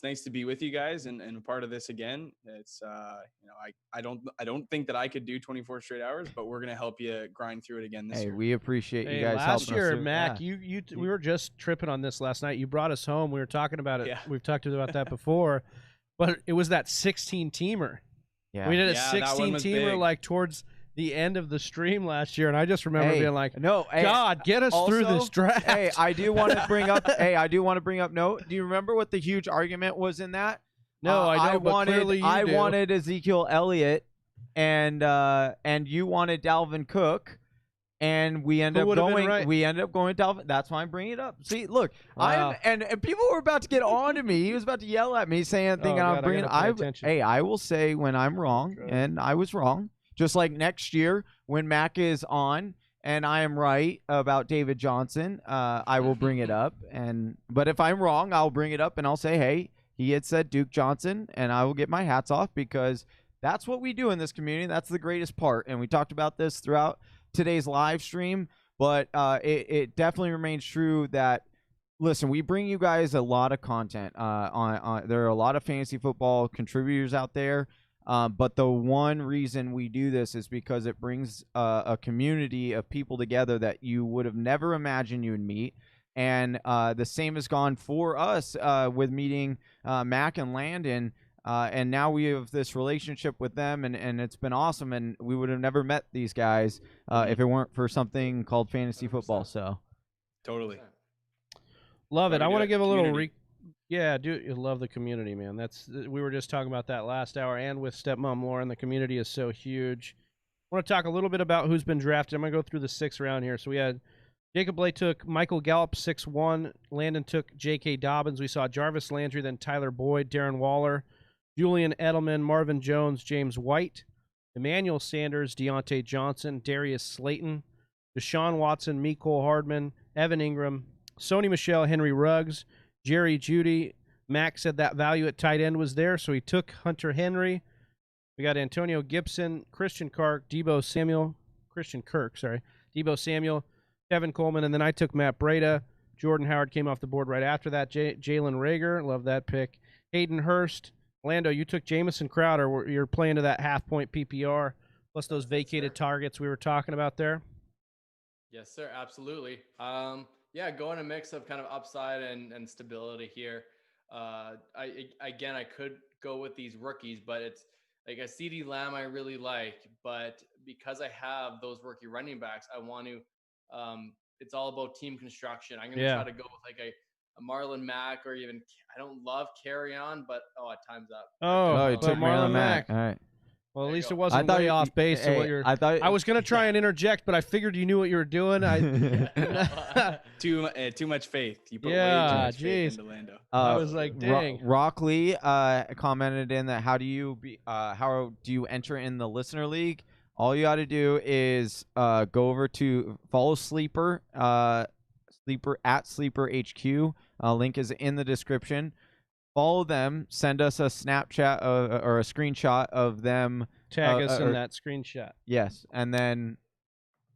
nice to be with you guys and a part of this again. It's I don't think that I could do 24 straight hours, but we're gonna help you grind through it again this year. We appreciate you guys last helping year, us. Mac, we were just tripping on this last night. You brought us home. We were talking about it. Yeah. We've talked about that before, but it was that 16-teamer. Yeah. We did a Yeah, that one was 16-teamer big. like towards the end of the stream last year, and I just remember being like, no, God, get us through also, this draft. Hey, I do want to bring up. No, do you remember what the huge argument was in that? No, I know, but clearly you do. wanted Ezekiel Elliott, and you wanted Dalvin Cook, and we ended up going. Right? We ended up going Dalvin. That's why I'm bringing it up. See, look, Wow. and people were about to get on to me. He was about to yell at me, thinking God, I'm bringing. I gotta pay attention. I will say when I'm wrong, and I was wrong. Just like next year when Mac is on and I am right about David Johnson, I will bring it up. But if I'm wrong, I'll bring it up and I'll say, hey, he had said Duke Johnson, and I will get my hats off because that's what we do in this community. That's the greatest part. And we talked about this throughout today's live stream, but it definitely remains true that, listen, we bring you guys a lot of content. There are a lot of fantasy football contributors out there. But the one reason we do this is because it brings a community of people together that you would have never imagined you would meet. And the same has gone for us with meeting Mac and Landon. And now we have this relationship with them, and it's been awesome. And we would have never met these guys if it weren't for something called fantasy football. So Totally. Love it. Sorry, I want to do it. give a little Community. Yeah, dude, you love the community, man. We were just talking about that last hour, and with Stepmom Lauren, the community is so huge. I want to talk a little bit about who's been drafted. I'm going to go through the 6 round here. So we had Jacob Bley took Michael Gallup 6-1. Landon took J.K. Dobbins. We saw Jarvis Landry, then Tyler Boyd, Darren Waller, Julian Edelman, Marvin Jones, James White, Emmanuel Sanders, Deontay Johnson, Darius Slayton, Deshaun Watson, Mecole Hardman, Evan Ingram, Sony Michel, Henry Ruggs, Jerry Jeudy. Mac said that value at tight end was there, so he took Hunter Henry. We got Antonio Gibson, Christian Kirk, Debo Samuel, Kevin Coleman, and then I took Matt Breida. Jordan Howard came off the board right after that. Jalen Rager, love that pick. Hayden Hurst. Lando, you took Jamison Crowder. You're playing to that half-point PPR, plus those vacated targets we were talking about there. Yes, sir. Absolutely. Yeah, going a mix of kind of upside and stability here. I could go with these rookies, but it's like a CD Lamb I really like, but because I have those rookie running backs, I want to. It's all about team construction. I'm gonna try to go with like a Marlon Mack, or even I don't love Carry On, but time's up. Oh, you took Marlon Mack. All right. Well, at least go. it wasn't way off base to what you're. I was gonna try and interject, but I figured you knew what you were doing. Too much faith. You put way too much faith into Lando. I was like, dang. Rockley commented in that how do you enter in the listener league? All you got to do is go over to follow Sleeper at Sleeper HQ. Link is in the description. Follow them. Send us a Snapchat or a screenshot of them. Tag us in that screenshot. Yes, and then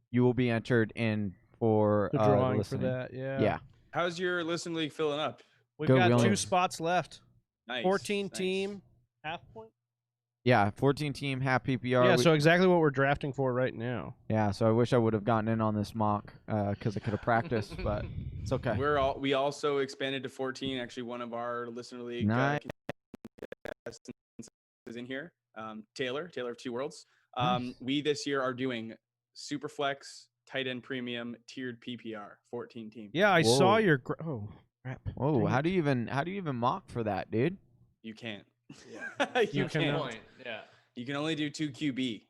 you will be entered in for the drawing listening. for that. Yeah. Yeah. How's your listen league filling up? We've got 2 spots left. Nice. 14 team, half point. Yeah, 14 team, half PPR. Yeah, so exactly what we're drafting for right now. Yeah, so I wish I would have gotten in on this mock because I could have practiced, but it's okay. We also expanded to 14. Actually, one of our listener league is in here. Taylor of Two Worlds. Nice. We this year are doing Superflex, tight end premium, tiered PPR, 14 team. Yeah, I saw your. Oh, crap! Whoa, how do you even mock for that, dude? You can't. Yeah, you can't. Yeah, you can only do 2 QB.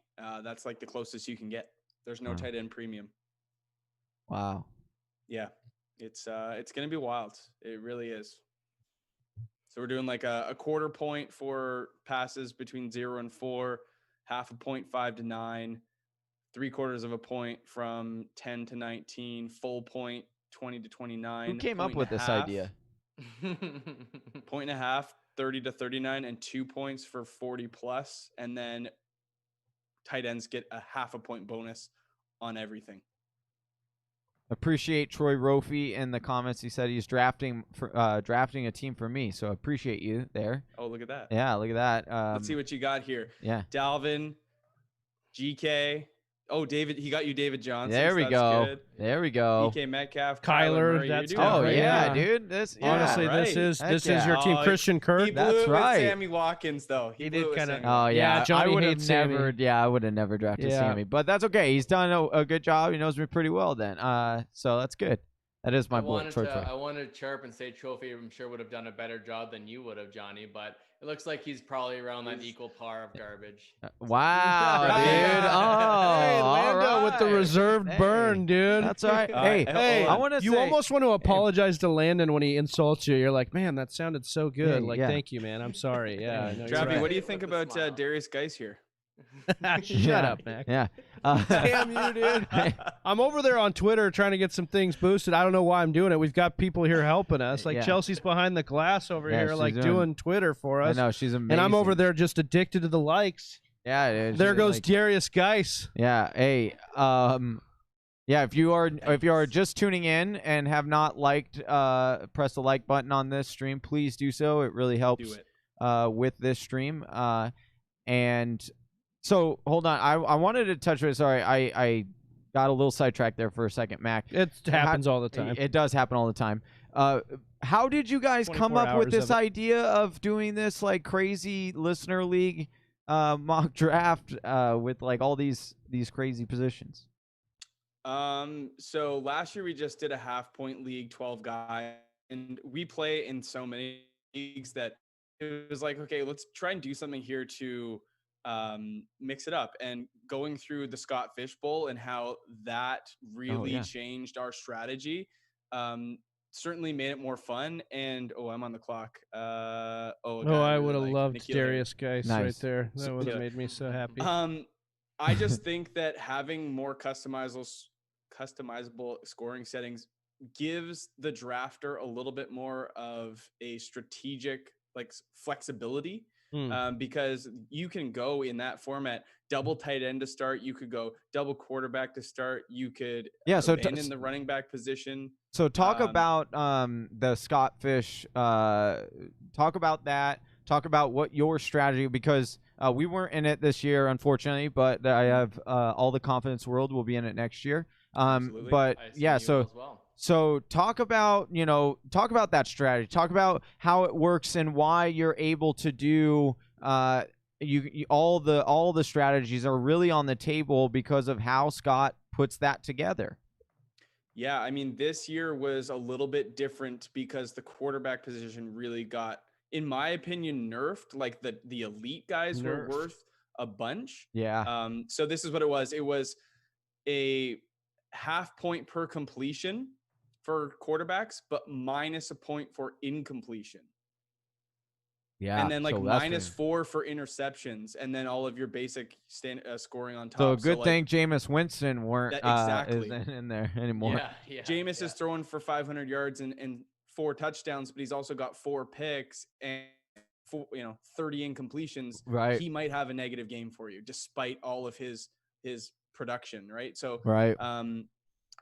That's like the closest you can get. There's no tight end premium. Wow. Yeah, it's gonna be wild. It really is. So we're doing like a quarter point for passes between 0 and 4, half a point 5 to 9, 3/4 of a point from 10 to 19, full point 20 to 29. Who came up with this idea? Point and a half, 30 to 39, and 2 points for 40 plus, and then tight ends get a half a point bonus on everything. Appreciate Troy Rofi in the comments. He said he's drafting a team for me, so appreciate you there. Oh, look at that. Yeah, look at that. Let's see what you got here. Yeah. Dalvin, GK. Oh, David, he got you David Johnson. There we go. Good. There we go. DK Metcalf, Kyler. Murray. That's yeah, dude. This honestly, right. this is your team. Christian Kirk. He blew That's it right. with Sammy Watkins though. He did kind of. Oh yeah, Johnny I would have hates never. Sammy. Yeah, I would have never drafted Sammy, but that's okay. He's done a good job. He knows me pretty well. Then, so that's good. That is my boy. I wanted to chirp and say Trophy. I'm sure would have done a better job than you would have, Johnny. But it looks like he's probably around that equal par of garbage. Wow, dude. Oh, hey, Lando with the reserved burn, dude. That's all right. Hey, I want to. You almost want to apologize to Landon when he insults you. You're like, man, that sounded so good. Thank you, man. I'm sorry. Yeah. I know Travi, right. what do you think about Darius Geis here? Shut up, Mac. Yeah. Damn you, dude. I'm over there on Twitter trying to get some things boosted. I don't know why I'm doing it. We've got people here helping us. Like Chelsea's behind the glass over here, like doing Twitter for us. I know, she's amazing. And I'm over there just addicted to the likes. Yeah. There goes Darius Geis. Yeah. Hey. Yeah. If you are just tuning in and have not liked, press the like button on this stream. Please do so. It really helps with this stream. And so hold on. I wanted to touch on. Sorry, I got a little sidetracked there for a second, Mac. It happens all the time. It does happen all the time. How did you guys come up with this idea of doing this like crazy listener league mock draft with like all these crazy positions? So last year we just did a half point league, 12 guys, and we play in so many leagues that it was like, okay, let's try and do something here to mix it up. And going through the Scott Fish Bowl and how that really changed our strategy, certainly made it more fun. And I'm on the clock. I would have loved Darius Geis right there. That would have made me so happy. I just think that having more customizable scoring settings gives the drafter a little bit more of a strategic flexibility. Because you can go in that format, double tight end to start. You could go double quarterback to start. You could abandon the running back position. So talk about the Scott Fish. Talk about that. Talk about what your strategy, because we weren't in it this year, unfortunately, but I have all the confidence in the world we'll be in it next year. But yeah, so So talk about that strategy. Talk about how it works and why you're able to do all the strategies are really on the table because of how Scott puts that together. Yeah, I mean, this year was a little bit different because the quarterback position really got, in my opinion, nerfed. Like the elite guys were worth a bunch. Yeah. So this is what it was. It was a half point per completion for quarterbacks, but minus a point for incompletion. Yeah. And then like so -4 for interceptions, and then all of your basic scoring on top. So a good like, thing Jameis Winston exactly isn't in there anymore. Yeah. Jameis is throwing for 500 yards and 4 touchdowns, but he's also got 4 picks and 30 incompletions. Right. He might have a negative game for you, despite all of his production. Right. So right.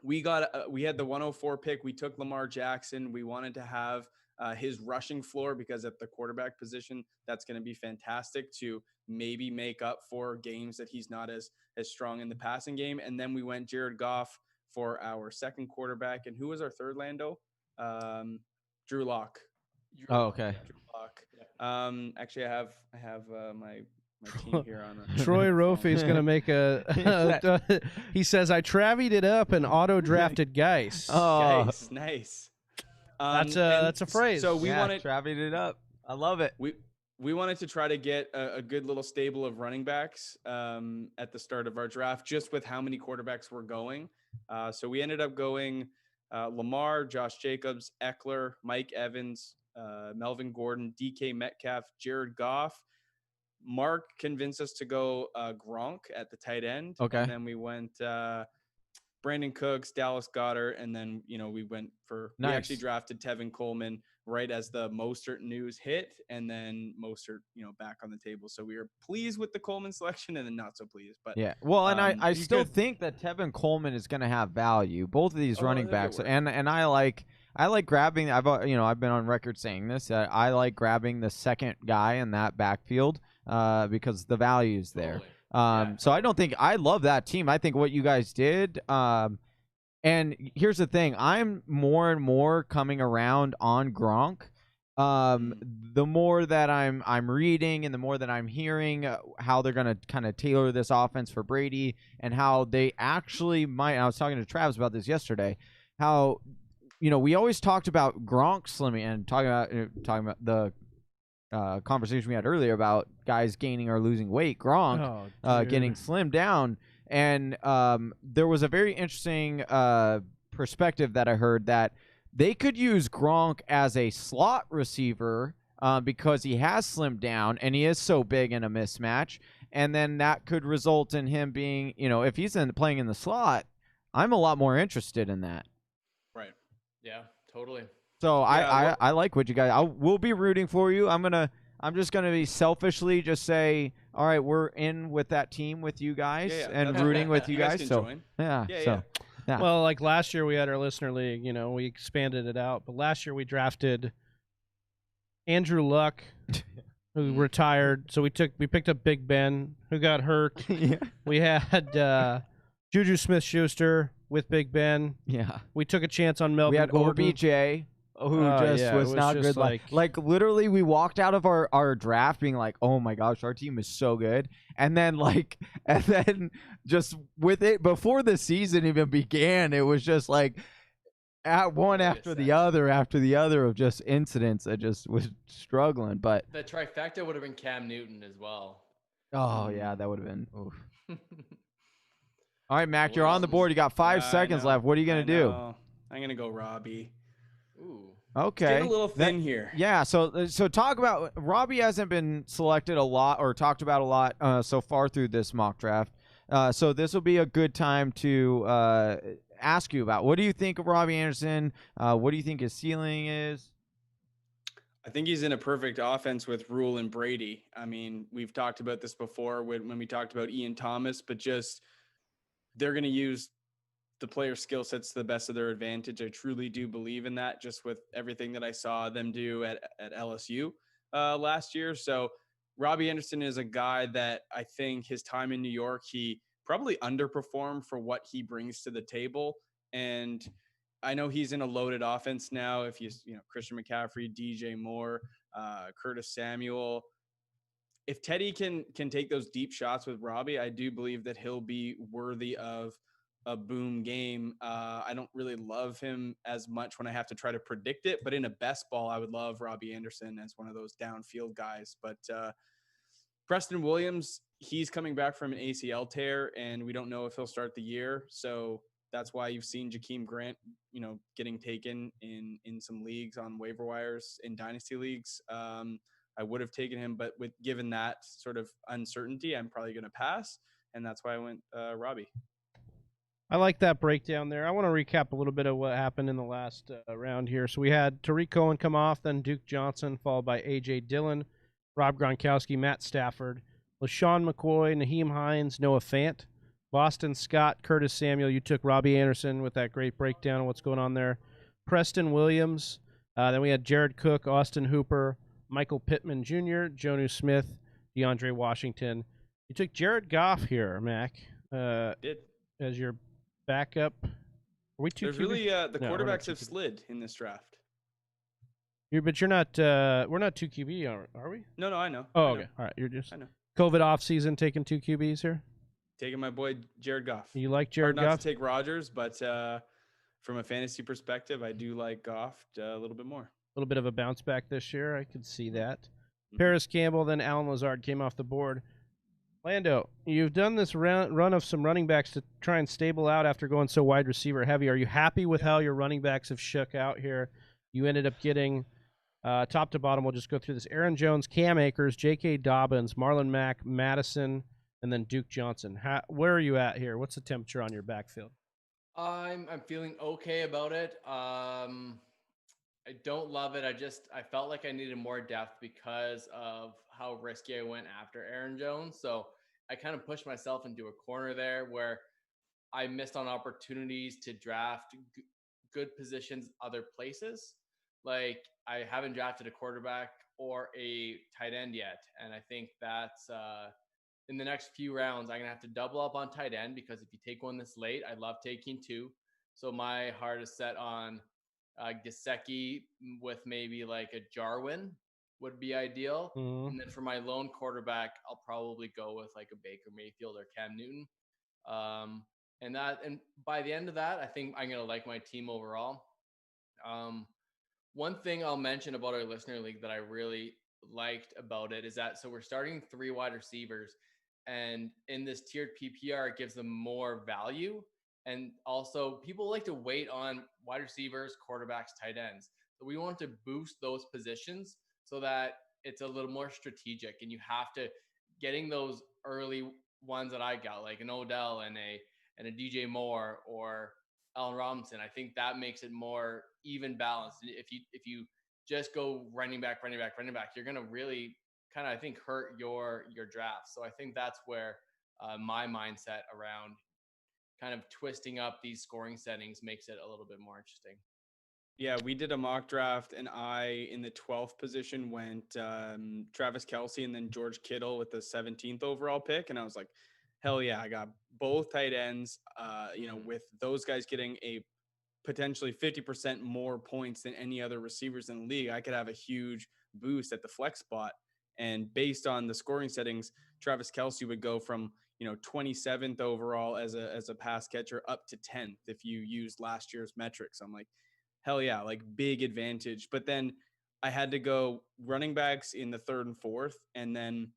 We had the 104 pick. We took Lamar Jackson. We wanted to have his rushing floor, because at the quarterback position, that's going to be fantastic to maybe make up for games that he's not as strong in the passing game. And then we went Jared Goff for our second quarterback. And who was our third, Lando? Drew Lock. Okay. Drew Lock. Actually, I have my team here on Troy Rofe is going to make he says, I travied it up and auto-drafted Geis. Oh, nice. That's a phrase. So we wanted travied it up. I love it. We wanted to try to get a good little stable of running backs at the start of our draft, just with how many quarterbacks were going. So we ended up going Lamar, Josh Jacobs, Eckler, Mike Evans, Melvin Gordon, DK Metcalf, Jared Goff. Mark convinced us to go Gronk at the tight end. Okay. And then we went Brandon Cooks, Dallas Goedert, and then we went for we actually drafted Tevin Coleman right as the Mostert news hit, and then Mostert back on the table. So we were pleased with the Coleman selection, and then not so pleased. But yeah, well, and I still think that Tevin Coleman is going to have value. Both of these running backs, and I like grabbing. I've been on record saying this. I like grabbing the second guy in that backfield because the value is there. So I love that team. I think what you guys did. And here's the thing: I'm more and more coming around on Gronk. The more that I'm reading and the more that I'm hearing how they're going to kind of tailor this offense for Brady, and how they actually might. I was talking to Travis about this yesterday. How we always talked about Gronk slimming and talking about the conversation we had earlier about guys gaining or losing weight. Gronk getting slimmed down. And there was a very interesting perspective that I heard that they could use Gronk as a slot receiver because he has slimmed down and he is so big in a mismatch. And then that could result in him being, if he's playing in the slot, I'm a lot more interested in that. Right. Yeah, totally. So I like what you guys. We'll be rooting for you. I'm just gonna be selfishly just say, all right, we're in with that team with you guys and rooting with you guys. So join. Yeah. Well, like last year we had our listener league. We expanded it out, but last year we drafted Andrew Luck, who retired. So we picked up Big Ben, who got hurt. We had Juju Smith-Schuster with Big Ben. Yeah. We took a chance on Melvin. We had Gordon. OBJ. Who was not good. Like literally, we walked out of our draft being like, "Oh my gosh, our team is so good." And then just with it before the season even began, it was just like after the other of just incidents that just was struggling. But the trifecta would have been Cam Newton as well. Oh yeah, that would have been. Oof. All right, Mac, you're on the board. You got 5 seconds left. What are you gonna do? I'm gonna go Robbie. Ooh. Okay. Getting a little thin here. Yeah. So talk about Robbie hasn't been selected a lot or talked about a lot so far through this mock draft. So this will be a good time to ask you about what do you think of Robbie Anderson? What do you think his ceiling is? I think he's in a perfect offense with Rule and Brady. I mean, we've talked about this before when we talked about Ian Thomas, but just they're going to use the player skill sets to the best of their advantage. I truly do believe in that, just with everything that I saw them do at LSU last year. So Robbie Anderson is a guy that I think his time in New York, he probably underperformed for what he brings to the table. And I know he's in a loaded offense now. If Christian McCaffrey, DJ Moore, Curtis Samuel, if Teddy can take those deep shots with Robbie, I do believe that he'll be worthy of a boom game. I don't really love him as much when I have to try to predict it, but in a best ball, I would love Robbie Anderson as one of those downfield guys. But Preston Williams, he's coming back from an ACL tear, and we don't know if he'll start the year. So that's why you've seen Jakeem Grant, getting taken in some leagues on waiver wires in dynasty leagues. I would have taken him, but given that sort of uncertainty, I'm probably going to pass, and that's why I went Robbie. I like that breakdown there. I want to recap a little bit of what happened in the last round here. So we had Tariq Cohen come off, then Duke Johnson, followed by A.J. Dillon, Rob Gronkowski, Matt Stafford, LaShawn McCoy, Naheem Hines, Noah Fant, Boston Scott, Curtis Samuel. You took Robbie Anderson with that great breakdown of what's going on there. Preston Williams. Then we had Jared Cook, Austin Hooper, Michael Pittman Jr., Jonnu Smith, DeAndre Washington. You took Jared Goff here, Mac. Did. As your backup. Are we two? There's really the quarterbacks have slid in this draft. But you're not. We're not 2 QB, are we? No, I know. Oh, I okay. know. All right. You're just I know. COVID off season, taking 2 QBs here. Taking my boy Jared Goff. You like Jared Hard Goff? not to take Rodgers, but from a fantasy perspective, I do like Goff a little bit more. A little bit of a bounce back this year. I could see that. Mm-hmm. Paris Campbell, then Alan Lazard came off the board. Lando, you've done this run of some running backs to try and stable out after going so wide receiver heavy. Are you happy with how your running backs have shook out here? You ended up getting top to bottom. We'll just go through this. Aaron Jones, Cam Akers, J.K. Dobbins, Marlon Mack, Madison, and then Duke Johnson. Where are you at here? What's the temperature on your backfield? I'm feeling okay about it. I don't love it. I felt like I needed more depth because of how risky I went after Aaron Jones. So I kind of pushed myself into a corner there where I missed on opportunities to draft good positions other places. Like I haven't drafted a quarterback or a tight end yet. And I think that's in the next few rounds, I'm going to have to double up on tight end because if you take one this late, I love taking 2. So my heart is set on Gesicki with maybe like a Jarwin would be ideal. Mm-hmm. And then for my lone quarterback, I'll probably go with like a Baker Mayfield or Cam Newton. And by the end of that, I think I'm going to like my team overall. One thing I'll mention about our listener league that I really liked about it is that, so we're starting 3 wide receivers, and in this tiered PPR, it gives them more value. And also people like to wait on wide receivers, quarterbacks, tight ends. So we want to boost those positions so that it's a little more strategic, and you have to getting those early ones that I got, like an Odell and a DJ Moore or Allen Robinson. I think that makes it more even balanced. If you just go running back, you're going to really kind of, I think, hurt your draft. So I think that's where my mindset around kind of twisting up these scoring settings makes it a little bit more interesting. Yeah, we did a mock draft, and I, in the 12th position, went Travis Kelce and then George Kittle with the 17th overall pick. And I was like, hell yeah, I got both tight ends, with those guys getting a potentially 50% more points than any other receivers in the league. I could have a huge boost at the flex spot. And based on the scoring settings, Travis Kelce would go from 27th overall as a pass catcher up to 10th if you use last year's metrics. I'm like, hell yeah, like big advantage. But then I had to go running backs in the 3rd and 4th, and then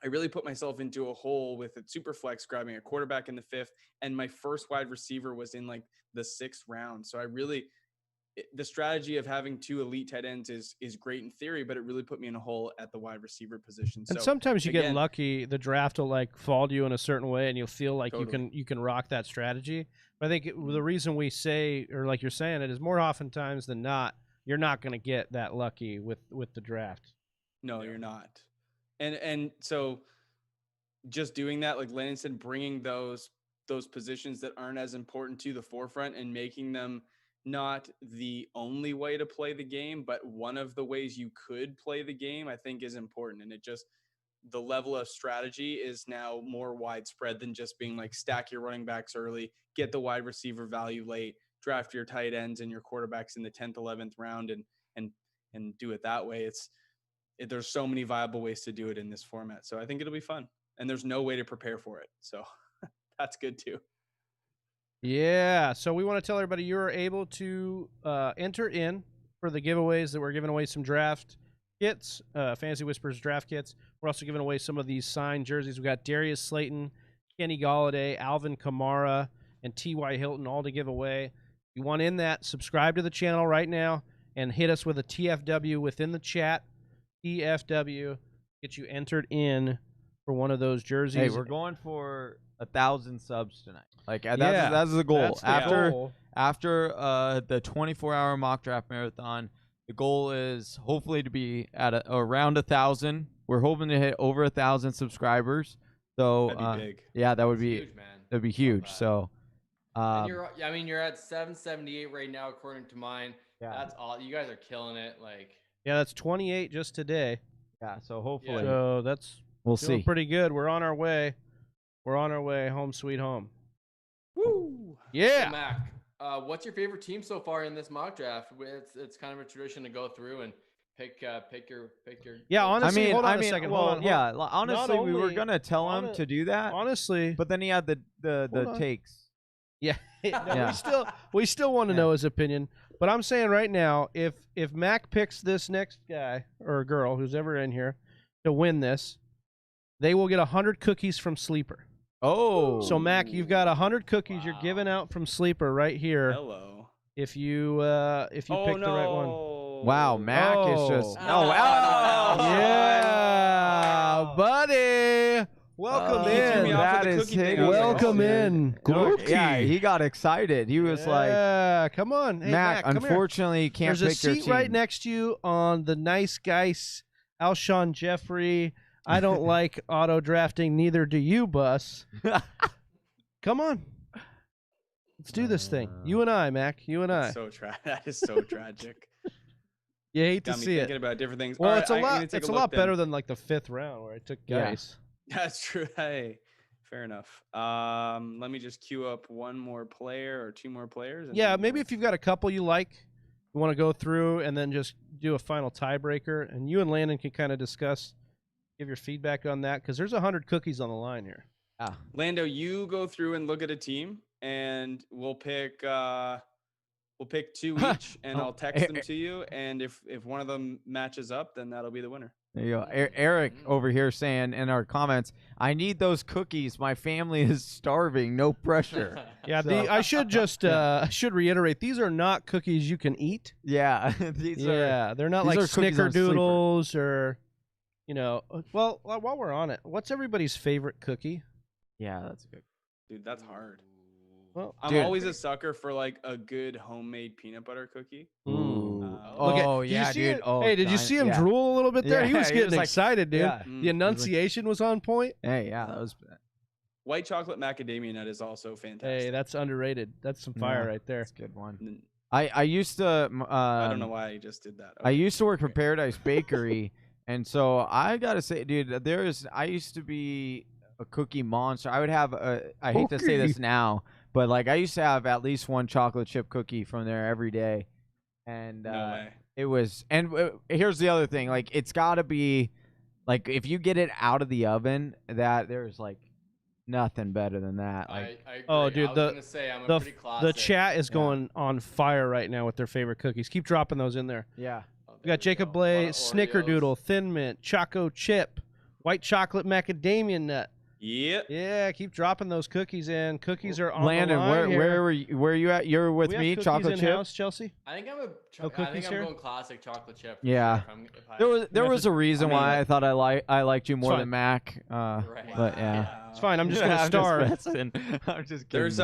I really put myself into a hole with a super flex, grabbing a quarterback in the 5th, and my first wide receiver was in like the 6th round. So the strategy of having 2 elite tight ends is great in theory, but it really put me in a hole at the wide receiver position. And sometimes you get lucky. The draft will like fall to you in a certain way, and you'll feel like totally. you can rock that strategy. But I think the reason we say, or like you're saying it, is more oftentimes than not, you're not going to get that lucky with the draft. No, you're not. And so just doing that, like Landon said, bringing those positions that aren't as important to the forefront and making them not the only way to play the game, but one of the ways you could play the game, I think is important. And the level of strategy is now more widespread than just being like stack your running backs early, get the wide receiver value late, draft your tight ends and your quarterbacks in the 10th, 11th round and do it that way. There's so many viable ways to do it in this format. So I think it'll be fun. And there's no way to prepare for it. So that's good too. Yeah. So we want to tell everybody you're able to enter in for the giveaways that we're giving away some draft kits, Fantasy Whispers draft kits. We're also giving away some of these signed jerseys. We got Darius Slayton, Kenny Galladay, Alvin Kamara, and T.Y. Hilton all to give away. If you want in that, subscribe to the channel right now and hit us with a TFW within the chat. TFW, get you entered in for one of those jerseys. Hey, we're going for 1,000 subs tonight. Like that's the goal. That's the goal. After the 24-hour mock draft marathon, the goal is hopefully to be at around 1,000. We're hoping to hit over 1,000 subscribers. So That'd be big. Yeah, that would be huge, man. that'd be huge. So and you're at 778 right now according to mine. Yeah. That's all. You guys are killing it. Like, yeah, that's 28 just today. Yeah, so hopefully So that's we'll doing see. pretty good. We're on our way. We're on our way home, sweet home. Woo! Yeah. So Mac, what's your favorite team so far in this mock draft? It's kind of a tradition to go through and pick your. Yeah, honestly, hold on a second. Well, hold on. yeah, honestly, we were only- gonna tell him to do that, Honestly, but then he had the Hold on. takes. yeah, no, Yeah. we still want to Yeah. know his opinion. But I'm saying right now, if Mac picks this next guy or girl who's ever in here to win this, they will get 100 cookies from Sleeper. Oh, So Mac, you've got 100 cookies you're giving out from Sleeper right here. Hello. If you pick the right one. wow, Mac is just Yeah, buddy. Welcome He threw in. me off with That the is cookie thing. hideous. I was like, Welcome oh, in. Look, yeah, Cookie. he got excited. He was like, Yeah, come on. Hey, Mac, come here. unfortunately, you can't There's pick a your seat team. right next to you on the nice guys, Alshon Jeffrey. I don't like auto drafting, neither do you, Bus. Come on. Let's do this thing. You and I, Mac. You and I. That is so tragic. You hate to Got me see thinking it. about different things. Well, All it's a right, I'm lot. gonna take It's a look lot then. better than like the 5th round where I took Yeah. guys. That's true. Hey, fair enough. Let me just queue up one more player or two more players. and Yeah, then maybe we'll- if you've got a couple you like, you want to go through and then just do a final tiebreaker, and you and Landon can kind of discuss, give your feedback on that, because there's 100 cookies on the line here. Lando, you go through and look at a team, and we'll pick two each, and I'll text them to you. And if one of them matches up, then that'll be the winner. There you go. Eric over here saying in our comments, "I need those cookies. My family is starving. No pressure." Yeah, So- I should just I should reiterate, these are not cookies you can eat. Yeah, these are. Yeah, they're not these like are cookies on Sleeper. snickerdoodles or, well, while we're on it, what's everybody's favorite cookie? Yeah, that's good. Dude, that's hard. Well, I'm Dude. always a sucker for like a good homemade peanut butter cookie. Ooh. Look at- Oh did you yeah, see dude. it? Oh, Hey, did you giant- see him yeah. drool a little bit there? Yeah, He was he getting was like- excited, dude. yeah. The enunciation was on point. Hey, yeah, that was. White chocolate macadamia nut is also fantastic. Hey, that's underrated. That's some fire Yeah, right there. That's a good one. And I used to. I don't know why I just did that. I used to work for Paradise Bakery, and so I gotta say, dude, I used to be a cookie monster. I would have I hate to say this Cookie. now, but like I used to have at least one chocolate chip cookie from there every day, and No way. it was. And here's the other thing, like it's gotta be, like if you get it out of the oven, that there's like nothing better than that. Like I agree. Oh, dude, I was gonna say I'm a The pretty classic. the chat is Yeah. going on fire right now with their favorite cookies. Keep dropping those in there. yeah. Oh, We there got Jacob go. A lot Bley, of Snickerdoodle, Oreos. Thin Mint, Choco Chip, White Chocolate Macadamia Nut. Yep. Yeah, keep dropping those cookies in. Cookies are on Landon, the line here. where you at? You're with We have me, cookies chocolate chip. in-house, Chelsea? I think I'm a. No I cookies think I'm here? going classic chocolate chip. For Yeah. Sure if I- There have was to- a reason I mean, why I thought I liked you more fine. than Mac. Right. But yeah. It's fine. I'm just gonna I'm start. messing. I'm just kidding. There's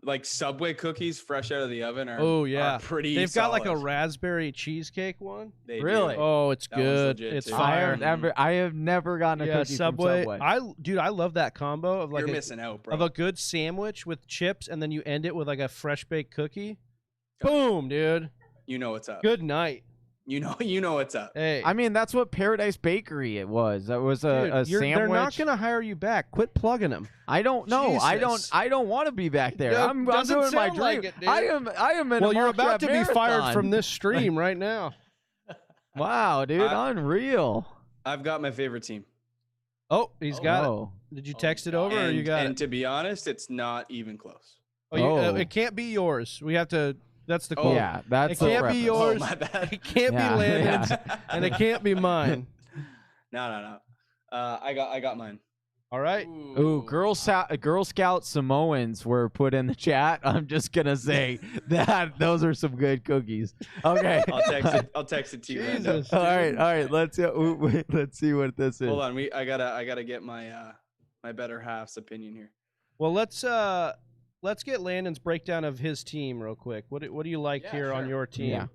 like Subway cookies fresh out of the oven are Oh, yeah. are pretty. They've got like a solid. raspberry cheesecake one. They do. Really? Oh, it's That one's good. legit, It's too. fire. I have never gotten a Yeah, cookie Subway. from Subway. I love that combo of like You're a, missing out, bro. of a good sandwich with chips, and then you end it with like a fresh baked cookie. Boom, dude. You know what's up. Good night. You know what's up. Hey, I mean, that's what Paradise Bakery it was. That was a dude, sandwich. they're not going to hire you back. Quit plugging them. I don't know. Jesus. I don't want to be back there. No, I'm doesn't doing my sound dream. like it, dude. I am in Well, a you're mock about to draft be fired marathon. from this stream right now. Wow, dude, unreal. I've got my favorite team. Oh, he's got it. Oh. Did you Oh, text it God. over or you got and it? to be honest, it's not even close. Oh, Oh. it can't be yours. We have to. That's the quote. Yeah, that's It the can't be preference. yours. Oh, my bad. It can't Yeah, be Landon's, yeah. and it can't be mine. No. I got mine. All right. Ooh, Girl Scout Samoans were put in the chat. I'm just gonna say that those are some good cookies. Okay. I'll text it to you. Lando. Jesus. all right. Let's see what this is. Hold on. I gotta get my my better half's opinion here. Well, let's get Landon's breakdown of his team real quick. What do you like Yeah, here on sure. your team? Yeah.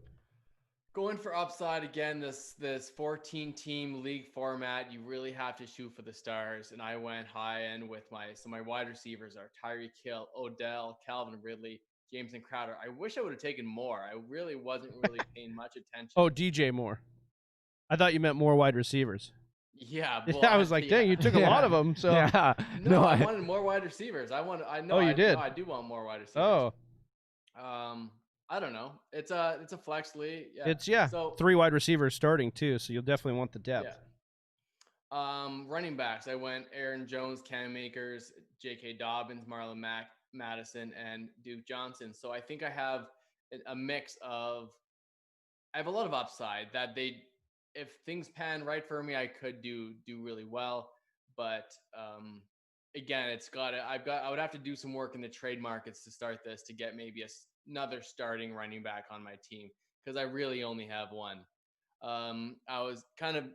Going for upside again, this 14-team league format, you really have to shoot for the stars. And I went high end with my wide receivers are Tyreek Hill, Odell, Calvin Ridley, James and Crowder. I wish I would have taken more. I really wasn't really paying much attention. Oh, DJ Moore. I thought you meant more wide receivers. Yeah, I was like, dang, you took a lot of them. So yeah. No, I wanted more wide receivers. Oh, you did? No, I do want more wide receivers. Oh, I don't know. It's a flex league. Yeah. it's So 3 wide receivers starting too, so you'll definitely want the depth. yeah. Running backs. I went Aaron Jones, Cam Akers, J.K. Dobbins, Marlon Mack, Madison, and Duke Johnson. So I think I have a mix of. I have a lot of upside that if things pan right for me, I could do really well. But again, I would have to do some work in the trade markets to start this to get maybe another starting running back on my team because I really only have one. I was kind of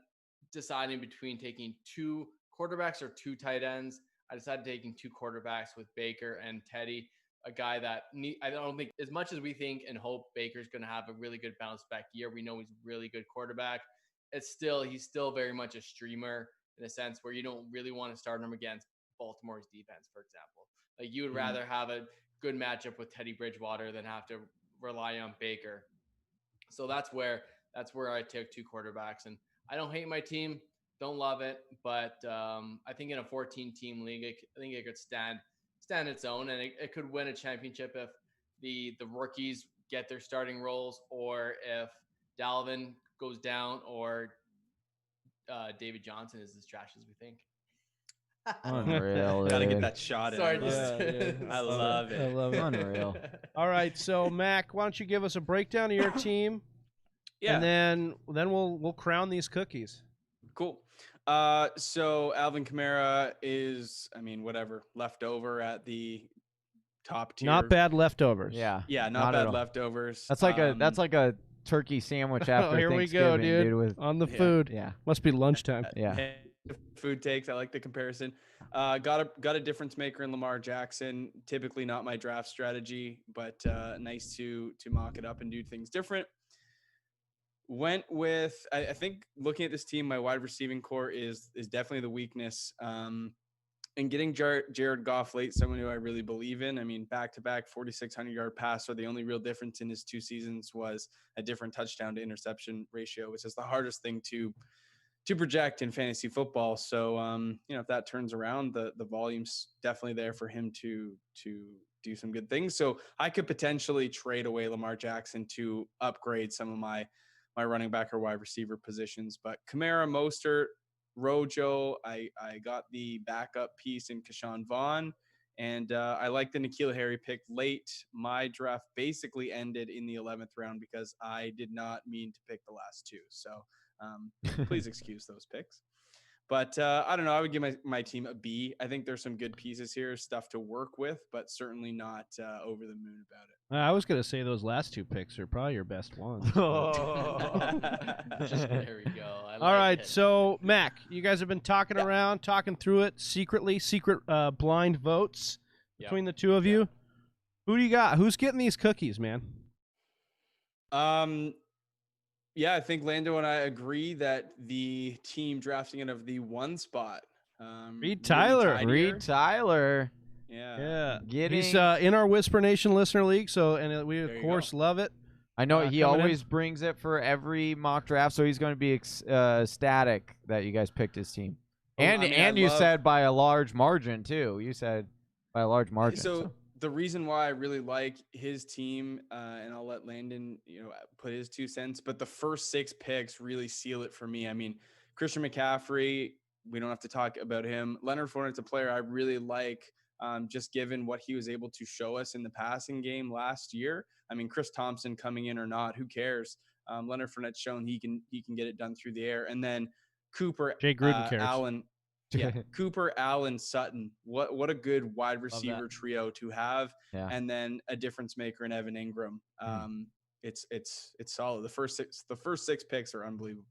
deciding between taking 2 quarterbacks or 2 tight ends. I decided taking 2 quarterbacks with Baker and Teddy, a guy that I don't think as much as we think and hope Baker's going to have a really good bounce back year. We know he's a really good quarterback. He's still very much a streamer in a sense where you don't really want to start him against Baltimore's defense, for example. Like you would rather have a good matchup with Teddy Bridgewater than have to rely on Baker. So that's where I took 2 quarterbacks, and I don't hate my team, don't love it, but I think in a 14-team league, I think it could stand its own, and it could win a championship if the rookies get their starting roles, or if Dalvin goes down, or David Johnson is as trash as we think. Unreal. Gotta get dude. that shot in. Sorry, I love it. I love it. Unreal. All right, so Mac, why don't you give us a breakdown of your team? Yeah. And then we'll crown these cookies. Cool. So Alvin Kamara is, whatever, left over at the top tier. Not bad leftovers. Yeah. Yeah, Not not at bad all. leftovers. That's like a turkey sandwich after here we go, Thanksgiving, dude. with On the Yeah. food. yeah. Must be lunchtime. Yeah. Hey, food takes. I like the comparison. Got a difference maker in Lamar Jackson. Typically not my draft strategy, but nice to mock it up and do things different. Went with I think looking at this team, my wide receiving core is definitely the weakness. And getting Jared Goff late, someone who I really believe in. Back-to-back 4,600-yard passer. The only real difference in his 2 seasons was a different touchdown to interception ratio, which is the hardest thing to project in fantasy football. So, if that turns around, the volume's definitely there for him to do some good things. So I could potentially trade away Lamar Jackson to upgrade some of my running back or wide receiver positions. But Kamara, Mostert, Rojo, I got the backup piece in Keshawn Vaughn, and I like the N'Keal Harry pick late. My draft basically ended in the 11th round because I did not mean to pick the last 2. So please excuse those picks. But I don't know. I would give my team a B. I think there's some good pieces here, stuff to work with, but certainly not over the moon about it. I was going to say those last 2 picks are probably your best ones. There we go. All right, so Mac, you guys have been talking around, talking through it secret blind votes between the 2 of you. Who do you got? Who's getting these cookies, man? Yeah, I think Lando and I agree that the team drafting it of the 1 spot. Reed Tyler. Reed Tyler. Yeah. He's in our Whisper Nation Listener League, so we of There you course love it. I know he coming in. always brings it for every mock draft, so he's going to be ecstatic that you guys picked his team. And I mean, you said by a large margin too. You said by a large margin. So the reason why I really like his team, and I'll let Landon, put his 2 cents, but the first 6 picks really seal it for me. I mean, Christian McCaffrey, we don't have to talk about him. Leonard Fournette's a player I really like, just given what he was able to show us in the passing game last year. I mean, Chris Thompson coming in or not, who cares? Leonard Fournette's shown he can get it done through the air. And then Cooper, Jay Gruden cares. Allen. Yeah, Cooper, Allen, Sutton. What a good wide receiver trio to have, and then a difference maker in Evan Ingram. It's solid. The first 6 picks are unbelievable.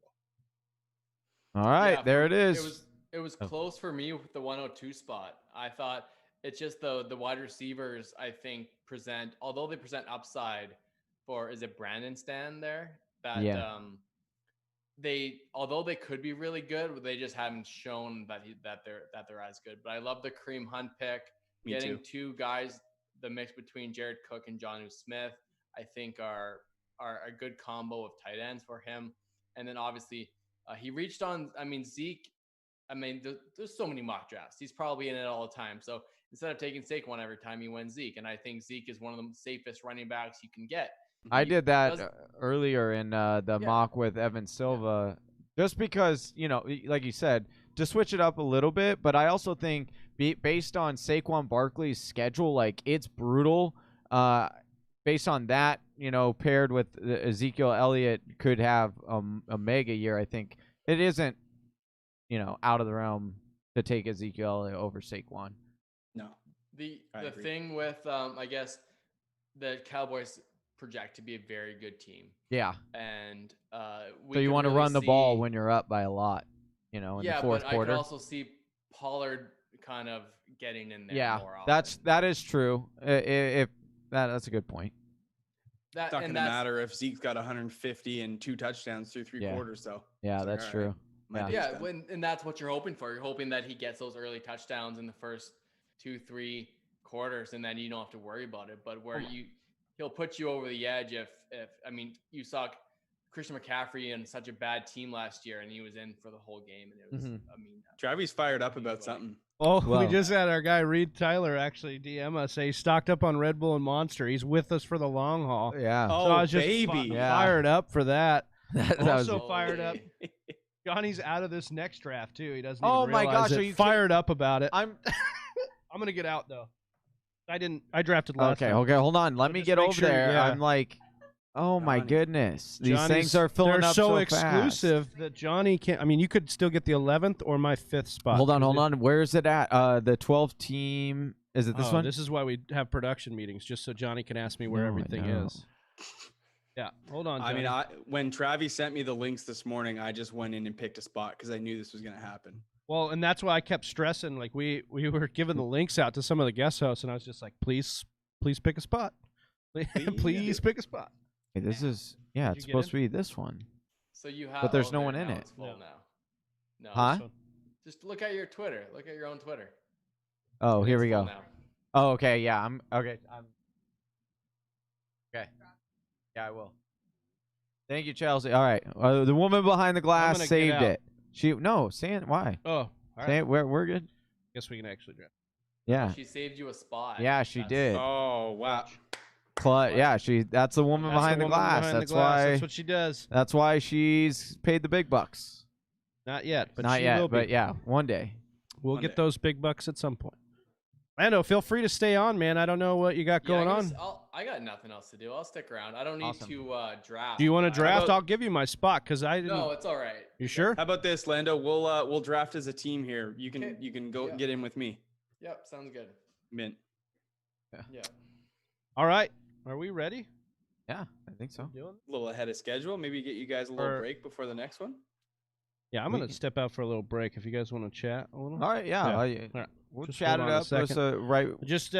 All right, there it is. It was close for me with the 102 spot. I thought it's just the wide receivers. I think although they present upside for is it Brandon Stan there that although they could be really good, they just haven't shown that they're as good. But I love the Kareem Hunt pick. Getting 2 guys, the mix between Jared Cook and Jonnu Smith, I think are a good combo of tight ends for him. And then obviously he reached on. I mean Zeke. I mean there's so many mock drafts. He's probably in it all the time. So instead of taking Saquon every time, he went Zeke, and I think Zeke is one of the safest running backs you can get. I did that earlier in the mock with Evan Silva, just because, like you said, to switch it up a little bit. But I also think based on Saquon Barkley's schedule, like it's brutal. Based on that, paired with Ezekiel Elliott could have a mega year. I think it isn't, out of the realm to take Ezekiel Elliott over Saquon. No. The thing with I guess the Cowboys project to be a very good team. Yeah. And so you want to run the ball when you're up by a lot, in the fourth quarter. I can also see Pollard kind of getting in there more often. that is true. That's a good point. It's not going to matter if Zeke's got 150 and 2 touchdowns through 3 quarters, though. Yeah, that's true. And that's what you're hoping for. You're hoping that he gets those early touchdowns in the first 2-3 quarters, and then you don't have to worry about it. But he'll put you over the edge if you saw Christian McCaffrey in such a bad team last year, and he was in for the whole game, and it was Travis fired up about something. Oh, we just had our guy Reed Tyler actually DM us, say he's stocked up on Red Bull and Monster. He's with us for the long haul. Yeah. So I was just fired up for that. Fired up. Johnny's out of this next draft too. He doesn't even realize my gosh, it. are you fired up about it. I'm gonna get out though. I drafted last time. Okay, hold on. Let me get over there. Yeah. I'm like, oh my goodness. These things are filling up so fast. They're so exclusive that Johnny can't. I mean, you could still get the 11th or my 5th spot. Hold on. Where is it at? The 12 team. Is it this one? This is why we have production meetings, just so Johnny can ask me where everything is. Yeah, hold on, Johnny. I mean, when Travis sent me the links this morning, I just went in and picked a spot because I knew this was going to happen. Well, and that's why I kept stressing. Like we were giving the links out to some of the guest hosts, and I was just like, please pick a spot. Please pick a spot. Hey, this is it's supposed to be this one. So you have, but there's no one in it. It's full now. No. Huh? Just look at your Twitter. Look at your own Twitter. Oh, here we go. Now. Oh, okay. Yeah, I'm okay. Okay. Yeah, I will. Thank you, Chelsea. All right. The woman behind the glass saved it. Why? Oh, all right. We're good. Guess we can actually draft. Yeah. She saved you a spot. Yeah, she did. Oh, wow. That's the woman behind the glass. That's why. That's what she does. That's why she's paid the big bucks. Not yet, but not she yet. will be. But yeah, one day. We'll get those big bucks at some point. Lando, feel free to stay on, man. I don't know what you got going on. I got nothing else to do. I'll stick around. I don't need to draft. Do you want to draft? I'll give you my spot because I didn't. No, it's all right. You sure? How about this, Lando? We'll draft as a team here. You can go get in with me. Yep, sounds good. Mint. Yeah. All right. Are we ready? Yeah, I think so. A little ahead of schedule. Maybe get you guys a little break before the next one. Yeah, I'm going to step out for a little break if you guys want to chat a little. All right, yeah. All right. We'll chat it up. Just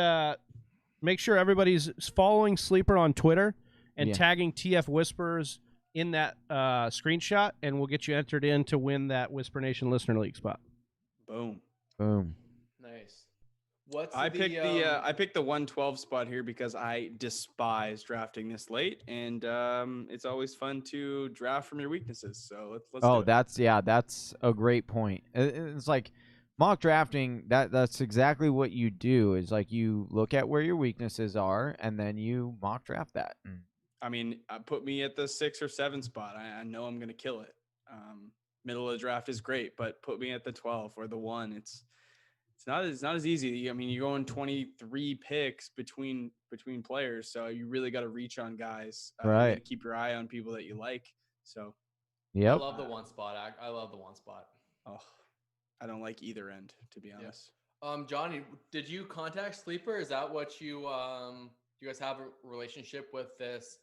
make sure everybody's following Sleeper on Twitter and tagging TF Whispers in that screenshot, and we'll get you entered in to win that Whisper Nation Listener League spot. Boom. Boom. Nice. I picked the 112 spot here because I despise drafting this late, and it's always fun to draft from your weaknesses. So let's do it. That's a great point. It's like mock drafting. That's exactly what you do. Is like you look at where your weaknesses are, and then you mock draft that. I mean, put me at the 6 or 7 spot. I know I'm going to kill it. Middle of the draft is great, but put me at the 12 or the 1. It's not as easy. I mean, you're going 23 picks between players, so you really got to reach on guys. Right. You gotta keep your eye on people that you like. So, yep. I love the 1 spot. I love the 1 spot. Oh, I don't like either end, to be honest. Johnny, did you contact Sleeper? Is that what you do? You guys have a relationship with this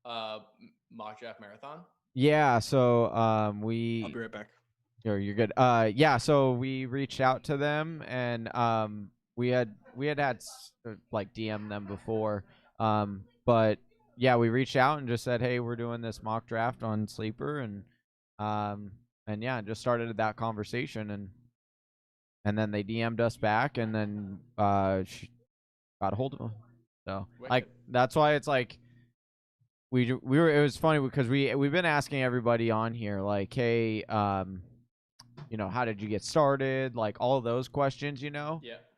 mock draft marathon? Yeah. So I'll be right back. You're good. Yeah. So we reached out to them, and we had like DM them before. But yeah, we reached out and just said, hey, we're doing this mock draft on Sleeper, and yeah, just started that conversation, and then they DM'd us back, and then she got a hold of them. So like that's why it's like we were. It was funny because we've been asking everybody on here like, hey, how did you get started? Like all of those questions, Yeah.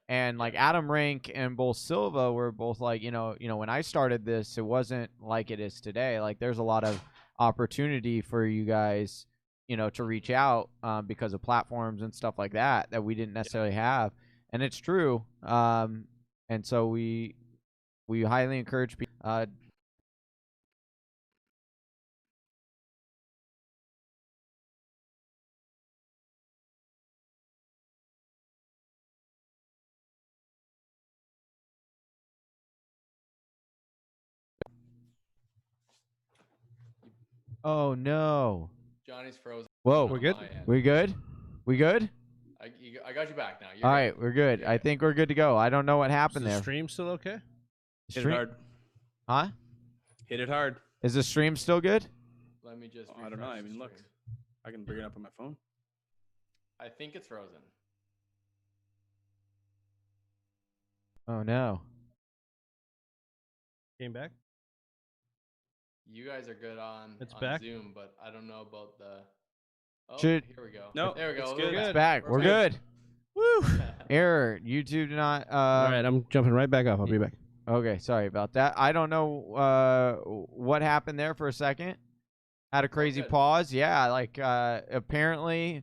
And like Adam Rank and both Silva were both like, when I started this, it wasn't like it is today. Like there's a lot of opportunity for you guys, to reach out because of platforms and stuff like that we didn't necessarily have. And it's true. And so we highly encourage people. Oh no. Johnny's frozen. Whoa. We're good? We good? We good? I got you back now. All right, we're good. I think we're good to go. I don't know what happened Is the there. stream still okay? Hit it hard. Huh? Hit it hard. Is the stream still good? Let me just. I don't know. I haven't looked. I can bring it up on my phone. I think it's frozen. Oh no. Came back? You guys are good on back? Zoom, but I don't know about the. Oh, Should- here we go. No, there we go. it's We're good. It's back. We're good. Woo! Error. YouTube did not. All right, I'm jumping right back off. I'll be back. Okay, sorry about that. I don't know what happened there for a second. Had a crazy good. pause. Yeah, like apparently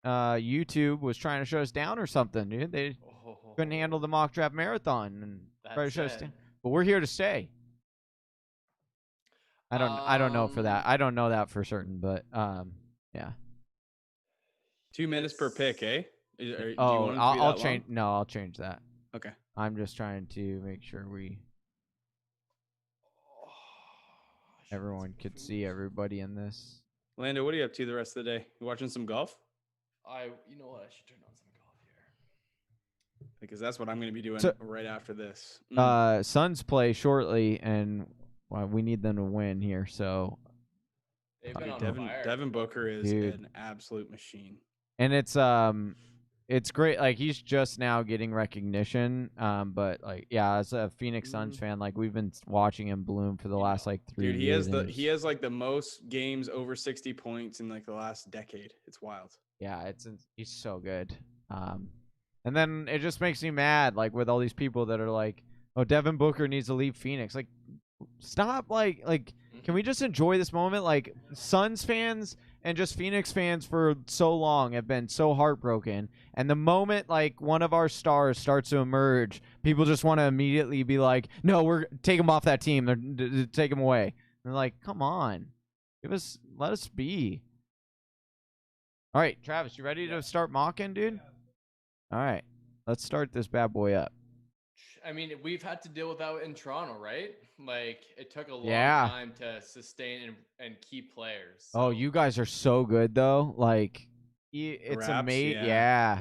YouTube was trying to shut us down or something, dude. They couldn't handle the mock draft marathon and tried to shut us down. But we're here to stay. I don't know for that. I don't know that for certain, but yeah. 2 minutes per pick, eh? Do you want it to be I'll that change. long? No, I'll change that. Okay. I'm just trying to make sure everyone could see everybody in this. Lando, what are you up to the rest of the day? You watching some golf? You know what? I should turn on some golf here. Because that's what I'm going to be doing right after this. Suns play shortly, and we need them to win here. So They've been on fire. Devin Booker is an absolute machine. And it's great. Like he's just now getting recognition. But like, yeah, as a Phoenix Suns fan, like we've been watching him bloom for the last like 3 years. Dude, he has like the most games over 60 points in like the last decade. It's wild. Yeah, he's so good. And then it just makes me mad, like with all these people that are like, "Oh, Devin Booker needs to leave Phoenix." Like, stop. Like, can we just enjoy this moment? Like, Suns fans and just Phoenix fans for so long have been so heartbroken, and the moment like one of our stars starts to emerge, people just want to immediately be like, "No, we're take him off that team. Take him away." And they're like, "Come on, let us be." All right, Travis, you ready to start mocking, dude? All right, let's start this bad boy up. I mean, we've had to deal with that in Toronto, right? Like, it took a long time to sustain and keep players. So. Oh, you guys are so good, though. Like, it's amazing. Yeah.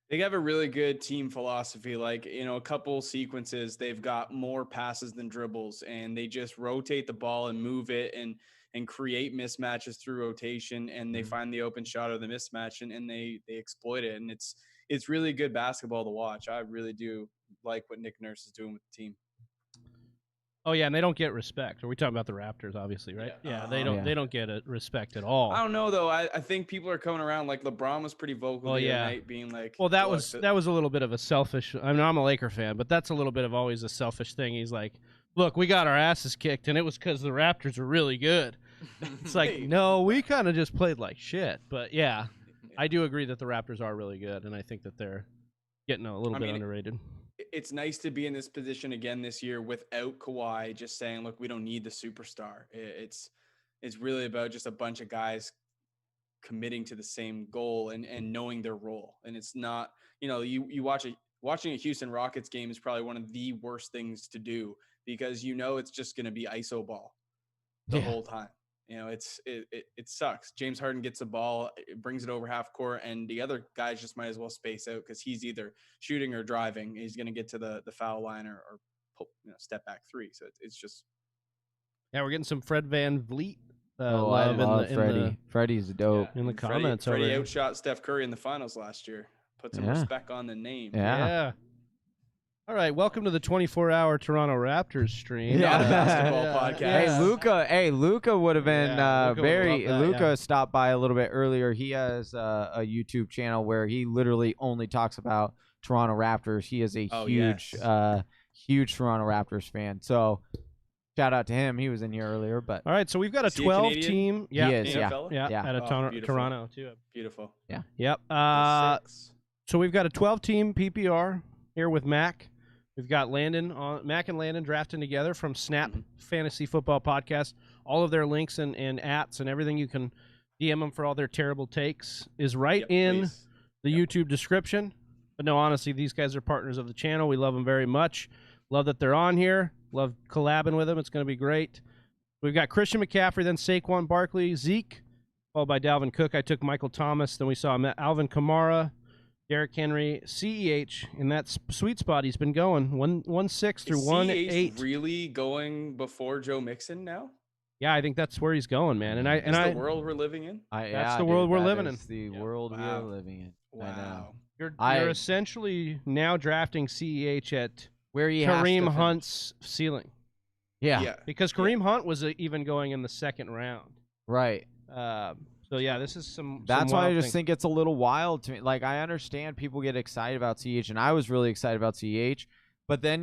They have a really good team philosophy. Like, a couple sequences, they've got more passes than dribbles, and they just rotate the ball and move it. And, and create mismatches through rotation, and they find the open shot or the mismatch, and they exploit it. And it's really good basketball to watch. I really do like what Nick Nurse is doing with the team. Oh yeah, and they don't get respect. Are we talking about the Raptors, obviously, right? Yeah, they don't. Yeah. They don't get respect at all. I don't know though. I think people are coming around. Like LeBron was pretty vocal the other night, being like, well, that was a little bit of a selfish. I mean, I'm a Laker fan, but that's a little bit of always a selfish thing. He's like, look, we got our asses kicked, and it was because the Raptors were really good. It's like, no, we kind of just played like shit. But yeah, I do agree that the Raptors are really good, and I think that they're getting a little bit underrated. It's nice to be in this position again this year without Kawhi, just saying, look, we don't need the superstar. It's really about just a bunch of guys committing to the same goal and knowing their role. And it's not, you watching a Houston Rockets game is probably one of the worst things to do, because it's just going to be ISO ball the whole time. It sucks. James Harden gets the ball, brings it over half court, and the other guys just might as well space out because he's either shooting or driving. He's going to get to the foul line or step back three. So it's just. Yeah, we're getting some Fred VanVleet. I love Freddie. Freddie's dope. In the comments, Freddie outshot Steph Curry in the finals last year. Put some respect on the name. Yeah. All right, welcome to the 24-hour Toronto Raptors stream. Not a basketball podcast. Hey, Luca would have been Luca stopped by a little bit earlier. He has a YouTube channel where he literally only talks about Toronto Raptors. He is a huge Toronto Raptors fan. So shout out to him. He was in here earlier. But all right, so we've got a 12-team. Yeah, he is. Out of Toronto too. Beautiful. Yeah. Yep. So we've got a 12-team PPR here with Mac. We've got Mac and Landon drafting together from Snap Fantasy Football Podcast. All of their links and ats and everything you can DM them for all their terrible takes is right in the YouTube description. But no, honestly, these guys are partners of the channel. We love them very much. Love that they're on here. Love collabing with them. It's going to be great. We've got Christian McCaffrey, then Saquon Barkley, Zeke, followed by Dalvin Cook. I took Michael Thomas. Then we saw Alvin Kamara, Derrick Henry, CEH, in that sweet spot he's been going 1-6 through 1-8. Really going before Joe Mixon now? Yeah, I think that's where he's going, man. And the world we're living in. That's the world we're living in. The world we're living in. Wow. You're essentially now drafting CEH at where he Kareem Hunt's ceiling. Yeah. Because Kareem Hunt was even going in the second round. Right. So yeah, this is some. That's why I just think it's a little wild to me. Like, I understand people get excited about CH, and I was really excited about CH, but then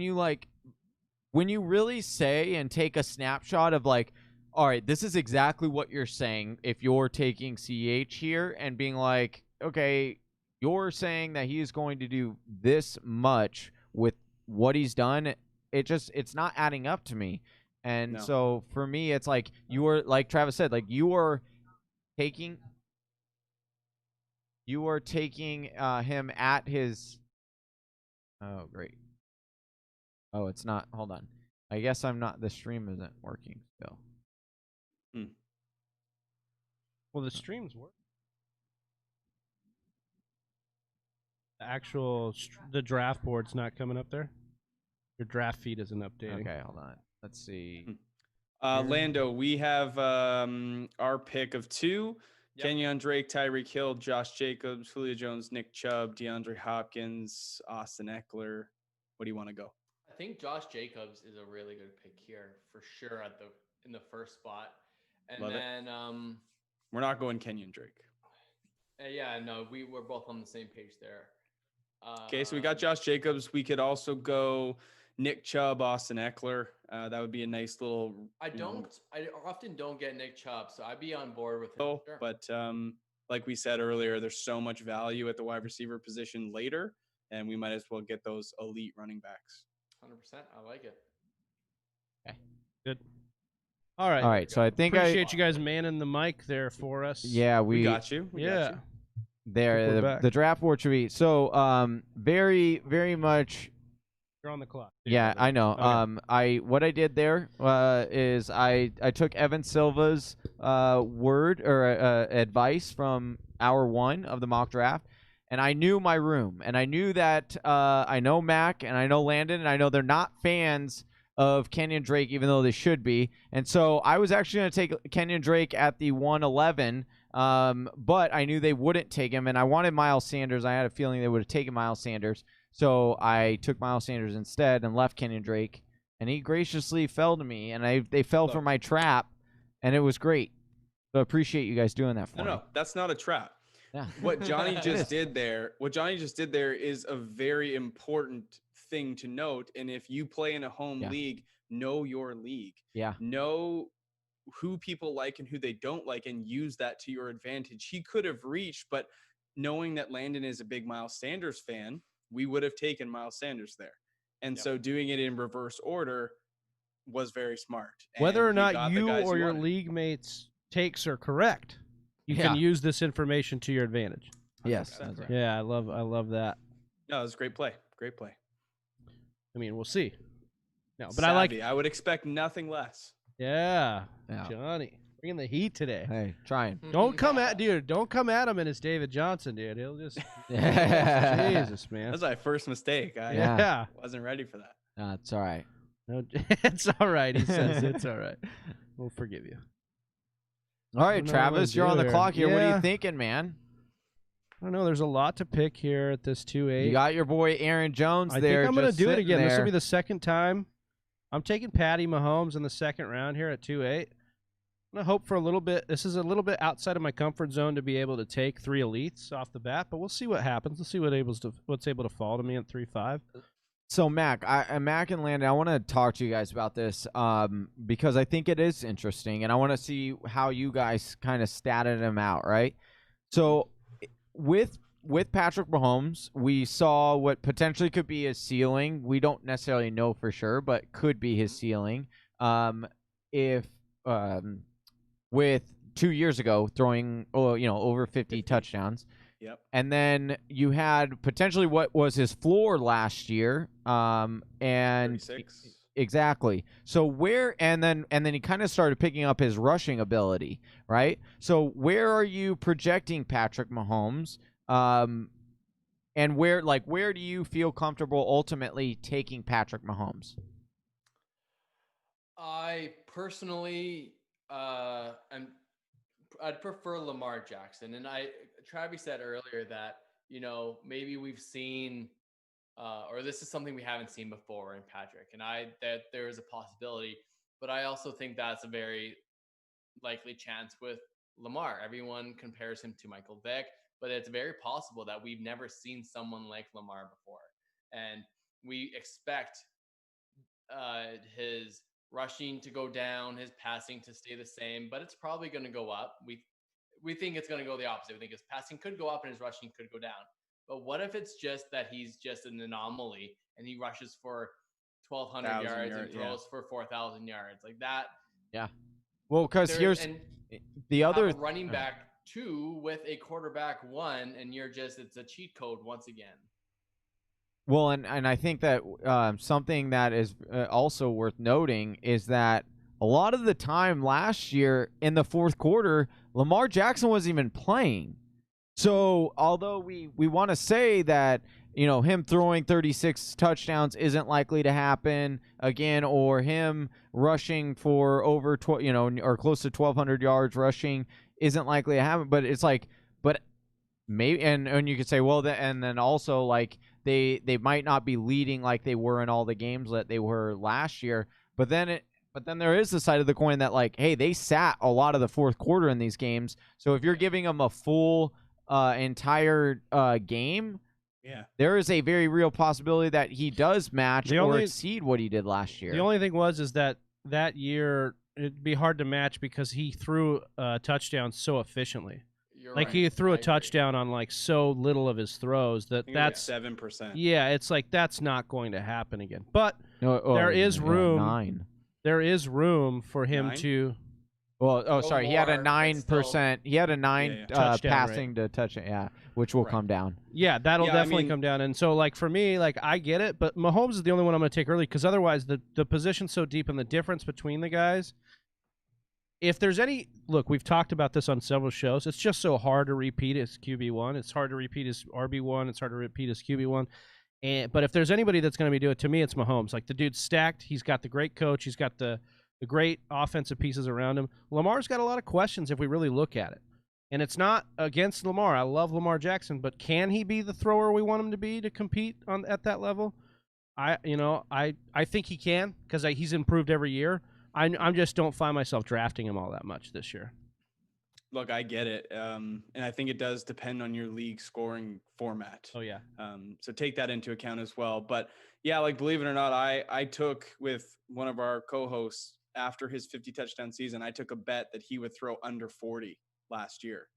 when you really say and take a snapshot of like, all right, this is exactly what you're saying. If you're taking CH here and being like, okay, you're saying that he is going to do this much with what he's done, it's not adding up to me. And so for me, it's like you are, like Travis said, like you are taking him at his. Oh, great. Oh, it's not. Hold on. I guess I'm not. The stream isn't working still. Well, the stream's working. The draft board's not coming up there. Your draft feed isn't updating. Okay, hold on. Let's see. Lando, we have our pick of 2. Yep. Kenyon Drake, Tyreek Hill, Josh Jacobs, Julio Jones, Nick Chubb, DeAndre Hopkins, Austin Eckler. What do you want to go? I think Josh Jacobs is a really good pick here for sure in the first spot. And Love then it. We're not going Kenyon Drake. Yeah, no, we're both on the same page there. Okay, so we got Josh Jacobs. We could also go Nick Chubb, Austin Eckler. That would be a nice little. I often don't get Nick Chubb, so I'd be on board with him. Sure. But like we said earlier, there's so much value at the wide receiver position later, and we might as well get those elite running backs. 100%. I like it. Okay. Good. All right. So I think appreciate you guys manning the mic there for us. Yeah, we got you. We got you. There, the draft board should be so very, very much. You're on the clock. Yeah, I know. Okay. What I did there is I took Evan Silva's word or advice from hour 1 of the mock draft, and I knew my room, and I knew that I know Mac and I know Landon, and I know they're not fans of Kenyon Drake, even though they should be. And so I was actually going to take Kenyon Drake at the 111, but I knew they wouldn't take him, and I wanted Miles Sanders. I had a feeling they would have taken Miles Sanders, so I took Miles Sanders instead and left Kenyon Drake, and he graciously fell to me, and they fell for my trap, and it was great. So I appreciate you guys doing that for me. No, that's not a trap. Yeah. What Johnny just did there is a very important thing to note. And if you play in a home league, know your league. Yeah. Know who people like and who they don't like, and use that to your advantage. He could have reached, but knowing that Landon is a big Miles Sanders fan, we would have taken Miles Sanders there. And so doing it in reverse order was very smart. Whether or not you or your league mates' takes are correct, you can use this information to your advantage. Yes. Yeah, I love that. No, it was a great play. Great play. I mean, we'll see. No, but Savvy. I would expect nothing less. Yeah. Johnny, bringing the heat today. Hey, trying. Don't come at him and it's David Johnson, dude. He'll just Jesus, man. That's my first mistake. I wasn't ready for that. No, it's all right. No, it's all right. He says it's all right. We'll forgive you. All right, Travis, you're on the clock here. What are you thinking, man? I don't know. There's a lot to pick here at this 2-8. You got your boy Aaron Jones I there. think I'm going to do it again. There. This will be the second time. I'm taking Patty Mahomes in the second round here at 2-8. I'm going to hope for a little bit. This is a little bit outside of my comfort zone to be able to take 3 elites off the bat, but we'll see what happens. We'll see what's able to fall to me at 3-5. So, Mac and Landon, I want to talk to you guys about this because I think it is interesting, and I want to see how you guys kind of statted him out, right? So, with Patrick Mahomes, we saw what potentially could be his ceiling. We don't necessarily know for sure, but could be his ceiling. With 2 years ago throwing, over 50 touchdowns. Yep. And then you had potentially what was his floor last year, and 36. Exactly. So and then he kind of started picking up his rushing ability, right? So where are you projecting Patrick Mahomes? And where do you feel comfortable ultimately taking Patrick Mahomes? I personally, I'd prefer Lamar Jackson, and Travis said earlier that maybe we've seen, or this is something we haven't seen before in Patrick, and that there is a possibility, but I also think that's a very likely chance with Lamar. Everyone compares him to Michael Vick, but it's very possible that we've never seen someone like Lamar before, and we expect his rushing to go down, his passing to stay the same, but it's probably going to go up. We think it's going to go the opposite. We think his passing could go up and his rushing could go down. But what if it's just that he's just an anomaly and he rushes for 1,200 yards and throws for 4,000 yards like that? Yeah. Well, because here's the other running back 2 with a quarterback 1, and it's a cheat code once again. Well, and I think that something that is also worth noting is that a lot of the time last year in the fourth quarter, Lamar Jackson wasn't even playing. So although we want to say that, him throwing 36 touchdowns isn't likely to happen again, or him rushing for over, or close to 1,200 yards rushing isn't likely to happen, but it's but maybe, and you could say, well, and then also they might not be leading like they were in all the games that they were last year, but then there is the side of the coin that hey, they sat a lot of the fourth quarter in these games. So if you're giving them a full entire game, there is a very real possibility that he does match or exceed what he did last year. The only thing is that year it'd be hard to match because he threw touchdowns so efficiently. Right. He threw a touchdown on so little of his throws that's 7%. Yeah, it's that's not going to happen again. But there is room. 9. There is room for him 9? to. Well, sorry, he had a 9%. He had a 9 passing to touchdown, which will come down. Yeah, that'll definitely come down. And so, for me, I get it, but Mahomes is the only one I'm going to take early because otherwise the position's so deep and the difference between the guys. If there's any look, we've talked about this on several shows. It's just so hard to repeat as QB1. It's hard to repeat as RB1. It's hard to repeat as QB1. But if there's anybody that's going to be doing it, to me, it's Mahomes. Like, the dude's stacked. He's got the great coach. He's got the great offensive pieces around him. Lamar's got a lot of questions if we really look at it. And it's not against Lamar. I love Lamar Jackson, but can he be the thrower we want him to be to compete at that level? I think he can, because he's improved every year. I just don't find myself drafting him all that much this year. Look, I get it. And I think it does depend on your league scoring format. Oh, yeah. So take that into account as well. But yeah, like, believe it or not, I took with one of our co-hosts after his 50 touchdown season, I took a bet that he would throw under 40 last year.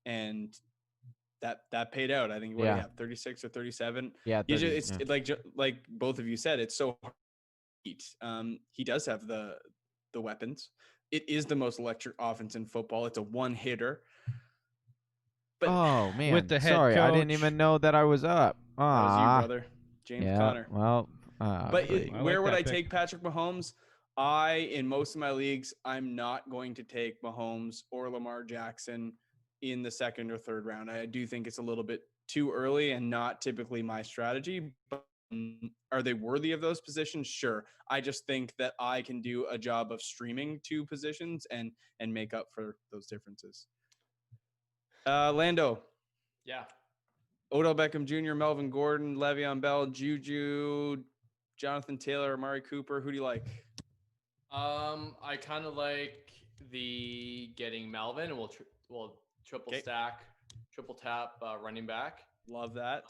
And that paid out. I think what do you have, 36 or 37? Yeah, 30, it's like both of you said, it's so hard to beat. He does have the weapons. It is the most electric offense in football. It's a one hitter. But oh man, with the head sorry, I didn't coach. even know that I was up. That was you, brother. James yeah, Conner. Well, but where would I pick. take Patrick Mahomes? In most of my leagues, I'm not going to take Mahomes or Lamar Jackson in the second or third round. I do think it's a little bit too early and not typically my strategy. But are they worthy of those positions? Sure. I just think that I can do a job of streaming two positions and make up for those differences. Lando. Yeah. Odell Beckham Jr., Melvin Gordon, Le'Veon Bell, Juju, Jonathan Taylor, Amari Cooper. Who do you like? I kind of like the getting Melvin, and we'll triple stack, triple tap running back. Love that.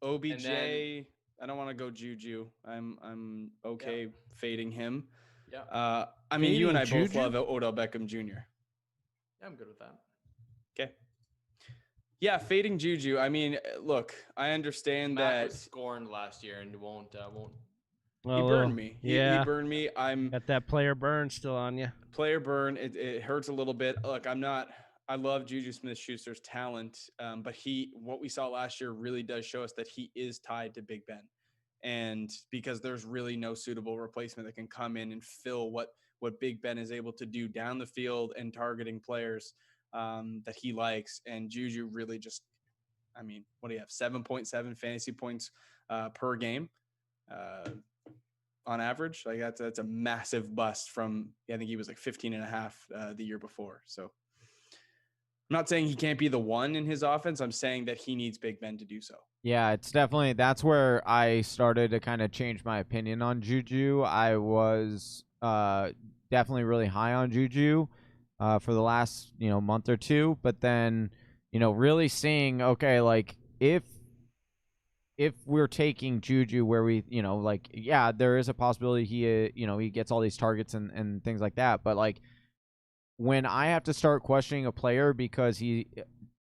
OBJ. I don't want to go Juju. I'm okay fading him. Yeah. I mean, you and I both Juju? love Odell Beckham Jr. Yeah, I'm good with that. Okay. Yeah, fading Juju. I mean, look, I understand Matt that was scorned last year and won't. he burned me. He burned me. I'm Got that player burn still on you. player burn. It hurts a little bit. Look, I love Juju Smith-Schuster's talent, but what we saw last year really does show us that he is tied to Big Ben, and because there's really no suitable replacement that can come in and fill what Big Ben is able to do down the field and targeting players that he likes. And Juju really just, I mean, what do you have? 7.7 fantasy points per game on average. Like that's a massive bust from, I think he was like 15 and a half the year before. So I'm not saying he can't be the one in his offense. I'm saying that he needs Big Ben to do so. Yeah, it's definitely, that's where I started to kind of change my opinion on Juju. I was definitely really high on Juju for the last, month or two, but then, really seeing, okay, like if we're taking Juju where we, there is a possibility he gets all these targets and things like that, but like when I have to start questioning a player because he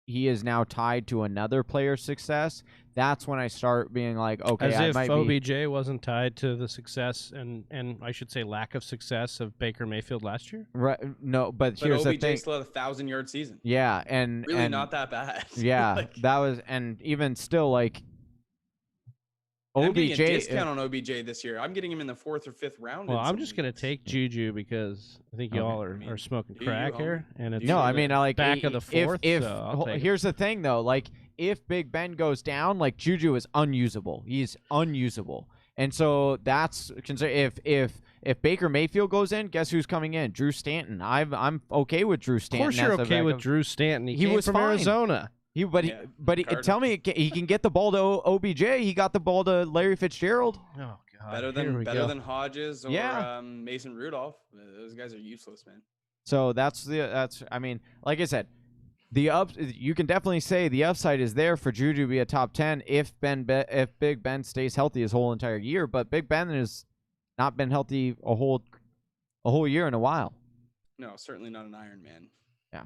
is now tied to another player's success, that's when I start being like, okay, as if OBJ be... wasn't tied to the success and I should say lack of success of Baker Mayfield last year. Right? No, but here's OBJ the thing. Still had 1,000-yard season. Yeah, and really not that bad. Yeah, that was, and even still, like I'm OBJ getting a discount on OBJ this year. I'm getting him in the 4th or 5th round. Well, I'm just gonna take Juju because I think y'all are smoking crack here, and it's no. I mean, like back of the fourth. Here's the thing, though, like if Big Ben goes down, like Juju is unusable. He's unusable, and so that's if Baker Mayfield goes in, guess who's coming in? Drew Stanton. I'm okay with Drew Stanton. Of course, you're okay with Drew Stanton. He was from fine. Arizona. Tell me, he can get the ball to OBJ. He got the ball to Larry Fitzgerald. Oh God, better than Hodges or Mason Rudolph. Those guys are useless, man. So that's I mean, like I said, you can definitely say the upside is there for Juju to be a top 10 if Big Ben stays healthy his whole entire year. But Big Ben has not been healthy a whole year in a while. No, certainly not an Iron Man. Yeah.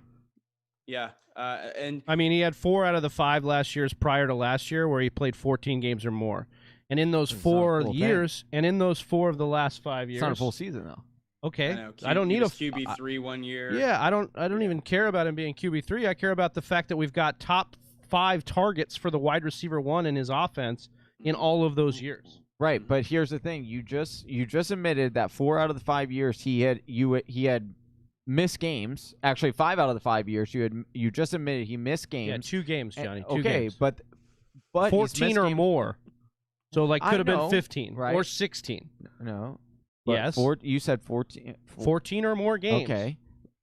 Yeah, and I mean, he had 4 out of the 5 last years prior to last year where he played 14 games or more, and in those 4 years, and in those 4 of the last 5 years, it's not a full season though. Okay, I don't need a QB3 1 year. Yeah, I don't even care about him being QB3. I care about the fact that we've got top 5 targets for the wide receiver 1 in his offense in all of those years. Right, but here's the thing: you just admitted that 4 out of the 5 years he had missed games. Actually, 5 out of the 5 years you just admitted he missed games. Yeah, 2 games, Johnny. 2 okay, games. but 14 or more. So like could have been 15 right? or 16. No. Yes. You said 14. 14 or more games. Okay.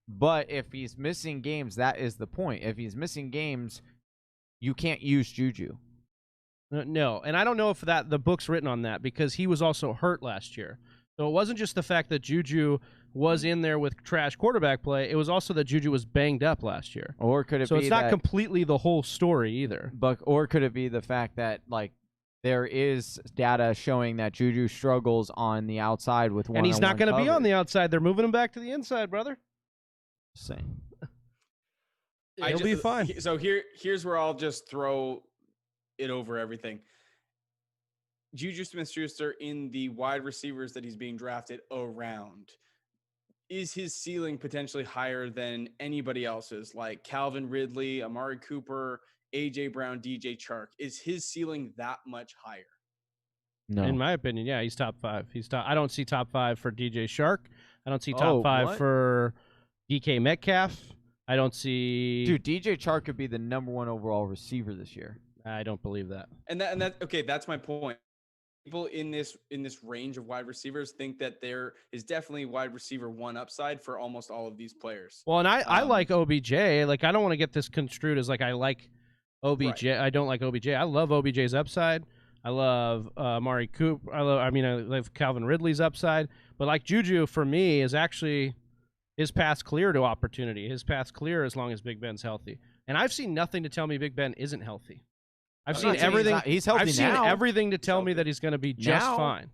But if he's missing games, that is the point. If he's missing games, you can't use Juju. No, and I don't know if the book's written on that because he was also hurt last year. So it wasn't just the fact that Juju was in there with trash quarterback play. It was also that Juju was banged up last year. Or could it be so it's not completely the whole story either. Or could it be the fact that like there is data showing that Juju struggles on the outside with one-on-one and he's not going to be on coverage? the outside. They're moving him back to the inside, brother. Same. He'll be fine. So here's where I'll just throw it over everything. Juju Smith-Schuster in the wide receivers that he's being drafted around. Is his ceiling potentially higher than anybody else's, like Calvin Ridley, Amari Cooper, A.J. Brown, DJ Chark? Is his ceiling that much higher? No. In my opinion, yeah, he's top 5. I don't see top 5 for DJ Chark. I don't see top 5 for DK Metcalf. I don't see. Dude, DJ Chark could be the #1 overall receiver this year. I don't believe that. And that okay, that's my point. People in this range of wide receivers think that there is definitely wide receiver 1 upside for almost all of these players. Well, and I like OBJ. Like, I don't want to get this construed as like I like OBJ. Right. I don't like OBJ. I love OBJ's upside. I love Amari Cooper. I love Calvin Ridley's upside. But like Juju, for me, is actually his path's clear to opportunity. His path's clear as long as Big Ben's healthy. And I've seen nothing to tell me Big Ben isn't healthy. I've seen everything. He's healthy I've seen now. everything to tell me that he's going to be just fine.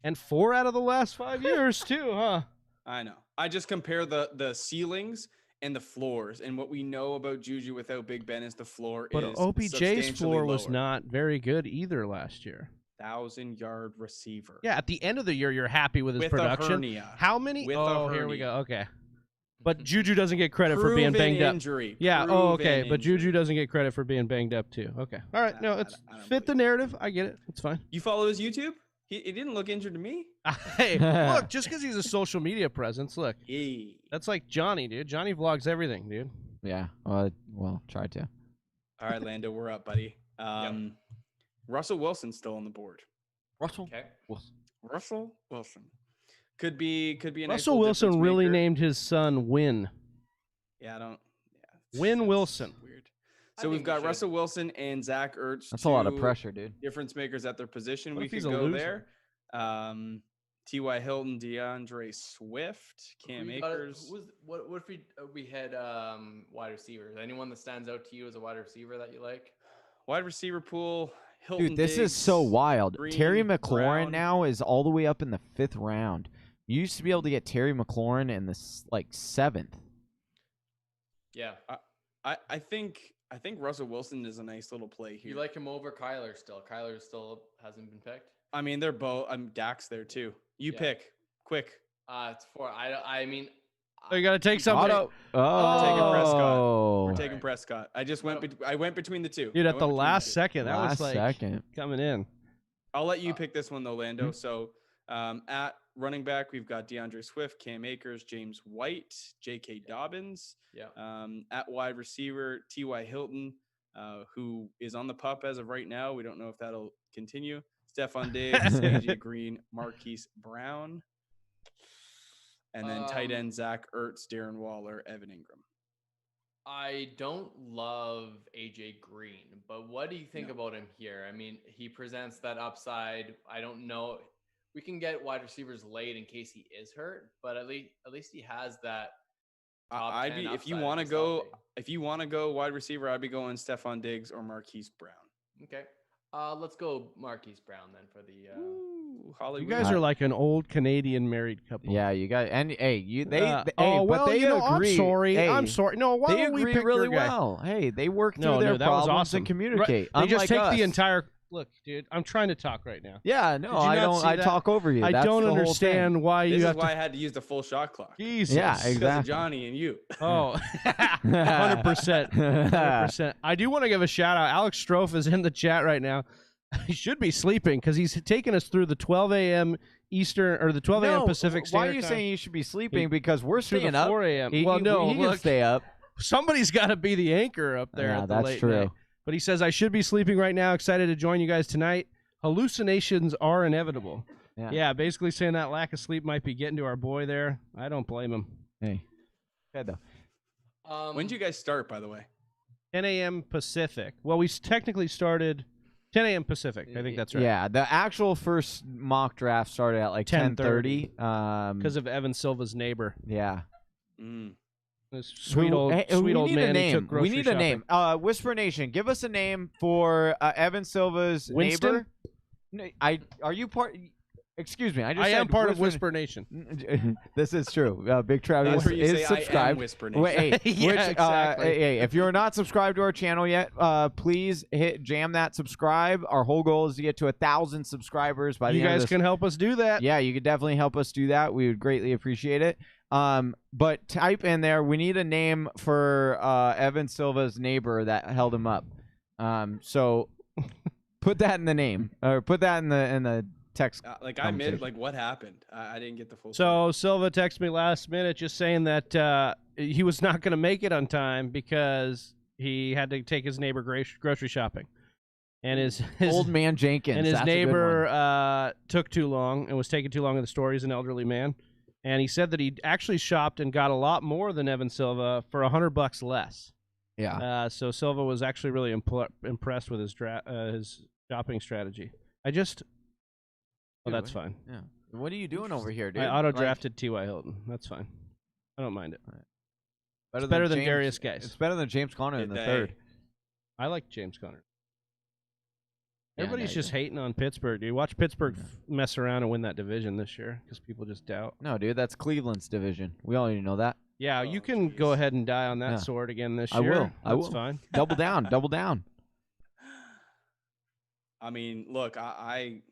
And 4 out of the last 5 years too, huh? I know. I just compare the ceilings and the floors, and what we know about Juju without Big Ben is the floor but is OBJ's floor was lower. not very good either last year. 1,000-yard receiver. Yeah, at the end of the year, you're happy with his production. A hernia. How many? With here we go. Okay. But Juju doesn't get credit for being banged injury. up. Yeah. Okay. But Juju doesn't get credit for being banged up too. Okay. All right. No, it's fit the narrative. I get it. It's fine. You follow his YouTube? He didn't look injured to me. Hey, look, just because he's a social media presence, look. Hey. That's like Johnny, dude. Johnny vlogs everything, dude. Yeah. Well, try to. All right, Lando, we're up, buddy. Russell Wilson's still on the board. Russell Wilson. Could be a nice Russell Wilson really named his son Win. Yeah, Win Wilson. Weird. So we've got Russell Wilson and Zach Ertz. That's a lot of pressure, dude. Difference makers at their position. What We if could he's a go loser? there. T.Y. Hilton, DeAndre Swift, Cam Akers. What if we had wide receivers? Anyone that stands out to you as a wide receiver that you like? Wide receiver pool. Hilton, Dude, this Diggs, is so wild. Green, Terry McLaurin Brown. now is all the way up in the 5th round. You used to be able to get Terry McLaurin in the 7th. Yeah. I think Russell Wilson is a nice little play here. You like him over Kyler still? Kyler still hasn't been picked. I mean, they're both. Dak's there too. You pick quick. It's 4. I mean. You got to take somebody. Oh, Taking Prescott. We're taking Prescott. I just went. I went between the two. Dude, at the last second, that was like second. coming in. I'll let you pick this one though, Lando. So, at running back, we've got DeAndre Swift, Cam Akers, James White, J.K. Dobbins. Yeah. At wide receiver, T.Y. Hilton, who is on the pup as of right now. We don't know if that'll continue. Stephon Diggs, A.J. Green, Marquise Brown. And then tight end, Zach Ertz, Darren Waller, Evan Ingram. I don't love AJ Green, but what do you think about him here? I mean, he presents that upside. I don't know. We can get wide receivers late in case he is hurt, but at least he has that. I'd be if you want to go wide receiver, I'd be going Stephon Diggs or Marquise Brown. Okay. Let's go Marquise Brown then for the Hollywood. You guys are like an old Canadian married couple. Yeah, you got and hey, well, they you know, agree. I'm sorry. Hey, I'm sorry. No, why they don't we agree pick really your guy? well. Hey, they work through that their was problems awesome. and communicate. Right. They just unlike take the us. entire. Look, dude, I'm trying to talk right now. Yeah, no, Did you I not don't. see I that? talk over you. I That's don't the whole understand thing. why you This is have why to. I had to use the full shot clock. Jesus. Yeah, Because of exactly. Johnny and you. Oh, 100%. 100%. I do want to give a shout out. Alex Strofe is in the chat right now. He should be sleeping because he's taking us through the 12 a.m. Eastern or the 12 a.m. Pacific Standard Time. Why are you saying you should be sleeping? Because we're to staying the up. 4 a.m. He, Well, he- no, he can look, stay up. somebody's got to be the anchor up there. Yeah, at the that's late true. night. But he says I should be sleeping right now. Excited to join you guys tonight. hallucinations are inevitable. Yeah. Basically saying that lack of sleep might be getting to our boy there. I don't blame him. Hey. Good though. When did you guys start, by the way? 10 a.m. Pacific. Well, we technically started 10 a.m. Pacific. I think that's right. Yeah, the actual first mock draft started at like 10:30. Because of Evan Silva's neighbor. Yeah. This sweet old man who took grocery We need a shopping. name. Whisper Nation, give us a name for Evan Silva's Winston? neighbor. Are you part? Excuse me. I am part of Whisper Nation. This is true. Big Travis That's where you is say subscribed. I am Whisper Nation. Wait, Yeah, exactly. hey, if you're not subscribed to our channel yet, please jam that subscribe. Our whole goal is to get to 1,000 subscribers by the You end of guys this. can help us do that. Yeah, you could definitely help us do that. We would greatly appreciate it. But type in there, we need a name for Evan Silva's neighbor that held him up. So put that in the name, or put that in the text. I missed. What happened? I didn't get the full. So Silva texted me last minute just saying that he was not going to make it on time because he had to take his neighbor grocery shopping. And his Old man Jenkins. and his that's a good one. neighbor took too long and was taking too long in the store. He's an elderly man. And he said that he actually shopped and got a lot more than Evan Silva for $100 less. Yeah. So Silva was actually really impressed with his shopping strategy. That's fine. Yeah. What are you doing over here, dude? I auto-drafted T.Y. Hilton. That's fine. I don't mind it. Better It's better than James, Darius Guice. It's better than James Conner in the third. I like James Conner. Yeah, Everybody's just hating on Pittsburgh, dude. Watch Pittsburgh mess around and win that division this year because people just doubt. No, dude, that's Cleveland's division. We already know that. Yeah, you can go ahead and die on that sword again this year. I will. That's fine. Double down. Double down. I mean, look, I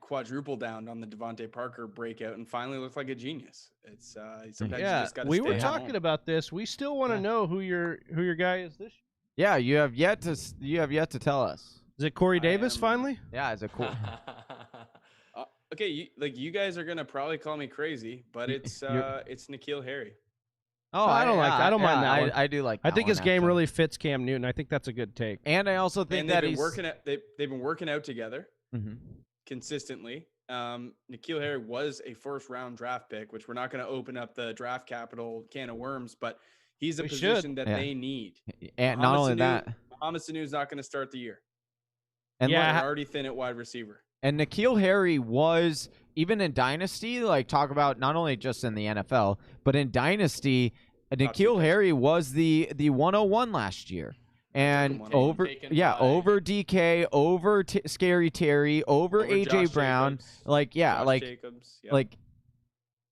quadruple down on the Devontae Parker breakout and finally looked like a genius. It's sometimes you just got to we stay were home. talking about this. We still want to know who your guy is this year. Yeah, you have yet to tell us. Is it Corey Davis finally? Yeah, is it cool? Okay, you guys are gonna probably call me crazy, but it's N'Keal Harry. Oh, I don't mind that one. I do like. I that think one, his game actually. really fits Cam Newton. I think that's a good take. And I also think And that they've been working out together Mhm. consistently. N'Keal Harry was a first-round draft pick, which we're not going to open up the draft capital can of worms, but he's a position that they need. And not only that, Mohamed Sanu's not going to start the year. and They're already thin at wide receiver. And N'Keal Harry was, even in Dynasty, like talk about not only just in the NFL, but in Dynasty, N'Keal Harry was the 101 last year. And over DK, over Scary Terry, over AJ Josh Brown, Jacobs. Jacobs, like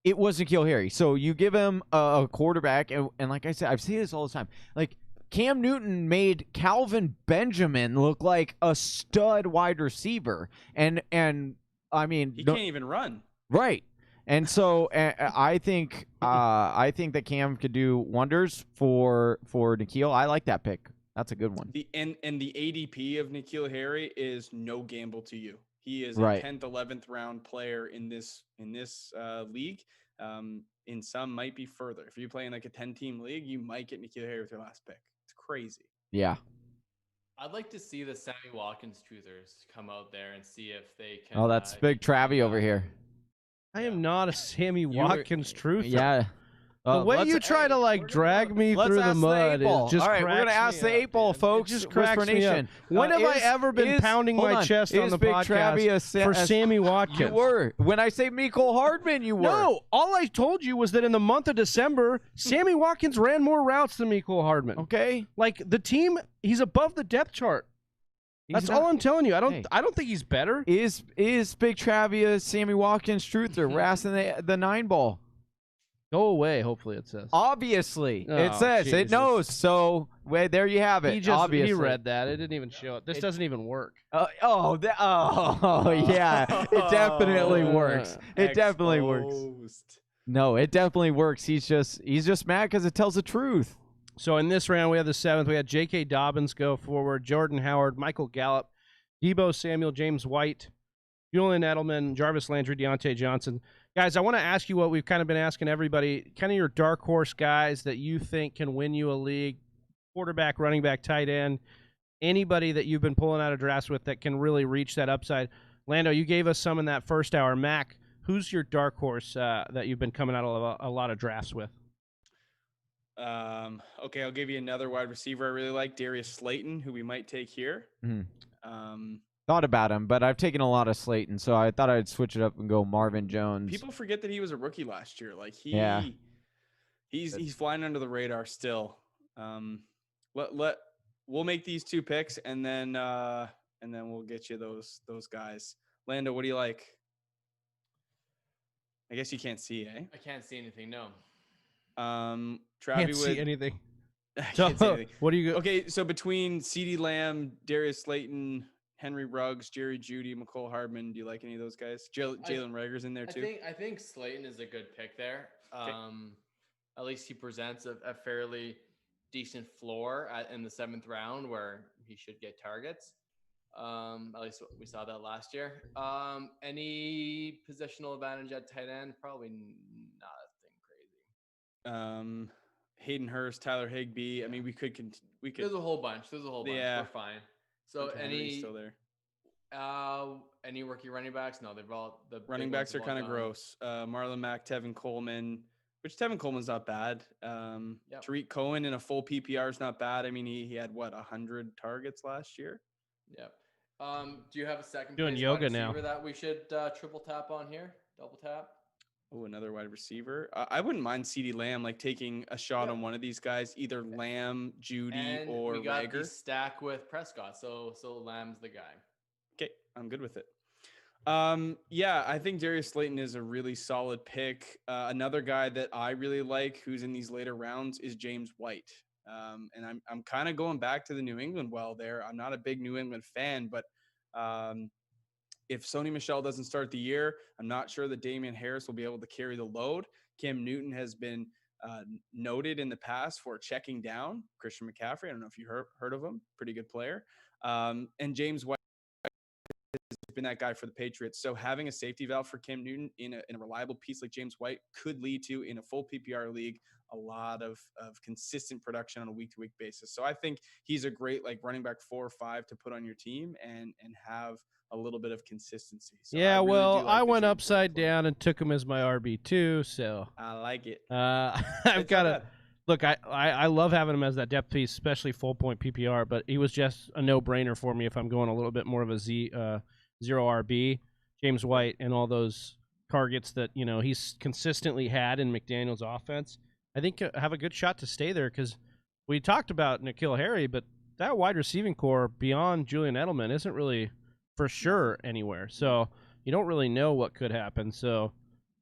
it was N'Keal Harry. So you give him a quarterback, and like I said, I've seen this all the time. Like Cam Newton made Calvin Benjamin look like a stud wide receiver, and I mean he can't even run. Right. And so I think that Cam could do wonders for N'Keal. I like that pick. That's a good one. The ADP of N'Keal Harry is no gamble to you. He is Right. a 10th, 11th round player in this league. In some might be further. If you're playing like a 10-team league, you might get N'Keal Harry with your last pick. It's crazy. Yeah. I'd like to see the Sammy Watkins truthers come out there and see if they can. Oh, that's Big Travie over here. I am not a Sammy Watkins truther. Yeah. The way you try to drag me through the mud is just all right, we're gonna ask the 8 ball, folks. Just cracks Whisper me up. Nation. When have I ever been pounding my chest on the Big podcast Travie for Sammy Watkins? You were. When I say Mecole Hardman, you were. No, all I told you was that in the month of December, Sammy Watkins ran more routes than Mecole Hardman. Okay. Like the team, he's above the depth chart. That's all I'm telling you. I don't think he's better. Is Big Travie a Sammy Watkins truther? We're asking the 9 ball. Go away. Hopefully it says. Obviously, Oh, it says Jesus. it knows. So there you have it. Obviously, he read that. It didn't even show it. This doesn't even work. yeah, it definitely works. It definitely works. No, it definitely works. He's just mad because it tells the truth. So in this round, we have the 7th. We had J.K. Dobbins go forward, Jordan Howard, Michael Gallup, Deebo Samuel, James White, Julian Edelman, Jarvis Landry, Deontay Johnson. Guys, I want to ask you what we've kind of been asking everybody, kind of your dark horse guys that you think can win you a league, quarterback, running back, tight end. anybody that you've been pulling out of drafts with that can really reach that upside. Lando, you gave us some in that first hour. Mac, who's your dark horse that you've been coming out of a lot of drafts with? Okay, I'll give you another wide receiver I really like, Darius Slayton, who we might take here. Thought about him, but I've taken a lot of Slayton, so I thought I'd switch it up and go Marvin Jones. People forget that he was a rookie last year. Like he's flying under the radar still. We'll make these 2 picks and then we'll get you those guys. Lando, what do you like? I guess you can't see, eh? I can't see anything. No. Travi Can't see anything. I can't see anything. What do you? Okay, so between CeeDee Lamb, Darius Slayton, Henry Ruggs, Jerry Jeudy, McCole Hardman, do you like any of those guys? Jalen Reagor's in there too. I think Slayton is a good pick there. Okay. At least he presents a fairly decent floor in the 7th round where he should get targets. At least we saw that last year. Any positional advantage at tight end? Probably not a thing crazy. Hayden Hurst, Tyler Higbee. I mean, we could. There's a whole bunch. Yeah. We're fine. So Henry's still there. Any rookie running backs? No, they've all the running backs are kind of gross. Marlon Mack, Tevin Coleman, which Tevin Coleman's not bad. Tariq Cohen in a full PPR is not bad. I mean, he had 100 targets last year. Yep. Do you have a second doing place yoga wide now receiver that we should triple tap on here? Double tap? Oh, another wide receiver. I wouldn't mind CeeDee Lamb, like taking a shot on one of these guys, either Lamb, Jeudy, or we got Reagor. the stack with Prescott, so Lamb's the guy. Okay, I'm good with it. I think Darius Slayton is a really solid pick. Another guy that I really like, who's in these later rounds, is James White. And I'm kind of going back to the New England well there. I'm not a big New England fan, but if Sony Michel doesn't start the year, I'm not sure that Damian Harris will be able to carry the load. Cam Newton has been noted in the past for checking down Christian McCaffrey. I don't know if you heard of him. Pretty good player. And James White has been that guy for the Patriots. So having a safety valve for Cam Newton in a reliable piece like James White could lead to, in a full PPR league, a lot of consistent production on a week-to-week basis. So I think he's a great running back 4 or 5 to put on your team and have a little bit of consistency. So I went upside down and took him as my RB2, so I like it. I've got to look. I love having him as that depth piece, especially full point PPR. But he was just a no-brainer for me if I'm going a little bit more of a zero RB. James White and all those targets that he's consistently had in McDaniel's offense, I think have a good shot to stay there, because we talked about N'Keal Harry, but that wide receiving core beyond Julian Edelman isn't really for sure anywhere. So you don't really know what could happen. So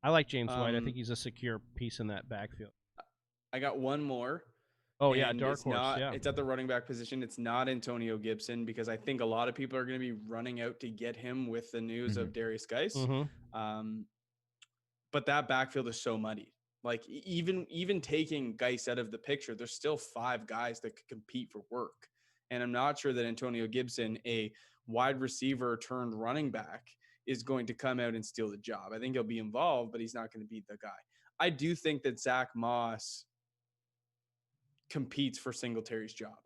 I like James White. I think he's a secure piece in that backfield. I got one more. Oh, yeah, dark horse. It's at the running back position. It's not Antonio Gibson, because I think a lot of people are going to be running out to get him with the news of Darius Geis. But that backfield is so muddy. Like even taking Geis out of the picture, there's still 5 guys that could compete for work. And I'm not sure that Antonio Gibson, a wide receiver turned running back, is going to come out and steal the job. I think he'll be involved, but he's not going to be the guy. I do think that Zach Moss competes for Singletary's job.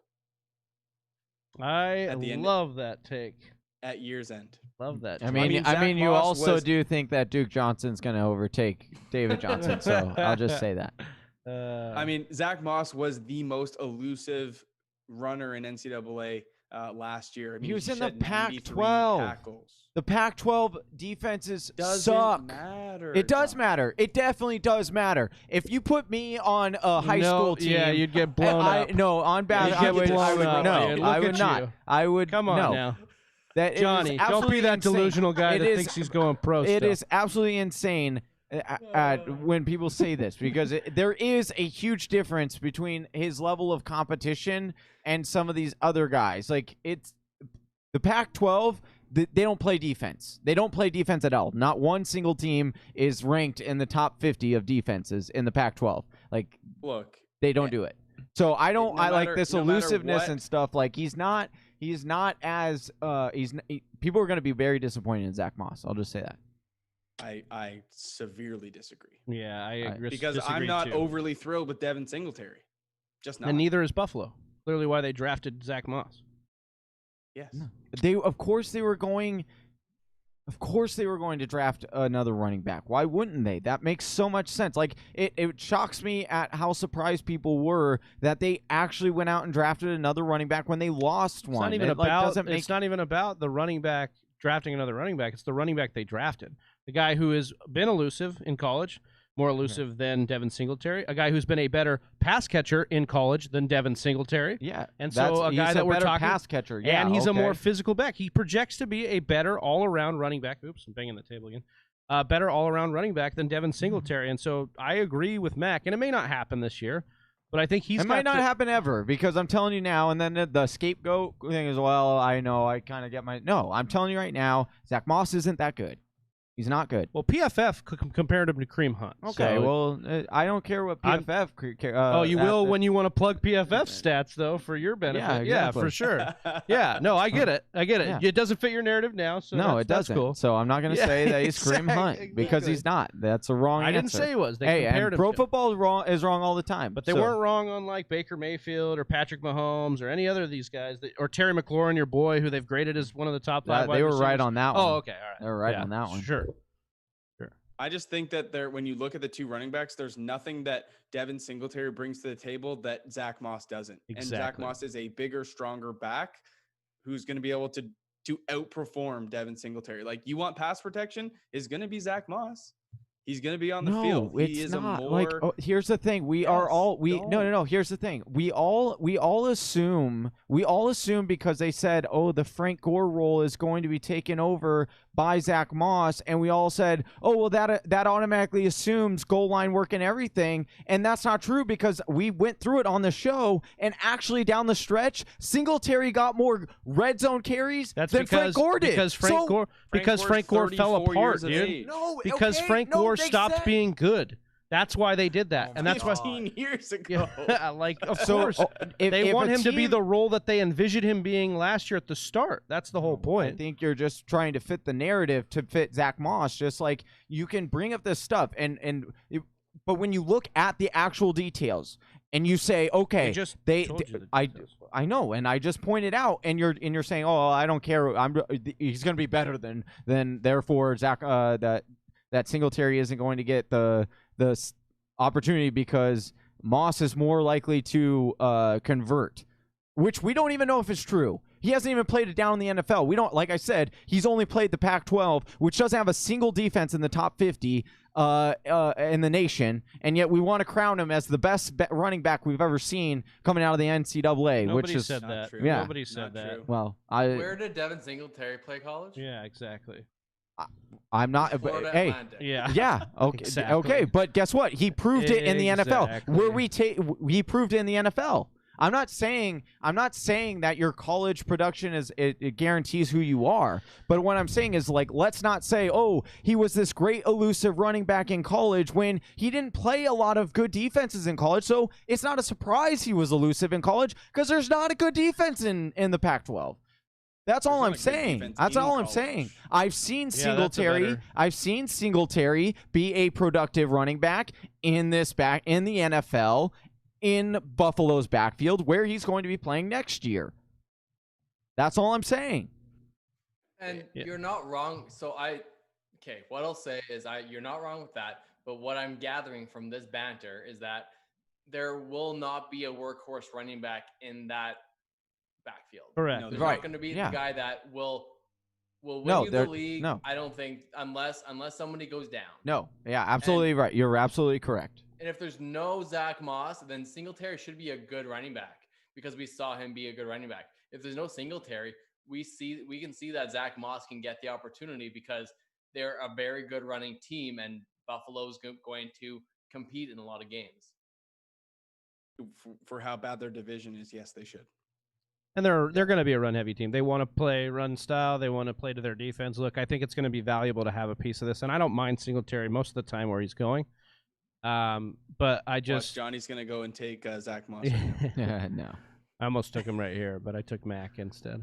I love that take. At year's end. Love that. I mean, you also do think that Duke Johnson's going to overtake David Johnson, so I'll just say that. I mean, Zach Moss was the most elusive runner in NCAA last year. I mean, he was in the Pac-12. Pac-12. The Pac-12 defenses suck. Matter. It does matter. It definitely does matter. If you put me on a high school team, yeah, you'd get blown up. No, on bad. I would not. I would. Come on now. That Johnny, don't be that delusional guy that thinks he's going pro. It is absolutely insane when people say this, because there is a huge difference between his level of competition and some of these other guys. Like, it's the Pac-12. They don't play defense. They don't play defense at all. Not one single team is ranked in the top 50 of defenses in the Pac-12. Like, look, they don't do it. So I don't. I like this elusiveness and stuff. Like, he's not as people are going to be very disappointed in Zach Moss. I'll just say that. I severely disagree. Yeah, I agree. Because I'm not overly thrilled with Devin Singletary. Just not. And neither is Buffalo. Clearly why they drafted Zach Moss. Yes. No. Of course they were going to draft another running back. Why wouldn't they? That makes so much sense. Like it shocks me at how surprised people were that they actually went out and drafted another running back when they lost one. It's not even about the running back drafting another running back. It's the running back they drafted. The guy who has been elusive in college, more elusive than Devin Singletary. A guy who's been a better pass catcher in college than Devin Singletary. Yeah, and so a guy that we're talking pass catcher. Yeah, and he's a more physical back. He projects to be a better all-around running back. Oops, I'm banging the table again. Better all-around running back than Devin Singletary. And so I agree with Mac, and it may not happen this year, but I think it might not happen ever, because I'm telling you now, and then the scapegoat thing as well. I know I kind of get no. I'm telling you right now, Zach Moss isn't that good. He's not good. Well, PFF compared him to Kareem Hunt. Okay, so I don't care what PFF. You will when you want to plug PFF stats, though, for your benefit. Yeah, exactly. Yeah, for sure. Yeah, no, I get it. Yeah. It doesn't fit your narrative now, so no, it doesn't. That's cool. So I'm not going to say that he's Kareem Hunt because he's not. That's a wrong answer. I didn't say he was. They compared him Pro to. Football is wrong all the time. But they weren't wrong on like Baker Mayfield or Patrick Mahomes or any other of these guys, or Terry McLaurin, your boy, who they've graded as one of the top 5 wide They were receivers. right on that one. Oh, okay, all right. They were right on that one. Sure. I just think that when you look at the two running backs, there's nothing that Devin Singletary brings to the table that Zach Moss doesn't. Exactly. And Zach Moss is a bigger, stronger back who's going to be able to outperform Devin Singletary. Like, you want pass protection, is going to be Zach Moss. He's going to be on the field. It's not. Here's the thing. No. Here's the thing. We all assume because they said, oh, the Frank Gore role is going to be taken over by Zach Moss, and we all said, oh, well, that automatically assumes goal line work and everything, and that's not true, because we went through it on the show, and actually down the stretch, Singletary got more red zone carries than Frank Gore did. Because Frank Gore fell apart, dude. No, because Frank Gore stopped being good. That's why they did that, and that's 15 years ago. Yeah, like, of course, they want him to be the role that they envisioned him being last year at the start. That's the whole point. I think you're just trying to fit the narrative to fit Zach Moss. Just like you can bring up this stuff, but when you look at the actual details and you say, okay, I know, and I just pointed out, and you're saying, oh, I don't care. He's going to be better than therefore Zach that Singletary isn't going to get the opportunity because Moss is more likely to convert, which we don't even know if it's true. He hasn't even played it down in the NFL. We don't, like I said, he's only played the Pac-12, which doesn't have a single defense in the top 50 in the nation, and yet we want to crown him as the best running back we've ever seen coming out of the NCAA. Nobody which is said that. True. Yeah. Nobody said that. True. Well, Where did Devin Singletary play college? Yeah, exactly. I'm not. Florida Hey, Atlantic. Yeah. Okay. Exactly. Okay. But guess what? He proved it in the NFL. Exactly. He proved it in the NFL. I'm not saying that your college production it guarantees who you are. But what I'm saying is, like, let's not say, oh, he was this great elusive running back in college when he didn't play a lot of good defenses in college. So it's not a surprise he was elusive in college, because there's not a good defense in the Pac-12. That's all I'm saying. That's all I'm saying. I've seen Singletary. I've seen Singletary be a productive running back in the NFL, in Buffalo's backfield, where he's going to be playing next year. That's all I'm saying. And you're not wrong. So what I'll say is you're not wrong with that. But what I'm gathering from this banter is that there will not be a workhorse running back in that backfield. Correct. There's not going to be the guy that will win you the league. No. I don't think, unless somebody goes down. No. Yeah, absolutely right. You're absolutely correct. And if there's no Zach Moss, then Singletary should be a good running back, because we saw him be a good running back. If there's no Singletary, we can see that Zach Moss can get the opportunity, because they're a very good running team, and Buffalo's going to compete in a lot of games. For how bad their division is, yes, they should. And they're going to be a run-heavy team. They want to play run style. They want to play to their defense. Look, I think it's going to be valuable to have a piece of this, and I don't mind Singletary most of the time where he's going. But I just... Johnny's going to go and take Zach Moss. No. I almost took him right here, but I took Mac instead.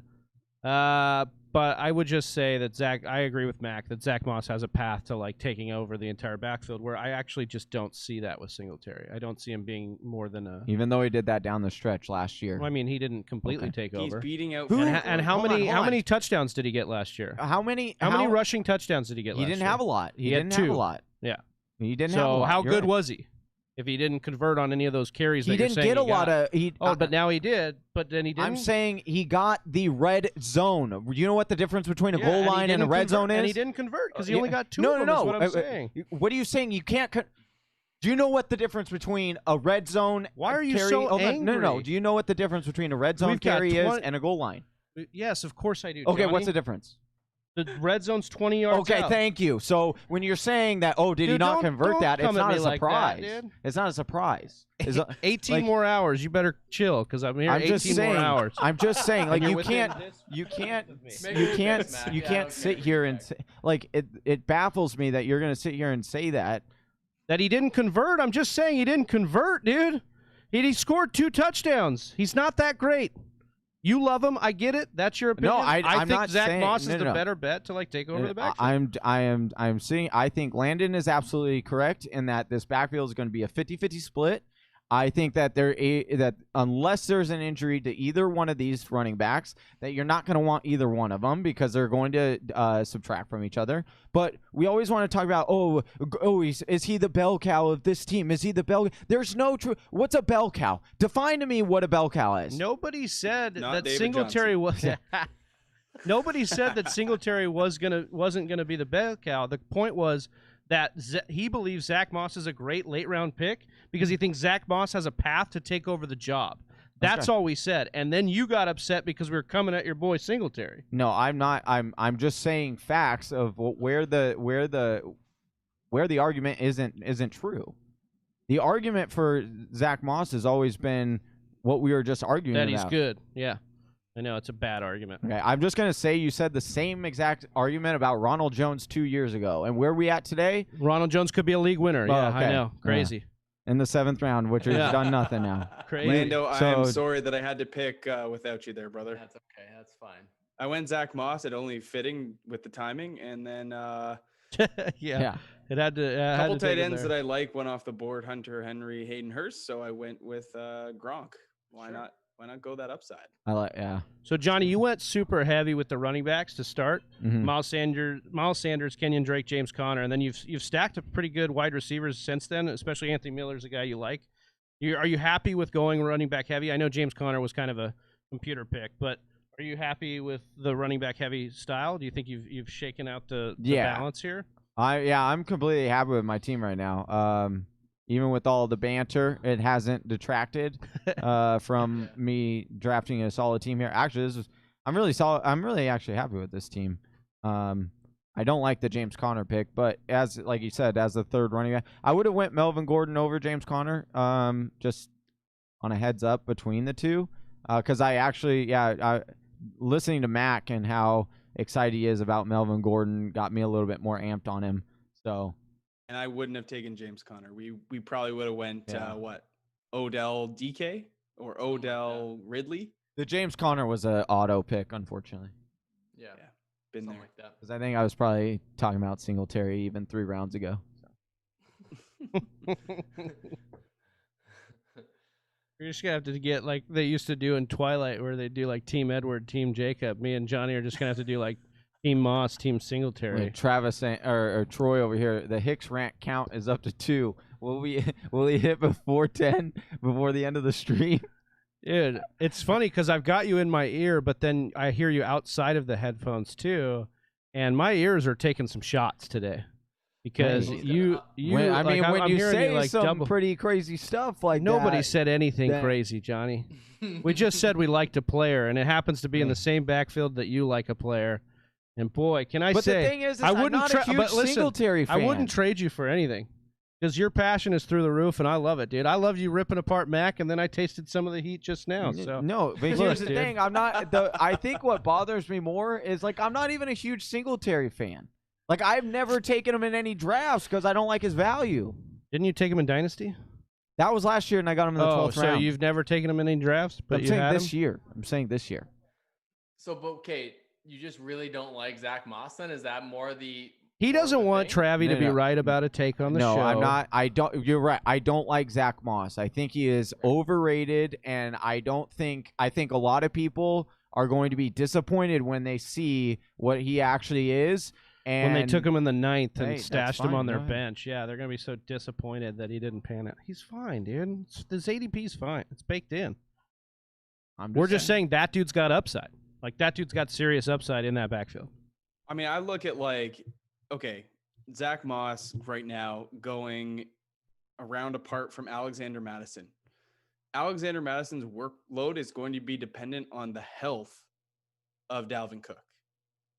But I would just say that I agree with Mac that Zach Moss has a path to like taking over the entire backfield, where I actually just don't see that with Singletary. I don't see him being more than a. Even though he did that down the stretch last year. Well, I mean, he didn't completely take He's over. beating out. And how Hold on. many touchdowns did he get last year? How many rushing touchdowns did he get last year? He didn't have a lot. He didn't had have two. a lot. Yeah. He didn't have a So lot. how You're good right. was he? If he didn't convert on any of those carries, He that you're didn't saying get a he lot got. of. But now he did. But then he didn't. I'm saying he got the red zone. You know what the difference between a goal line and a red zone is? And he didn't convert because he only got two. No, of them, no, is no. what I'm saying. What are you saying? You can't. Do you know what the difference between a red zone? Why are you carry? so No, no, no. angry? Do you know what the difference between a red zone We've got carry is 20 and a goal line? Yes, of course I do. Okay, Johnny. what's the difference? The red zone's 20 yards Okay, out. thank you. So when you're saying that, oh, did he Dude, not don't convert that? It's come at not a me like that, surprise. dude. It's not a surprise. It's 18 like- more hours. You better chill because I'm here I'm 18 just saying. more hours. I'm just saying, like And you're you within can't, this you can't, of me. Make you it can't, fix, Mac. you Yeah, can't okay, sit here and okay. say, like it baffles me that you're gonna sit here and say that. That he didn't convert. I'm just saying he didn't convert, dude. He scored 2 touchdowns. He's not that great. You love him. I get it. That's your opinion. No, I'm think not Zach saying- Moss is no, the no. better bet to like take over the backfield. I'm seeing. I think Landon is absolutely correct in that this backfield is going to be a 50-50 split. I think that that unless there's an injury to either one of these running backs, that you're not going to want either one of them because they're going to subtract from each other. But we always want to talk about, is he the bell cow of this team? Is he the bell? There's no true. What's a bell cow? Define to me what a bell cow is. Nobody said Not that David Singletary Johnson. was. Nobody said that Singletary wasn't gonna be the bell cow. The point was that he believes Zach Moss is a great late round pick because he thinks Zach Moss has a path to take over the job. That's all we said. And then you got upset because we were coming at your boy Singletary. No, I'm not. I'm just saying facts of where the argument isn't true. The argument for Zach Moss has always been what we were just arguing That about. he's good. Yeah. I know it's a bad argument. Okay, I'm just gonna say you said the same exact argument about Ronald Jones 2 years ago, and where we at today? Ronald Jones could be a league winner. Oh, Yeah, okay. I know. Crazy. In the 7th round, which has Yeah. done nothing now. Crazy. Lando, I So- am sorry that I had to pick without you there, brother. That's okay. That's fine. I went Zach Moss at only fitting with the timing, and then yeah. It had to. a couple tight ends that I like went off the board: Hunter, Henry, Hayden Hurst. So I went with Gronk. Why Sure. not? Why not go that upside? So Johnny, you went super heavy with the running backs to start. Mhm. Miles Sanders, Kenyon Drake, James Conner, and then you've stacked up pretty good wide receivers since then. Especially Anthony Miller's a guy you like. Are you happy with going running back heavy? I know James Conner was kind of a computer pick, but are you happy with the running back heavy style? Do you think you've shaken out the balance here? I'm completely happy with my team right now. Even with all the banter, it hasn't detracted from me drafting a solid team here. Actually, I'm really solid. I'm really actually happy with this team. I don't like the James Conner pick, but like you said, as the third running back, I would have went Melvin Gordon over James Conner. Just on a heads up between the two, because listening to Mac and how excited he is about Melvin Gordon got me a little bit more amped on him. So. And I wouldn't have taken James Conner. We probably would have went Odell DK or Odell Ridley. The James Conner was an auto pick, unfortunately, Yeah. Been Something there. like that. because I think I was probably talking about Singletary even 3 rounds ago. You're just gonna have to get like they used to do in Twilight, where they do like Team Edward, Team Jacob. Me and Johnny are just gonna have to do like Team Moss, Team Singletary. Wait, Travis or Troy over here, the Hicks rank count is up to 2. Will he hit before 10 before the end of the stream? Dude, it's funny because I've got you in my ear, but then I hear you outside of the headphones too, and my ears are taking some shots today because Hey. you. When I'm you hearing say like some double. pretty crazy stuff like Nobody that, said anything that- crazy, Johnny. We just said we liked a player, and it happens to be in the same backfield that you like a player. And boy, can I But say, the thing is, I I'm wouldn't not a huge but listen, Singletary fan. I wouldn't trade you for anything because your passion is through the roof, and I love it, dude. I love you ripping apart Mac, and then I tasted some of the heat just now. So No, but Look, here's the dude. thing. I think what bothers me more is like I'm not even a huge Singletary fan. Like I've never taken him in any drafts because I don't like his value. Didn't you take him in Dynasty? That was last year, and I got him in the 12th so round. you've never taken him in any drafts, but I'm you saying had this him? year. I'm saying this year. So, but okay, you just really don't like Zach Moss? Then is that more the He doesn't want Travie to be right about a take on the show. No, I'm not. I don't. You're right. I don't like Zach Moss. I think he is overrated, and I think a lot of people are going to be disappointed when they see what he actually is. And when they took him in the 9th and stashed him on their bench, yeah, they're going to be so disappointed that he didn't pan out. He's fine, dude. This ADP's fine. It's baked in. We're just saying that dude's got upside. Like, that dude's got serious upside in that backfield. I mean, I look at, like, okay, Zach Moss right now going around apart from Alexander Madison. Alexander Madison's workload is going to be dependent on the health of Dalvin Cook.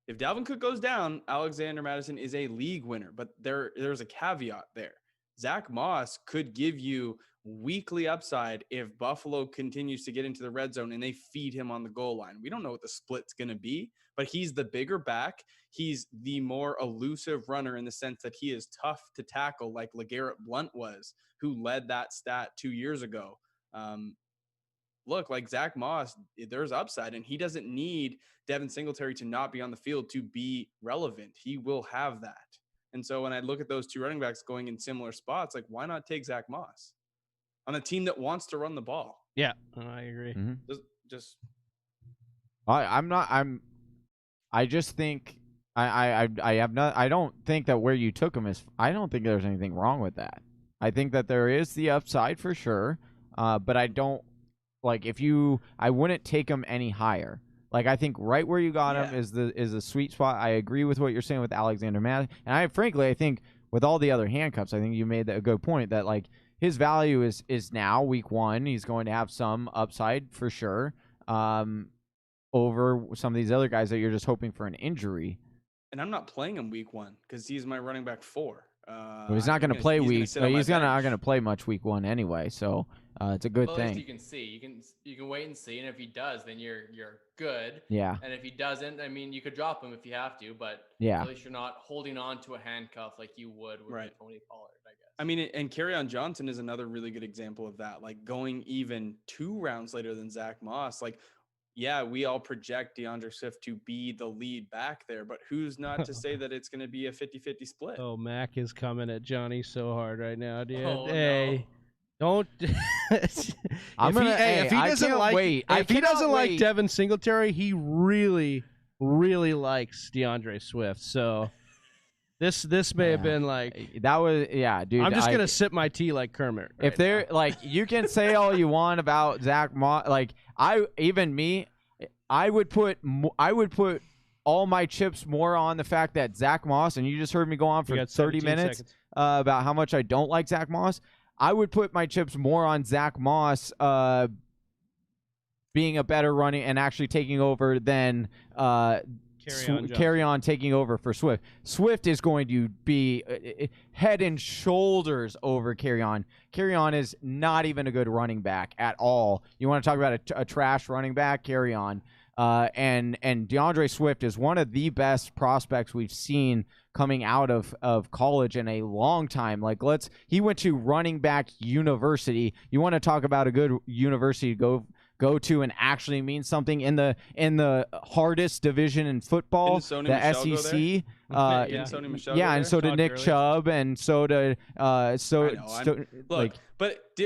If Dalvin Cook goes down, Alexander Madison is a league winner, but there's a caveat there. Zach Moss could give you weekly upside if Buffalo continues to get into the red zone and they feed him on the goal line. We don't know what the split's going to be, but he's the bigger back. He's the more elusive runner in the sense that he is tough to tackle, like LeGarrette Blount was, who led that stat 2 years ago. Look, like Zach Moss, there's upside, and he doesn't need Devin Singletary to not be on the field to be relevant. He will have that. And so when I look at those two running backs going in similar spots, like, why not take Zach Moss on a team that wants to run the ball? Yeah, I agree. Mm-hmm. I just think I don't think that where you took him is. I don't think there's anything wrong with that. I think that there is the upside for sure, but I don't. Like, I wouldn't take him any higher. Like, I think right where you got him is the sweet spot. I agree with what you're saying with Alexander Madison. And I think with all the other handcuffs, I think you made a good point that, like, his value is now week 1. He's going to have some upside for sure over some of these other guys that you're just hoping for an injury. And I'm not playing him week 1 because he's my running back 4. Well, he's not going to play he's not going to play much week 1 anyway, so it's a good thing. At least you can see, you can wait and see, and if he does, then you're good. Yeah. And if he doesn't, I mean, you could drop him if you have to, but yeah, at least you're not holding on to a handcuff like you would with Tony Pollard, I guess. I mean, and Kerryon Johnson is another really good example of that. Like, going even 2 rounds later than Zach Moss, like, yeah, we all project DeAndre Swift to be the lead back there, but who's not to say that it's going to be a 50-50 split? Oh, Mac is coming at Johnny so hard right now, dude. Oh, hey, don't. If he doesn't like Devin Singletary, he really, really likes DeAndre Swift. So this may have been like that was dude. I'm just gonna sip my tea like Kermit. If they're like, you can say all you want about Zach Moss, like I would put all my chips more on the fact that Zach Moss, and you just heard me go on for 30 minutes about how much I don't like Zach Moss. I would put my chips more on Zach Moss being a better running and actually taking over than Kerryon taking over for Swift. Swift is going to be head and shoulders over Kerryon. Kerryon is not even a good running back at all. You want to talk about a trash running back? Kerryon. And DeAndre Swift is one of the best prospects we've seen coming out of college in a long time. Like, he went to running back university. You want to talk about a good university to go to and actually mean something in the hardest division in football, the SEC. And so did Nick Chubb, and so did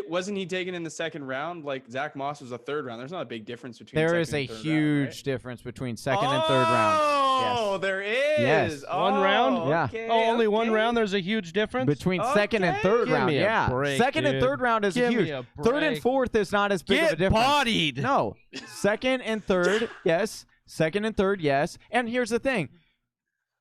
wasn't he taken in the second round? Like, Zach Moss was a third round. There's not a big difference between. There is a huge difference between second and third round. Oh, there is. Yes. One round. Yeah. Okay, only one round. There's a huge difference between second and third round. Yeah. Break, second and third round is huge. Third and fourth is not as big of a difference. Get bodied. No. Second and third, yes. Second and third, yes. And here's the thing.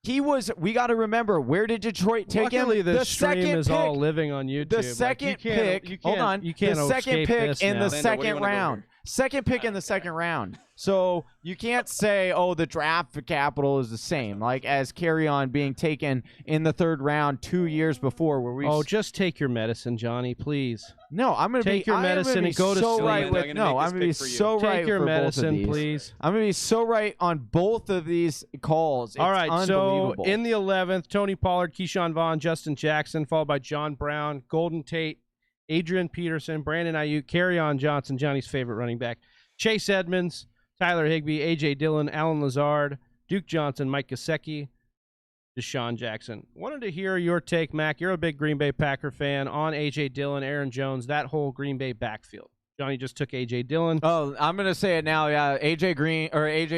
We got to remember, where did Detroit take him? The stream is all living on YouTube. The second pick, hold on. The second pick in the second round. Second pick in the second round. So you can't say, the draft capital is the same, like as Kerryon being taken in the third round 2 years before. Just take your medicine, Johnny, please. No, I'm going to take your medicine and go to sleep. I'm going to be so right. Take your medicine, please. I'm going to be so right on both of these calls. It's all right, unbelievable. So in the 11th, Tony Pollard, Keyshawn Vaughn, Justin Jackson, followed by John Brown, Golden Tate, Adrian Peterson, Brandon Ayuk, Kerryon Johnson, Johnny's favorite running back, Chase Edmonds, Tyler Higbee, A.J. Dillon, Alan Lazard, Duke Johnson, Mike Gesicki, Deshaun Jackson. Wanted to hear your take, Mac. You're a big Green Bay Packer fan, on A.J. Dillon, Aaron Jones, that whole Green Bay backfield. Johnny just took A.J. Dillon. Oh, I'm going to say it now. Yeah, A.J.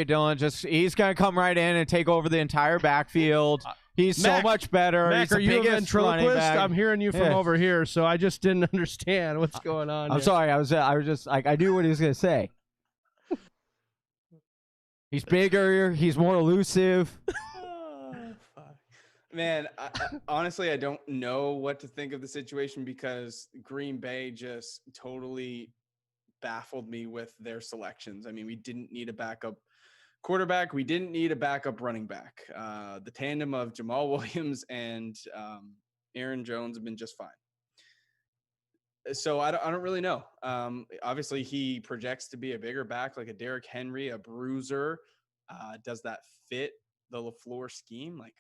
Dillon, he's going to come right in and take over the entire backfield. He's Mac, so much better. Mac, He's the are you a biggest running ventriloquist? back. I'm hearing you from over here, so I just didn't understand what's going on. I'm here. sorry. I was just like, I knew what he was going to say. He's bigger. He's more elusive. Man, honestly, I don't know what to think of the situation because Green Bay just totally baffled me with their selections. I mean, we didn't need a backup quarterback. We didn't need a backup running back. The tandem of Jamal Williams and Aaron Jones have been just fine. So I don't really know. Obviously, he projects to be a bigger back, like a Derrick Henry, a bruiser. Does that fit the LaFleur scheme? Like,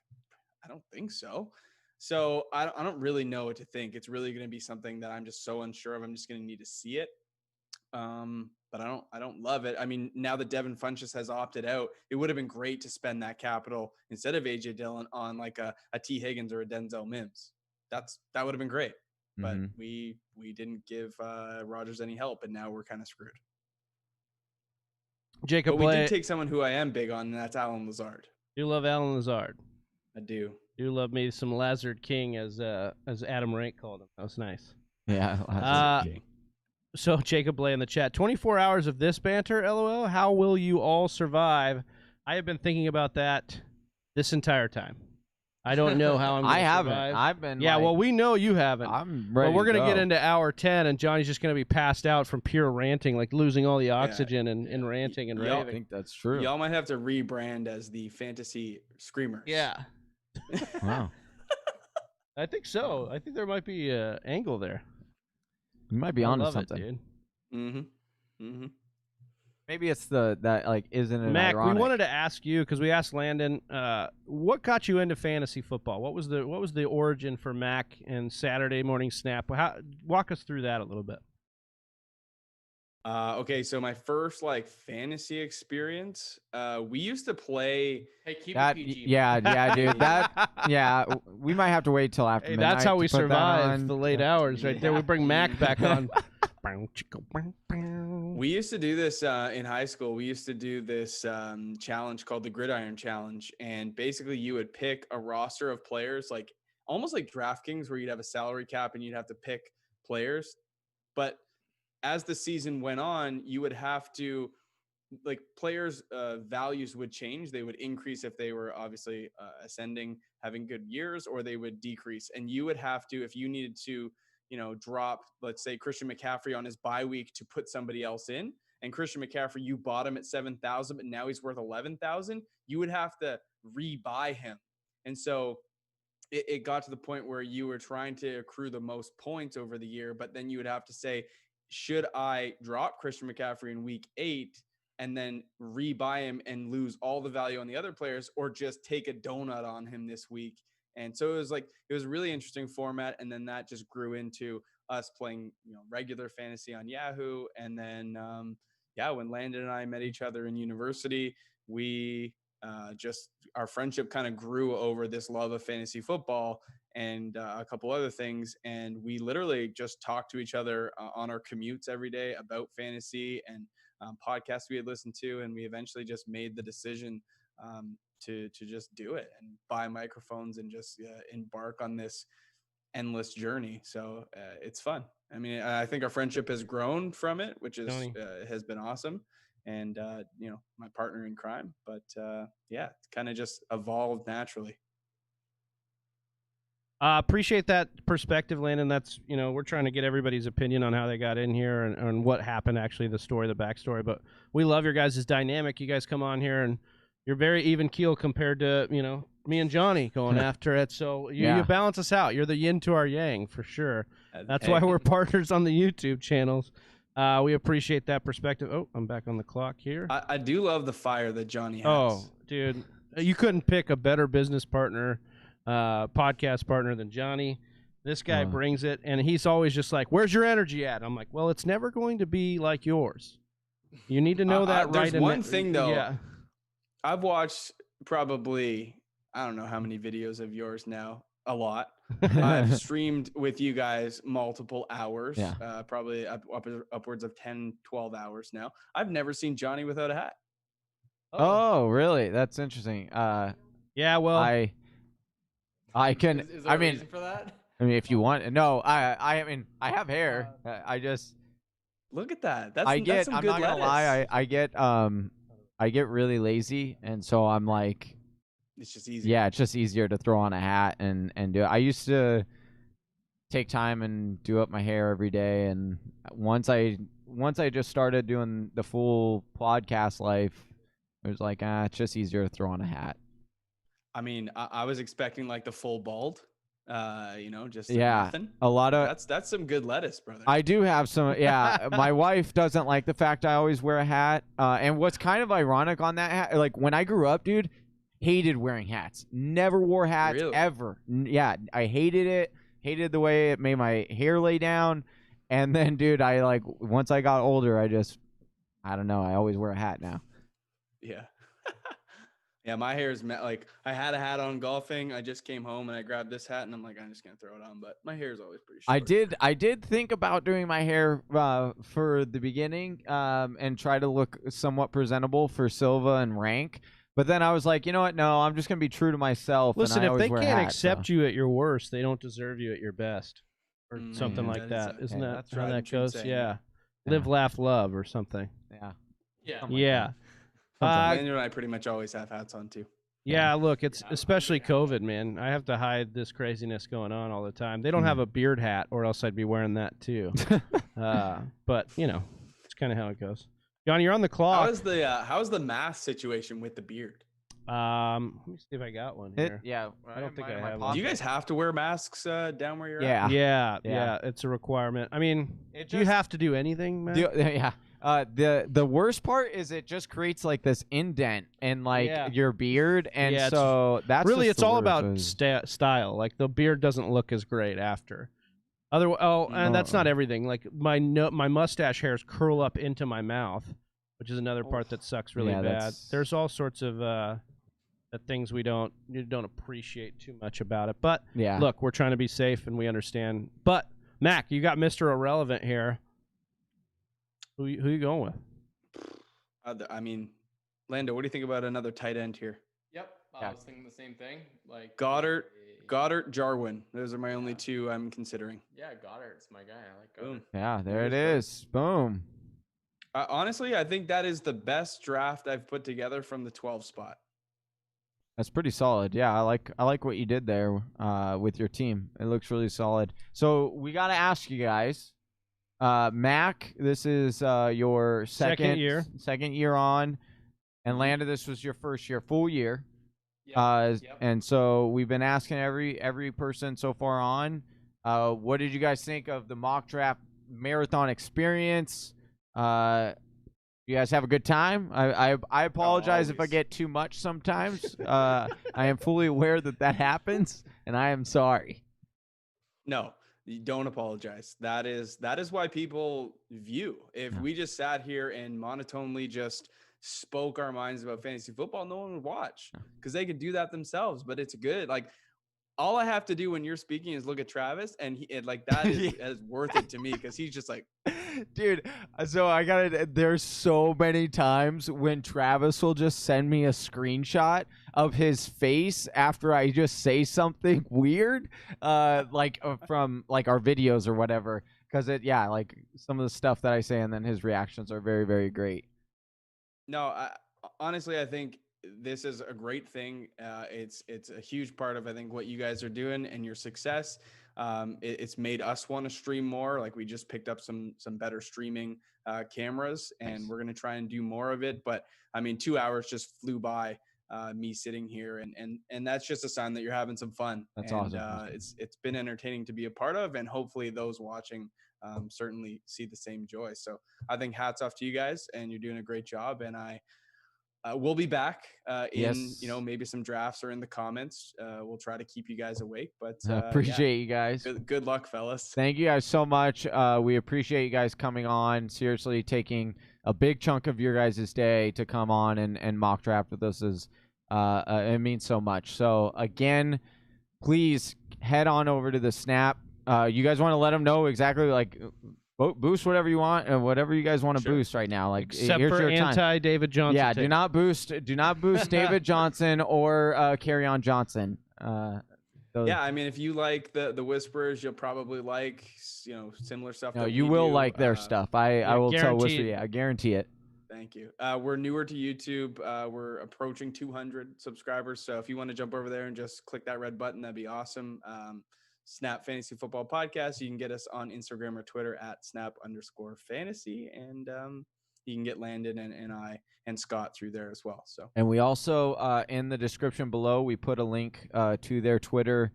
I don't think so. So I don't really know what to think. It's really going to be something that I'm just so unsure of. I'm just going to need to see it. But I don't love it. I mean, now that Devin Funchess has opted out, it would have been great to spend that capital instead of A.J. Dillon on like a T. Higgins or a Denzel Mims. That would have been great. But we didn't give Rodgers any help, and now we're kind of screwed. Jacob But we Bley, did take someone who I am big on, and that's Alan Lazard. you love Alan Lazard. I do. You love me some Lazard King, as Adam Rank called him. That was nice. Yeah. So Jacob Bley in the chat. 24 hours of this banter, LOL. How will you all survive? I have been thinking about that this entire time. I don't know how I'm going to haven't. survive. I've been. Yeah, like, well, we know you haven't. I'm ready. But we're to going to go. get into hour 10, and Johnny's just going to be passed out from pure ranting, like losing all the oxygen and ranting and Y'all- I raving. think that's true. Y'all might have to rebrand as the Fantasy Screamers. Yeah. Wow. I think so. I think there might be an angle there. You might be I onto love something. it, dude. Mm-hmm. Mm-hmm. Maybe it's that like isn't it Mac, ironic? we wanted to ask you because we asked Landon, what got you into fantasy football? What was the origin for Mac and Saturday Morning Snap? Walk us through that a little bit. Okay, so my first like fantasy experience, we used to play. Hey, keep that. it PG. Yeah, dude. That. We might have to wait till after. Hey, midnight that's how to we put that survive on. the late Yeah. hours right there. We bring Mac back on. We used to do this in high school. We used to do this challenge called the Gridiron Challenge, and basically you would pick a roster of players, like almost like DraftKings, where you'd have a salary cap and you'd have to pick players. But as the season went on, you would have to, like, players' values would change. They would increase if they were obviously ascending, having good years, or they would decrease. And you would have to, if you needed to, drop, let's say, Christian McCaffrey on his bye week to put somebody else in, and Christian McCaffrey, you bought him at 7,000, but now he's worth 11,000, you would have to rebuy him. And so it got to the point where you were trying to accrue the most points over the year, but then you would have to say, should I drop Christian McCaffrey in week 8 and then rebuy him and lose all the value on the other players, or just take a donut on him this week? And so it was a really interesting format. And then that just grew into us playing, regular fantasy on Yahoo. And then, when Landon and I met each other in university, we our friendship kind of grew over this love of fantasy football and a couple other things. And we literally just talked to each other on our commutes every day about fantasy and podcasts we had listened to. And we eventually just made the decision to just do it and buy microphones and just embark on this endless journey. So it's fun. I mean, I think our friendship has grown from it, which is has been awesome. And, my partner in crime, but it kind of just evolved naturally. Appreciate that perspective, Landon. That's, we're trying to get everybody's opinion on how they got in here and what happened, actually, the story, the backstory. But we love your guys' dynamic. You guys come on here and you're very even keel compared to, me and Johnny going after it. So you balance us out. You're the yin to our yang for sure. That's why we're partners on the YouTube channels. We appreciate that perspective. Oh, I'm back on the clock here. I do love the fire that Johnny has. Oh, dude, you couldn't pick a better business partner, podcast partner than Johnny. This guy brings it, and he's always just like, "Where's your energy at?" I'm like, "Well, it's never going to be like yours. You need to know that right." There's one thing though. Yeah. I've watched probably, I don't know how many videos of yours now. A lot. I've streamed with you guys multiple hours, Yeah. probably upwards of 10, 12 hours now. I've never seen Johnny without a hat. Oh, really? That's interesting. Yeah, well, I can. Is there I a mean, reason for that? if you want, no. I mean, I have hair. I just. Look at that. That's That's some I'm good not gonna lettuce. lie. I get really lazy, and so I'm like, It's just easy. yeah, it's just easier to throw on a hat and do it. I used to take time and do up my hair every day, and once I just started doing the full podcast life, it was like, it's just easier to throw on a hat. I mean, I was expecting like the full bald, just Yeah, nothing. a lot of That's some good lettuce, brother. I do have some. Yeah, my wife doesn't like the fact I always wear a hat. And what's kind of ironic on that hat, like when I grew up, dude, hated wearing hats. Never wore hats Really? ever. Yeah, I hated it. Hated the way it made my hair lay down. And then, dude, once I got older, I don't know. I always wear a hat now. Yeah. Yeah, my hair is like I had a hat on golfing. I just came home and I grabbed this hat and I'm like, I'm just gonna throw it on. But my hair is always pretty short. I did think about doing my hair for the beginning and try to look somewhat presentable for Silva and rank. But then I was like, you know what? No, I'm just gonna be true to myself. listen, and I if they always wear can't hats, accept you at your worst, they don't deserve you at your best, or something yeah. like that. Isn't that that's how tried that and true goes? saying, Yeah. yeah. Live, laugh, love, or something. Yeah. Yeah. Something like Yeah. Daniel and I pretty much always have hats on too. Yeah, look, it's I'm especially pretty happy. COVID, man. I have to hide this craziness going on all the time. They don't have a beard hat, or else I'd be wearing that too. But it's kind of how it goes. Johnny, you're on the clock. How's the math situation with the beard? Let me see if I got one here. Yeah. I don't think I have Do one. you guys have to wear masks down where you're Yeah. at? Yeah, Yeah. it's a requirement. I mean, It do you just- have to do anything, man? Yeah. The worst part is it just creates like this indent in like your beard, and Yeah, so that's really, just it's the all worst. about style. Like the beard doesn't look as great after. And that's not everything. Like my mustache hairs curl up into my mouth, which is another part that sucks really Yeah, bad. that's- There's all sorts of things you don't appreciate too much about it. But Yeah. look, we're trying to be safe and we understand. But Mac, you got Mr. Irrelevant here. Who you going with? I mean, Lando, what do you think about another tight end here? Yep. Yeah. I was thinking the same thing. Like Goddard, Jarwin. Those are my only two I'm considering. Yeah, Goddard's my guy. I like Goddard. Boom. Yeah, there it There it is. Boom. Honestly, I think that is the best draft I've put together from the 12 spot. That's pretty solid. Yeah, I like what you did there with your team. It looks really solid. So we got to ask you guys, Mac, this is your second year on, and Landa, this was your first year, full year. Yep. And so we've been asking every person so far on, what did you guys think of the mock draft marathon experience? You guys have a good time? I apologize if I always. get too much sometimes. I am fully aware that happens, and I am sorry. No, you don't apologize. That is why people view. If we just sat here and monotonely just spoke our minds about fantasy football, no one would watch because they could do that themselves. But it's good. Like all I have to do when you're speaking is look at Travis, and that is worth it to me because he's just like, dude. So there's so many times when Travis will just send me a screenshot of his face after I just say something weird, from like our videos or whatever. Because like some of the stuff that I say, and then his reactions are very, very great. No, honestly, I think this is a great thing. It's a huge part of, I think, what you guys are doing and your success. It's made us want to stream more. Like we just picked up some better streaming cameras, and we're going to try and do more of it. But I mean, 2 hours just flew by me sitting here, and that's just a sign that you're having some fun. That's and, awesome. It's been entertaining to be a part of, and hopefully those watching certainly see the same joy. So I think hats off to you guys, and you're doing a great job. And we'll be back in maybe some drafts or in the comments. We'll try to keep you guys awake, but appreciate you guys. Good luck, fellas. Thank you guys so much. We appreciate you guys coming on. Seriously, taking a big chunk of your guys' day to come on and mock draft with us It means so much. So again, please head on over to the Snap. You guys want to let them know exactly, like, boost whatever you want and whatever you guys want to boost right now. Like, Except here's for your time. anti-David Johnson. Yeah, takes. do not boost David Johnson or Kerryon Johnson. Yeah, I mean, if you like the Whisperers, you'll probably like, similar stuff. No, that you we will do. like their stuff. I will tell Whisper. Yeah, I guarantee it. Thank you. We're newer to YouTube. We're approaching 200 subscribers. So if you want to jump over there and just click that red button, that'd be awesome. Snap Fantasy Football Podcast. You can get us on Instagram or Twitter at snap_fantasy. And you can get Landon and I and Scott through there as well. So, and we also in the description below, we put a link to their Twitter,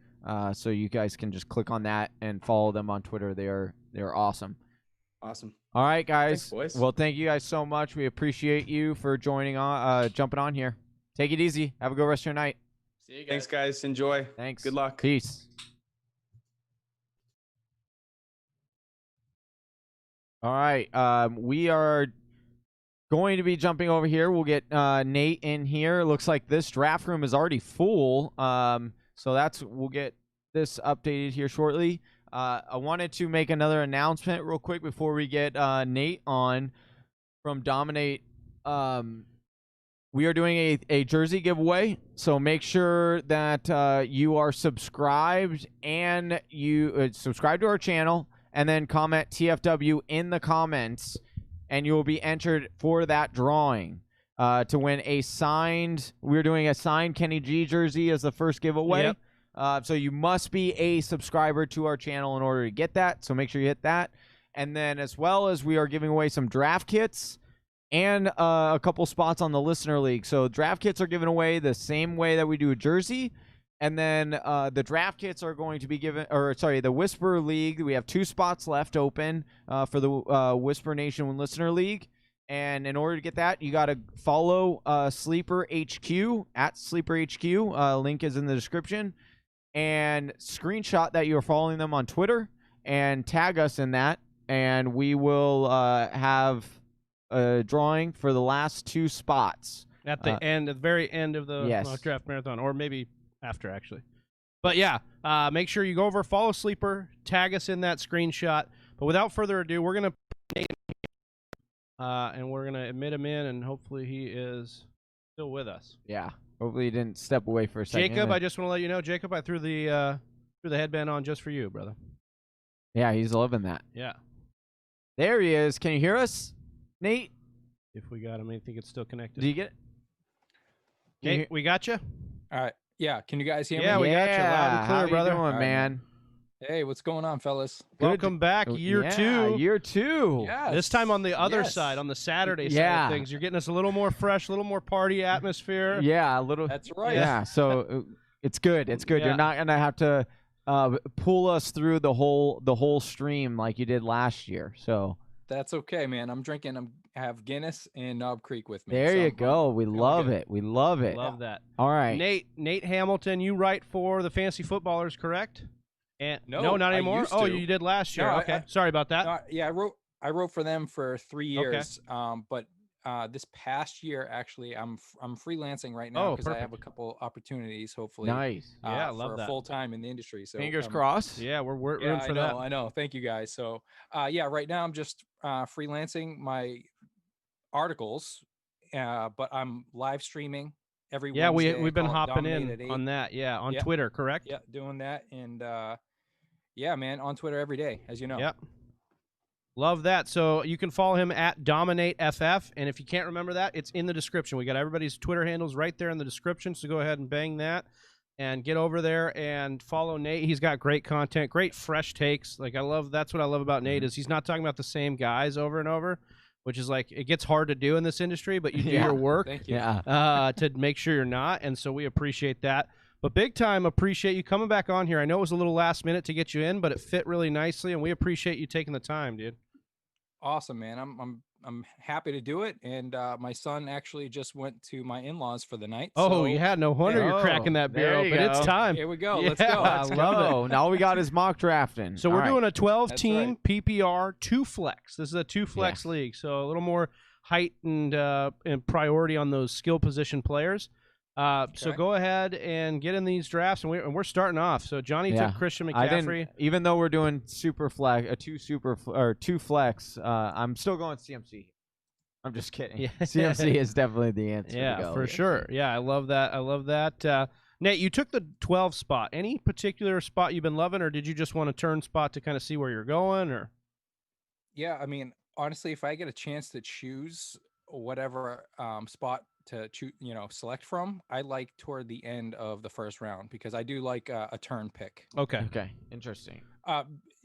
so you guys can just click on that and follow them on Twitter. They're awesome. Awesome. All right, guys. Thanks, boys. Well, thank you guys so much. We appreciate you for joining on, jumping on here. Take it easy. Have a good rest of your night. See you guys. Thanks, guys. Enjoy. Thanks. Good luck. Peace. All right. We are going to be jumping over here. We'll get Nate in here. It looks like this draft room is already full. So we'll get this updated here shortly. I wanted to make another announcement real quick before we get Nate on from Dominate. We are doing a jersey giveaway, so make sure that you are subscribed and you subscribe to our channel, and then comment TFW in the comments, and you will be entered for that drawing to win a signed. We're doing a signed Kenny G jersey as the first giveaway. Yep. So you must be a subscriber to our channel in order to get that. So make sure you hit that. And then as well as we are giving away some draft kits and a couple spots on the listener league. So draft kits are given away the same way that we do a jersey. And then the draft kits are going to be given, the Whisper League. We have 2 spots left open for the Whisper Nation Listener League. And in order to get that, you got to follow Sleeper HQ at Sleeper HQ. Link is in the description. And screenshot that you're following them on Twitter and tag us in that. And we will have a drawing for the last 2 spots. At the very end of the mock draft marathon, or maybe after, actually. But yeah, make sure you go over, follow Sleeper, tag us in that screenshot. But without further ado, we're going to and we're going to admit him in, and hopefully he is still with us. Yeah. Hopefully he didn't step away for a second. Jacob, I just want to let you know, Jacob, I threw the headband on just for you, brother. Yeah, he's loving that. Yeah. There he is. Can you hear us, Nate? If we got him, I think it's still connected. Do you get it? Nate, we got you? All right. Yeah. Can you guys hear me? Yeah, we got you loud and clear, How brother. you doing, All right, man? Hey, what's going on, fellas? Welcome back, year 2. Year 2. Yeah. This time on the other side, on the Saturday side of things. You're getting us a little more fresh, a little more party atmosphere. Yeah, a little. That's right. Yeah, so it's good. It's good. Yeah. You're not gonna have to pull us through the whole stream like you did last year. So That's okay, man. I'm drinking. I have Guinness and Knob Creek with me. there so you I'm go. We love good. it. We love it. Love that. All right. Nate Hamilton, you write for the Fantasy Footballers, correct? And No, not I anymore. used Oh, to. you did last year. No, Okay, sorry about that. Yeah, I wrote for them for 3 years. But this past year, actually, I'm freelancing right now because I have a couple opportunities. Hopefully, Nice. Yeah, I love that. Full time in the industry. So Fingers crossed. Yeah, we're rooting Yeah, for that. I know. Thank you guys. So, right now I'm just freelancing my articles, but I'm live streaming every Yeah, Wednesday. we've been Call it hopping Dominate at in 8. on that. Yeah, on Yeah. Twitter, correct? Yeah, doing that, and yeah, man, on Twitter every day, as you know. Yep. Love that. So you can follow him at DominateFF, and if you can't remember that, it's in the description. We got everybody's Twitter handles right there in the description, so go ahead and bang that and get over there and follow Nate. He's got great content, great fresh takes. Like that's what I love about Nate is he's not talking about the same guys over and over, which is like it gets hard to do in this industry, but you do your work Thank you. to make sure you're not, and so we appreciate that. But big time appreciate you coming back on here. I know it was a little last minute to get you in, but it fit really nicely, and we appreciate you taking the time, dude. Awesome, man. I'm happy to do it, and my son actually just went to my in-laws for the night. Oh, so yeah, no wonder you're cracking that beer there you open. It's go. time. Here we go. Yeah, Let's go. I love it. Now all we got is mock drafting. So All we're right. doing a 12-team right. PPR 2-flex. This is a 2-flex league, so a little more height and priority on those skill position players. So go ahead and get in these drafts, and we're starting off. So Johnny took Christian McCaffrey. Even though we're doing super flex, two flex, I'm still going CMC. I'm just kidding. Yeah. CMC is definitely the answer. Yeah, for sure. Yeah, I love that. Nate, you took the 12 spot. Any particular spot you've been loving, or did you just want to turn spot to kind of see where you're going? Or yeah, I mean, honestly, if I get a chance to choose whatever spot to choose, select from, I like toward the end of the first round because I do like a turn pick. Okay, interesting.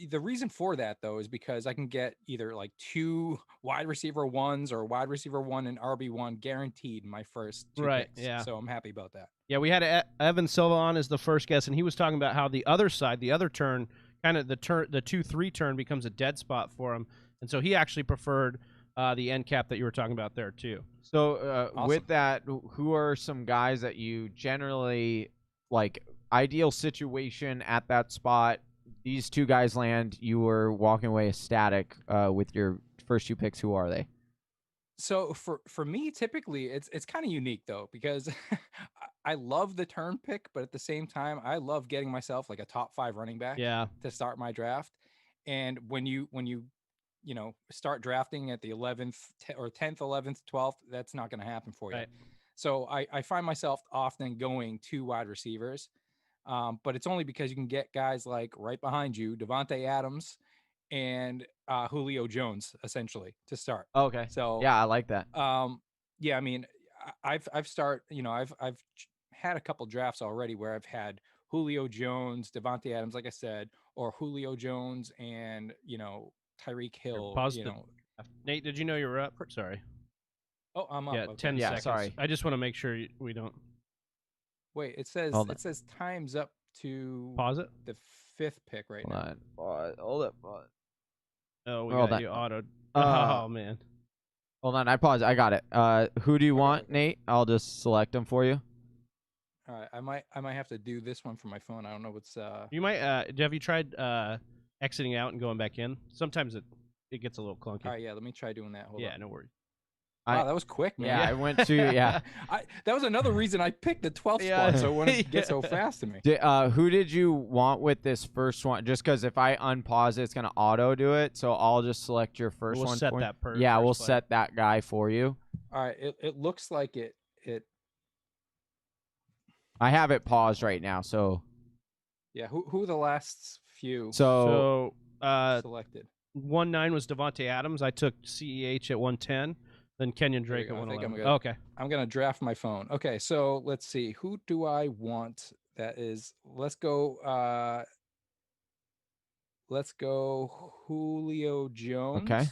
The reason for that though is because I can get either like 2 wide receiver ones or wide receiver 1 and RB1 guaranteed in my first 2 picks. Yeah. So I'm happy about that. Yeah, we had Evan Silva on as the first guest, and he was talking about how the other side, the other turn, kind of the 2-3 turn becomes a dead spot for him, and so he actually preferred the end cap that you were talking about there too. So Awesome. with that, who are some guys that you generally like? Ideal situation at that spot. These 2 guys land. You were walking away ecstatic with your first 2 picks. Who are they? So for me, typically it's kind of unique though because I love the turn pick, but at the same time, I love getting myself like a top 5 running back to start my draft. And when you start drafting at the 11th or 10th, 11th, 12th, that's not going to happen for you. Right. So I find myself often going 2 wide receivers, but it's only because you can get guys like right behind you, Devontae Adams and Julio Jones, essentially to start. Okay. So yeah, I like that. Yeah, I mean, I've had a couple drafts already where I've had Julio Jones, Devontae Adams, like I said, or Julio Jones and Tyreek Hill. Nate, did you know you were up? Sorry. Oh, I'm up. Yeah, okay. 10 Yeah, seconds. sorry. I just want to make sure we don't Wait. It says time's up to pause it. the 5th pick right now. Hold up. Oh, we Hold got on. you autoed. Oh man. Hold on, I paused. I got it. Who do you want, Nate? I'll just select them for you. All right, I might have to do this one from my phone. I don't know what's. You might. Have you tried exiting out and going back in? Sometimes it gets a little clunky. All right, yeah. Let me try doing that. Hold on. No worries. Wow, that was quick, man. Yeah, I went to that was another reason I picked the 12th spot, so it wouldn't get so fast to me. Who did you want with this first one? Just because if I unpause it, it's gonna auto do it. So I'll just select your first one. We'll set that per. Yeah, we'll play. set that guy for you. All right, it looks like it. I have it paused right now. So yeah, who are the last few? So selected. 1-9 was Devontae Adams. I took CEH at 110. Then Kenyon Drake at 111. Okay. I'm going to draft my phone. Okay, so let's see. Who do I want? That is, let's go Julio Jones. Okay.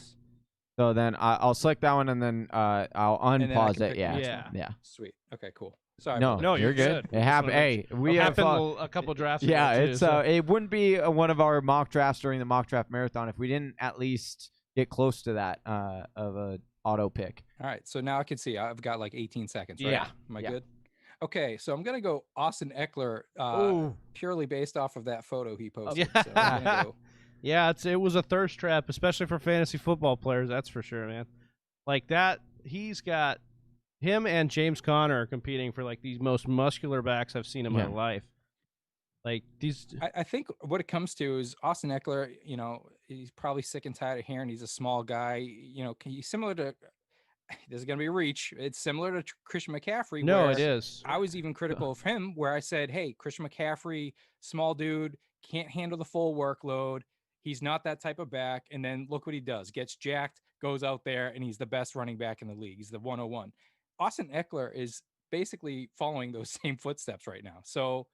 So then I'll select that one and then I'll unpause it. Yeah. Sweet. Okay, cool. Sorry. No, you're good. It happened. Hey, we have a couple drafts. Yeah, ago, too, it's so. it wouldn't be one of our mock drafts during the mock draft marathon if we didn't at least get close to that of a auto pick. All right, so now I can see I've got like 18 seconds, right? Yeah. Am I good? Okay, so I'm going to go Austin Eckler purely based off of that photo he posted. Yeah. So I'm gonna go. Yeah, it was a thirst trap, especially for fantasy football players, that's for sure, man. Like that, he's got him and James Conner are competing for like these most muscular backs I've seen in my life. Like these, I think what it comes to is Austin Eckler. He's probably sick and tired of hearing he's a small guy. He's similar to. This is going to be a reach. It's similar to Christian McCaffrey. No, it is. I was even critical of him, where I said, "Hey, Christian McCaffrey, small dude, can't handle the full workload. He's not that type of back." And then look what he does: gets jacked, goes out there, and he's the best running back in the league. He's the 101. Austin Eckler is basically following those same footsteps right now. So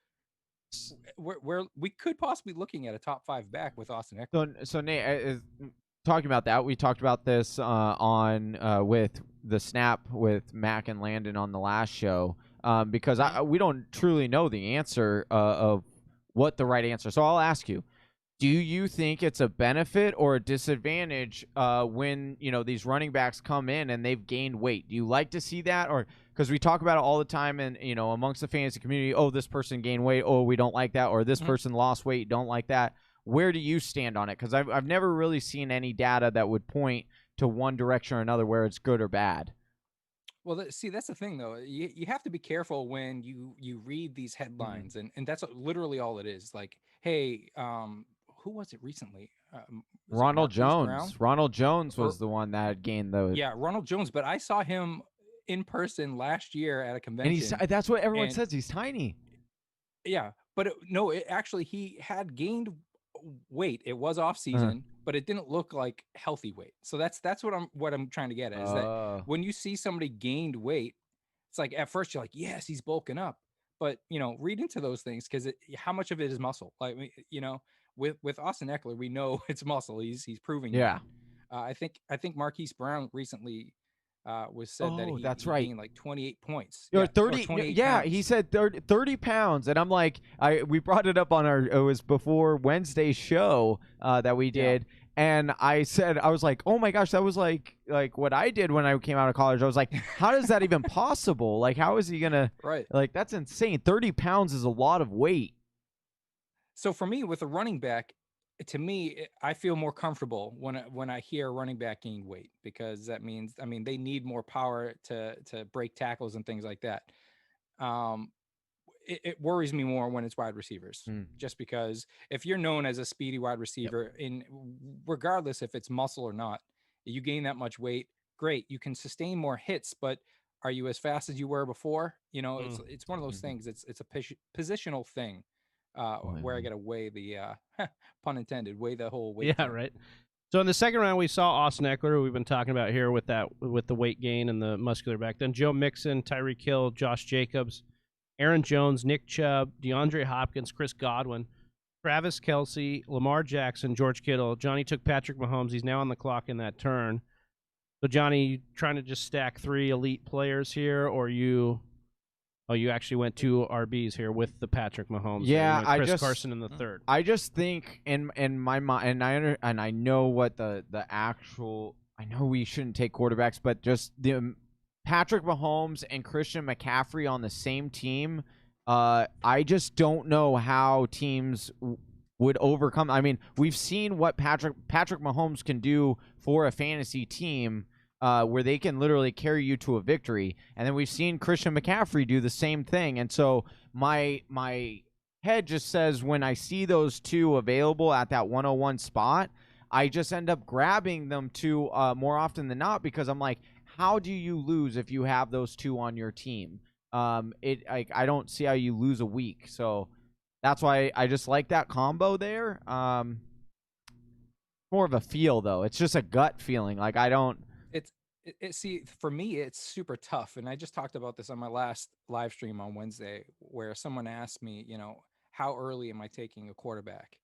we could possibly looking at a top 5 back with Austin Eckler. So Nate, talking about that, we talked about this on with the snap with Mac and Landon on the last show because we don't truly know the answer of what the right answer. So I'll ask you. Do you think it's a benefit or a disadvantage when these running backs come in and they've gained weight? Do you like to see that, or because we talk about it all the time and amongst the fantasy community? Oh, this person gained weight. Oh, we don't like that. Or this person lost weight. Don't like that. Where do you stand on it? Because I've never really seen any data that would point to one direction or another where it's good or bad. Well, see, that's the thing, though. You have to be careful when you read these headlines, and that's literally all it is. Like, hey, who was it recently? Was it Ronald Marquise Brown? Jones. Ronald Jones Or was the one that gained the. yeah, Ronald Jones. But I saw him in person last year at a And he's convention. that's what everyone and- says. He's tiny. Yeah, but no, actually he had gained weight. It was off season, but it didn't look like healthy weight. So that's what I'm trying to get at is that when you see somebody gained weight, it's like at first you're like, yes, he's bulking up, but read into those things because how much of it is muscle? Like with Austin Eckler, we know it's muscle. He's proving Yeah. that. I think Marquise Brown recently was said that he right. gained like 28 points. Or Yeah, 30. 28 Yeah, pounds. he said 30 pounds. And I'm like, we brought it up on it was before Wednesday's show that we did. And I said, I was like, oh my gosh, that was like what I did when I came out of college. I was like, how is that even possible? Like, how is he going to, Right. Like, that's insane. 30 pounds is a lot of weight. So for me, with a running back, to me, I feel more comfortable when I hear a running back gain weight because that means, they need more power to break tackles and things like that. It worries me more when it's wide receivers, just because if you're known as a speedy wide receiver, regardless if it's muscle or not, you gain that much weight, great, you can sustain more hits, but are you as fast as you were before? It's one of those things. It's a positional thing. Where I got to weigh the pun intended, weigh the whole weight. Yeah, right. So in the second round, we saw Austin Eckler, who we've been talking about here with the weight gain and the muscular back. Then Joe Mixon, Tyreek Hill, Josh Jacobs, Aaron Jones, Nick Chubb, DeAndre Hopkins, Chris Godwin, Travis Kelce, Lamar Jackson, George Kittle. Johnny took Patrick Mahomes. He's now on the clock in that turn. So Johnny, trying to just stack 3 elite players here, or you? Oh, you actually went 2 RBs here with the Patrick Mahomes. Yeah, Chris Carson in the third. I just think in my mind, and I know what the actual. I know we shouldn't take quarterbacks, but just the Patrick Mahomes and Christian McCaffrey on the same team. I just don't know how teams would overcome. I mean, we've seen what Patrick Mahomes can do for a fantasy team. Where they can literally carry you to a victory. And then we've seen Christian McCaffrey do the same thing. And so my head just says when I see those two available at that 101 spot, I just end up grabbing them two more often than not because I'm like, how do you lose if you have those two on your team? I don't see how you lose a week. So that's why I just like that combo there. More of a feel, though. It's just a gut feeling. Like, I don't... See, for me, it's super tough. And I just talked about this on my last live stream on Wednesday, where someone asked me, how early am I taking a quarterback?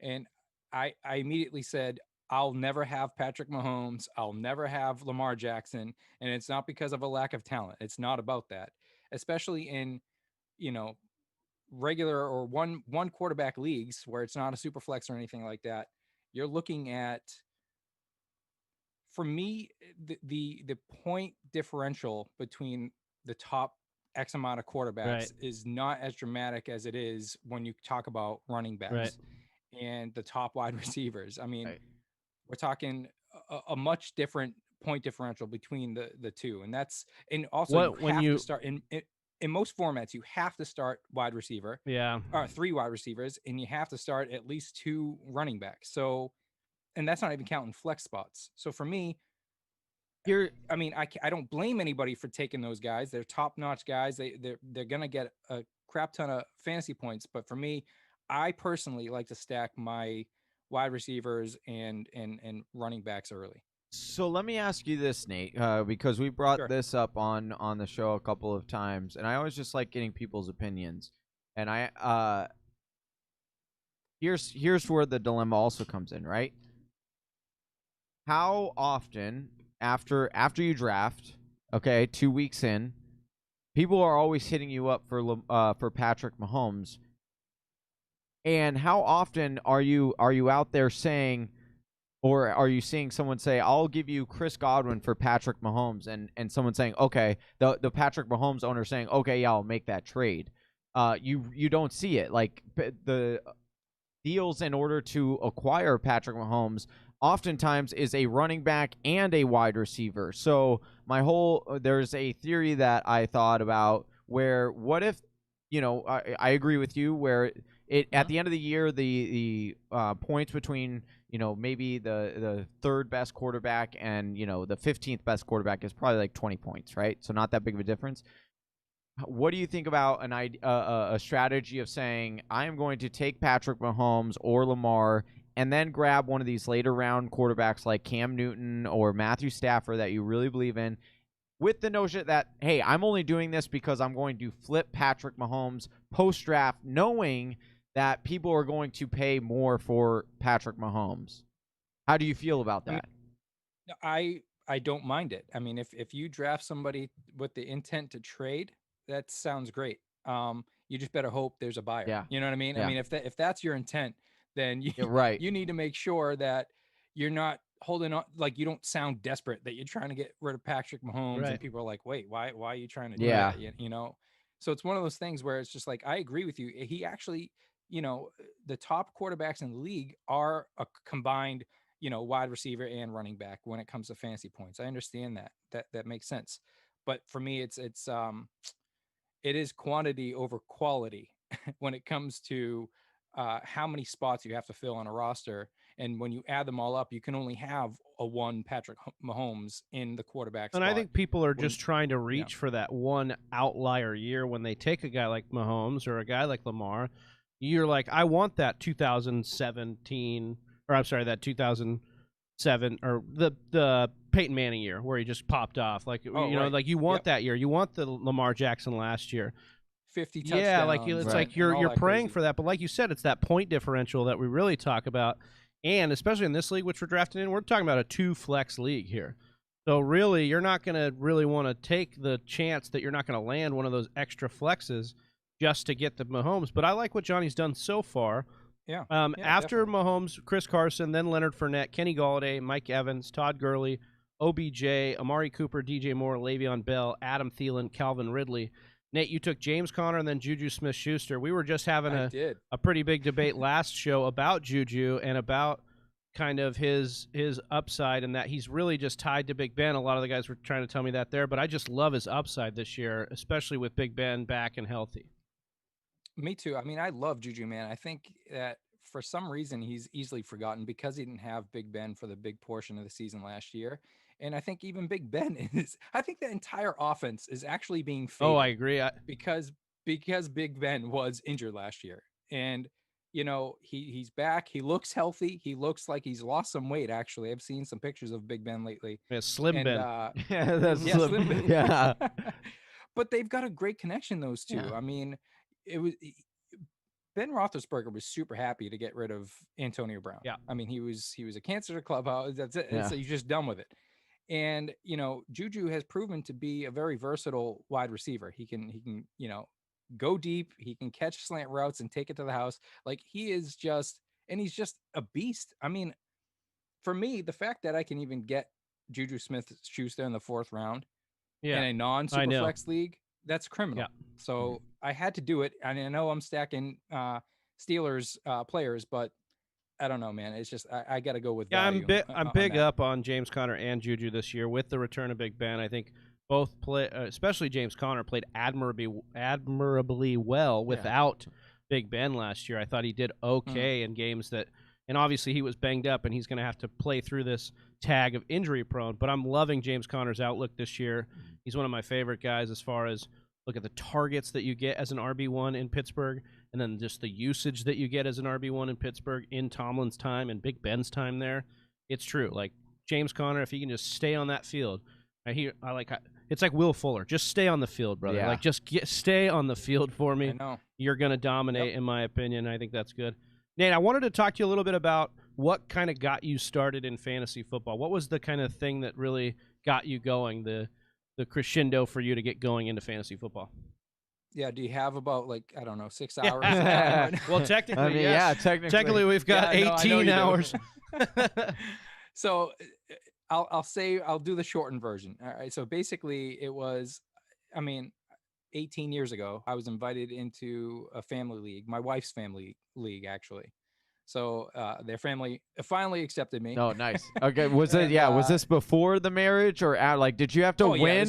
And I immediately said, I'll never have Patrick Mahomes. I'll never have Lamar Jackson. And it's not because of a lack of talent. It's not about that, especially in, regular or one quarterback leagues where it's not a super flex or anything like that. You're looking at, for me, the point differential between the top X amount of quarterbacks is not as dramatic as it is when you talk about running backs and the top wide receivers. I mean, we're talking a much different point differential between the two, and also you have to start in most formats. You have to start wide receiver, 3 wide receivers, and you have to start at least 2 running backs. So. And that's not even counting flex spots. So for me, I don't blame anybody for taking those guys. They're top-notch guys. They're gonna get a crap ton of fantasy points. But for me, I personally like to stack my wide receivers and running backs early. So let me ask you this, Nate, because we brought this up on the show a couple of times, and I always just like getting people's opinions. And here's where the dilemma also comes in, right? How often after you draft, 2 weeks in, people are always hitting you up for Patrick Mahomes, and how often are you out there saying, or are you seeing someone say, "I'll give you Chris Godwin for Patrick Mahomes," and someone saying, "Okay," the Patrick Mahomes owner saying, "Okay, yeah, I'll make that trade." You don't see it. Like the deals in order to acquire Patrick Mahomes oftentimes is a running back and a wide receiver. So there's a theory that I thought about where what if, I agree with you where it at the end of the year the points between maybe the third best quarterback and the 15th best quarterback is probably like 20 points, right? So not that big of a difference. What do you think about a strategy of saying I am going to take Patrick Mahomes or Lamar and then grab one of these later round quarterbacks like Cam Newton or Matthew Stafford that you really believe in, with the notion that, hey, I'm only doing this because I'm going to flip Patrick Mahomes post-draft, knowing that people are going to pay more for Patrick Mahomes. How do you feel about that? I don't mind it. I mean, if you draft somebody with the intent to trade, that sounds great. You just better hope there's a buyer. Yeah. You know what I mean? Yeah. I mean, if that's your intent, then right. you need to make sure that you're not holding on, like you don't sound desperate that you're trying to get rid of Patrick Mahomes and people are like, wait, why are you trying to do that? You know? So it's one of those things where it's just like, I agree with you. He actually, the top quarterbacks in the league are a combined, wide receiver and running back when it comes to fantasy points. I understand that makes sense. But for me, it is quantity over quality when it comes to how many spots you have to fill on a roster. And when you add them all up, you can only have a one Patrick Mahomes in the quarterback spot. And I think people are just trying to reach for that one outlier year when they take a guy like Mahomes or a guy like Lamar. You're like, I want that 2017, or I'm sorry, that 2007, or the Peyton Manning year where he just popped off. Like, like you want that year. You want the Lamar Jackson last year. 50 touchdowns. Yeah, like it's like you're praying for that. But like you said, it's that point differential that we really talk about. And especially in this league, which we're drafting in, we're talking about a 2-flex league here. So really, you're not going to really want to take the chance that you're not going to land one of those extra flexes just to get the Mahomes. But I like what Johnny's done so far. Yeah. After Mahomes, Chris Carson, then Leonard Fournette, Kenny Galladay, Mike Evans, Todd Gurley, OBJ, Amari Cooper, DJ Moore, Le'Veon Bell, Adam Thielen, Calvin Ridley. Nate, you took James Conner and then Juju Smith-Schuster. We were just having a pretty big debate last show about Juju and about kind of his upside, and that he's really just tied to Big Ben. A lot of the guys were trying to tell me that there, but I just love his upside this year, especially with Big Ben back and healthy. Me too. I mean, I love Juju, man. I think that for some reason he's easily forgotten because he didn't have Big Ben for the big portion of the season last year. And I think even Big Ben I think the entire offense is actually being faded. Oh, I agree. Because Big Ben was injured last year. And, he's back. He looks healthy. He looks like he's lost some weight, actually. I've seen some pictures of Big Ben lately. Yeah, Slim Ben. Yeah, that's Slim Ben. Yeah. But they've got a great connection, those two. Yeah. I mean, Ben Roethlisberger was super happy to get rid of Antonio Brown. Yeah. I mean, he was a cancer to clubhouse. That's it. Yeah. So he's just done with it. And, Juju has proven to be a very versatile wide receiver. He can, go deep. He can catch slant routes and take it to the house. Like he's just a beast. I mean, for me, the fact that I can even get Juju Smith-Schuster in the 4th round in a non-superflex league, that's criminal. Yeah. So I had to do it. And I know I'm stacking Steelers players, but I don't know, man. It's just I got to go with value. I'm big up on James Conner and Juju this year with the return of Big Ben. I think both especially James Conner, played admirably well without Big Ben last year. I thought he did okay in games that, and obviously he was banged up and he's going to have to play through this tag of injury prone. But I'm loving James Conner's outlook this year. He's one of my favorite guys as far as look at the targets that you get as an RB1 in Pittsburgh, and then just the usage that you get as an RB1 in Pittsburgh in Tomlin's time and Big Ben's time there. It's true. Like James Conner, if he can just stay on that field, it's like Will Fuller. Just stay on the field, brother. Yeah. Like just stay on the field for me. I know. You're going to dominate, in my opinion. I think that's good. Nate, I wanted to talk to you a little bit about what kind of got you started in fantasy football. What was the kind of thing that really got you going, the crescendo for you to get going into fantasy football? Yeah, do you have about 6 hours? Well, technically, I mean, yes. Technically, we've got 18 hours. So I'll do the shortened version. All right. So basically it was, 18 years ago, I was invited into a family league, my wife's family league, actually. So their family finally accepted me. Oh, nice. Okay, was it? And, Yeah, was this before the marriage or at? Like, did you have to oh, yeah, win?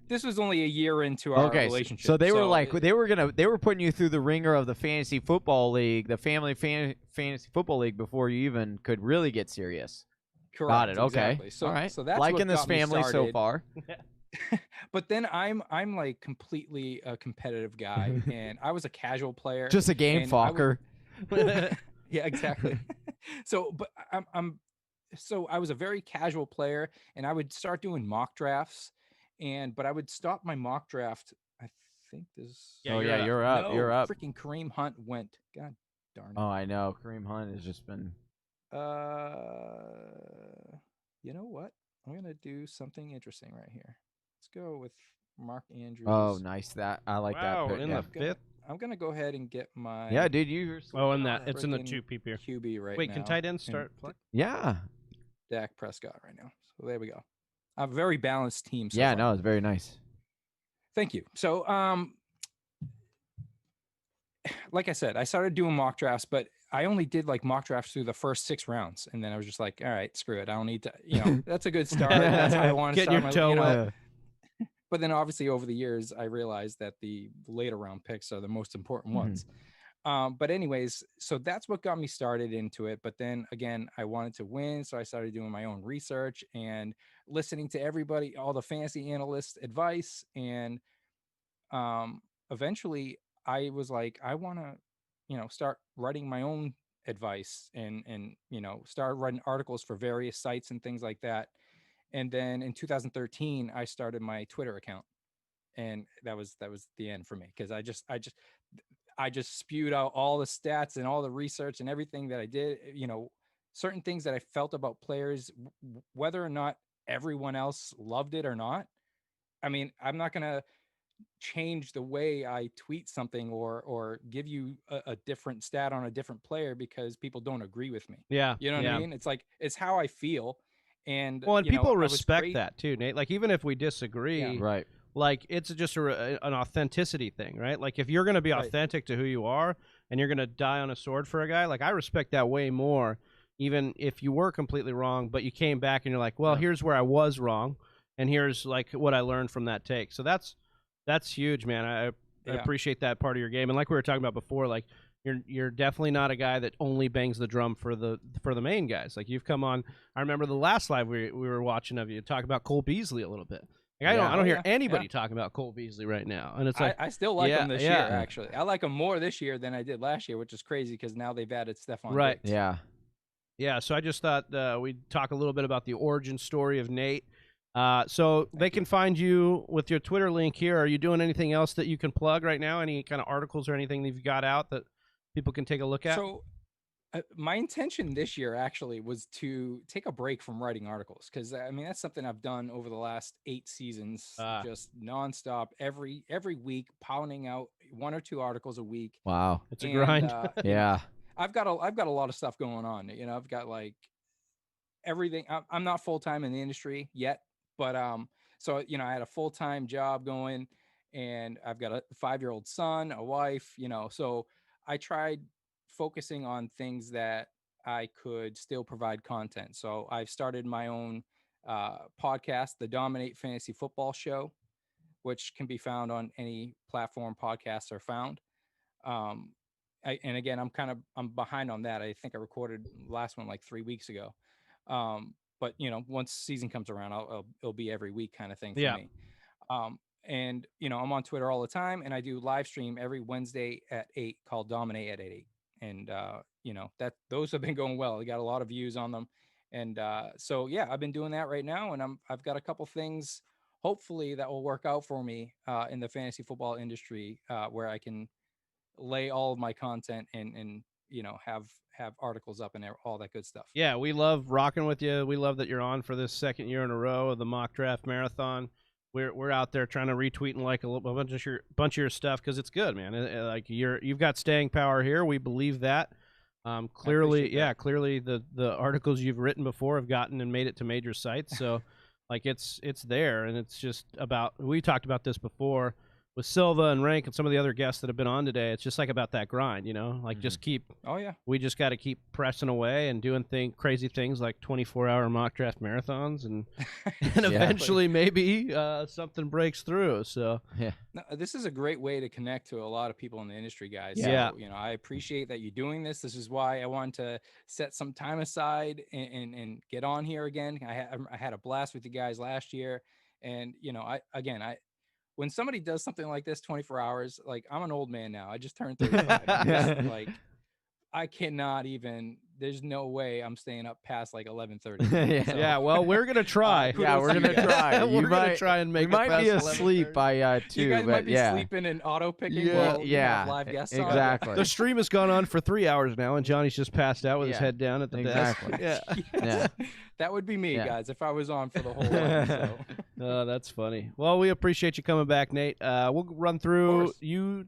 this was only a year into our Okay, relationship. so they were like they were putting you through the ringer of the fantasy football league, the family fantasy football league before you even could really get serious. Correct. Got it. Okay. Exactly. So, all right. So that's liking what this got me family so started. far. But then I'm like completely a competitive guy, and I was a casual player. Just a game fucker. Yeah, exactly. So, but so I was a very casual player, and I would start doing mock drafts, but I would stop my mock draft. I think this. Yeah, you're up. No, you're up. Freaking Kareem Hunt went. God darn it. Oh, I know. Kareem Hunt has just been. You know what? I'm gonna do something interesting right here. Let's go with Mark Andrews. Oh, nice. That I like wow, that. in Yeah. the 5th. I'm gonna go ahead and get my. Yeah, dude, you. Oh, in that it's in the 2 PPR. QB right Wait, now. can tight ends start? Yeah. Dak Prescott right now. So there we go. A very balanced team. So yeah, far. no, it's very nice. Thank you. So, like I said, I started doing mock drafts, but I only did like mock drafts through the first 6 rounds, and then I was just like, all right, screw it. I don't need to. That's a good start. That's how I want to start. Getting your toe in. But then obviously over the years, I realized that the later round picks are the most important ones. But anyways, so that's what got me started into it. But then again, I wanted to win. So I started doing my own research and listening to everybody, all the fantasy analysts' advice. And eventually I was like, I want to, start writing my own advice and start writing articles for various sites and things like that. And then in 2013, I started my Twitter account, and that was the end for me, because I just spewed out all the stats and all the research and everything that I did. Certain things that I felt about players, whether or not everyone else loved it or not. I mean, I'm not gonna change the way I tweet something or give you a different stat on a different player because people don't agree with me. Yeah, you know what I mean? It's like it's how I feel. And people respect that too, Nate. Like, even if we disagree, right? Like, it's just an authenticity thing, right? Like, if you're going to be authentic to who you are and you're going to die on a sword for a guy, like, I respect that way more, even if you were completely wrong, but you came back and you're like, well, here's where I was wrong, and here's like what I learned from that take. So that's huge, man. I appreciate that part of your game. And like we were talking about before, like, you're definitely not a guy that only bangs the drum for the main guys. Like, you've come on. I remember the last live we were watching of you talk about Cole Beasley a little bit. Like, I don't hear anybody talking about Cole Beasley right now, and it's like I still like him this year. Actually, I like him more this year than I did last year, which is crazy because now they've added Stephon Diggs. Yeah. So I just thought we'd talk a little bit about the origin story of Nate. So they can find you with your Twitter link here. Are you doing anything else that you can plug right now? Any kind of articles or anything that you've got out that people can take a look at? So my intention this year actually was to take a break from writing articles, because I mean, that's something I've done over the last 8 seasons, just nonstop, every week, pounding out 1 or 2 articles a week. Wow, it's a grind. Yeah, I've got a lot of stuff going on. I've got like everything. I'm not full time in the industry yet, but so I had a full time job going, and I've got a 5-year-old son, a wife. So I tried focusing on things that I could still provide content. So I've started my own podcast, the Dominate Fantasy Football Show, which can be found on any platform podcasts are found. And again, I'm behind on that. I think I recorded the last one like 3 weeks ago. But once season comes around, it'll be every week kind of thing for me. And I'm on Twitter all the time, and I do live stream every Wednesday at 8 called Dominate at 8. And those have been going well. I got a lot of views on them. And so yeah, I've been doing that right now, and I've got a couple things hopefully that will work out for me in the fantasy football industry, where I can lay all of my content and have articles up and all that good stuff. Yeah, we love rocking with you. We love that you're on for this 2nd year in a row of the mock draft marathon. We're out there trying to retweet and like a bunch of your stuff, because it's good, man. Like, you've got staying power here. We believe that. Clearly, clearly the articles you've written before have gotten and made it to major sites. So like, it's there, and it's just about, we talked about this before. with Silva and Rank and some of the other guests that have been on today, it's just like about that grind, like just keep. Oh yeah. We just got to keep pressing away and doing crazy things like 24-hour mock draft marathons, and eventually maybe something breaks through. So no, this is a great way to connect to a lot of people in the industry, guys. Yeah. So, I appreciate that you're doing this. This is why I wanted to set some time aside and get on here again. I had a blast with you guys last year, and when somebody does something like this 24 hours, like I'm an old man now. I just turned 35. Like I cannot even, there's no way I'm staying up past like 11:30. So, yeah, well, we're going to try. Yeah, we're going to try. We're going to try and make we it might be past asleep by 2, you guys but might be sleeping and auto picking while you have live guests on. Exactly. The stream has gone on for 3 hours now, and Johnny's just passed out with his head down at the desk. Exactly. Yes. That would be me, guys, if I was on for the whole episode. Oh, that's funny. Well, we appreciate you coming back, Nate. We'll run through. You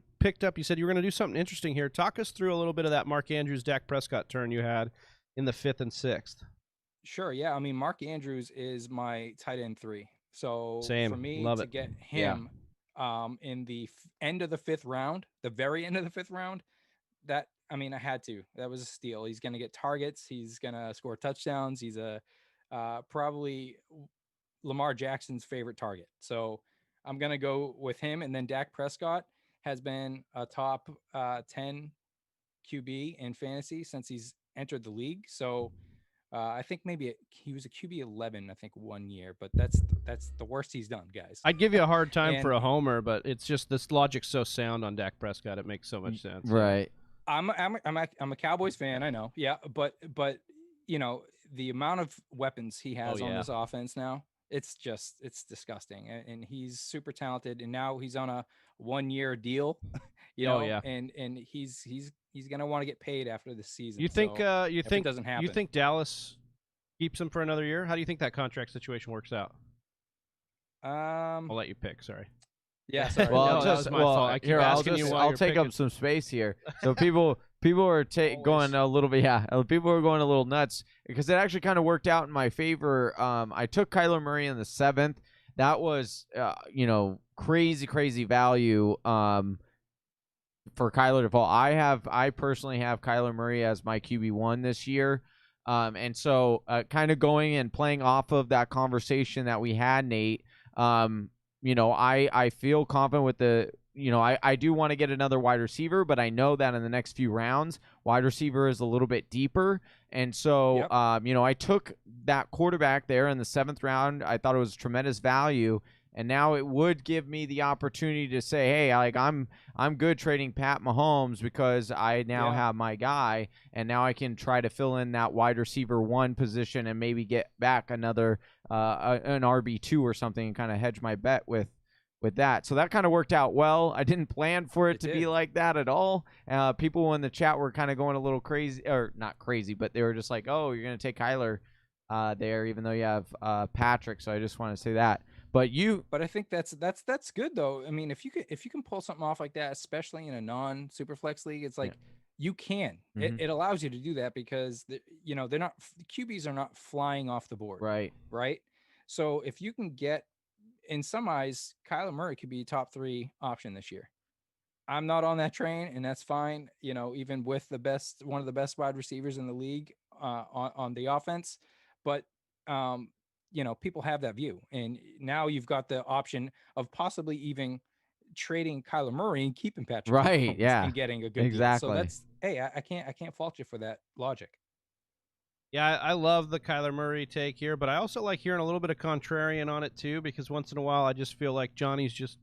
said you were going to do something interesting here. Talk us through a little bit of that Mark Andrews, Dak Prescott turn you had in the 5th and 6th. Sure, yeah. I mean, Mark Andrews is my tight end 3. So Same. for me Love to it. get him in the end of the 5th round, the very end of the 5th round, I had to. That was a steal. He's going to get targets. He's going to score touchdowns. He's probably Lamar Jackson's favorite target. So I'm going to go with him. And then Dak Prescott has been a top 10 QB in fantasy since he's entered the league. So I think maybe he was a QB 11, I think 1 year, but that's the worst he's done, guys. I'd give you a hard time for a homer, but it's just this logic's so sound on Dak Prescott. It makes so much sense. Right. I'm a Cowboys fan. I know. Yeah. But the amount of weapons he has on this offense now, it's disgusting. And he's super talented. And now he's on a 1-year deal, and he's going to want to get paid after the season. You think, if it doesn't happen, you think Dallas keeps him for another year? How do you think that contract situation works out? I'll let you pick. Sorry. Yeah. Sorry. Well, that was my fault. I keep asking you while I'll you're take picking. up some space here. So people are going a little bit. Yeah, people are going a little nuts because it actually kind of worked out in my favor. I took Kyler Murray in the 7th. That was crazy value for Kyler to fall. I personally have Kyler Murray as my QB1 this year. And so kind of going and playing off of that conversation that we had, Nate, I feel confident with the, I do want to get another wide receiver, but I know that in the next few rounds, wide receiver is a little bit deeper. And so, I took that quarterback there in the 7th round. I thought it was tremendous value. And now it would give me the opportunity to say, hey, like I'm good trading Pat Mahomes because I now have my guy, and now I can try to fill in that wide receiver 1 position and maybe get back another an RB2 or something and kind of hedge my bet with that. So that kind of worked out well. I didn't plan for it to be like that at all. People in the chat were kind of going a little crazy, or not crazy, but they were just like, oh, you're going to take Kyler there, even though you have Patrick. So I just want to say that. But I think that's good though. I mean, if you can pull something off like that, especially in a non-super flex league, it's like you can. Mm-hmm. It allows you to do that because they're not, the QBs are not flying off the board. Right. So if you can get, in some eyes, Kyler Murray could be a top 3 option this year. I'm not on that train, and that's fine. Even with one of the best wide receivers in the league on the offense, but people have that view, and now you've got the option of possibly even trading Kyler Murray and keeping Patrick Mahomes and getting a good deal. So that's, hey, I can't fault you for that logic. Yeah, I love the Kyler Murray take here, but I also like hearing a little bit of contrarian on it too, because once in a while I just feel like Johnny's just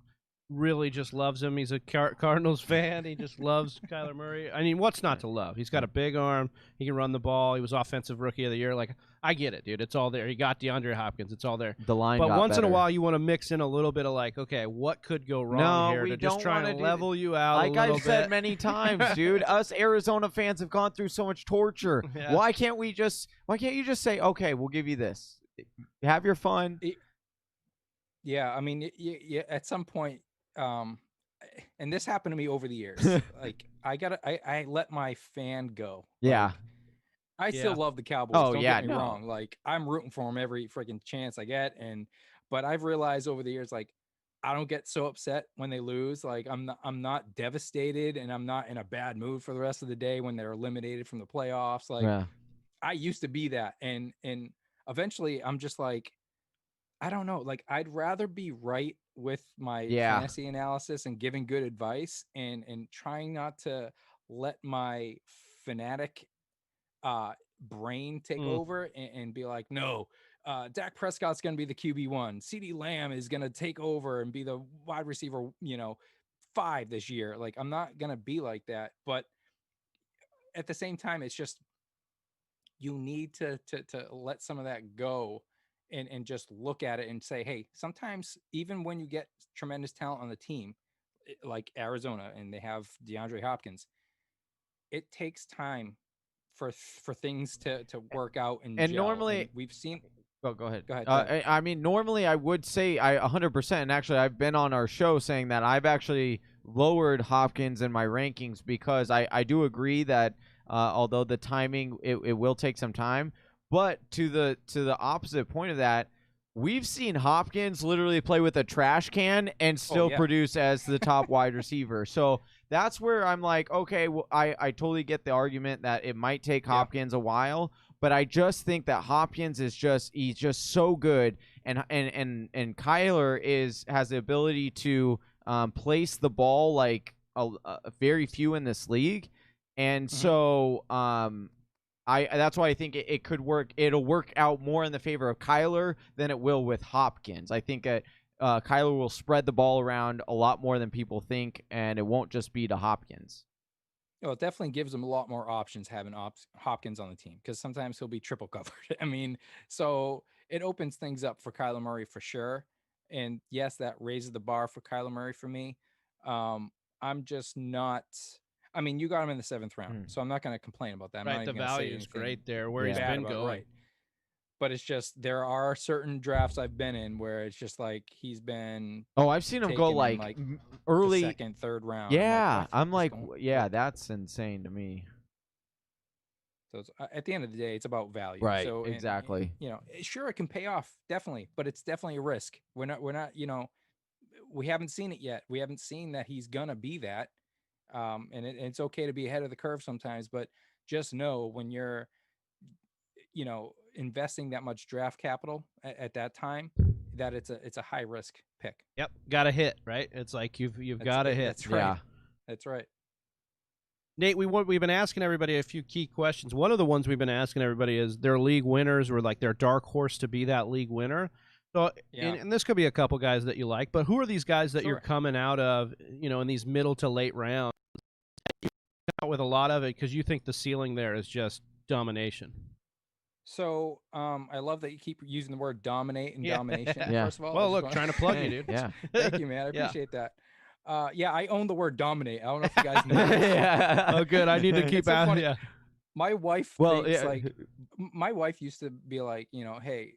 really just loves him. He's a Cardinals fan. He just loves Kyler Murray. I mean, what's not to love? He's got a big arm. He can run the ball. He was offensive rookie of the year. Like, I get it, dude. It's all there. He got DeAndre Hopkins. It's all there. The line but got once better. in a while, you want to mix in a little bit of like, okay, what could go wrong here to just try and level you out like a little I've said bit. many times, dude. Us Arizona fans have gone through so much torture. Yeah. Why can't you just say, okay, we'll give you this. Have your fun. Yeah, I mean, at some point, and this happened to me over the years. Like I let my fan go. Yeah. Like, I still love the Cowboys. Oh, Don't yeah, get me wrong. Like, I'm rooting for them every freaking chance I get. But I've realized over the years, like, I don't get so upset when they lose. Like I'm not devastated, and I'm not in a bad mood for the rest of the day when they're eliminated from the playoffs. Like Yeah. I used to be that, and eventually I'm just like, I don't know. Like I'd rather be right with my Yeah. fantasy analysis and giving good advice, and trying not to let my fanatic brain take over and be like, no, Dak Prescott's going to be the QB1. CeeDee Lamb is going to take over and be the wide receiver, 5 this year. Like I'm not going to be like that. But at the same time, it's just, you need to let some of that go and just look at it and say, hey, sometimes even when you get tremendous talent on the team, like Arizona, and they have DeAndre Hopkins, it takes time for things to work out and gel. Normally, and we've seen. Oh, go ahead. Go ahead. I mean, normally I would say 100%. And actually, I've been on our show saying that I've actually lowered Hopkins in my rankings because I do agree that although the timing it will take some time, but to the opposite point of that, we've seen Hopkins literally play with a trash can and still produce as the top wide receiver. So that's where I'm like, okay, well, I totally get the argument that it might take Hopkins a while, but I just think that Hopkins he's just so good, and Kyler has the ability to place the ball like a very few in this league, and so that's why I think it could work. It'll work out more in the favor of Kyler than it will with Hopkins. I think that Kyler will spread the ball around a lot more than people think, and it won't just be to Hopkins. Well, it definitely gives them a lot more options having Hopkins on the team, because sometimes he'll be triple covered. I mean, so it opens things up for Kyler Murray for sure. And yes, that raises the bar for Kyler Murray for me. I'm just not. I mean, you got him in the 7th round, so I'm not going to complain about that. Right, the value is great there where he's been going. Right. But it's just, there are certain drafts I've been in where it's just like he's been. Oh, I've seen him go like early 2nd, 3rd round. Yeah, I'm like, that's insane to me. So at the end of the day, it's about value. Right. So exactly. Sure, it can pay off, definitely, but it's definitely a risk. We're not. We haven't seen it yet. We haven't seen that he's gonna be that. And it's okay to be ahead of the curve sometimes, but just know when you're, investing that much draft capital at that time, that it's a high risk pick. Yep, got to hit, right? It's like you've got to hit. That's right. Yeah. That's right. Nate, we've been asking everybody a few key questions. One of the ones we've been asking everybody is their league winners, or like their dark horse to be that league winner. So, and this could be a couple guys that you like, but who are these guys that you're coming out of, in these middle to late rounds, out with a lot of it because you think the ceiling there is just domination? So I love that you keep using the word dominate and domination. Yeah. First of all, well, look, trying to plug you, dude. Yeah. Thank you, man. I appreciate that. I own the word dominate. I don't know if you guys know. Yeah. Oh, good. I need to keep out. Yeah. My wife thinks like my wife used to be like, hey,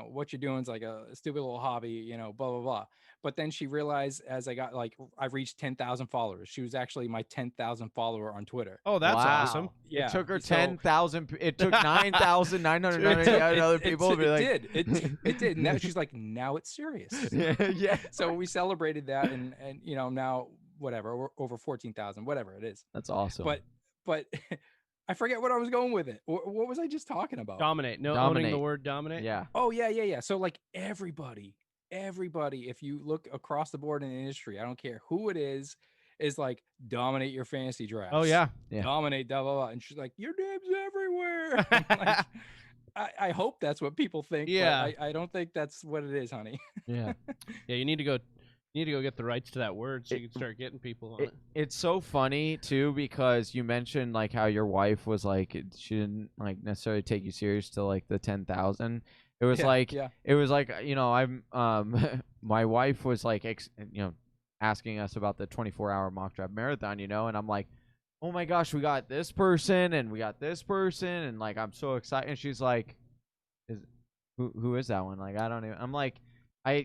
what you're doing is like a stupid little hobby, blah, blah, blah. But then she realized as I reached 10,000 followers. She was actually my 10,000 follower on Twitter. Oh, that's awesome. Yeah. It took her 10,000. It took 9,999 other people to be like. It did. Now she's like, now it's serious. Yeah. So we celebrated that, and now whatever, over 14,000, whatever it is. That's awesome. But I forget what I was going with it. What was I just talking about? Dominate. Owning the word dominate. Yeah. Oh, yeah. So like everybody, if you look across the board in the industry, I don't care who it is like, dominate your fantasy drafts. Oh, yeah. Dominate, blah, blah, blah. And she's like, your name's everywhere. Like, I hope that's what people think. Yeah. But I don't think that's what it is, honey. Yeah. Yeah, you need to go get the rights to that word so you can start getting people on it. It's so funny too, because you mentioned like how your wife was like, she didn't like necessarily take you serious to like the 10,000. It was it was like, I'm my wife was like asking us about the 24-hour mock draft marathon, and I'm like, oh my gosh, we got this person and we got this person, and like I'm so excited. And she's like, who is that one? Like, I don't even. I'm like, I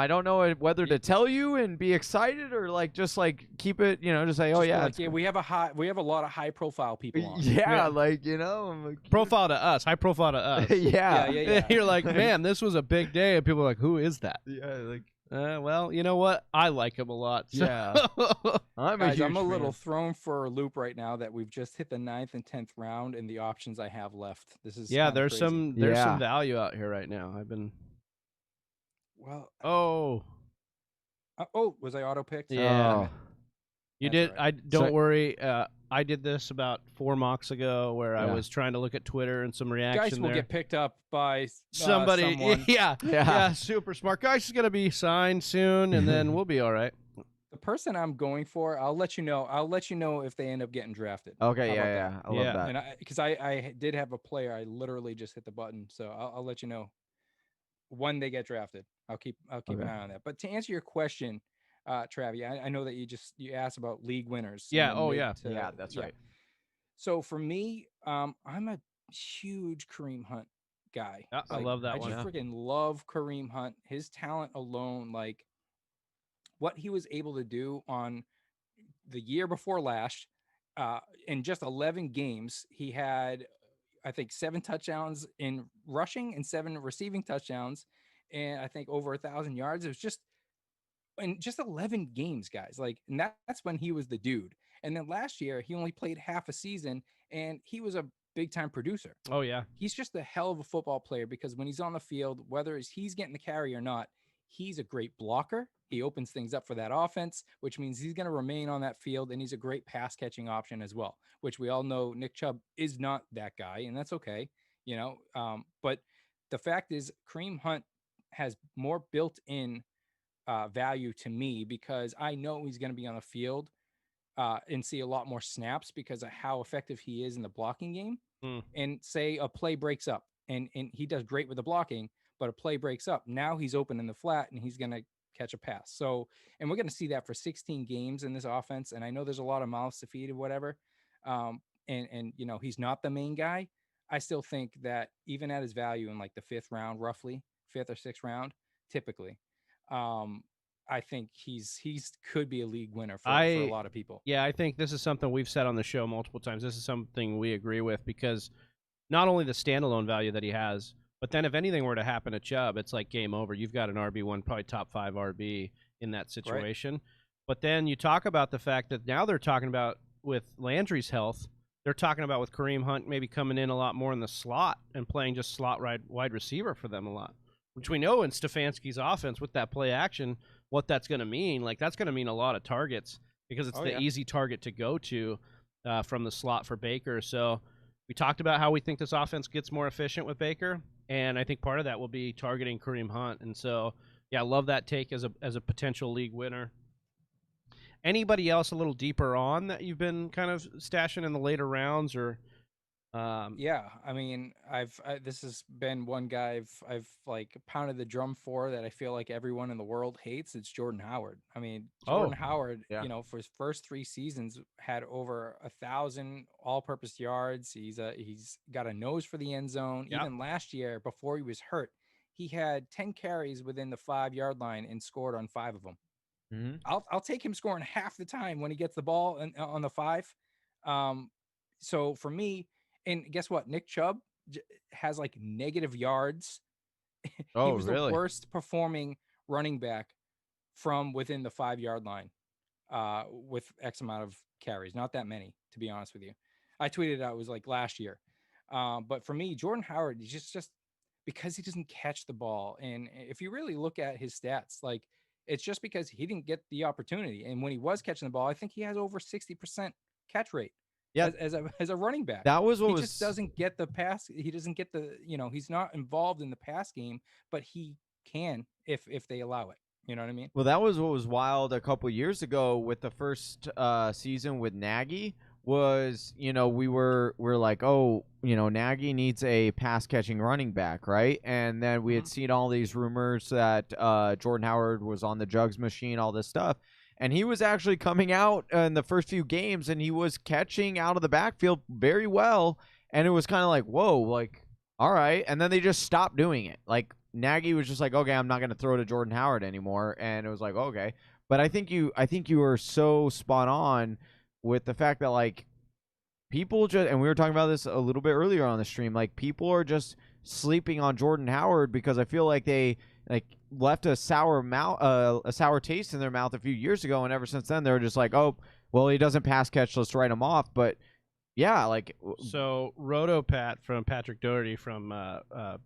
don't know whether to tell you and be excited or like just like keep it, just say, oh yeah, like, we have a lot of high profile people on. Yeah, like I'm like, profile to us, high profile to us. Yeah. You're like, man, this was a big day, and people are like, who is that? Yeah, like Well, you know what? I like him a lot. So. Yeah. I'm a little thrown for a loop right now that we've just hit the 9th and 10th round and the options I have left. This is there's crazy. some value out here right now. I've been oh, was I auto picked? Yeah. You did. Right. Don't worry. I did this about 4 mocks ago where I was trying to look at Twitter and some reaction Geist will there. get picked up by somebody. someone. Yeah, super smart. Geist is going to be signed soon, and then we'll be all right. The person I'm going for, I'll let you know. I'll let you know if they end up getting drafted. Okay, How about yeah. that? I love that. And because I did have a player, I literally just hit the button, so I'll let you know when they get drafted. I'll keep an eye on that. But to answer your question, Travi, I know that you asked about league winners. Yeah. That's right. So for me, I'm a huge Kareem Hunt guy. I love that one. I just freaking love Kareem Hunt. His talent alone, like what he was able to do on the year before last, in just 11 games, he had, I think, 7 touchdowns in rushing and 7 receiving touchdowns, and I think over 1,000 yards. It was just in just 11 games, guys. Like, and that's when he was the dude. And then last year, he only played half a season, and he was a big-time producer. Oh, yeah. He's just a hell of a football player because when he's on the field, whether he's getting the carry or not, he's a great blocker. He opens things up for that offense, which means he's going to remain on that field, and he's a great pass-catching option as well, which we all know Nick Chubb is not that guy, and that's okay, you know. But the fact is, Kareem Hunt has more built-in value to me because I know he's going to be on the field and see a lot more snaps because of how effective he is in the blocking game. And say a play breaks up and he does great with the blocking, but a play breaks up. Now he's open in the flat and he's going to catch a pass. So, and we're going to see that for 16 games in this offense. And I know there's a lot of mouths to feed or whatever. And you know, he's not the main guy. I still think that even at his value in like the 5th round, roughly 5th or 6th round, typically, I think he's could be a league winner for a lot of people. Yeah, I think this is something we've said on the show multiple times. This is something we agree with because not only the standalone value that he has, but then if anything were to happen to Chubb, it's like game over. You've got an RB1, probably top 5 RB in that situation. Right. But then you talk about the fact that now they're talking about with Landry's health, they're talking about with Kareem Hunt maybe coming in a lot more in the slot and playing just slot wide receiver for them a lot, which we know in Stefanski's offense with that play action, what that's going to mean. Like, that's going to mean a lot of targets because it's easy target to go to from the slot for Baker. So we talked about how we think this offense gets more efficient with Baker, and I think part of that will be targeting Kareem Hunt. And so, yeah, I love that take as a potential league winner. Anybody else a little deeper on that you've been kind of stashing in the later rounds or – yeah, I mean, this has been one guy I've like pounded the drum for that I feel like everyone in the world hates. It's Jordan Howard. I mean, Jordan Howard, you know, for his first 3 seasons had over 1,000 all-purpose yards. He's got a nose for the end zone. Yep. Even last year, before he was hurt, he had 10 carries within the 5-yard line and scored on 5 of them. Mm-hmm. I'll take him scoring half the time when he gets the ball on the 5. So for me. And guess what? Nick Chubb has like negative yards. He was the worst performing running back from within the 5-yard line with X amount of carries. Not that many, to be honest with you. I tweeted out it was like last year. But for me, Jordan Howard is just because he doesn't catch the ball. And if you really look at his stats, like it's just because he didn't get the opportunity. And when he was catching the ball, I think he has over 60% catch rate. Yeah, as a running back, that was what he just doesn't get the pass. He doesn't get the, you know, he's not involved in the pass game, but he can if they allow it. You know what I mean? Well, that was what was wild a couple years ago with the first season with Nagy. Was, you know, we're like, oh, you know, Nagy needs a pass catching running back, right? And then we had seen all these rumors that Jordan Howard was on the jugs machine, all this stuff. And he was actually coming out in the first few games, and he was catching out of the backfield very well. And it was kind of like, whoa, like, all right. And then they just stopped doing it. Like, Nagy was just like, okay, I'm not going to throw to Jordan Howard anymore. And it was like, okay. But I think you were so spot on with the fact that, like, people just, and we were talking about this a little bit earlier on the stream, like people are just sleeping on Jordan Howard because I feel like they left a sour taste in their mouth a few years ago, and ever since then they're just like, oh, well, he doesn't pass catch, let's write him off. But yeah, like so RotoPat from Patrick Doherty from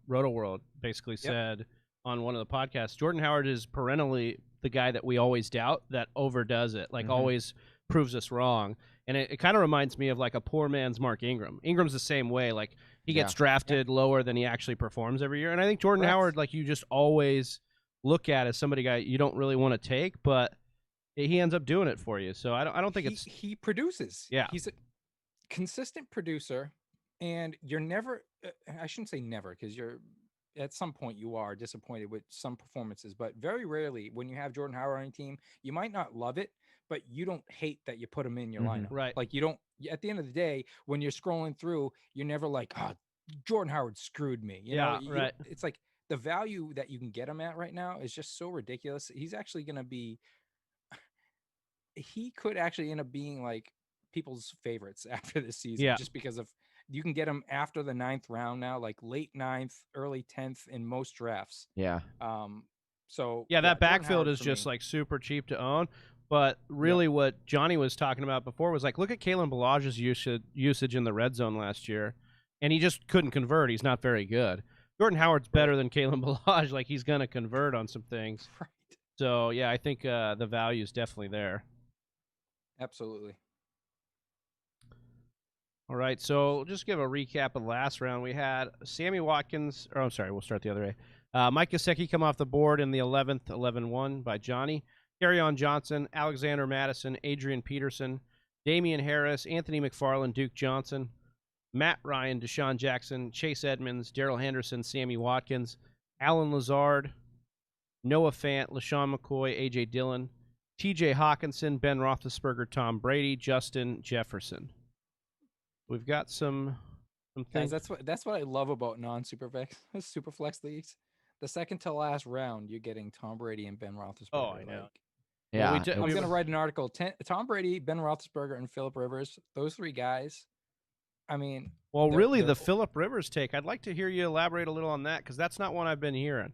Roto World basically said on one of the podcasts, Jordan Howard is perennially the guy that we always doubt, that overdoes it, like always proves us wrong. And it kind of reminds me of like a poor man's Mark Ingram. Ingram's the same way. Like he gets drafted lower than he actually performs every year. And I think Jordan Howard, like you just always look at as somebody guy you don't really want to take, but he ends up doing it for you. So I don't think he produces. Yeah. He's a consistent producer, and you're never, I shouldn't say never, because you're at some point you are disappointed with some performances, but very rarely when you have Jordan Howard on your team, you might not love it, but you don't hate that you put him in your lineup. Right. Like you don't, at the end of the day, when you're scrolling through, you're never like, oh, Jordan Howard screwed me. You know, right. It's like the value that you can get him at right now is just so ridiculous. He's actually going to be, he could actually end up being like people's favorites after this season, just because of, you can get him after the 9th round now, like late 9th, early 10th in most drafts. Yeah. So that backfield is just like super cheap to own. But really what Johnny was talking about before was like, look at Kalen Ballage's usage in the red zone last year, and he just couldn't convert. He's not very good. Jordan Howard's better than Kalen Ballage. Like he's going to convert on some things. Right. So yeah, I think the value is definitely there. Absolutely. All right, so just give a recap of the last round. We had Sammy Watkins, or I'm sorry, we'll start the other way. Mike Gesicki come off the board in the 11th, 11-1 by Johnny. Kerryon Johnson, Alexander Madison, Adrian Peterson, Damian Harris, Anthony McFarland, Duke Johnson, Matt Ryan, Deshaun Jackson, Chase Edmonds, Darrell Henderson, Sammy Watkins, Alan Lazard, Noah Fant, LaShawn McCoy, A.J. Dillon, T.J. Hawkinson, Ben Roethlisberger, Tom Brady, Justin Jefferson. We've got some things. Guys, that's what I love about superflex leagues. The second to last round, you're getting Tom Brady and Ben Roethlisberger. Oh, I know. Yeah, I'm going to write an article. Tom Brady, Ben Roethlisberger, and Phillip Rivers. Those three guys. I mean, well, really, the Phillip Rivers take. I'd like to hear you elaborate a little on that because that's not one I've been hearing.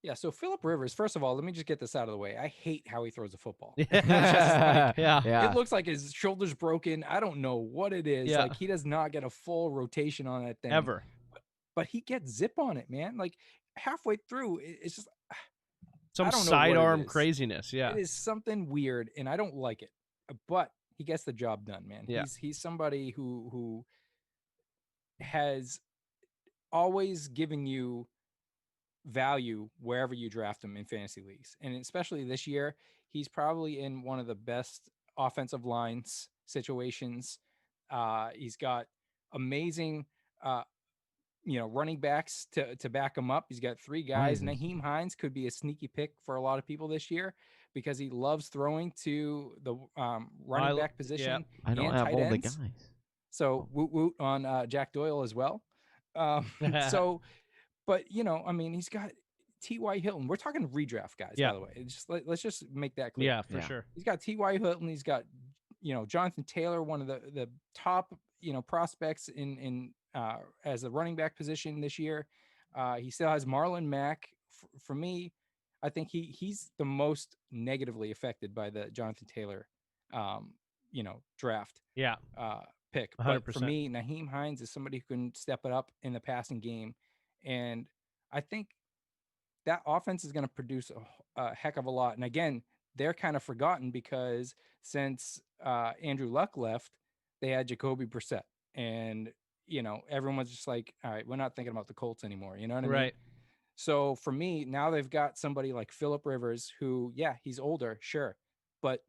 Yeah, so Phillip Rivers, first of all, let me just get this out of the way. I hate how he throws a football. It looks like his shoulder's broken. I don't know what it is. Like he does not get a full rotation on that thing. Ever. But he gets zip on it, man. Like halfway through, it's just some sidearm craziness. Yeah. It is something weird, and I don't like it. But he gets the job done, man. Yeah. He's somebody who has always given you value wherever you draft him in fantasy leagues. And especially this year, he's probably in one of the best offensive lines situations. He's got amazing running backs to back him up. He's got three guys. Nyheim Hines could be a sneaky pick for a lot of people this year because he loves throwing to the running back position. Yeah. I don't have all the guys. So woot woot on Jack Doyle as well. But I mean, he's got T.Y. Hilton. We're talking redraft guys, by the way. Let's just make that clear. Yeah, for sure. He's got T.Y. Hilton. He's got Jonathan Taylor, one of the top prospects in as a running back position this year. He still has Marlon Mack. For me, I think he's the most negatively affected by the Jonathan Taylor, draft. Yeah. Pick. 100%. But for me, Nyheim Hines is somebody who can step it up in the passing game. And I think that offense is going to produce a heck of a lot. And again, they're kind of forgotten because since Andrew Luck left, they had Jacoby Brissett. And, everyone's just like, all right, we're not thinking about the Colts anymore. You know what I mean? Right. So for me, now they've got somebody like Phillip Rivers who, he's older, sure, but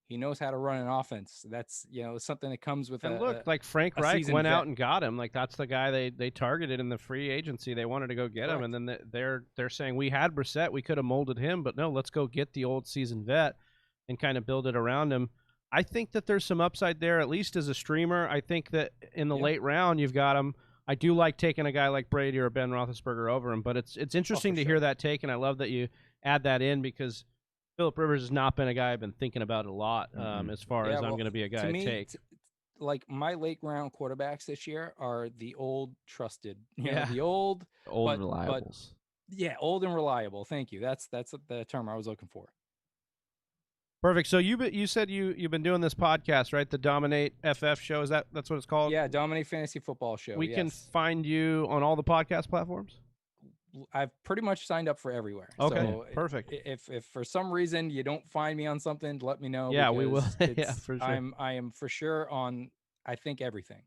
he knows how to run an offense. That's, something that comes with like Frank Reich went out and got him. Like that's the guy they targeted in the free agency. They wanted to go get him. And then they're saying we had Brissett. We could have molded him, but no, let's go get the old seasoned vet and kind of build it around him. I think that there's some upside there, at least as a streamer. I think that in the late round, you've got him. I do like taking a guy like Brady or Ben Roethlisberger over him, but it's interesting to hear that take, and I love that you add that in because Phillip Rivers has not been a guy I've been thinking about a lot as far as I'm going to be a guy to take. like my late round quarterbacks this year are the old trusted, Yeah. the old, Old but reliables. yeah, old and reliable. Thank you. That's the term I was looking for. Perfect. So you said you've been doing this podcast, right? The Dominate FF show. That's what it's called? Yeah, Dominate Fantasy Football Show. We can yes. find you on all the podcast platforms? I've pretty much signed up for everywhere. Okay, So perfect. If for some reason you don't find me on something, let me know. Yeah, we will. Because Yeah, for sure. I am for sure on, I think, everything.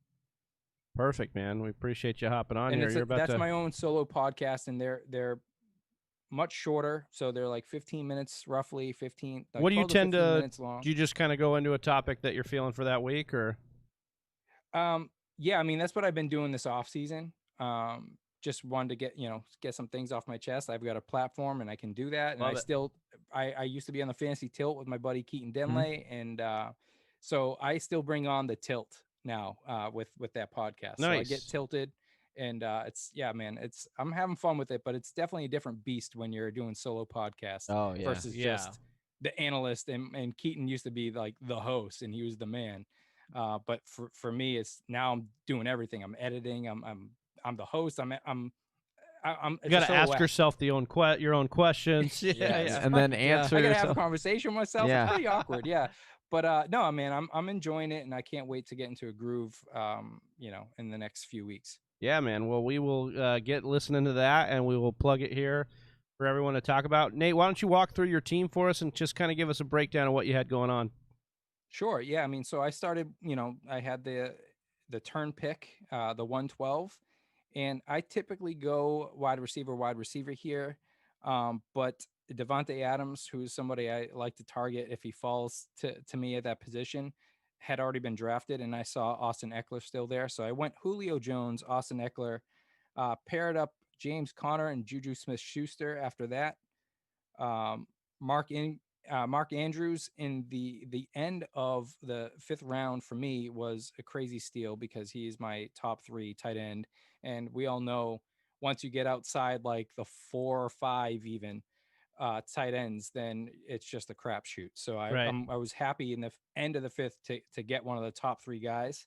Perfect, man. We appreciate you hopping on And here. that's my own solo podcast, and they're much shorter, so they're like 15 minutes, roughly 15. Like what do you 12 to tend 15 to? minutes long. Do you just kind of go into a topic that you're feeling for that week, or? Yeah, I mean that's what I've been doing this off season. Just wanted to get some things off my chest. I've got a platform and I can do that. Love And it. I used to be on the Fantasy Tilt with my buddy Keaton Mm-hmm. Denley, and so I still bring on the Tilt now with that podcast. Nice. So I get tilted, and I'm having fun with it, but it's definitely a different beast when you're doing solo podcasts versus just the analyst. And Keaton used to be like the host, and he was the man. But for me, it's now I'm doing everything. I'm editing. I'm the host. I'm You got to ask yourself your own questions. And then answer. I gotta yourself. have a conversation with myself. Yeah. It's pretty awkward. Yeah. But no, man, I'm enjoying it, and I can't wait to get into a groove. In the next few weeks. Yeah, man. Well, we will get listening to that, and we will plug it here for everyone to talk about. Nate, why don't you walk through your team for us and just kind of give us a breakdown of what you had going on? Sure. Yeah. I mean, so I started. I had the turn pick, the 112, and I typically go wide receiver here. But Devontae Adams, who's somebody I like to target if he falls to me at that position, had already been drafted, and I saw Austin Eckler still there. So I went Julio Jones, Austin Eckler, paired up James Conner and Juju Smith-Schuster after that. Mark Andrews in the end of the 5th round for me was a crazy steal because he's my top 3 tight end. And we all know once you get outside like the 4 or 5 even tight ends, then it's just a crapshoot. So I was happy in the end of the 5th to get one of the top 3 guys.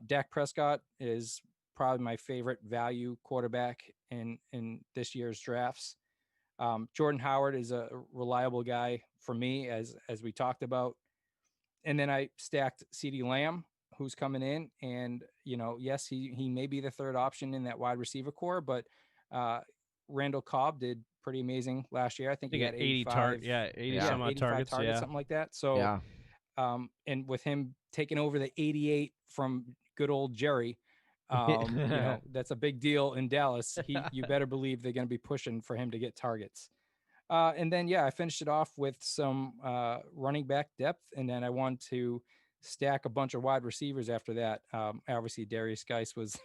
Dak Prescott is probably my favorite value quarterback in this year's drafts. Jordan Howard is a reliable guy for me, as we talked about. And then I stacked CeeDee Lamb, who's coming in, and yes, he may be the 3rd option in that wide receiver core, but Randall Cobb did pretty amazing last year. I think he had 80 targets, some odd targets, something like that. So, and with him taking over the 88 from good old Jerry, that's a big deal in Dallas. You better believe they're going to be pushing for him to get targets. And then, I finished it off with some running back depth, and then I wanted to stack a bunch of wide receivers after that. Obviously, Darius Geis was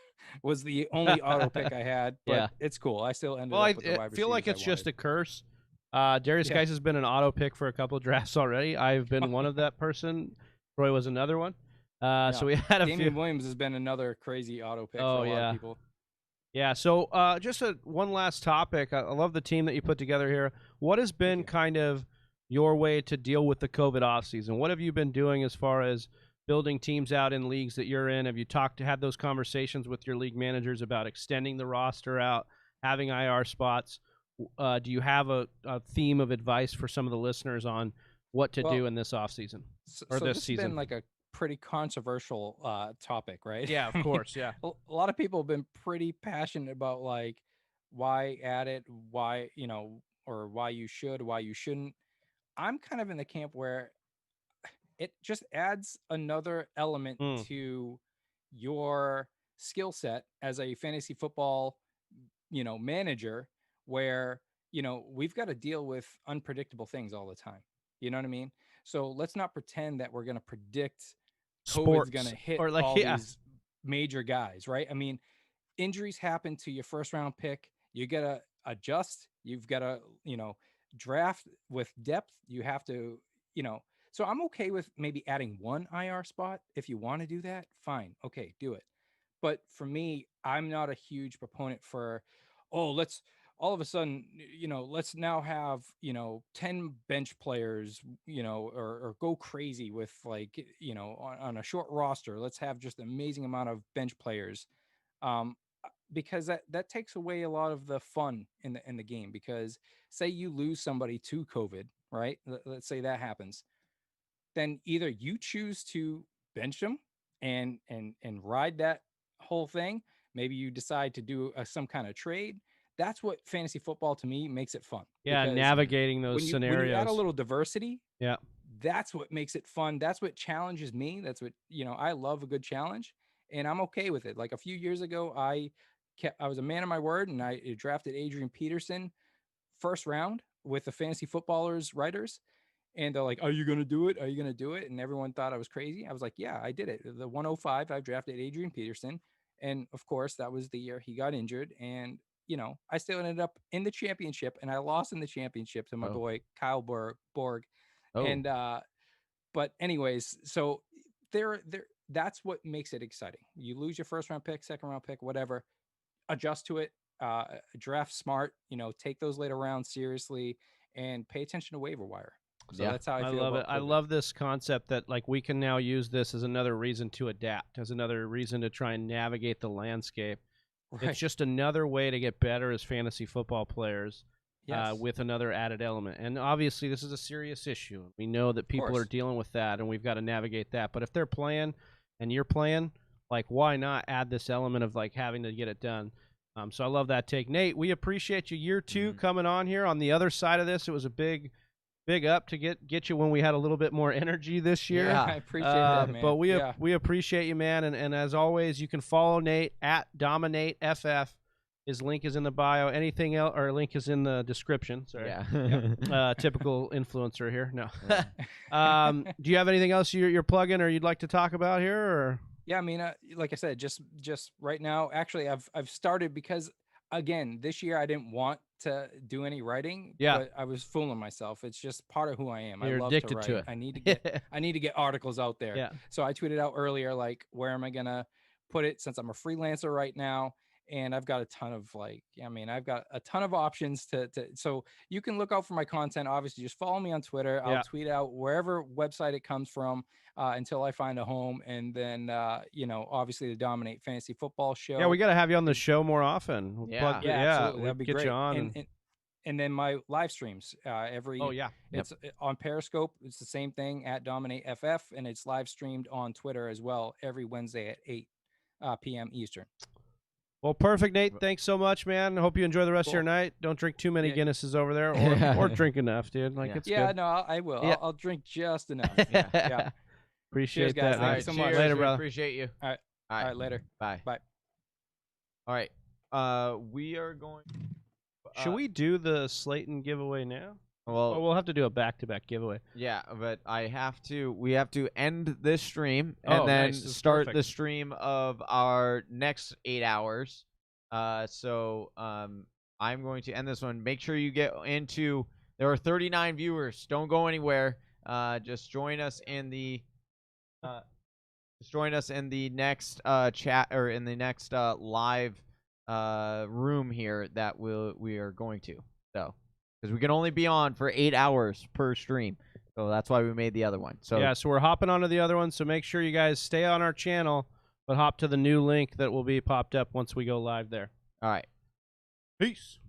the only auto pick I had, but it's cool. I still ended up with the wide receivers. I feel like it's just a curse. Darius Geis has been an auto pick for a couple of drafts already. I've been one of that person. Troy was another one. So we had Damian Williams has been another crazy auto pick for a lot of people. Yeah, so just one last topic. I love the team that you put together here. What has been kind of your way to deal with the COVID offseason? What have you been doing as far as building teams out in leagues that you're in? Have you had those conversations with your league managers about extending the roster out, having IR spots? Do you have a theme of advice for some of the listeners on what to do in this offseason or this season? Has been like a pretty controversial topic, right? Yeah, of course. Yeah. A lot of people have been pretty passionate about like why add it, why, or why you should, why you shouldn't. I'm kind of in the camp where it just adds another element to your skill set as a fantasy football, manager, where, we've got to deal with unpredictable things all the time. You know what I mean? So let's not pretend that we're going to predict COVID's going to hit or all these major guys, right? I mean, injuries happen to your 1st round pick. You got to adjust. You've got to, draft with depth. You have to, so I'm okay with maybe adding 1 IR spot. If you want to do that, fine. Okay, do it. But for me, I'm not a huge proponent for, let's all of a sudden, let's now have, 10 bench players, or go crazy with like, on a short roster. Let's have just an amazing amount of bench players. Because that takes away a lot of the fun in the game. Because say you lose somebody to COVID, right? Let's say that happens. Then either you choose to bench them and ride that whole thing. Maybe you decide to do some kind of trade. That's what fantasy football to me makes it fun. Yeah, because navigating those when scenarios. you add a little diversity, yeah, that's what makes it fun. That's what challenges me. That's what, I love a good challenge, and I'm okay with it. Like a few years ago, I was a man of my word, and I drafted Adrian Peterson first round with the Fantasy Footballers writers. And they're like, "Are you going to do it? Are you going to do it?" And everyone thought I was crazy. I was like, "Yeah, I did it." The 105, I drafted Adrian Peterson. And of course, that was the year he got injured. And, I still ended up in the championship, and I lost in the championship to my boy, Kyle Borg. And, but anyways, so that's what makes it exciting. You lose your first round pick, second round pick, whatever, adjust to it, draft smart, take those later rounds seriously, and pay attention to waiver wire. So that's how I feel love about it. I love this concept that like we can now use this as another reason to adapt, as another reason to try and navigate the landscape. Right. It's just another way to get better as fantasy football players. With another added element. And obviously this is a serious issue. We know that people are dealing with that, and we've got to navigate that. But if they're playing and you're playing, like, why not add this element of like having to get it done? So I love that take. Nate, we appreciate you year 2 coming on here. On the other side of this, it was a big up to get you when we had a little bit more energy this year. Yeah, I appreciate that, man. But we appreciate you, man. And as always, you can follow Nate at DominateFF. His link is in the bio. Anything else, or link is in the description. Sorry. Yeah. Typical influencer here. No. Do you have anything else you're plugging or you'd like to talk about here? Or yeah, I mean, like I said, just right now. Actually, I've started because again, this year I didn't want to do any writing. Yeah. But I was fooling myself. It's just part of who I am. You're I love addicted to write. to it. I need to get articles out there. Yeah. So I tweeted out earlier, like, where am I gonna put it since I'm a freelancer right now? And I've got a ton of I've got a ton of options to so you can look out for my content. Obviously, just follow me on Twitter. I'll tweet out wherever website it comes from until I find a home. And then, obviously the Dominate Fantasy Football Show. Yeah, we got to have you on the show more often. Absolutely. That'd be get great. you on. And then my live streams it's on Periscope. It's the same thing at Dominate FF, and it's live streamed on Twitter as well every Wednesday at 8 p.m. Eastern. Well, perfect, Nate. Thanks so much, man. I hope you enjoy the rest of your night. Don't drink too many Guinnesses over there, or drink enough, dude. Like it's good. No, I will. Yeah. I'll drink just enough. Appreciate Cheers, guys. that. Thanks so much. Later, brother. Appreciate you. All right. Later. Bye. Bye. All right. We are going. Should we do the Slayton giveaway now? Well, we'll have to do a back-to-back giveaway. Yeah, but we have to end this stream and then start the stream of our next 8 hours. So I'm going to end this one. Make sure you get into. There are 39 viewers. Don't go anywhere. Just join us in the. Next chat or in the next live room here that we are going to. So. Because we can only be on for 8 hours per stream. So that's why we made the other one. So so we're hopping onto the other one. So make sure you guys stay on our channel, but hop to the new link that will be popped up once we go live there. All right. Peace.